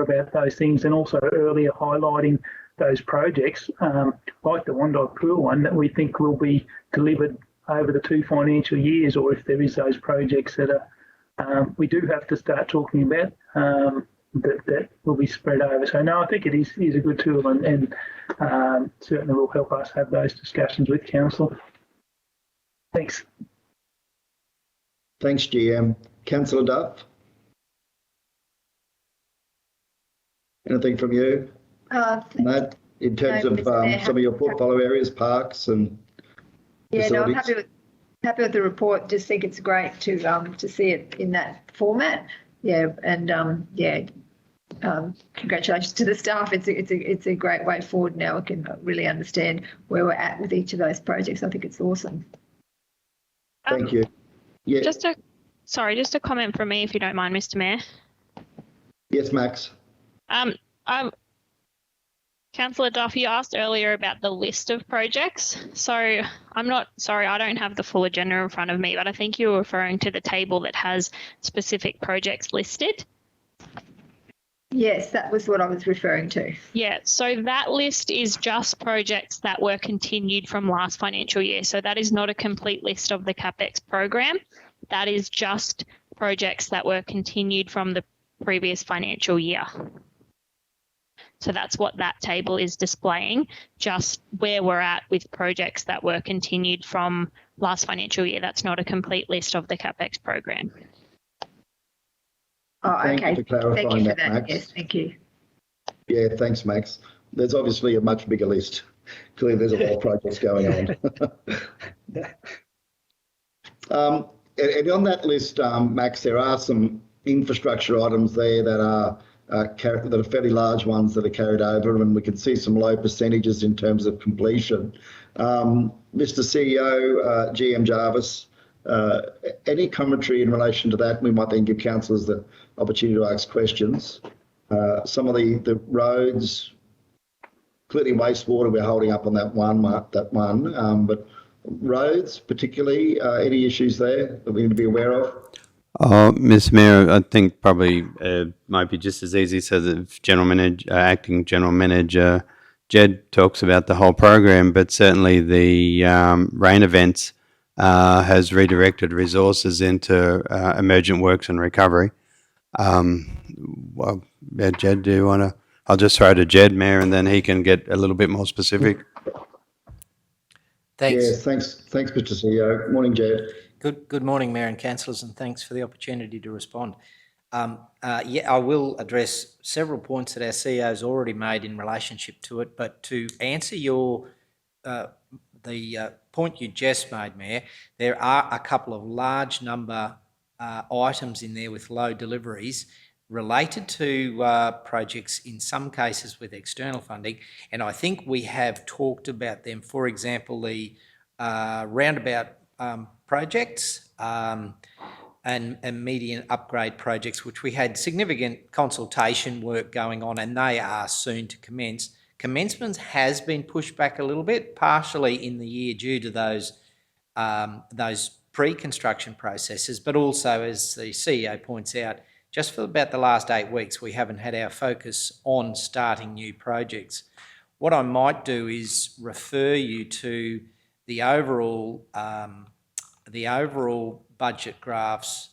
about those things, and also earlier highlighting those projects, like the Wandai Pool one, that we think will be delivered over the 2 financial years, or if there is those projects that are we do have to start talking about that will be spread over. So no, I think it is a good tool, and certainly will help us have those discussions with council. Thanks. Thanks, GM. Councillor Duff? Anything from you? Matt, in terms of some of your portfolio areas, parks and yeah, no, I'm facilities? happy with the report. Just think it's great to see it in that format. Yeah, and congratulations to the staff. It's a great way forward. Now we can really understand where we're at with each of those projects. I think it's awesome. Thank you. Yeah. Just a comment from me, if you don't mind, Mr. Mayor. Yes, Max. Councillor Duff, you asked earlier about the list of projects. So I'm not sorry, I don't have the full agenda in front of me, but I think you were referring to the table that has specific projects listed. Yes, that was what I was referring to. Yeah, so that list is just projects that were continued from last financial year. So that is not a complete list of the CapEx program. That is just projects that were continued from the previous financial year. So that's what that table is displaying, just where we're at with projects that were continued from last financial year. That's not a complete list of the CapEx program. Oh, Thank okay. you for clarifying Thank you for that, that. Max. Yes, thank you. Yeah, thanks, Max. There's obviously a much bigger list. Clearly, there's a lot of projects going on. And on that list, Max, there are some infrastructure items there that are fairly large ones that are carried over, and we can see some low percentages in terms of completion. Mr. CEO, GM Jarvis, any commentary in relation to that? We might then give councillors the opportunity to ask questions. Some of the roads, clearly wastewater, we're holding up on that one, but roads particularly, any issues there that we need to be aware of? Mr. Mayor, I think probably might be just as easy so that acting General Manager Jed talks about the whole program, but certainly the rain events has redirected resources into emergent works and recovery. Well, Jed, do you want to? I'll just throw to Jed, Mayor, and then he can get a little bit more specific. Thanks. Yes, thanks, Mr. CEO. Morning, Jed. Good morning, Mayor and councillors, and thanks for the opportunity to respond. Yeah, I will address several points that our CEO has already made in relationship to it, but to answer the point you just made, Mayor, there are a couple of large number items in there with low deliveries related to projects, in some cases with external funding, and I think we have talked about them. For example, the roundabout projects and median upgrade projects, which we had significant consultation work going on, and they are soon to commence. Commencement has been pushed back a little bit, partially in the year due to those pre-construction processes, but also, as the CEO points out, just for about the last 8 weeks, we haven't had our focus on starting new projects. What I might do is refer you to the overall budget graphs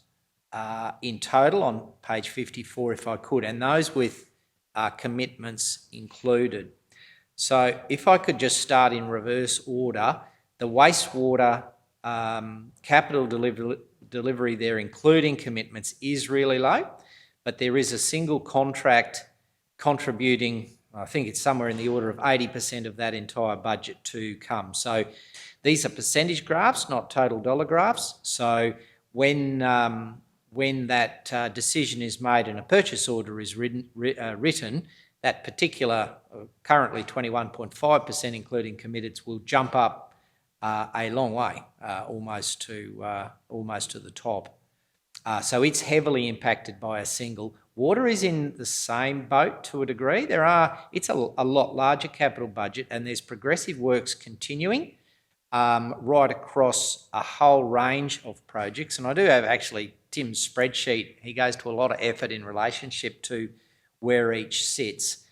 in total on page 54, if I could, and those with commitments included. So if I could just start in reverse order, the wastewater capital delivery there, including commitments, is really low, but there is a single contract contributing, I think it's somewhere in the order of 80% of that entire budget to come. So these are percentage graphs, not total dollar graphs. So when that decision is made and a purchase order is written, that particular, currently 21.5%, including committeds, will jump up a long way, almost to the top. So it's heavily impacted by a single. Water is in the same boat to a degree. It's a lot larger capital budget, and there's progressive works continuing right across a whole range of projects. And I do have actually Tim's spreadsheet, he goes to a lot of effort in relationship to where each sits.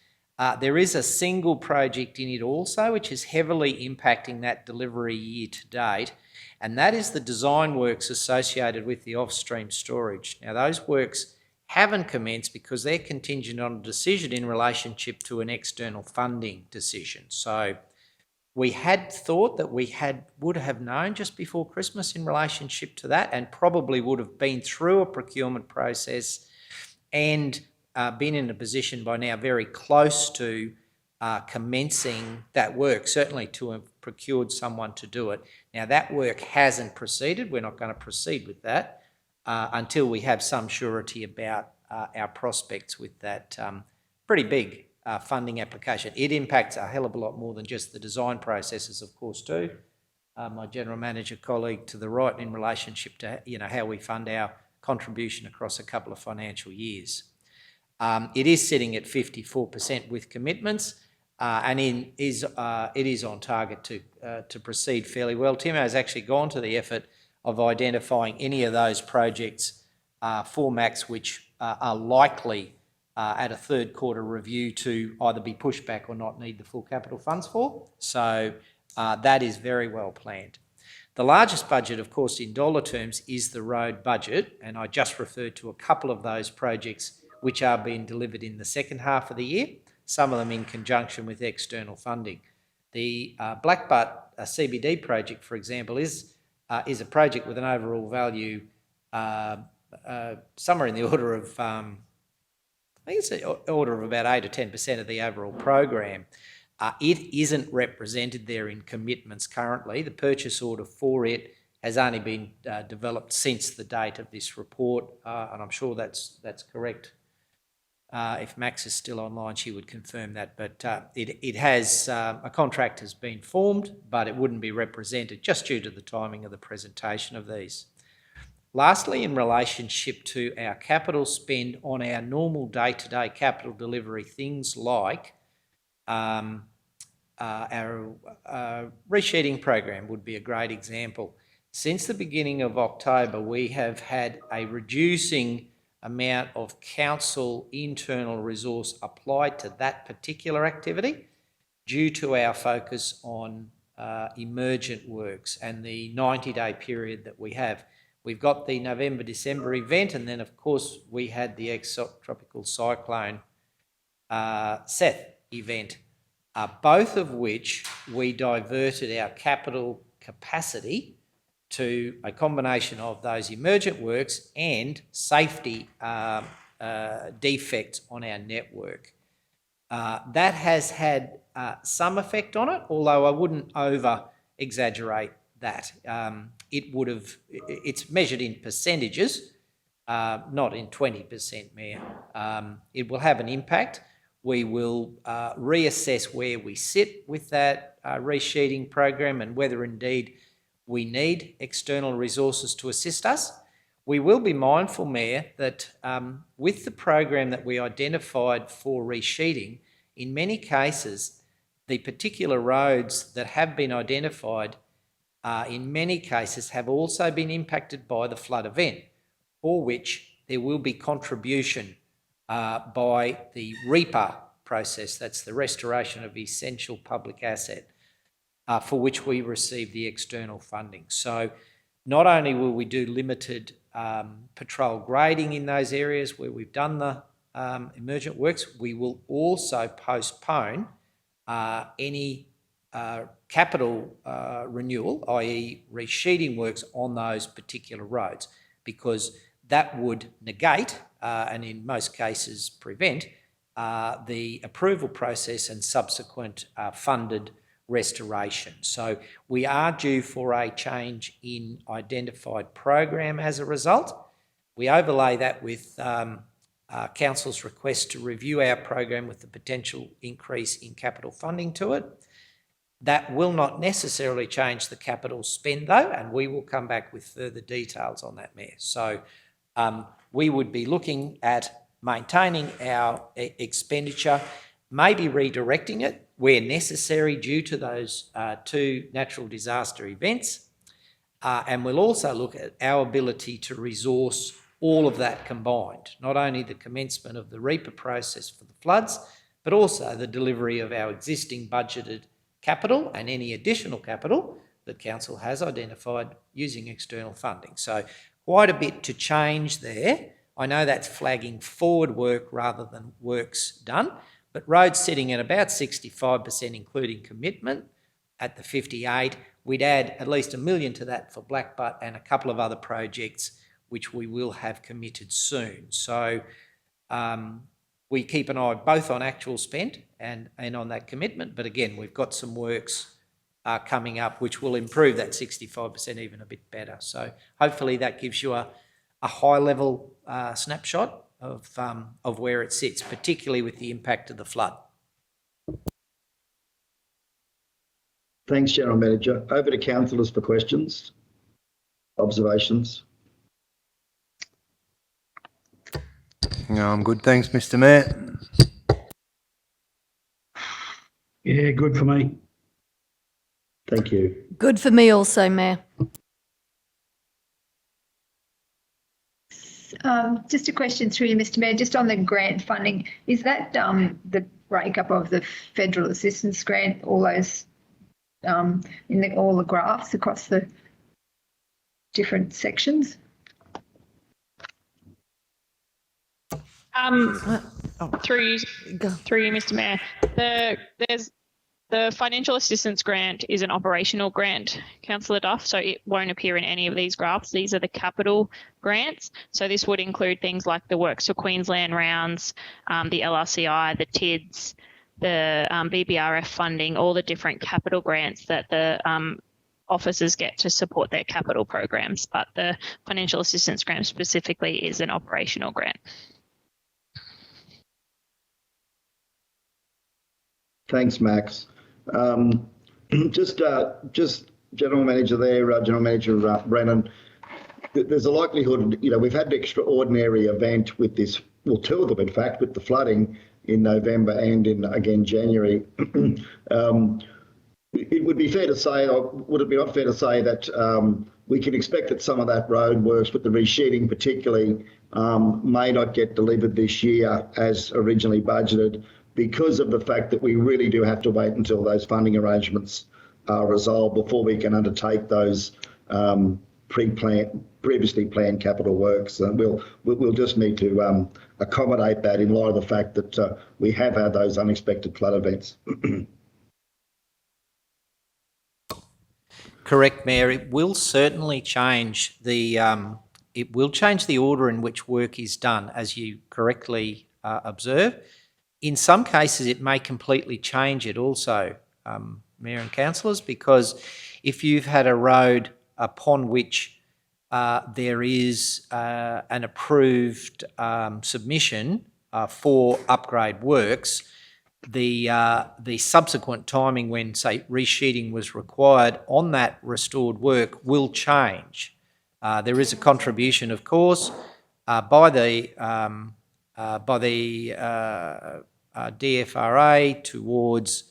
There is a single project in it also, which is heavily impacting that delivery year to date, and that is the design works associated with the off-stream storage. Now, those works haven't commenced because they're contingent on a decision in relationship to an external funding decision. So we had thought that we would have known just before Christmas in relationship to that, and probably would have been through a procurement process and been in a position by now very close to commencing that work, certainly to have procured someone to do it. Now, that work hasn't proceeded. We're not going to proceed with that until we have some surety about our prospects with that pretty big funding application. It impacts a hell of a lot more than just the design processes, of course, too. My general manager colleague to the right in relationship to how we fund our contribution across a couple of financial years. It is sitting at 54% with commitments, and it is on target to proceed fairly well. Tim has actually gone to the effort of identifying any of those projects for Max which are likely at a third quarter review to either be pushed back or not need the full capital funds for. So that is very well planned. The largest budget, of course, in dollar terms is the road budget, and I just referred to a couple of those projects which are being delivered in the second half of the year, some of them in conjunction with external funding. The Blackbutt CBD project, for example, is a project with an overall value somewhere in the order of, I think it's the order of about 8 or 10% of the overall program. It isn't represented there in commitments currently. The purchase order for it has only been developed since the date of this report, and I'm sure that's correct. If Max is still online, she would confirm that. But it has, a contract has been formed, but it wouldn't be represented just due to the timing of the presentation of these. Lastly, in relationship to our capital spend on our normal day-to-day capital delivery, things like our resheeting program would be a great example. Since the beginning of October, we have had a reducing amount of council internal resource applied to that particular activity due to our focus on emergent works and the 90-day period that we have. We've got the November-December event, and then, of course, we had the ex-tropical cyclone Seth event, both of which we diverted our capital capacity to a combination of those emergent works and safety defects on our network. That has had some effect on it, although I wouldn't over-exaggerate that. It's measured in percentages, not in 20%, Mayor. It will have an impact. We will reassess where we sit with that resheeting program and whether indeed we need external resources to assist us. We will be mindful, Mayor, that with the program that we identified for resheeting, in many cases, the particular roads that have been identified in many cases have also been impacted by the flood event, for which there will be contribution by the REPA process, that's the restoration of essential public asset, for which we receive the external funding. So not only will we do limited patrol grading in those areas where we've done the emergent works, we will also postpone any capital renewal, i.e. resheeting works on those particular roads, because that would negate and in most cases prevent the approval process and subsequent funded restoration. So we are due for a change in identified program as a result. We overlay that with Council's request to review our program with the potential increase in capital funding to it. That will not necessarily change the capital spend though, and we will come back with further details on that, Mayor. So we would be looking at maintaining our expenditure, maybe redirecting it where necessary due to those two natural disaster events. And we'll also look at our ability to resource all of that combined, not only the commencement of the REPA process for the floods, but also the delivery of our existing budgeted capital and any additional capital that Council has identified using external funding. So quite a bit to change there. I know that's flagging forward work rather than works done, but roads sitting at about 65%, including commitment, at the 58. We'd add at least $1 million to that for Blackbutt and a couple of other projects which we will have committed soon. So we keep an eye both on actual spend and on that commitment, but again, we've got some works coming up which will improve that 65% even a bit better. So hopefully that gives you a high-level snapshot of where it sits, particularly with the impact of the flood. Thanks, General Manager. Over to councillors for questions, observations. No, I'm good. Thanks, Mr. Mayor. Yeah, good for me. Thank you. Good for me also, Mayor. Just a question through you, Mr. Mayor, just on the grant funding, is that the breakup of the federal assistance grant, all those all the graphs across the different sections? Through you, Mr. Mayor, the financial assistance grant is an operational grant, Councillor Duff, so it won't appear in any of these graphs. These are the capital grants. So this would include things like the Works for Queensland rounds, the LRCI, the TIDS, the BBRF funding, all the different capital grants that the officers get to support their capital programs. But the financial assistance grant specifically is an operational grant. Thanks, Max. Just General Manager there, General Manager Brennan, there's a likelihood, we've had an extraordinary event with this, well, two of them, in fact, with the flooding in November and in, again, January. It would be fair to say, or would it be not fair to say that we can expect that some of that road works, with the resheeting particularly, may not get delivered this year as originally budgeted, because of the fact that we really do have to wait until those funding arrangements are resolved before we can undertake those previously planned capital works. And we'll just need to accommodate that in light of the fact that we have had those unexpected flood events. Correct, Mayor. It will certainly change the order in which work is done, as you correctly observe. In some cases, it may completely change it also, Mayor and councillors, because if you've had a road upon which there is an approved submission for upgrade works, the subsequent timing when, say, resheeting was required on that restored work will change. There is a contribution, of course, by the DFRA towards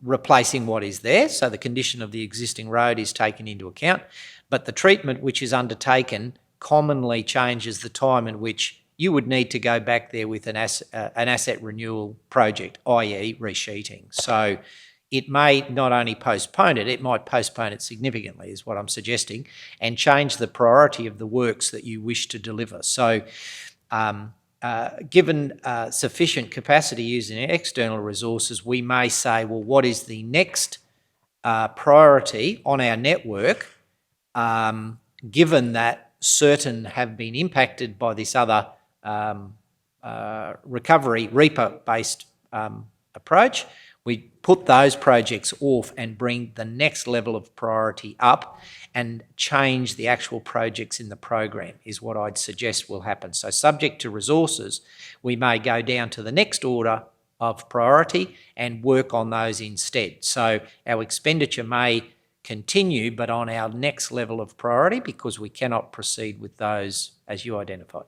replacing what is there, so the condition of the existing road is taken into account, but the treatment which is undertaken commonly changes the time in which you would need to go back there with an asset renewal project, i.e. resheeting. So it may not only postpone it, it might postpone it significantly, is what I'm suggesting, and change the priority of the works that you wish to deliver. So given sufficient capacity using external resources, we may say, well, what is the next priority on our network, given that certain have been impacted by this other recovery, REPA-based approach. We put those projects off and bring the next level of priority up and change the actual projects in the program is what I'd suggest will happen. So subject to resources, we may go down to the next order of priority and work on those instead. So our expenditure may continue, but on our next level of priority, because we cannot proceed with those as you identified.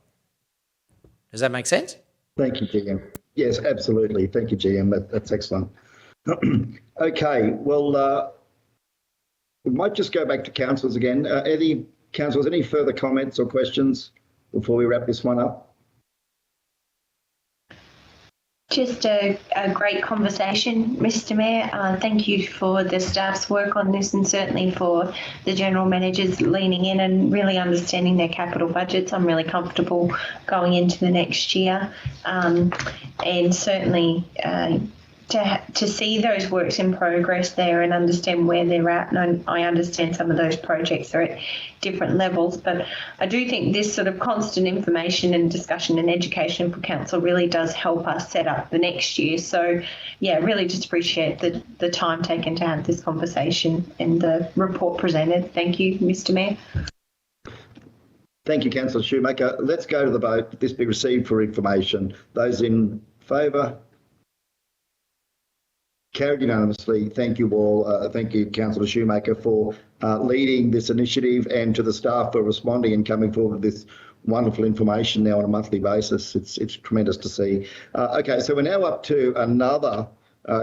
Does that make sense? Thank you, GM. Yes, absolutely. Thank you, GM. That's excellent. Okay, well, we might just go back to councillors again. Any Councillors, any further comments or questions before we wrap this one up? Just a great conversation, Mr. Mayor. Thank you for the staff's work on this and certainly for the general managers leaning in and really understanding their capital budgets. I'm really comfortable going into the next year, and certainly to see those works in progress there and understand where they're at. And I understand some of those projects are at different levels, but I do think this sort of constant information and discussion and education for council really does help us set up the next year. So yeah, really just appreciate the time taken to have this conversation and the report presented. Thank you, Mr. Mayor. Thank you, Councillor Shoemaker. Let's go to the vote. This be received for information. Those in favour? Carried unanimously. Thank you all. Thank you, Councillor Shoemaker, for leading this initiative, and to the staff for responding and coming forward with this wonderful information now on a monthly basis. It's tremendous to see. Okay, so we're now up to another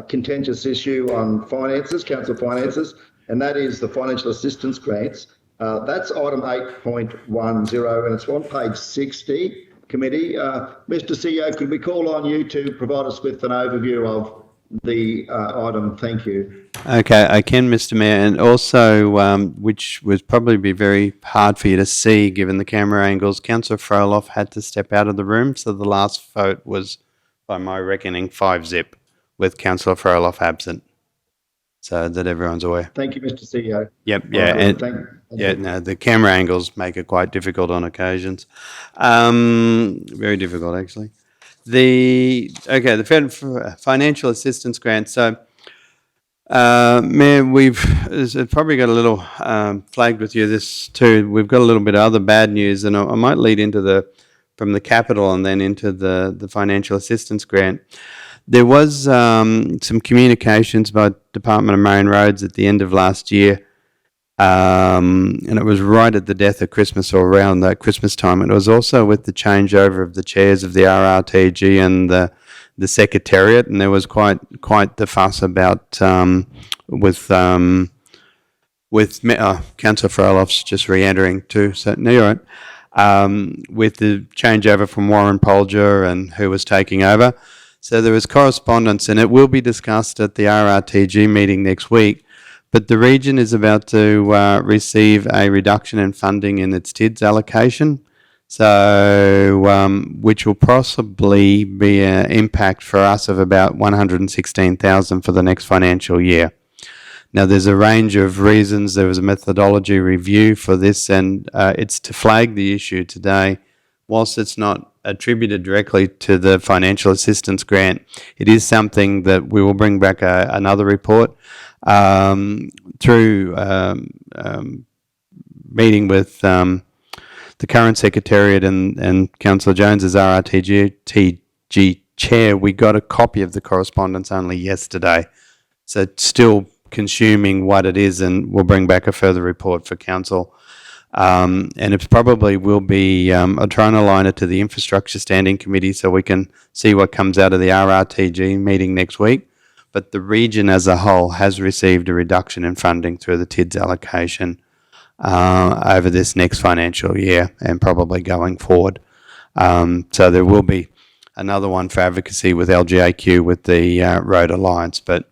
contentious issue on finances, council finances, and that is the financial assistance grants. That's item 8.10, and it's on page 60, committee. Mr. CEO, could we call on you to provide us with an overview of the item? Thank you. Okay, I can, Mr. Mayor, and also, which would probably be very hard for you to see given the camera angles, Councillor Froloff had to step out of the room, so the last vote was, by my reckoning, 5-0, with Councillor Froloff absent. So that everyone's aware. Thank you, Mr. CEO. Yep, yeah, and no, the camera angles make it quite difficult on occasions. Very difficult, actually. The financial assistance grant. So, Mayor, it's probably got a little flagged with you this too. We've got a little bit of other bad news, and I might lead into from the capital and then into the financial assistance grant. There was some communications by Department of Main Roads at the end of last year, and it was right at the death of Christmas or around that Christmas time. It was also with the changeover of the chairs of the RRTG and the secretariat, and there was quite the fuss about with Councillor Froloff's just re-entering too. So no, you're right. With the changeover from Warren Polger and who was taking over. So there was correspondence, and it will be discussed at the RRTG meeting next week. But the region is about to receive a reduction in funding in its TIDS allocation, so which will possibly be an impact for us of about $116,000 for the next financial year. Now, there's a range of reasons. There was a methodology review for this, and it's to flag the issue today. Whilst it's not attributed directly to the financial assistance grant, it is something that we will bring back another report through meeting with the current secretariat and Councillor Jones as RRTG chair. We got a copy of the correspondence only yesterday, so it's still consuming what it is, and we'll bring back a further report for council. And it probably will be, I'll try and align it to the Infrastructure Standing Committee so we can see what comes out of the RRTG meeting next week. But the region as a whole has received a reduction in funding through the TIDS allocation over this next financial year and probably going forward. So there will be another one for advocacy with LGAQ with the Road Alliance. But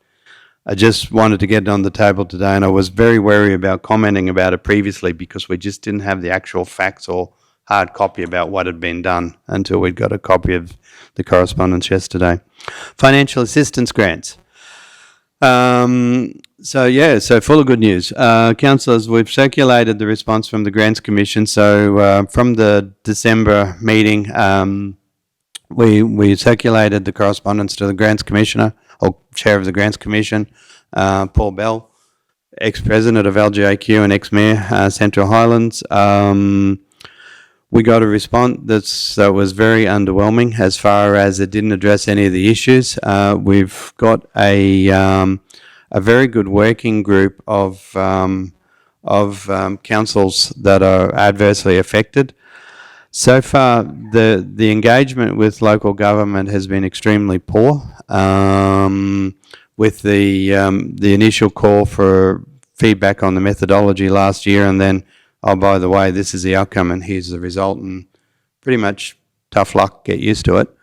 I just wanted to get it on the table today, and I was very wary about commenting about it previously because we just didn't have the actual facts or hard copy about what had been done until we'd got a copy of the correspondence yesterday. Financial assistance grants. So full of good news. Councillors, we've circulated the response from the Grants Commission. So from the December meeting, we circulated the correspondence to the Grants Commissioner, or Chair of the Grants Commission, Paul Bell, ex-president of LGAQ and ex-mayor, Central Highlands. We got a response that was very underwhelming as far as it didn't address any of the issues. We've got a very good working group of councils that are adversely affected. So far, the engagement with local government has been extremely poor. With the initial call for feedback on the methodology last year, and then oh, by the way, this is the outcome and here's the result, and pretty much tough luck, get used to it.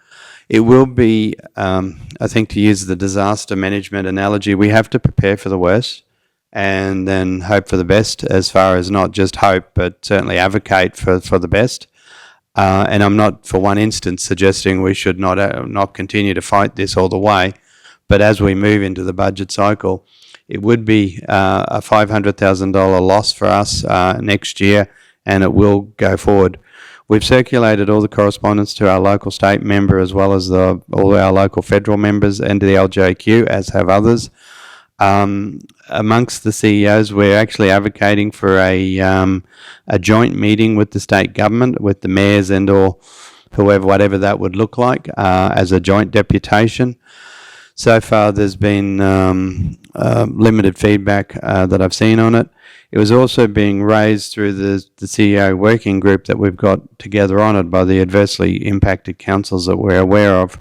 It will be, I think, to use the disaster management analogy, we have to prepare for the worst and then hope for the best, as far as not just hope, but certainly advocate for the best. And I'm not for one instance suggesting we should not continue to fight this all the way, but as we move into the budget cycle, it would be a $500,000 loss for us next year, and it will go forward. We've circulated all the correspondence to our local state member, as well as all our local federal members and to the LJQ, as have others. Amongst the CEOs, we're actually advocating for a joint meeting with the state government, with the mayors and or whoever, whatever that would look like, as a joint deputation. So far, there's been limited feedback that I've seen on it. It was also being raised through the CEO working group that we've got together on it by the adversely impacted councils that we're aware of.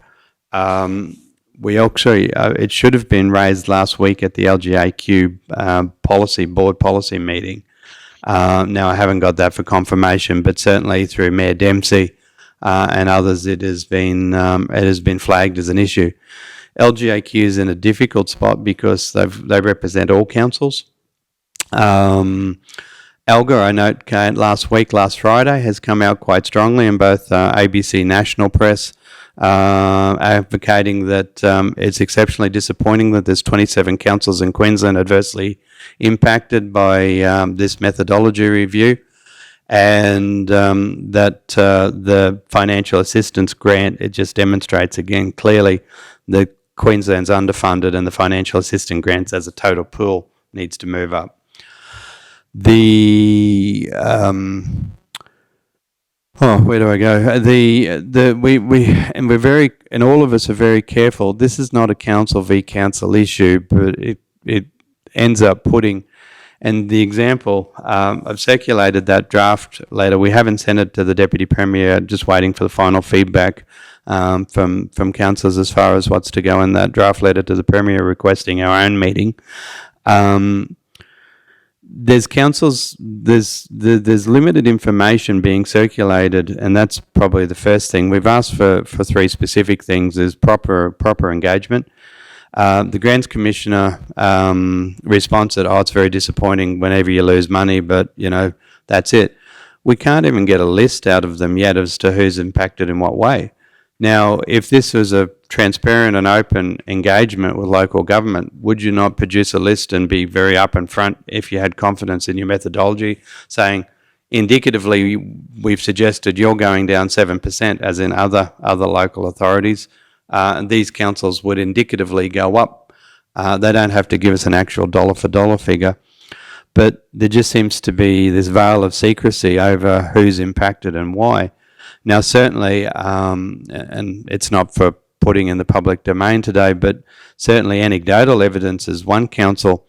We actually, it should have been raised last week at the LGAQ board policy meeting. Now, I haven't got that for confirmation, but certainly through Mayor Dempsey and others, it has been flagged as an issue. LGAQ is in a difficult spot because they represent all councils. ALGA, I note, last Friday, has come out quite strongly in both ABC National Press, advocating that it's exceptionally disappointing that there's 27 councils in Queensland adversely impacted by this methodology review, and that the financial assistance grant, it just demonstrates again clearly that Queensland's underfunded and the financial assistance grants as a total pool needs to move up. Where do I go? And all of us are very careful. This is not a council v council issue, but it ends up putting, and the example, I've circulated that draft letter. We haven't sent it to the Deputy Premier, just waiting for the final feedback from councillors as far as what's to go in that draft letter to the Premier requesting our own meeting. There's councils, there's limited information being circulated, and that's probably the first thing. We've asked for three specific things. There's proper engagement. The Grants Commissioner responded, it's very disappointing whenever you lose money, but, that's it. We can't even get a list out of them yet as to who's impacted in what way. Now, if this was a transparent and open engagement with local government, would you not produce a list and be very up and front if you had confidence in your methodology, saying, indicatively, we've suggested you're going down 7%, as in other local authorities, and these councils would indicatively go up. They don't have to give us an actual dollar for dollar figure. But there just seems to be this veil of secrecy over who's impacted and why. Now, certainly, and it's not for putting in the public domain today, but certainly anecdotal evidence is one council,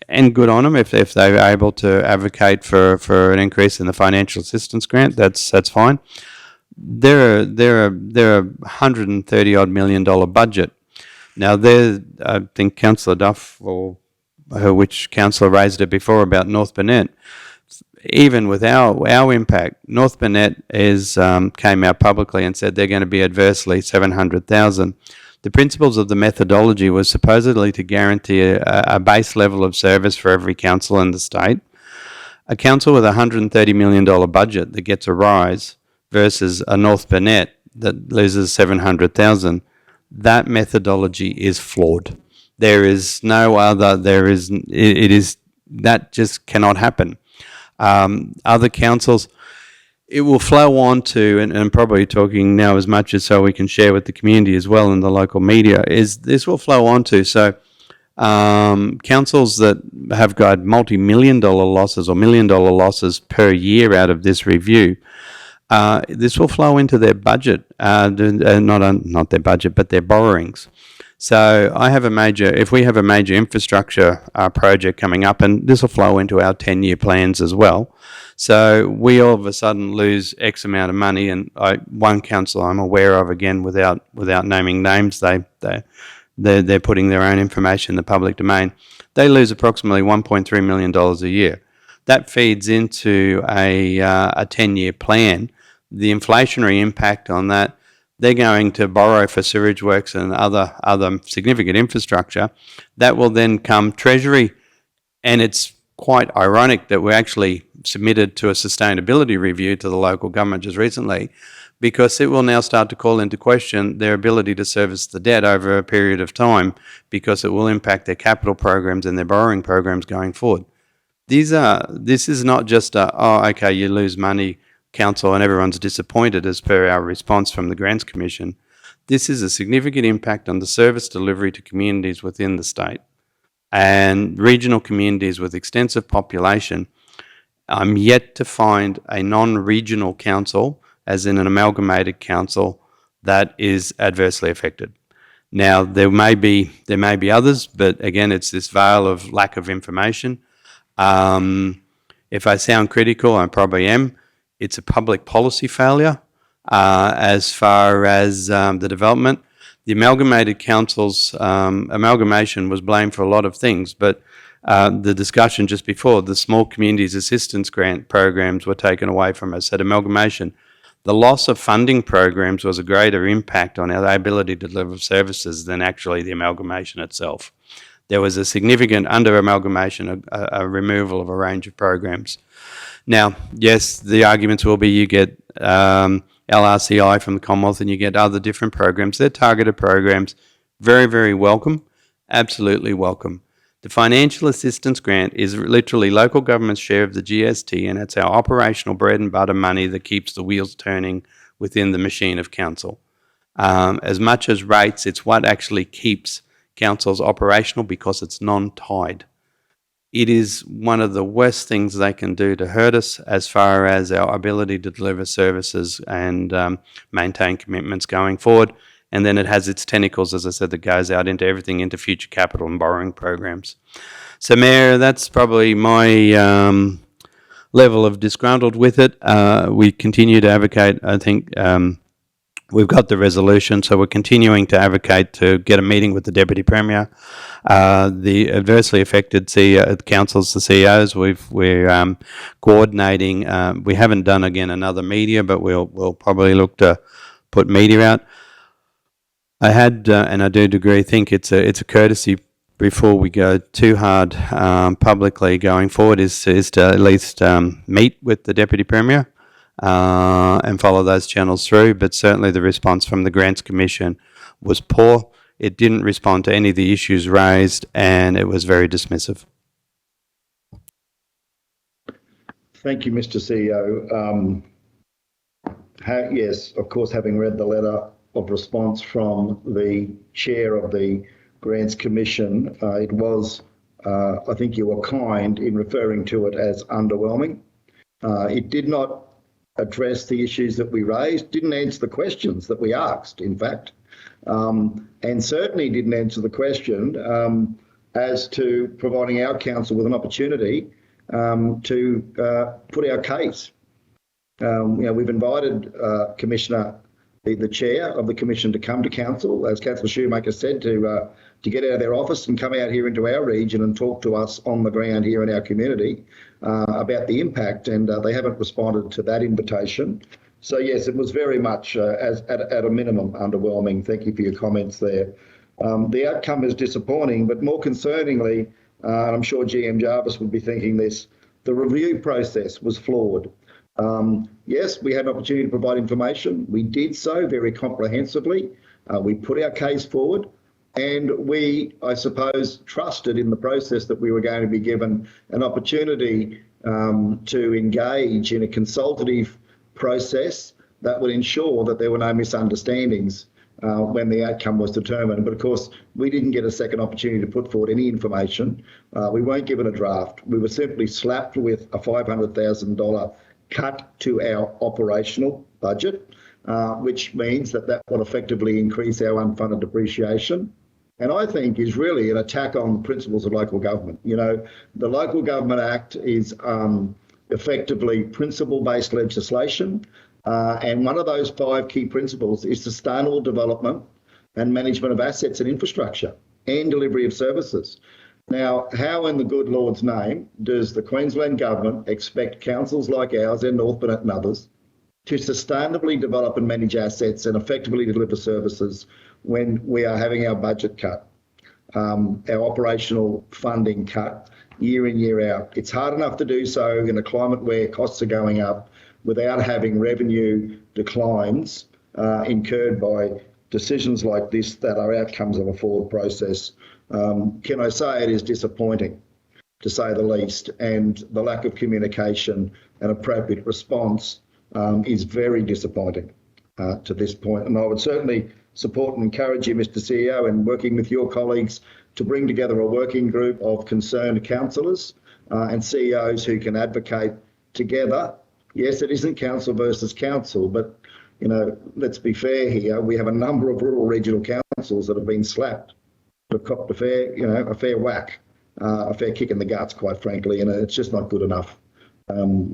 and good on them if they're able to advocate for an increase in the financial assistance grant. That's fine. They're a $130 odd million budget. Now, I think Councillor Duff, or which councillor raised it before about North Burnett. Even with our impact, North Burnett came out publicly and said they're going to be adversely $700,000. The principles of the methodology was supposedly to guarantee a base level of service for every council in the state. A council with a $130 million budget that gets a rise versus a North Burnett that loses $700,000, that methodology is flawed. There is no other. That just cannot happen. Other councils, it will flow on to, and probably talking now as much as so we can share with the community as well in the local media, is this will flow on to. So councils that have got multi-million-dollar losses or million-dollar losses per year out of this review, this will flow into their budget, not their budget, but their borrowings. So if we have a major infrastructure project coming up, and this will flow into our 10-year plans as well. So we all of a sudden lose X amount of money, and one council I'm aware of, again, without naming names, they're putting their own information in the public domain. They lose approximately $1.3 million a year. that feeds into a 10-year plan. The inflationary impact on that, they're going to borrow for sewage works and other significant infrastructure. That will then come Treasury, and it's quite ironic that we actually submitted to a sustainability review to the local government just recently, because it will now start to call into question their ability to service the debt over a period of time, because it will impact their capital programs and their borrowing programs going forward. This is not just okay, you lose money, council, and everyone's disappointed as per our response from the Grants Commission. This is a significant impact on the service delivery to communities within the state and regional communities with extensive population. I'm yet to find a non-regional council, as in an amalgamated council, that is adversely affected. Now, there may be others, but again, it's this veil of lack of information. If I sound critical, I probably am. It's a public policy failure as far as the development. The amalgamated councils, amalgamation was blamed for a lot of things, but the discussion just before, the small communities assistance grant programs were taken away from us at amalgamation. The loss of funding programs was a greater impact on our ability to deliver services than actually the amalgamation itself. There was a significant, under amalgamation, a removal of a range of programs. Now, yes, the arguments will be you get LRCI from the Commonwealth and you get other different programs. They're targeted programs, very, very welcome, absolutely welcome. The financial assistance grant is literally local government's share of the GST, and it's our operational bread and butter money that keeps the wheels turning within the machine of council. As much as rates, it's what actually keeps councils operational, because it's non-tied. It is one of the worst things they can do to hurt us as far as our ability to deliver services and maintain commitments going forward. And then it has its tentacles, as I said, that goes out into everything, into future capital and borrowing programs. So, Mayor, that's probably my level of disgruntled with it. We continue to advocate, I think. We've got the resolution, so we're continuing to advocate to get a meeting with the Deputy Premier. The adversely affected councils, the CEOs, we're coordinating. We haven't done, again, another media, but we'll probably look to put media out. I had, and I do think it's a courtesy before we go too hard publicly going forward, is to at least meet with the Deputy Premier. And follow those channels through, but certainly the response from the Grants Commission was poor. It didn't respond to any of the issues raised, and it was very dismissive. Thank you, Mr. CEO. Yes, of course, having read the letter of response from the chair of the Grants Commission, it was, I think you were kind in referring to it as underwhelming. It did not address the issues that we raised, didn't answer the questions that we asked, in fact, and certainly didn't answer the question as to providing our council with an opportunity to put our case. We've invited Commissioner, the chair of the commission, to come to council, as Councillor Shoemaker said, to get out of their office and come out here into our region and talk to us on the ground here in our community about the impact, and they haven't responded to that invitation. So yes, it was very much, at a minimum, underwhelming. Thank you for your comments there. The outcome is disappointing, but more concerningly, and I'm sure GM Jarvis would be thinking this, the review process was flawed. Yes, we had an opportunity to provide information. We did so very comprehensively. We put our case forward, and we, I suppose, trusted in the process that we were going to be given an opportunity to engage in a consultative process that would ensure that there were no misunderstandings when the outcome was determined. But of course, we didn't get a second opportunity to put forward any information. We weren't given a draft. We were simply slapped with a $500,000 cut to our operational budget, which means that will effectively increase our unfunded depreciation. And I think is really an attack on the principles of local government. The Local Government Act is effectively principle-based legislation. And one of those 5 key principles is sustainable development and management of assets and infrastructure and delivery of services. Now, how in the good Lord's name does the Queensland Government expect councils like ours in North Burnett and others to sustainably develop and manage assets and effectively deliver services when we are having our budget cut, our operational funding cut year in, year out? It's hard enough to do so in a climate where costs are going up without having revenue declines incurred by decisions like this that are outcomes of a flawed process. Can I say it is disappointing, to say the least, and the lack of communication and appropriate response is very disappointing to this point. And I would certainly support and encourage you, Mr. CEO, in working with your colleagues to bring together a working group of concerned councillors and CEOs who can advocate together. Yes, it isn't council versus council, but let's be fair here. We have a number of rural regional councils that have been slapped, have copped a fair whack, a fair kick in the guts, quite frankly, and it's just not good enough.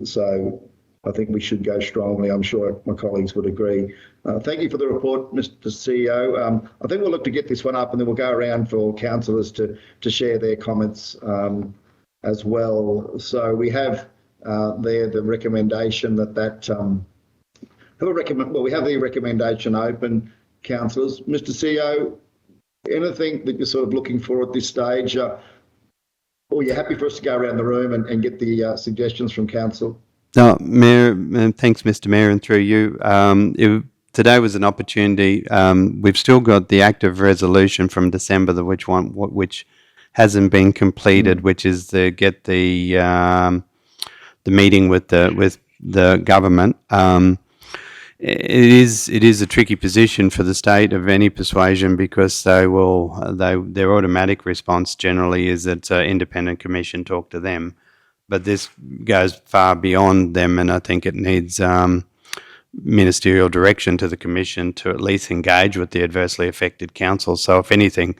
So I think we should go strongly. I'm sure my colleagues would agree. Thank you for the report, Mr. CEO. I think we'll look to get this one up, and then we'll go around for councillors to share their comments as well. So we have there the recommendation that we have the recommendation open, councillors. Mr. CEO, anything that you're sort of looking for at this stage, or you're happy for us to go around the room and get the suggestions from council? No, Mayor, thanks, Mr. Mayor, and through you. Today was an opportunity. We've still got the active resolution from December, which hasn't been completed, which is to get the meeting with the government. It is a tricky position for the state of any persuasion, because their automatic response generally is that independent commission talk to them, but this goes far beyond them, and I think it needs ministerial direction to the commission to at least engage with the adversely affected councils. So if anything,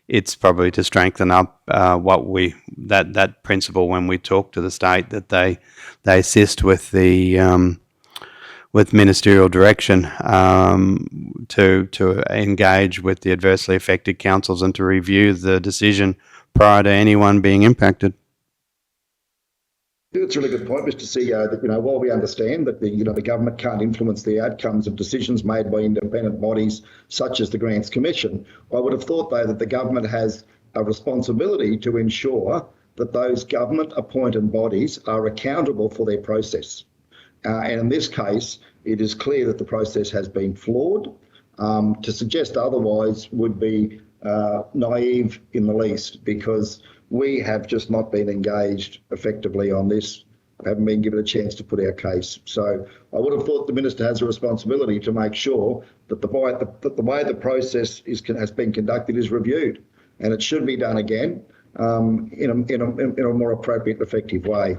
it's probably to strengthen up that principle when we talk to the state, that they assist with the with ministerial direction to engage with the adversely affected councils and to review the decision prior to anyone being impacted. I think it's a really good point, Mr. CEO, that while we understand that the government can't influence the outcomes of decisions made by independent bodies such as the Grants Commission, I would have thought, though, that the government has a responsibility to ensure that those government-appointed bodies are accountable for their process. And in this case, it is clear that the process has been flawed. To suggest otherwise would be naive in the least, because we have just not been engaged effectively on this, haven't been given a chance to put our case. So I would have thought the Minister has a responsibility to make sure that the way the process has been conducted is reviewed, and it should be done again in a more appropriate, effective way.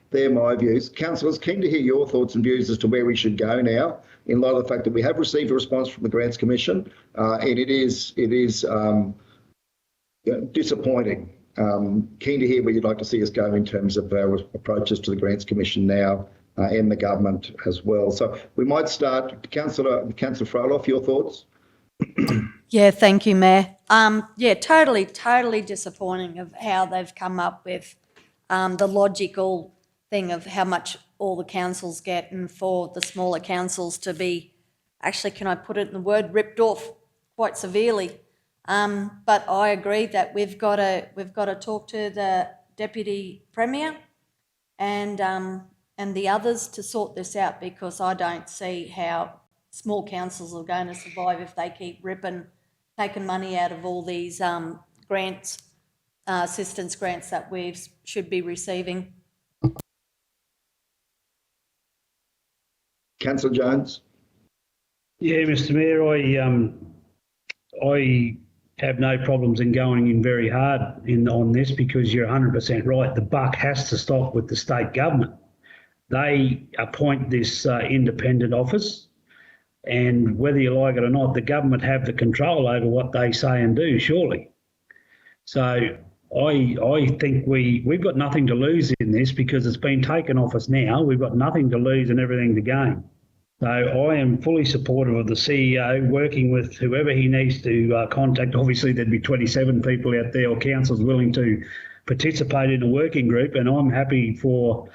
They're my views. Councillors, keen to hear your thoughts and views as to where we should go now, in light of the fact that we have received a response from the Grants Commission, and it is disappointing. Keen to hear where you'd like to see us go in terms of our approaches to the Grants Commission now, and the government as well. So we might start, Councillor Froloff, your thoughts? Yeah, thank you, Mayor. Totally disappointing of how they've come up with the logical thing of how much all the councils get, and for the smaller councils to be, actually, can I put it in the word, ripped off quite severely. But I agree that we've got to talk to the Deputy Premier and the others to sort this out, because I don't see how small councils are going to survive if they keep taking money out of all these grants, assistance grants that we should be receiving. Councillor Jones? Yeah, Mr. Mayor, I have no problems in going in very hard on this, because you're 100% right. The buck has to stop with the state government. They appoint this independent office, and whether you like it or not, the government have the control over what they say and do, surely. So I think we've got nothing to lose in this, because it's been taken off us now. We've got nothing to lose and everything to gain. So I am fully supportive of the CEO working with whoever he needs to contact. Obviously, there'd be 27 people out there or councils willing to participate in a working group, and I'm happy for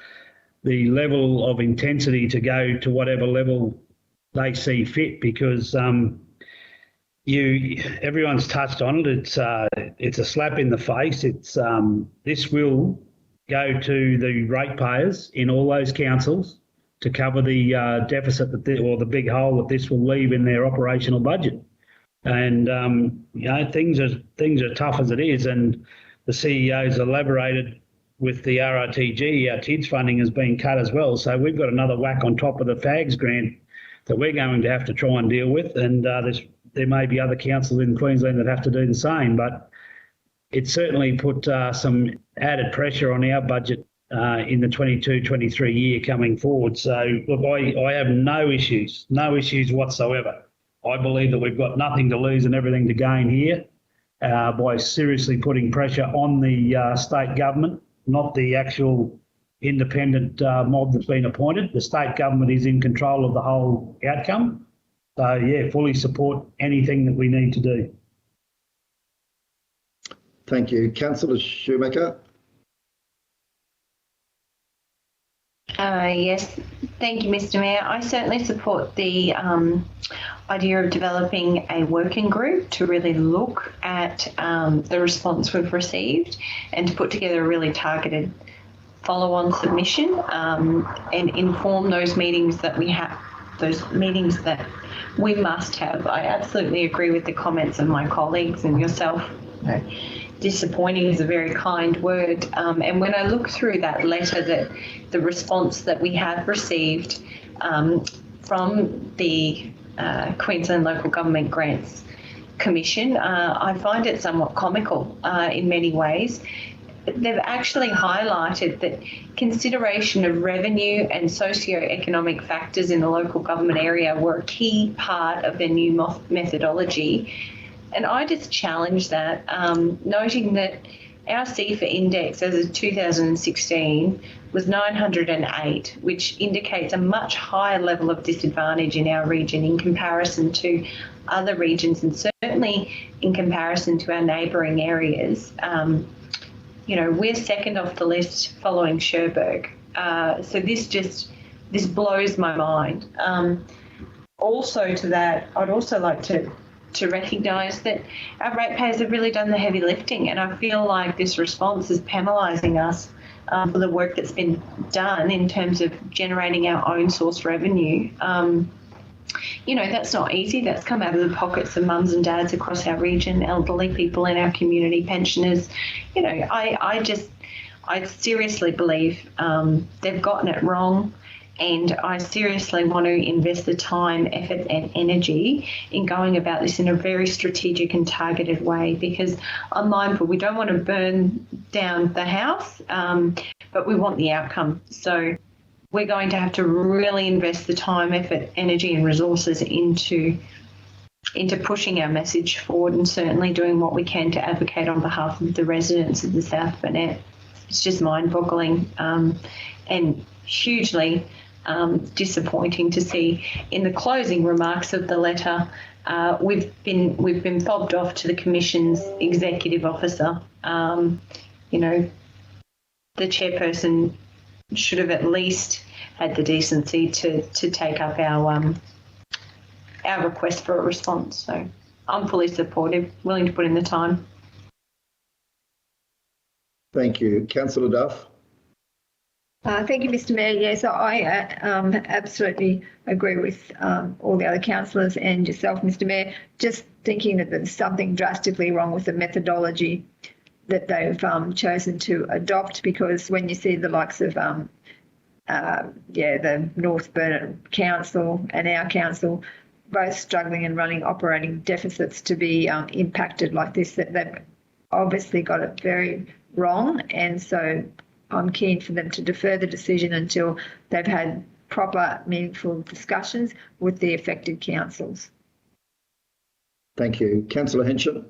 the level of intensity to go to whatever level they see fit, because everyone's touched on it. It's a slap in the face. This will go to the ratepayers in all those councils to cover the deficit or the big hole that this will leave in their operational budget. And things are tough as it is, and the CEO's elaborated with the RRTG, our TIDS funding has been cut as well. So we've got another whack on top of the FAGS grant that we're going to have to try and deal with. And there may be other councils in Queensland that have to do the same, but it certainly put some added pressure on our budget in the 22-23 year coming forward. So look, I have no issues whatsoever. I believe that we've got nothing to lose and everything to gain here by seriously putting pressure on the state government, not the actual independent mob that's been appointed. The state government is in control of the whole outcome. So yeah, fully support anything that we need to do. Thank you. Councillor Shoemaker. Yes, thank you, Mr. Mayor. I certainly support the idea of developing a working group to really look at the response we've received and to put together a really targeted follow-on submission and inform those meetings that we have, those meetings that we must have. I absolutely agree with the comments of my colleagues and yourself. Disappointing is a very kind word. And when I look through that letter, the response that we have received from the Queensland Local Government Grants Commission, I find it somewhat comical in many ways. They've actually highlighted that consideration of revenue and socio-economic factors in the local government area were a key part of their new methodology. And I just challenge that, noting that our CFA index as of 2016 was 908, which indicates a much higher level of disadvantage in our region in comparison to other regions, and certainly in comparison to our neighbouring areas. We're second off the list following Cherbourg. So this blows my mind. Also to that, I'd also like to recognise that our ratepayers have really done the heavy lifting, and I feel like this response is penalising us for the work that's been done in terms of generating our own source revenue. That's not easy. That's come out of the pockets of mums and dads across our region, elderly people in our community, pensioners. I seriously believe they've gotten it wrong. And I seriously want to invest the time, effort and energy in going about this in a very strategic and targeted way, because I'm mindful we don't want to burn down the house, but we want the outcome. So we're going to have to really invest the time, effort, energy and resources into pushing our message forward, and certainly doing what we can to advocate on behalf of the residents of the South Burnett. It's just mind-boggling and hugely disappointing to see in the closing remarks of the letter. We've been fobbed off to the Commission's executive officer. The chairperson should have at least had the decency to take up our request for a response. So I'm fully supportive, willing to put in the time. Thank you. Councillor Duff. Thank you, Mr. Mayor. Yes, I absolutely agree with all the other councillors and yourself, Mr. Mayor. Just thinking that there's something drastically wrong with the methodology that they've chosen to adopt, because when you see the likes of the North Burnett Council and our council both struggling and running operating deficits to be impacted like this, that they've obviously got it very wrong. And so I'm keen for them to defer the decision until they've had proper, meaningful discussions with the affected councils. Thank you. Councillor Hensham.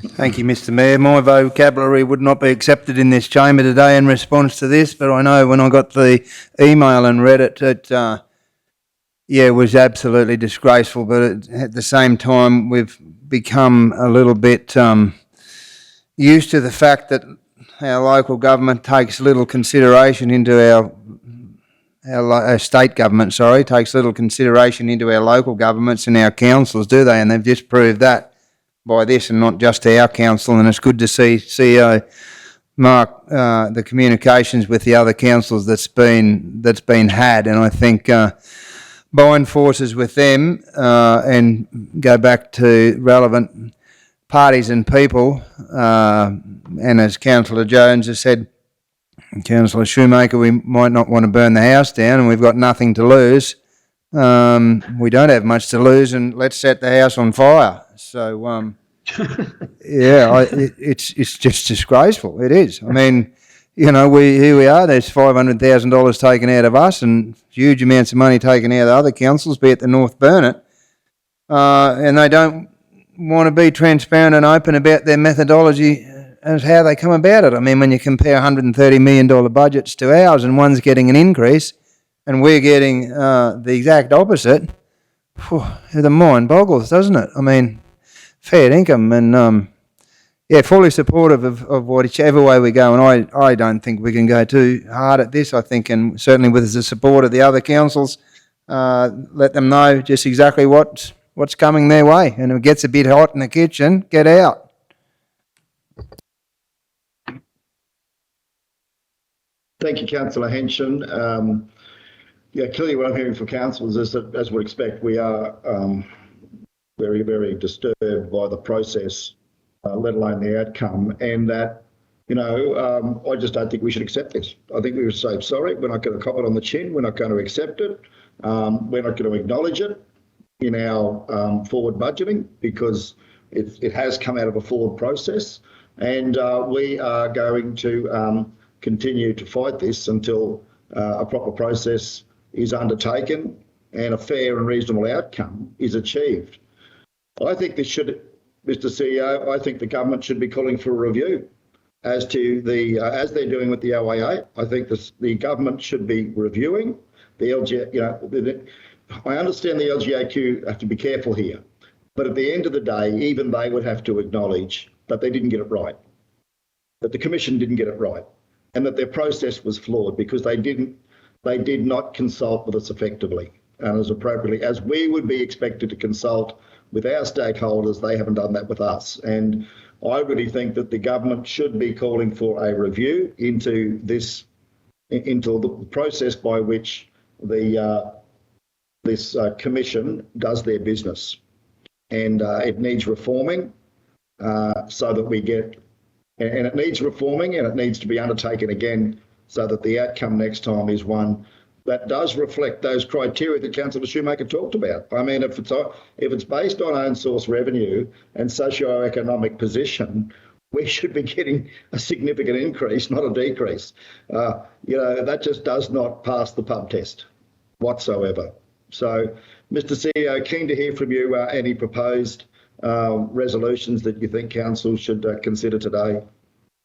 Thank you, Mr. Mayor. My vocabulary would not be accepted in this chamber today in response to this, but I know when I got the email and read it, was absolutely disgraceful. But at the same time, we've become a little bit used to the fact that our local government takes little consideration into our state government, takes little consideration into our local governments and our councils, do they? And they've just proved that by this, and not just our council. And it's good to see CEO Mark the communications with the other councils that's been had, and I think bind forces with them and go back to relevant parties and people. And as Councillor Jones has said, Councillor Shoemaker, we might not want to burn the house down, and we've got nothing to lose. We don't have much to lose, and let's set the house on fire. So, it's just disgraceful. It is. I mean, here we are. There's $500,000 taken out of us, and huge amounts of money taken out of other councils, be it the North Burnett, and they don't want to be transparent and open about their methodology as how they come about it. I mean, when you compare $130 million budgets to ours, and one's getting an increase, and we're getting the exact opposite, the mind boggles, doesn't it? I mean, fair income, and fully supportive of whichever way we go. And I don't think we can go too hard at this. I think, and certainly with the support of the other councils, let them know just exactly what's coming their way. And if it gets a bit hot in the kitchen, get out. Thank you, Councillor Henshin. Clearly what I'm hearing from councillors is that, as we'd expect, we are very, very disturbed by the process, let alone the outcome, and that, I just don't think we should accept this. I think we would say, sorry, we're not going to cop it on the chin, we're not going to accept it, we're not going to acknowledge it in our forward budgeting, because it has come out of a forward process, and we are going to continue to fight this until a proper process is undertaken and a fair and reasonable outcome is achieved. I think this should, Mr. CEO, I think the government should be calling for a review as to as they're doing with the OAA. I think the government should be reviewing the LGA. I understand the LGAQ have to be careful here, but at the end of the day, even they would have to acknowledge that they didn't get it right, that the Commission didn't get it right, and that their process was flawed because they did not consult with us effectively and as appropriately as we would be expected to consult with our stakeholders. They haven't done that with us, and I really think that the government should be calling for a review into the process by which this commission does their business, and it needs reforming so that we get. And it needs reforming, and it needs to be undertaken again so that the outcome next time is one that does reflect those criteria that Councillor Shoemaker talked about. I mean, if it's based on own source revenue and socio-economic position, we should be getting a significant increase, not a decrease. That just does not pass the pub test whatsoever. So, Mr. CEO, keen to hear from you any proposed resolutions that you think council should consider today.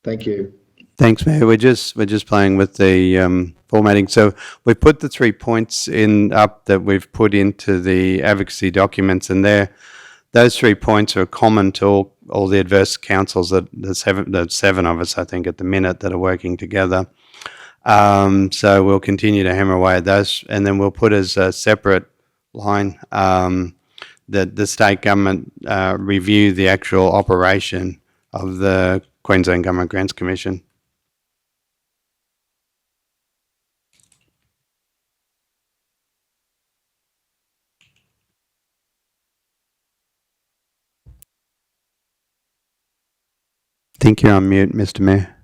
Thank you. Thanks, Mayor. We're just playing with the formatting. So we've put the 3 points up that we've put into the advocacy documents, and those 3 points are common to all the adverse councils. There's seven of us, I think, at the minute that are working together. So we'll continue to hammer away at those, and then we'll put as a separate line that the state government review the actual operation of the Queensland Government Grants Commission. I think you're on mute, Mr. Mayor.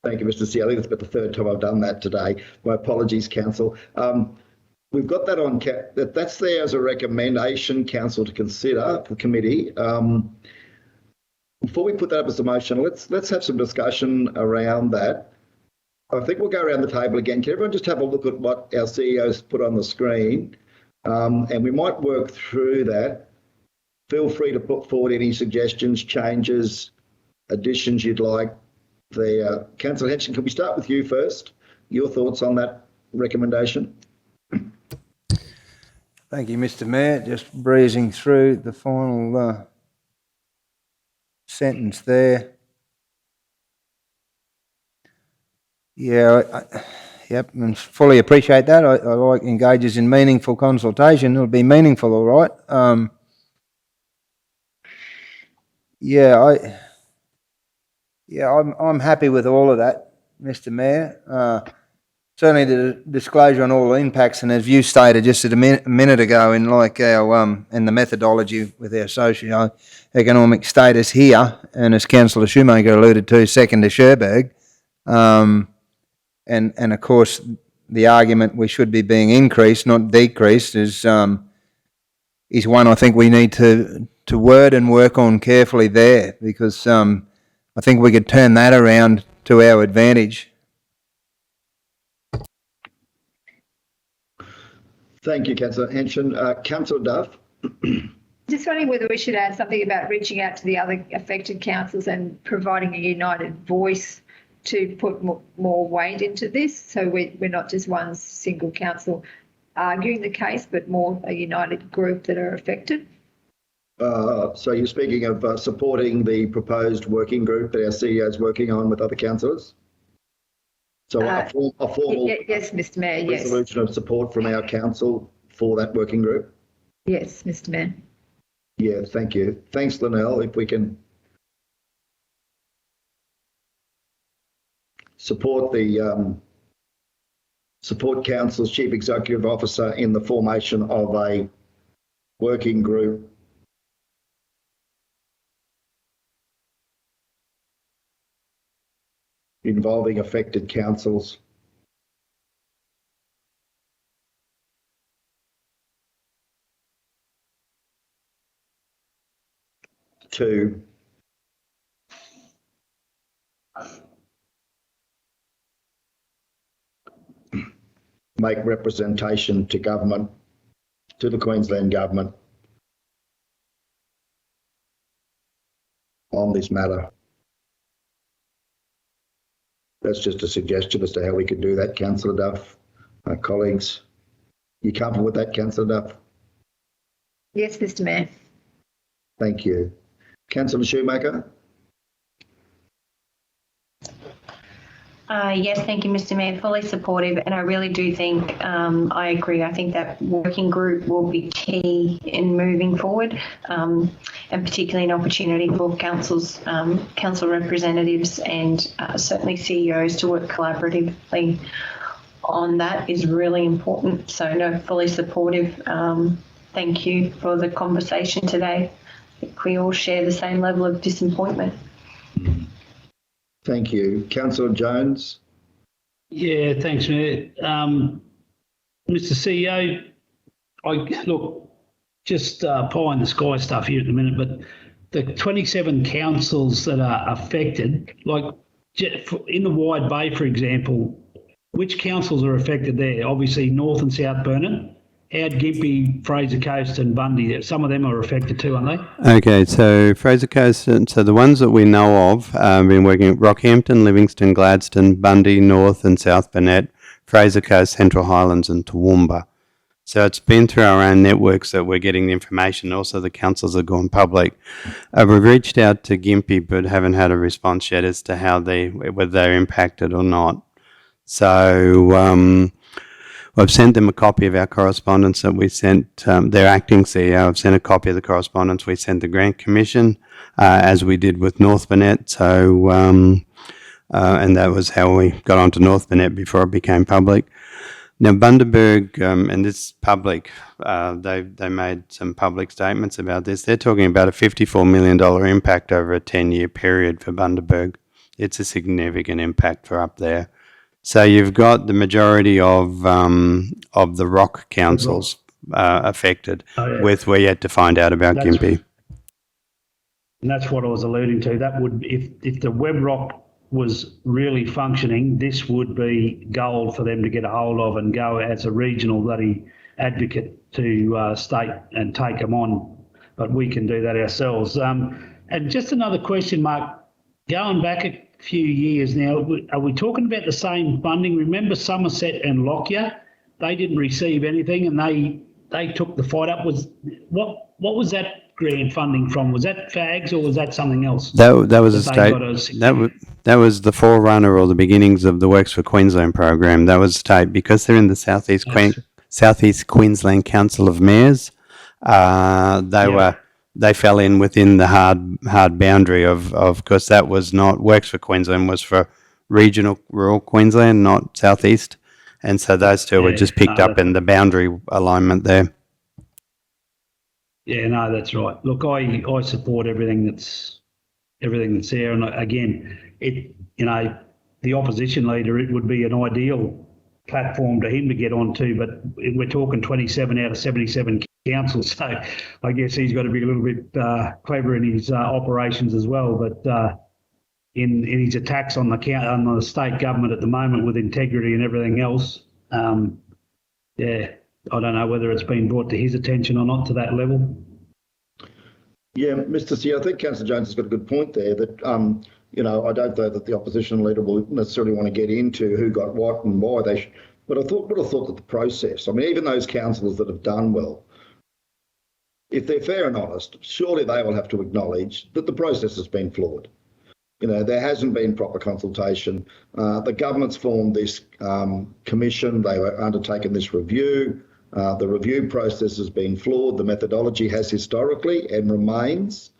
Thank you, Mr. CEO. I think it's about the third time I've done that today. My apologies, Council. We've got that on. That's there as a recommendation, Council, to consider for committee. Before we put that up as a motion, let's have some discussion around that. I think we'll go around the table again. Can everyone just have a look at what our CEO's put on the screen? And we might work through that. Feel free to put forward any suggestions, changes, additions you'd like. Councillor Henshin, can we start with you first? Your thoughts on that recommendation? Thank you, Mr. Mayor. Just breezing through the final sentence there. Yeah, yep, and fully appreciate that. I like engages in meaningful consultation. It'll be meaningful, all right. I'm happy with all of that, Mr. Mayor. Certainly the disclosure on all the impacts, and as you stated just a minute ago, in like our and the methodology with our socio-economic status here, and as Councillor Shoemaker alluded to, second to Sherberg, and of course the argument we should be being increased, not decreased, is one I think we need to word and work on carefully there, because I think we could turn that around to our advantage. Thank you, Councillor Henson. Councillor Duff? Just wondering whether we should add something about reaching out to the other affected councils and providing a united voice to put more weight into this, so we're not just one single council arguing the case, but more a united group that are affected. So you're speaking of supporting the proposed working group that our CEO is working on with other councillors? So a formal yes, Mr. Mayor, yes. resolution of support from our council for that working group? Yes, Mr. Mayor. Yeah, thank you. Thanks, Linnell. If we can support the support council's chief executive officer in the formation of a working group involving affected councils to make representation to government, to the Queensland government on this matter. That's just a suggestion as to how we could do that, Councillor Duff. Colleagues, you comfortable with that, Councillor Duff? Yes, Mr. Mayor. Thank you. Councillor Shoemaker? Yes, thank you, Mr. Mayor. Fully supportive, and I really do think I agree. I think that working group will be key in moving forward, and particularly an opportunity for councils, council representatives, and certainly CEOs to work collaboratively on that is really important. So, no, fully supportive. Thank you for the conversation today. I think we all share the same level of disappointment. Thank you. Councillor Jones? Yeah, thanks, Mayor. Mr. CEO, look, just pie in the sky stuff here at the minute, but the 27 councils that are affected, like in the Wide Bay, for example, which councils are affected there? Obviously, North and South Burnett. How'd Gympie, Fraser Coast and Bundy, some of them are affected too, aren't they? Okay, so Fraser Coast, so the ones that we know of, been working at Rockhampton, Livingston, Gladstone, Bundy, North and South Burnett, Fraser Coast, Central Highlands and Toowoomba. So it's been through our own networks that we're getting the information. Also, the councils have gone public. We've reached out to Gympie, but haven't had a response yet as to how whether they're impacted or not. So I've sent them a copy of our correspondence that we sent their acting CEO. I've sent a copy of the correspondence we sent the Grant Commission, as we did with North Burnett. So, and that was how we got onto North Burnett before it became public. Now, Bundaberg, and this is public, they made some public statements about this. They're talking about a $54 million impact over a 10-year period for Bundaberg. It's a significant impact for up there. So you've got the majority of the rock councils affected, with we're yet to find out about Gympie. And that's what I was alluding to. That would, if the Web Rock was really functioning, this would be gold for them to get a hold of and go as a regional bloody advocate to state and take them on. But we can do that ourselves. And just another question, Mark. Going back few years now, are we talking about the same funding? Remember Somerset and Lockyer? They didn't receive anything, and they took the fight up. What was that grant funding from? Was that FAGs or was that something else? That was a That they state. got a That was the forerunner or the beginnings of the Works for Queensland program. That was state because they're in the Southeast Queensland Council of Mayors. They fell in within the hard boundary of course that was not Works for Queensland, was for regional rural Queensland, not Southeast, and so those two were just picked up in the boundary alignment there. Yeah, no, that's right. Look, I support everything that's there, and again, the opposition leader, it would be an ideal platform to him to get onto, but we're talking 27 out of 77 councils, so I guess he's got to be a little bit clever in his operations as well. But in his attacks on the state government at the moment with integrity and everything else, I don't know whether it's been brought to his attention or not to that level. Yeah, Mr. C, I think Councillor Jones has got a good point there that, I don't know that the opposition leader will necessarily want to get into who got what and why they but I would have thought that the process, even those councillors that have done well, if they're fair and honest, surely they will have to acknowledge that the process has been flawed. There hasn't been proper consultation. The government's formed this commission. They were undertaking this review. The review process has been flawed. The methodology has historically and remains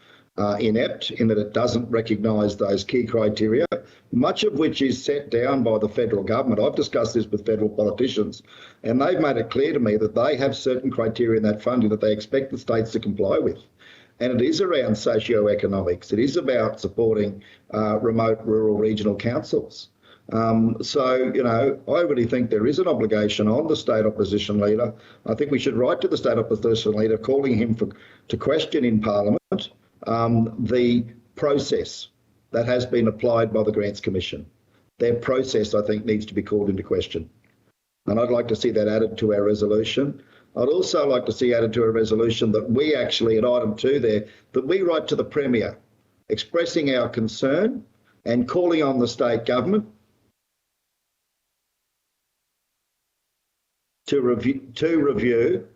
inept in that it doesn't recognise those key criteria, much of which is set down by the federal government. I've discussed this with federal politicians, and they've made it clear to me that they have certain criteria in that funding that they expect the states to comply with. And it is around socioeconomics. It is about supporting remote rural regional councils. I really think there is an obligation on the state opposition leader. I think we should write to the state opposition leader calling him to question in Parliament the process that has been applied by the Grants Commission. Their process, I think, needs to be called into question. And I'd like to see that added to our resolution. I'd also like to see added to a resolution that we actually, at item 2 there, that we write to the Premier expressing our concern and calling on the state government to review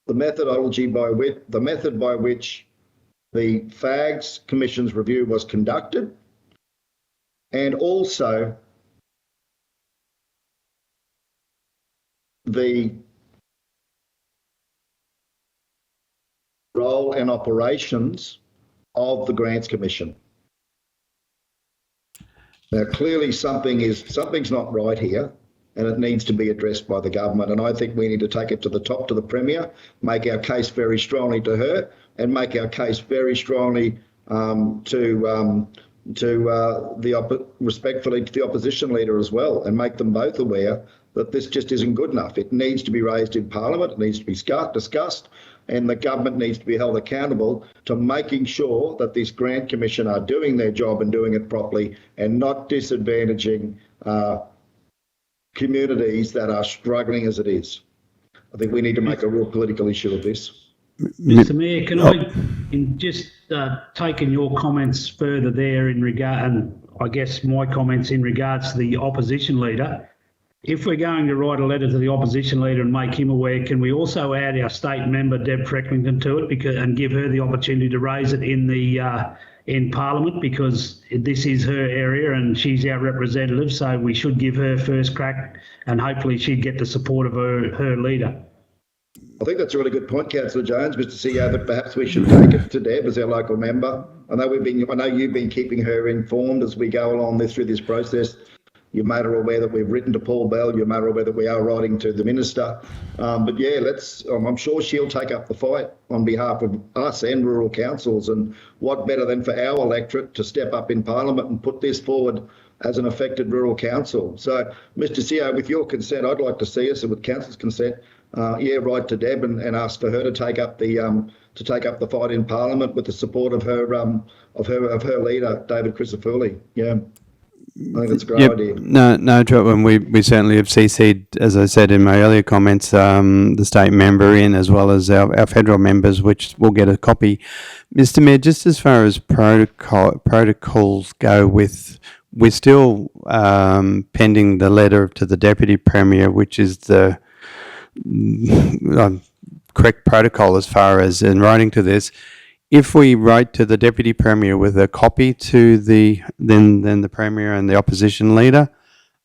the methodology the method by which the FAGS Commission's review was conducted, and also the role and operations of the Grants Commission. Now, clearly something's not right here, and it needs to be addressed by the government. And I think we need to take it to the top, to the Premier, make our case very strongly to her, and make our case very strongly respectfully to the opposition leader as well, and make them both aware that this just isn't good enough. It needs to be raised in Parliament, it needs to be discussed, and the government needs to be held accountable to making sure that this Grant Commission are doing their job and doing it properly, and not disadvantaging communities that are struggling as it is. I think we need to make a real political issue of this. Mr. Mayor, can I, in just taking your comments further there in regard, and I guess my comments in regards to the opposition leader, if we're going to write a letter to the opposition leader and make him aware, can we also add our state member, Deb Frecklington, to it and give her the opportunity to raise it in Parliament, because this is her area and she's our representative, so we should give her first crack, and hopefully she'd get the support of her leader. I think that's a really good point, Councillor Jones, Mr. CEO, that perhaps we should take it to Deb as our local member. I know you've been keeping her informed as we go along through this process. You made her aware that we've written to Paul Bell. You made her aware that we are writing to the Minister. But yeah, I'm sure she'll take up the fight on behalf of us and rural councils. And what better than for our electorate to step up in Parliament and put this forward as an affected rural council. So, Mr. CEO, with your consent, I'd like to see us, and with council's consent, write to Deb and ask for her to take up the fight in Parliament with the support of her leader, David Crisafulli. Yeah. I think it's a great Yep. idea. No trouble. And we certainly have CC'd, as I said in my earlier comments, the state member in, as well as our federal members, which will get a copy. Mr. Mayor, just as far as protocols go, we're still pending the letter to the Deputy Premier, which is the correct protocol as far as in writing to this. If we write to the Deputy Premier with a copy to then the Premier and the opposition leader,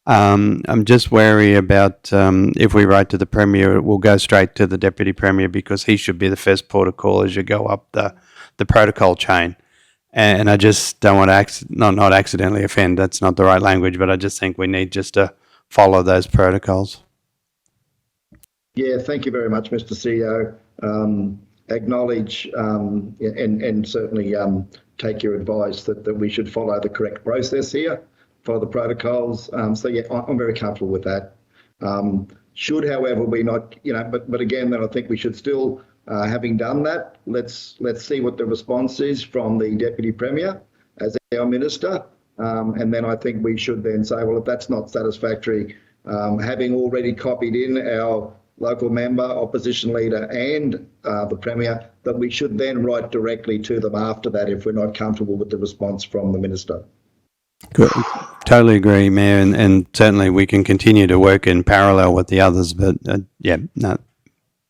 I'm just wary about if we write to the Premier, it will go straight to the Deputy Premier because he should be the first port of call as you go up the protocol chain. And I just don't want to not accidentally offend, that's not the right language, but I just think we need just to follow those protocols. Yeah, thank you very much, Mr. CEO. Acknowledge and certainly take your advice that we should follow the correct process here, follow the protocols. So yeah, I'm very comfortable with that. Should, however, we not, but again, then I think we should still, having done that, let's see what the response is from the Deputy Premier as our Minister. And then I think we should then say, well, if that's not satisfactory, having already copied in our local member, opposition leader and the Premier, that we should then write directly to them after that if we're not comfortable with the response from the Minister. Good. Totally agree, Mayor, and certainly we can continue to work in parallel with the others, but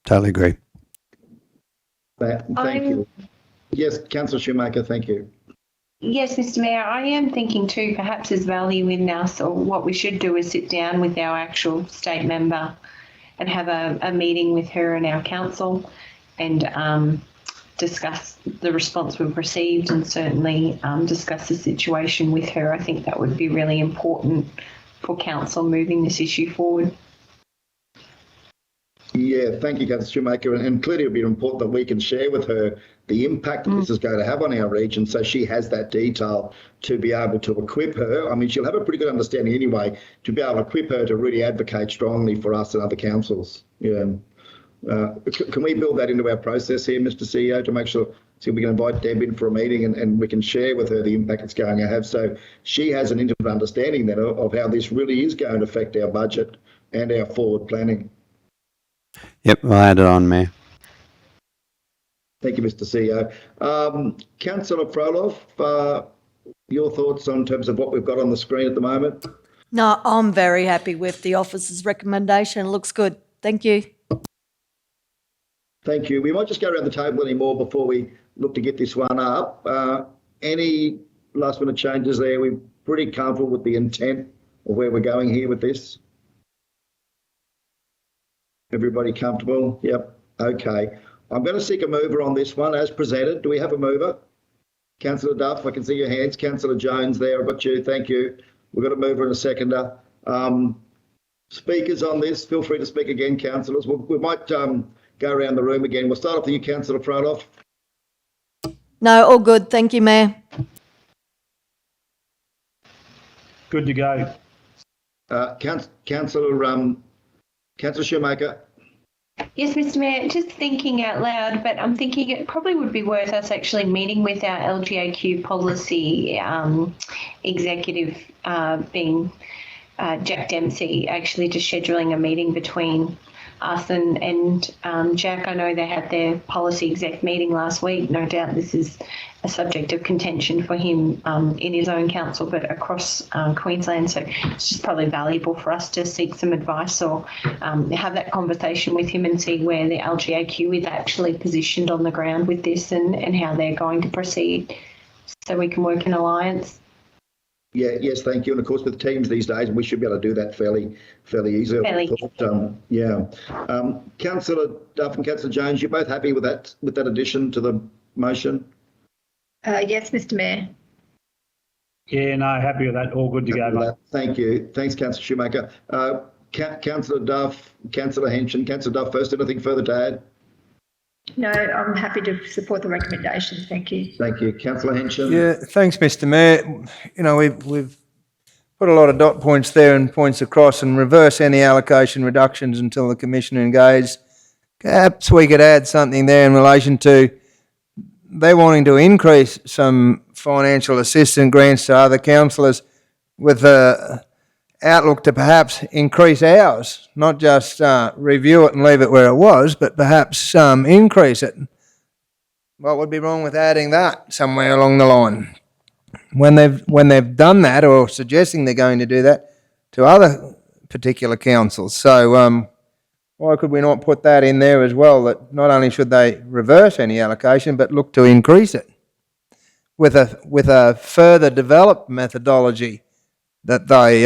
totally agree. Thank you. Yes, Councillor Shoemaker, thank you. Yes, Mr. Mayor, I am thinking too, perhaps there's value in us, or what we should do is sit down with our actual state member and have a meeting with her and our council and discuss the response we've received and certainly discuss the situation with her. I think that would be really important for council moving this issue forward. Yeah, thank you, Councillor Shoemaker. And clearly it would be important that we can share with her the impact that this is going to have on our region, so she has that detail to be able to equip her. I mean, she'll have a pretty good understanding anyway, to be able to equip her to really advocate strongly for us and other councils. Yeah. Can we build that into our process here, Mr. CEO, to make sure, see if we can invite Deb in for a meeting and we can share with her the impact it's going to have, so she has an intimate understanding then of how this really is going to affect our budget and our forward planning. Yep, I'll add it on, Mayor. Thank you, Mr. CEO. Councillor Frolov, your thoughts on terms of what we've got on the screen at the moment? No, I'm very happy with the officer's recommendation. It looks good. Thank you. Thank you. We might just go around the table anymore before we look to get this one up. Any last minute changes there? We're pretty comfortable with the intent of where we're going here with this? Everybody comfortable? Yep. Okay. I'm going to seek a mover on this one as presented. Do we have a mover? Councillor Duff, I can see your hands. Councillor Jones there, I've got you. Thank you. We've got a mover and a seconder. Speakers on this, feel free to speak again, councillors. We might go around the room again. We'll start off with you, Councillor Frolov. No, all good. Thank you, Mayor. Good to go. Councillor Shoemaker. Yes, Mr. Mayor, just thinking out loud, but I'm thinking it probably would be worth us actually meeting with our LGAQ policy executive, being Jack Dempsey, actually just scheduling a meeting between us and Jack. I know they had their policy exec meeting last week. No doubt this is a subject of contention for him in his own council, but across Queensland. So it's just probably valuable for us to seek some advice or have that conversation with him and see where the LGAQ is actually positioned on the ground with this and how they're going to proceed, so we can work in alliance. Yeah, yes, thank you. And of course, with teams these days, we should be able to do that fairly easily. Councillor Duff and Councillor Jones, you're both happy with that addition to the motion? Yes, Mr. Mayor. Yeah, no, happy with that. All good to go, mate. Thank you. Thanks, Councillor Shoemaker. Councillor Duff, Councillor Henson. Councillor Duff first. Anything further to add? No, I'm happy to support the recommendation. Thank you. Thank you. Councillor Henson. Yeah, thanks, Mr. Mayor. You know, we've put a lot of dot points there and points across and reverse any allocation reductions until the Commission engaged. Perhaps we could add something there in relation to they wanting to increase some financial assistance grants to other councillors. with the outlook to perhaps increase hours, not just review it and leave it where it was, but perhaps increase it. What would be wrong with adding that somewhere along the line? When they've done that, or suggesting they're going to do that to other particular councils. So why could we not put that in there as well, that not only should they reverse any allocation, but look to increase it with a further developed methodology that they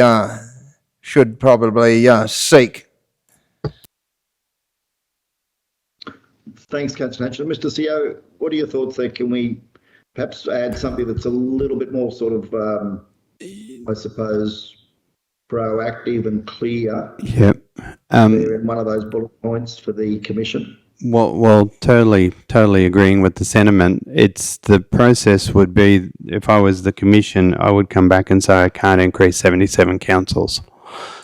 should probably seek. Thanks, Councillor Hatchett. Mr. CEO, what are your thoughts there? Can we perhaps add something that's a little bit more sort of, I suppose, proactive and clear? Yep. There in one of those bullet points for the Commission? Well, totally agreeing with the sentiment. It's the process would be, if I was the Commission, I would come back and say I can't increase 77 councils.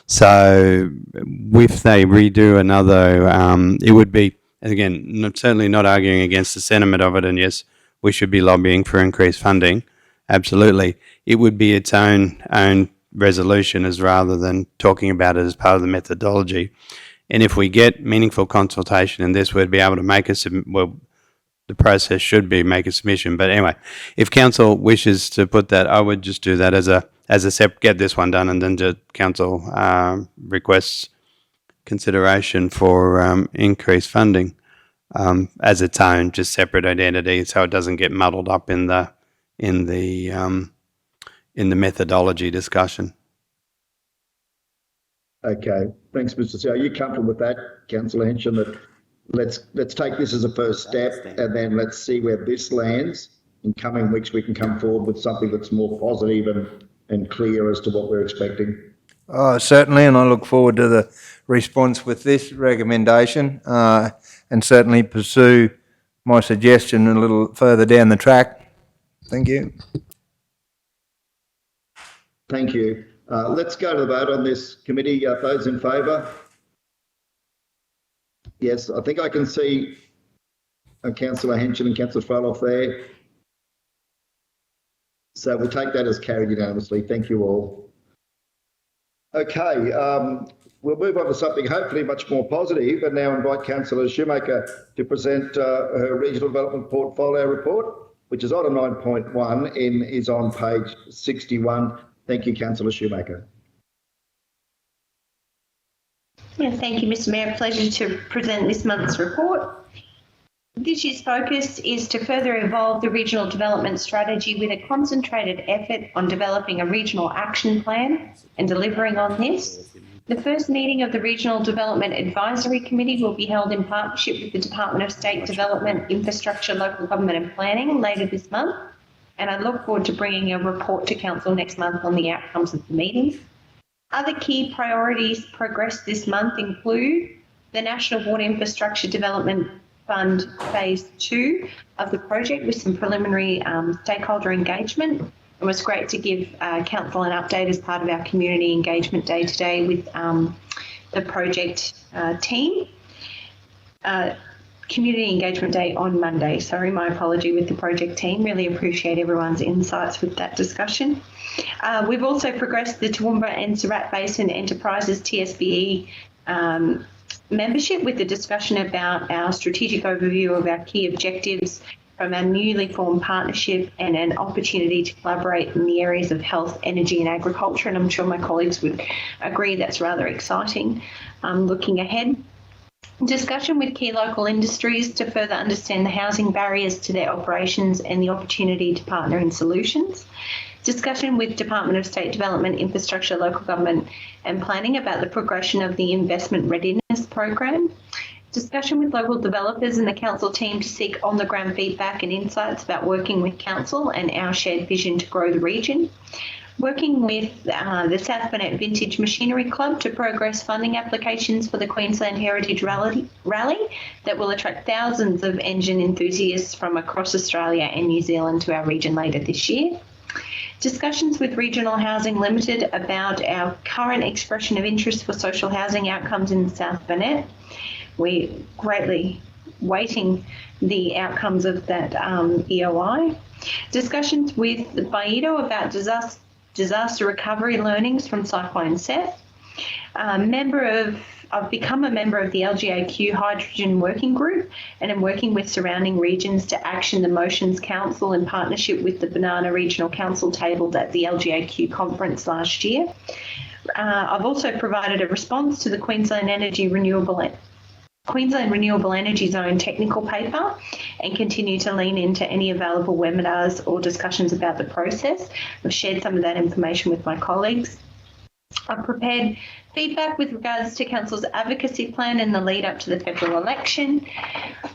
So if they redo another, it would be, again, certainly not arguing against the sentiment of it, and yes, we should be lobbying for increased funding. Absolutely. It would be its own resolution as rather than talking about it as part of the methodology. And if we get meaningful consultation in this, we'd be able to make the process should be make a submission. But anyway, if council wishes to put that, I would just do that as a step, get this one done, and then to council requests consideration for increased funding as its own, just separate identity, so it doesn't get muddled up in the methodology discussion. Okay, thanks, Mr. CEO. Are you comfortable with that, Councillor Henson, that let's take this as a first step and then let's see where this lands? In coming weeks, we can come forward with something that's more positive and clear as to what we're expecting. Oh, certainly, and I look forward to the response with this recommendation and certainly pursue my suggestion a little further down the track. Thank you. Thank you. Let's go to the vote on this committee. Those in favour? Yes, I think I can see Councillor Henson and Councillor Froloff there. So we'll take that as carried unanimously. Thank you all. Okay, we'll move on to something hopefully much more positive and now invite Councillor Shoemaker to present her Regional Development Portfolio Report, which is item 9.1 and is on page 61. Thank you, Councillor Shoemaker. Yeah, thank you, Mr. Mayor. Pleasure to present this month's report. This year's focus is to further evolve the regional development strategy with a concentrated effort on developing a regional action plan and delivering on this. The first meeting of the Regional Development Advisory Committee will be held in partnership with the Department of State Development, Infrastructure, Local Government and Planning later this month. And I look forward to bringing a report to Council next month on the outcomes of the meetings. Other key priorities progressed this month include the National Water Infrastructure Development Fund Phase 2 of the project with some preliminary stakeholder engagement. It was great to give Council an update as part of our Community Engagement Day today with the project team. Community Engagement Day on Monday. Sorry, my apology with the project team. Really appreciate everyone's insights with that discussion. We've also progressed the Toowoomba and Surat Basin Enterprises TSBE membership with the discussion about our strategic overview of our key objectives from our newly formed partnership and an opportunity to collaborate in the areas of health, energy and agriculture. And I'm sure my colleagues would agree that's rather exciting. Looking ahead, discussion with key local industries to further understand the housing barriers to their operations and the opportunity to partner in solutions. Discussion with Department of State Development, Infrastructure, Local Government and Planning about the progression of the Investment Readiness Program. Discussion with local developers and the Council team to seek on-the-ground feedback and insights about working with Council and our shared vision to grow the region. Working with the South Burnett Vintage Machinery Club to progress funding applications for the Queensland Heritage Rally that will attract thousands of engine enthusiasts from across Australia and New Zealand to our region later this year. Discussions with Regional Housing Limited about our current expression of interest for social housing outcomes in South Burnett. We're greatly waiting the outcomes of that EOI. Discussions with Baido about disaster disaster recovery learnings from Cyclone Seth. I've become a member of the LGAQ Hydrogen Working Group and am working with surrounding regions to action the Motions Council in partnership with the Banana Regional Council tabled at the LGAQ conference last year. I've also provided a response to the Queensland Renewable Energy Zone technical paper and continue to lean into any available webinars or discussions about the process. I've shared some of that information with my colleagues. I've prepared feedback with regards to Council's advocacy plan in the lead up to the federal election.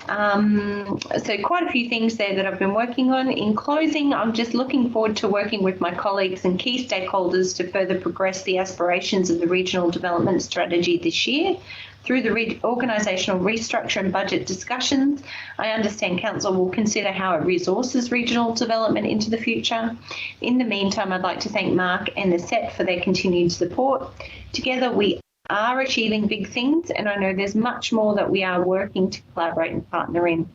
So quite a few things there that I've been working on. In closing, I'm just looking forward to working with my colleagues and key stakeholders to further progress the aspirations of the regional development strategy this year. Through the organisational restructure and budget discussions, I understand Council will consider how it resources regional development into the future. In the meantime, I'd like to thank Mark and the SET for their continued support. Together, we are achieving big things, and I know there's much more that we are working to collaborate and partner in.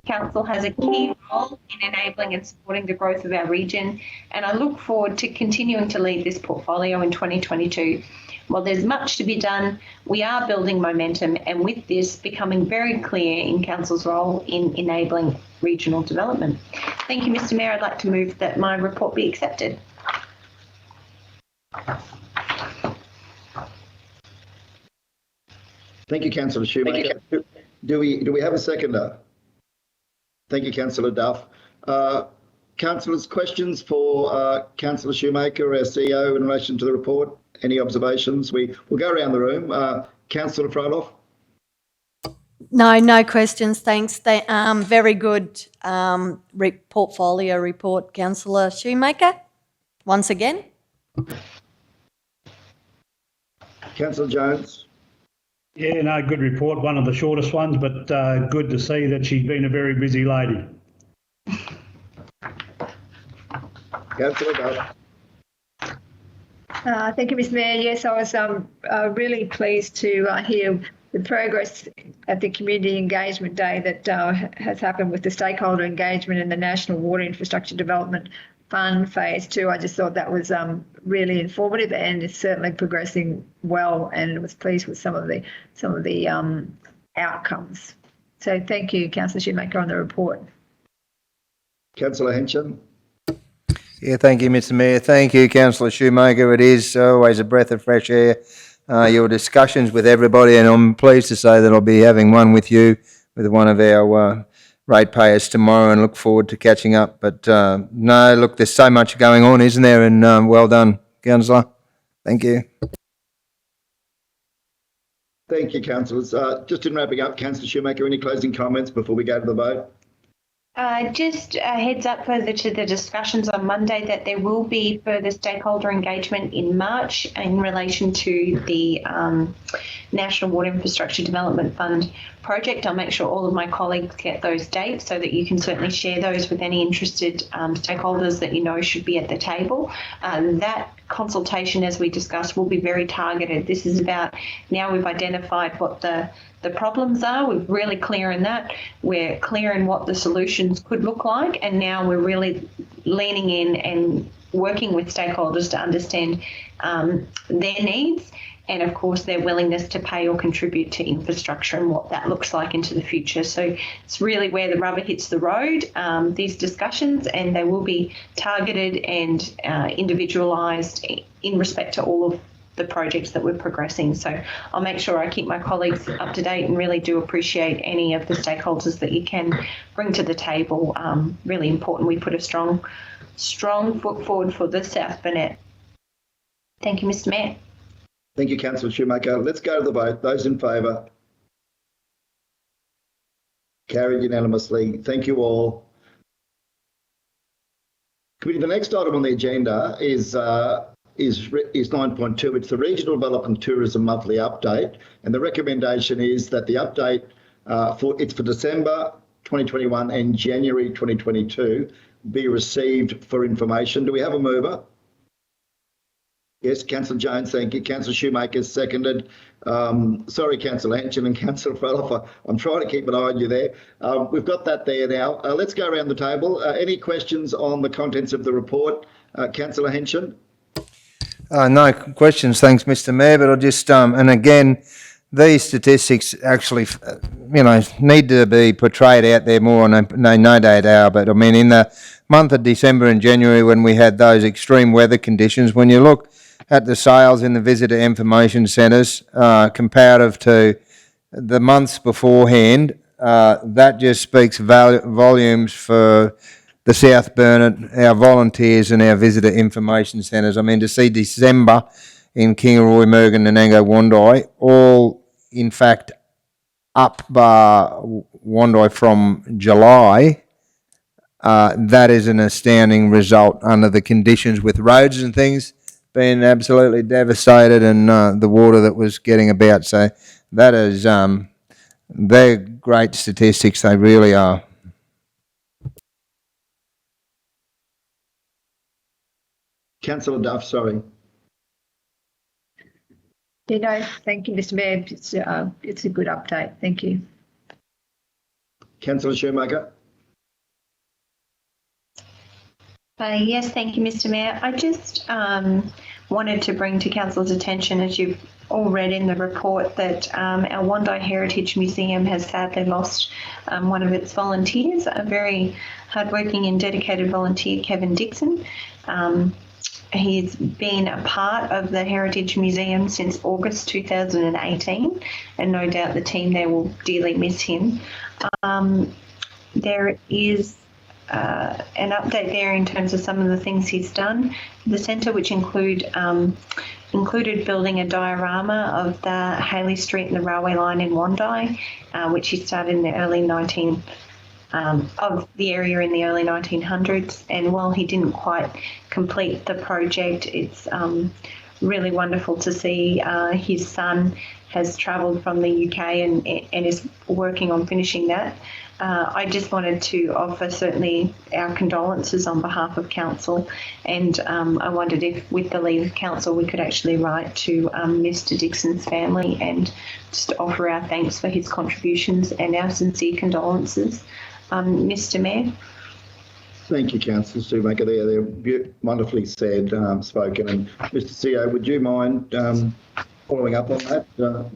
Council has a key role in enabling and supporting the growth of our region, and I look forward to continuing to lead this portfolio in 2022. While there's much to be done, we are building momentum, and with this becoming very clear in Council's role in enabling regional development. Thank you, Mr. Mayor. I'd like to move that my report be accepted. Thank you, Councillor Shoemaker. Do we have a seconder? Thank you, Councillor Duff. Councillors, questions for Councillor Shoemaker, our CEO, in relation to the report? Any observations? We'll go around the room. Councillor Froloff? No questions, thanks. Very good portfolio report, Councillor Shoemaker, once again. Councillor Jones? Yeah, no, good report. One of the shortest ones, but good to see that she's been a very busy lady. Councillor Duff? Thank you, Mr. Mayor. Yes, I was really pleased to hear the progress at the Community Engagement Day that has happened with the stakeholder engagement in the National Water Infrastructure Development Fund Phase 2. I just thought that was really informative, and it's certainly progressing well, and was pleased with some of the outcomes. So thank you, Councillor Shoemaker, on the report. Councillor Henson? Yeah, thank you, Mr. Mayor. Thank you, Councillor Shoemaker. It is always a breath of fresh air, your discussions with everybody, and I'm pleased to say that I'll be having one with you, with one of our ratepayers tomorrow, and look forward to catching up. But no, look, there's so much going on, isn't there? And well done, Councillor. Thank you. Thank you, councillors. Just in wrapping up, Councillor Shoemaker, any closing comments before we go to the vote? Just a heads up further to the discussions on Monday that there will be further stakeholder engagement in March in relation to the National Water Infrastructure Development Fund project. I'll make sure all of my colleagues get those dates so that you can certainly share those with any interested stakeholders that you know should be at the table. That consultation, as we discussed, will be very targeted. This is about, now we've identified what the problems are. We're really clear in that. We're clear in what the solutions could look like, and now we're really leaning in and working with stakeholders to understand their needs and, of course, their willingness to pay or contribute to infrastructure and what that looks like into the future. So it's really where the rubber hits the road, these discussions, and they will be targeted and individualised in respect to all of the projects that we're progressing. So I'll make sure I keep my colleagues up to date, and really do appreciate any of the stakeholders that you can bring to the table. Really important we put a strong foot forward for the South Burnett. Thank you, Mr. Mayor. Thank you, Councillor Shoemaker. Let's go to the vote. Those in favour? Carried unanimously. Thank you all. Committee, the next item on the agenda is 9.2. It's the Regional Development Tourism Monthly Update, and the recommendation is that the update it's for December 2021 and January 2022 be received for information. Do we have a mover? Yes, Councillor Jones, thank you. Councillor Shoemaker seconded. Sorry, Councillor Henson and Councillor Froloff, I'm trying to keep an eye on you there. We've got that there now. Let's go around the table. Any questions on the contents of the report? Councillor Henson? No questions, thanks, Mr. Mayor, but I'll just, and again, these statistics actually, need to be portrayed out there more, and they no doubt are, but I mean, in the month of December and January, when we had those extreme weather conditions, when you look at the sales in the visitor information centres, comparative to the months beforehand, that just speaks volumes for the South Burnett, our volunteers and our visitor information centres. I mean, to see December in Kingaroy, Mergen and Ango Wandai, all in fact up bar Wandai from July, that is an astounding result under the conditions with roads and things being absolutely devastated and the water that was getting about. So that is, they're great statistics, they really are. Councillor Duff, sorry. Yeah, no, thank you, Mr. Mayor. It's a good update. Thank you. Councillor Shoemaker. Yes, thank you, Mr. Mayor. I just wanted to bring to Council's attention, as you've all read in the report, that our Wandai Heritage Museum has sadly lost one of its volunteers, a very hardworking and dedicated volunteer, Kevin Dixon. He's been a part of the Heritage Museum since August 2018, and no doubt the team there will dearly miss him. There is an update there in terms of some of the things he's done. The centre, which included building a diorama of the Haley Street and the railway line in Wandai, which he started in the early of the area in the early 1900s. And while he didn't quite complete the project, it's really wonderful to see his son has travelled from the UK and is working on finishing that. I just wanted to offer certainly our condolences on behalf of Council, and I wondered if, with the leave of Council, we could actually write to Mr Dixon's family and just offer our thanks for his contributions and our sincere condolences. Mr Mayor. Thank you, Councillor Shoemaker. They're wonderfully said, spoken. And Mr CEO, would you mind following up on that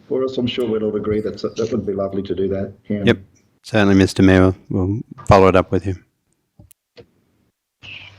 for us? I'm sure we'd all agree that would be lovely to do that. Yeah. Yep, certainly, Mr Mayor. We'll follow it up with you.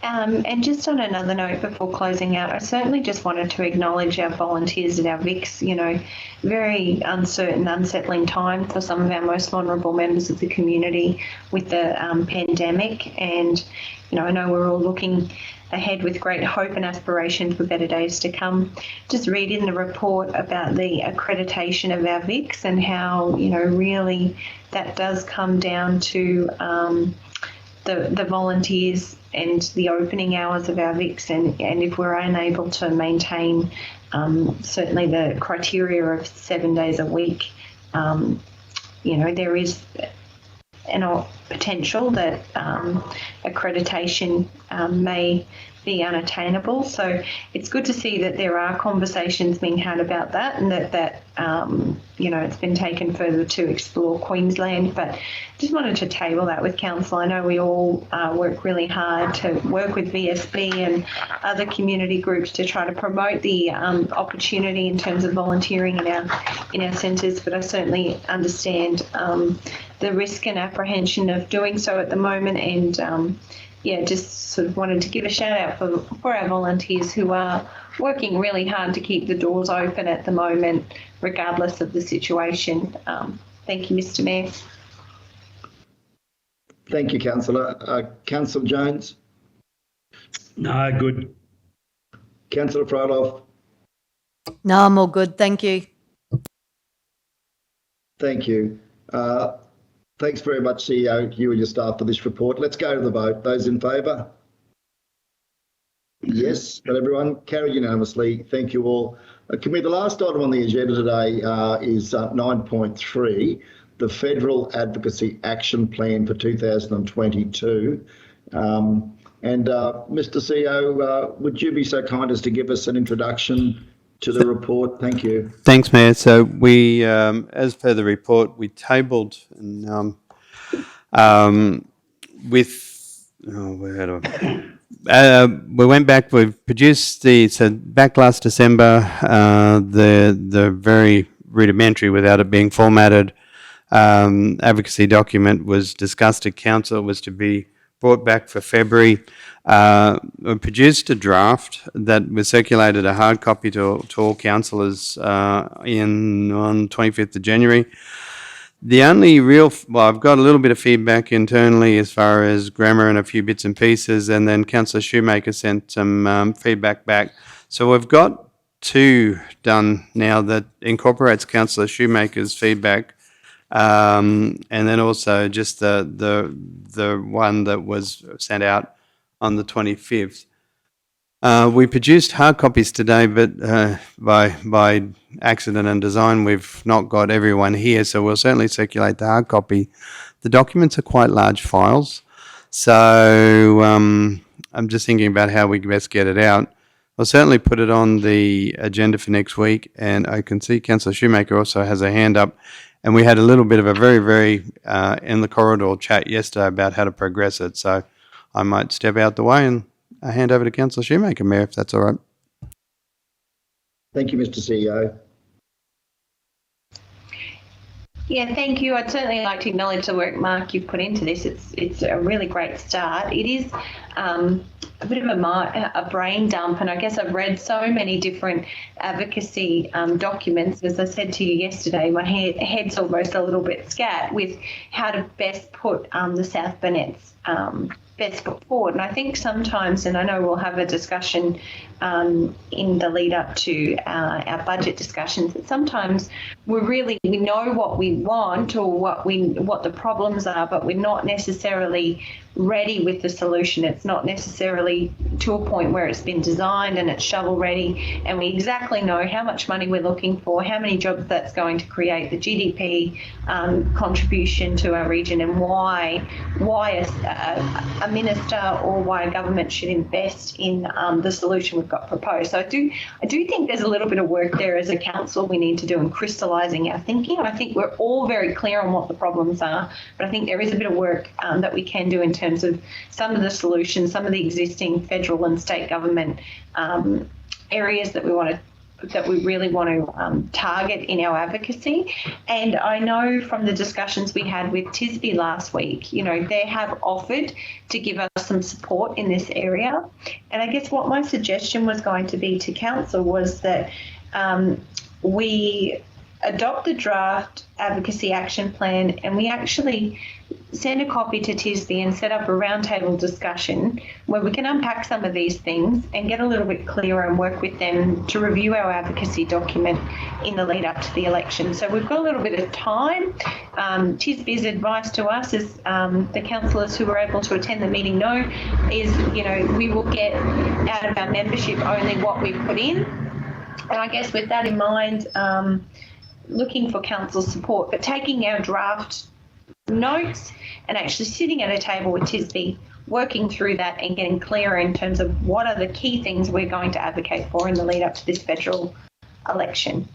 And just on another note, before closing out, I certainly just wanted to acknowledge our volunteers at our VICs. You know, very uncertain, unsettling time for some of our most vulnerable members of the community with the pandemic. And, you know, I know we're all looking ahead with great hope and aspiration for better days to come. Just reading the report about the accreditation of our VICs and how, you know, really that does come down to the volunteers and the opening hours of our VICs, and if we're unable to maintain certainly the criteria of 7 days a week, you know, there is an potential that accreditation may be unattainable. So it's good to see that there are conversations being had about that, and that you know, it's been taken further to explore Queensland. But just wanted to table that with Council. I know we all work really hard to work with VSB and other community groups to try to promote the opportunity in terms of volunteering in our centres, but I certainly understand the risk and apprehension of doing so at the moment, and yeah, just sort of wanted to give a shout out for our volunteers who are working really hard to keep the doors open at the moment, regardless of the situation. Thank you, Mr Mayor. Thank you, Councillor. Councillor Jones? No, good. Councillor Froloff? No, I'm all good. Thank you. Thank you. Thanks very much, CEO, you and your staff, for this report. Let's go to the vote. Those in favour? Yes, but everyone, carried unanimously. Thank you all. Committee, the last item on the agenda today is 9.3, the Federal Advocacy Action Plan for 2022. And Mr CEO, would you be so kind as to give us an introduction to the report? Thank you. Thanks, Mayor. So we, as per the report, we tabled we went back. We've produced back last December. The very rudimentary, without it being formatted, advocacy document was discussed at council. It was to be brought back for February. We produced a draft that was circulated, a hard copy to all councillors on 25th of January. The only I've got a little bit of feedback internally as far as grammar and a few bits and pieces, and then Councillor Shoemaker sent some feedback back. So we've got two done now that incorporates Councillor Shoemaker's feedback, and then also just the one that was sent out on the 25th. We produced hard copies today, but by accident and design, we've not got everyone here, so we'll certainly circulate the hard copy. The documents are quite large files, so I'm just thinking about how we best get it out. I'll certainly put it on the agenda for next week, and I can see Councillor Shoemaker also has a hand up, and we had a little bit of a very in the corridor chat yesterday about how to progress it, so I might step out the way and hand over to Councillor Shoemaker, Mayor, if that's all right. Thank you, Mr. CEO. Yeah, thank you. I'd certainly like to acknowledge the work, Mark, you've put into this. It's a really great start. It is a bit of a brain dump, and I guess I've read so many different advocacy documents. As I said to you yesterday, my head's almost a little bit scat with how to best put the South Burnett's best foot forward. And I think sometimes, and I know we'll have a discussion in the lead up to our budget discussions, that sometimes we know what we want or what the problems are, but we're not necessarily ready with the solution. It's not necessarily to a point where it's been designed and it's shovel ready, and we exactly know how much money we're looking for, how many jobs that's going to create, the GDP contribution to our region, and why a minister or why a government should invest in the solution we've got proposed. So I do think there's a little bit of work there as a council we need to do in crystallising our thinking. I think we're all very clear on what the problems are, but I think there is a bit of work that we can do in terms of some of the solutions, some of the existing federal and state government areas that we really want to target in our advocacy. And I know from the discussions we had with TSB last week, they have offered to give us some support in this area. And I guess what my suggestion was going to be to council was that we adopt the draft advocacy action plan, and we actually send a copy to TSB and set up a roundtable discussion where we can unpack some of these things and get a little bit clearer and work with them to review our advocacy document in the lead up to the election. So we've got a little bit of time. TSB's advice to us is the councillors who were able to attend the meeting know is, we will get out of our membership only what we put in. And I guess with that in mind, looking for council support, but taking our draft notes and actually sitting at a table with TSB, working through that and getting clearer in terms of what are the key things we're going to advocate for in the lead up to this federal election.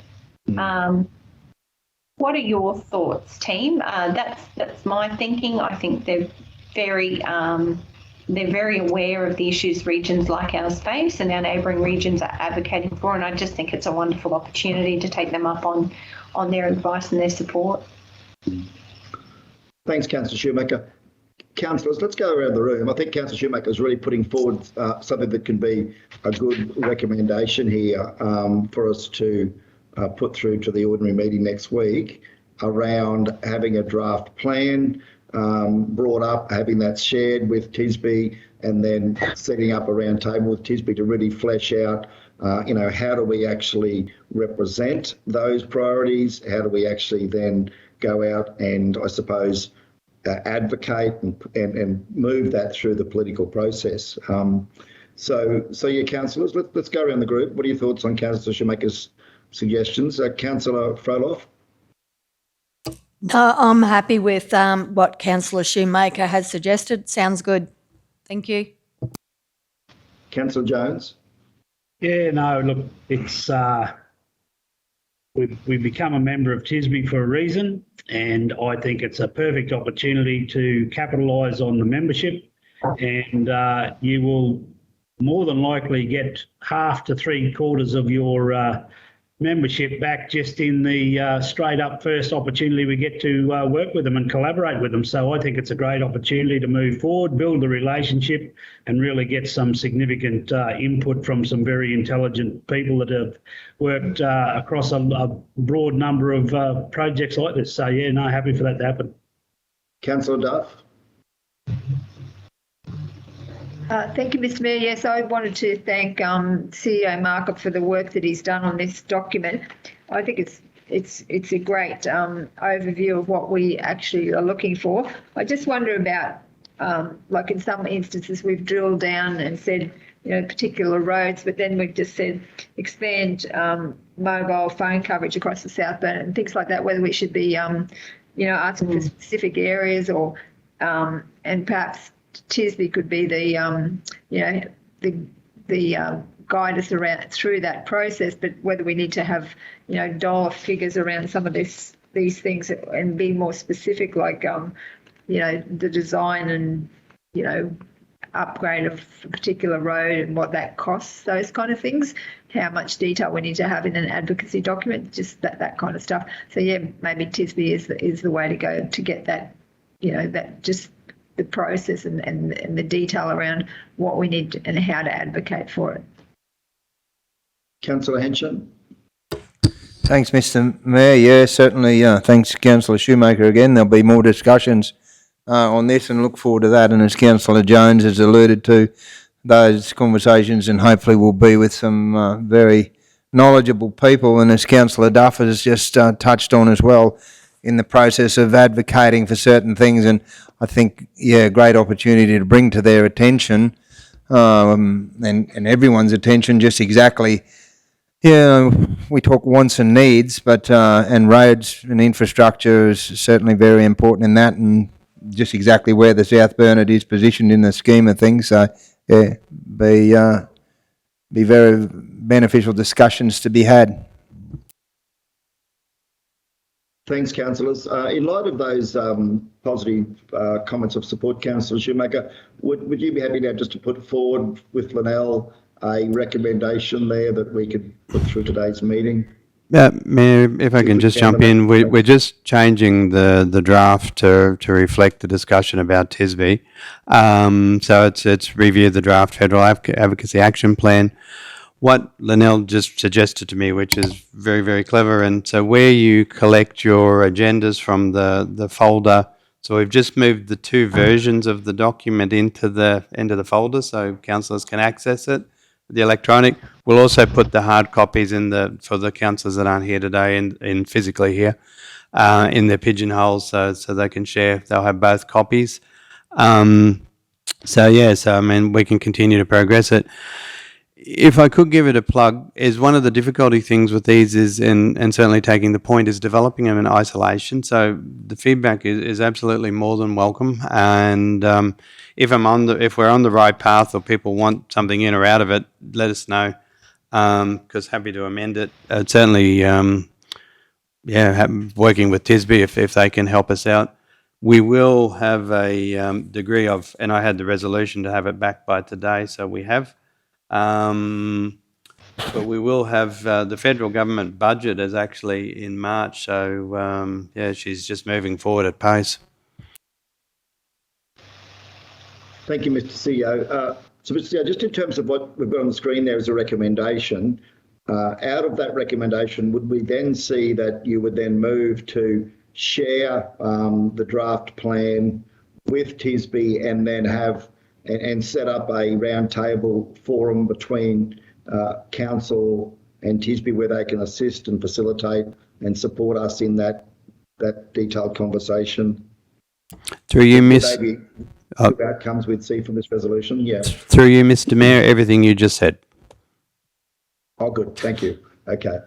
What are your thoughts, team? That's my thinking. I think they're very aware of the issues regions like ours face and our neighbouring regions are advocating for, and I just think it's a wonderful opportunity to take them up on their advice and their support. Thanks, Councillor Shoemaker. Councillors, let's go around the room. I think Councillor Shoemaker is really putting forward something that can be a good recommendation here for us to put through to the ordinary meeting next week around having a draft plan brought up, having that shared with TSB, and then setting up a round table with TSB to really flesh out, how do we actually represent those priorities? How do we actually then go out and, I suppose, advocate and move that through the political process? So yeah, councillors, let's go around the group. What are your thoughts on Councillor Shoemaker's suggestions? Councillor Froloff? No, I'm happy with what Councillor Shoemaker has suggested. Sounds good. Thank you. Councillor Jones? Yeah, no, look, it's we've become a member of TSB for a reason, and I think it's a perfect opportunity to capitalise on the membership, and you will more than likely get half to 3/4 of your membership back just in the straight up first opportunity we get to work with them and collaborate with them. So I think it's a great opportunity to move forward, build the relationship and really get some significant input from some very intelligent people that have worked across a broad number of projects like this. So yeah, no, happy for that to happen. Councillor Duff. Thank you, Mr. Mayor. Yes, I wanted to thank CEO Markup for the work that he's done on this document. I think it's a great overview of what we actually are looking for. I just wonder about, like in some instances, we've drilled down and said, particular roads, but then we've just said expand mobile phone coverage across the South Burnett and things like that. Whether we should be, asking for specific areas or, and perhaps TSB could be the guide us around through that process, but whether we need to have, dollar figures around some of these things and be more specific, like, the design and, upgrade of a particular road and what that costs, those kind of things, how much detail we need to have in an advocacy document, just that kind of stuff. So yeah, maybe TSB is the way to go to get that, that just the process and the detail around what we need and how to advocate for it. Councillor Henson. Thanks, Mr. Mayor. Yeah, certainly. Thanks, Councillor Shoemaker again. There'll be more discussions on this and look forward to that. And as Councillor Jones has alluded to, those conversations and hopefully will be with some very knowledgeable people. And as Councillor Duff has just touched on as well, in the process of advocating for certain things. And I think, yeah, great opportunity to bring to their attention and everyone's attention just exactly, we talk wants and needs, but and roads and infrastructure is certainly very important in that, and just exactly where the South Burnett is positioned in the scheme of things. So, yeah, be very beneficial discussions to be had. Thanks, councillors. In light of those positive comments of support, Councillor Shoemaker, would you be happy now just to put forward with Linnell a recommendation there that we could put through today's meeting? Mayor, if I can just jump in, we're just changing the draft to reflect the discussion about TSB. So it's review the draft Federal Advocacy Action Plan. What Linnell just suggested to me, which is very, very clever, and so where you collect your agendas from the folder, so we've just moved the two versions of the document into the end of the folder so councillors can access it, the electronic. We'll also put the hard copies in for the councillors that aren't here today in physically here, in their pigeonholes so they can share. They'll have both copies. So I mean, we can continue to progress it. If I could give it a plug, is one of the difficulty things with these is, and certainly taking the point, is developing them in isolation. So the feedback is absolutely more than welcome. And if we're on the right path or people want something in or out of it, let us know. Because happy to amend it. Certainly, working with TSB if they can help us out. We will have a degree of, and I had the resolution to have it back by today, so we have. But we will have the federal government budget is actually in March, so she's just moving forward at pace. Thank you, Mr. CEO. So, Mr. CEO, just in terms of what we've got on the screen there as a recommendation, out of that recommendation, would we then see that you would then move to share the draft plan with TSB and then have and set up a roundtable forum between council and TSB where they can assist and facilitate and support us in that detailed conversation? Through you, Miss. Outcomes we'd see from this resolution, yeah. Through you, Mr. Mayor, everything you just said. Oh, good, thank you. Okay.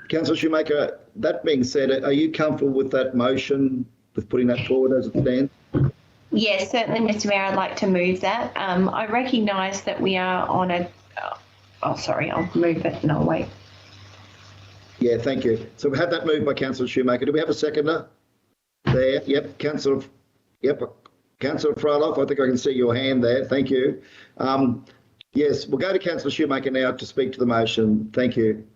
Councillor Shoemaker, that being said, are you comfortable with that motion, with putting that forward as it stands? Yes, certainly, Mr. Mayor, I'd like to move that. I recognise that we are on a... Oh, sorry, I'll move it and I'll wait. Yeah, thank you. So we have that moved by Councillor Shoemaker. Do we have a seconder? There, yep, Councillor Fryloff, I think I can see your hand there. Thank you. Yes, we'll go to Councillor Shoemaker now to speak to the motion. Thank you.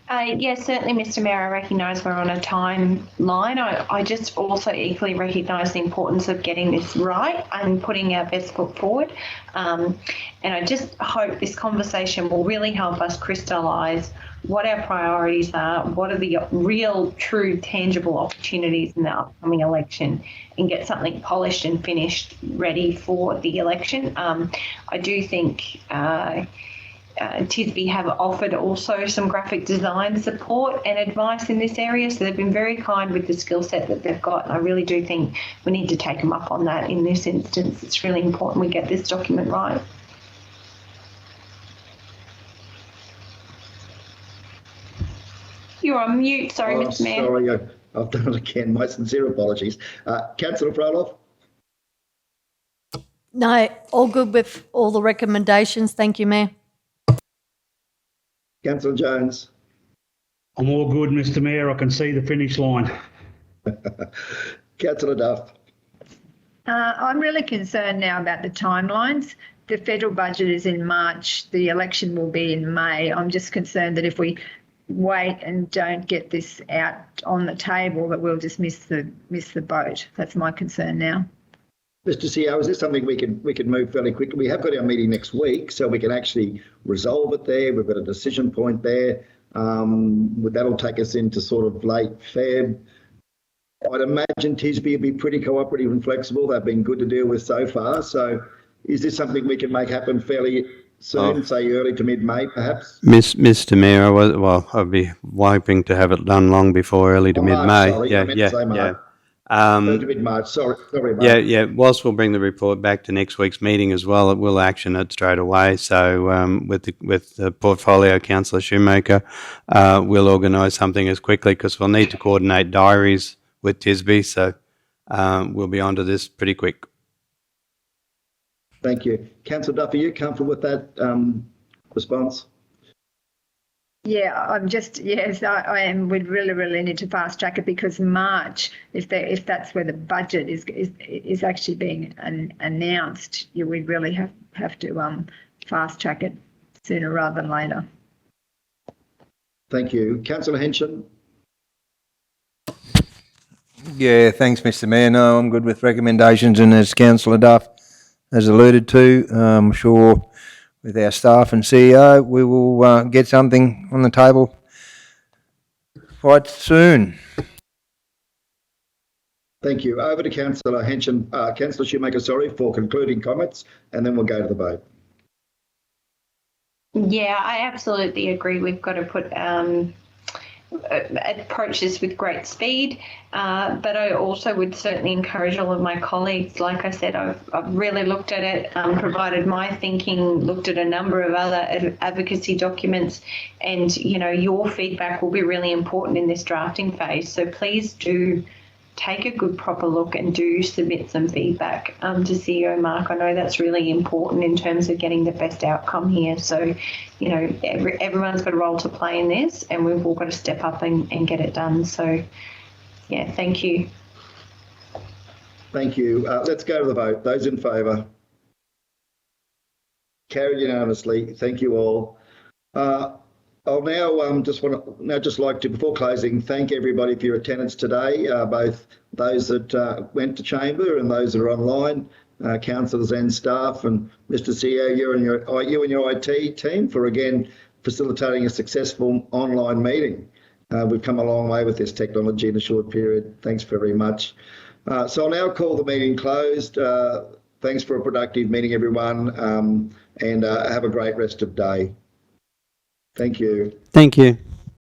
Yes, certainly, Mr. Mayor, I recognise we're on a timeline. I just also equally recognise the importance of getting this right and putting our best foot forward. And I just hope this conversation will really help us crystallise what our priorities are, what are the real, true, tangible opportunities in the upcoming election, and get something polished and finished, ready for the election. I do think TSB have offered also some graphic design support and advice in this area, so they've been very kind with the skill set that they've got, and I really do think we need to take them up on that in this instance. It's really important we get this document right. You're on mute, sorry, Mr. Mayor. Sorry, I've done it again. My sincere apologies. Councillor Frolov? No, all good with all the recommendations. Thank you, Mayor. Councillor Jones? I'm all good, Mr. Mayor. I can see the finish line. Councillor Duff? I'm really concerned now about the timelines. The federal budget is in March. The election will be in May. I'm just concerned that if we wait and don't get this out on the table, that we'll just miss the boat. That's my concern now. Mr. CEO, is this something we can move fairly quickly? We have got our meeting next week, so we can actually resolve it there. We've got a decision point there. That'll take us into sort of late Feb. I'd imagine TSB will be pretty cooperative and flexible. They've been good to deal with so far. So is this something we can make happen fairly soon, say early to mid-May perhaps? Mr. Mayor, I'd be hoping to have it done long before early to mid-May. Sorry, I meant to say March. Early to mid-March, sorry. Yeah. Whilst we'll bring the report back to next week's meeting as well, it will action it straight away. So with the portfolio, Councillor Shoemaker, we'll organise something as quickly because we'll need to coordinate diaries with TSB. So we'll be onto this pretty quick. Thank you. Councillor Duff, are you comfortable with that response? Yeah, I am. We'd really need to fast track it because March, if that's where the budget is actually being announced, we'd really have to fast track it sooner rather than later. Thank you. Councillor Henson? Yeah, thanks, Mr. Mayor. No, I'm good with recommendations, and as Councillor Duff has alluded to, I'm sure with our staff and CEO, we will get something on the table quite soon. Thank you. Over to Councillor Henson, Councillor Shoemaker, for concluding comments, and then we'll go to the vote. Yeah, I absolutely agree. We've got to put approach this with great speed, but I also would certainly encourage all of my colleagues. Like I said, I've really looked at it, provided my thinking, looked at a number of other advocacy documents, and your feedback will be really important in this drafting phase. So please do take a good proper look and do submit some feedback to CEO Mark. I know that's really important in terms of getting the best outcome here. So, everyone's got a role to play in this, and we've all got to step up and get it done. So, yeah, thank you. Thank you. Let's go to the vote. Those in favour? Carried unanimously. Thank you all. I'll now just like to, before closing, thank everybody for your attendance today, both those that went to chamber and those that are online, councillors and staff, and Mr. CEO, you and your IT team for again facilitating a successful online meeting. We've come a long way with this technology in a short period. Thanks very much. So I'll now call the meeting closed. Thanks for a productive meeting, everyone, and have a great rest of day. Thank you. Thank you.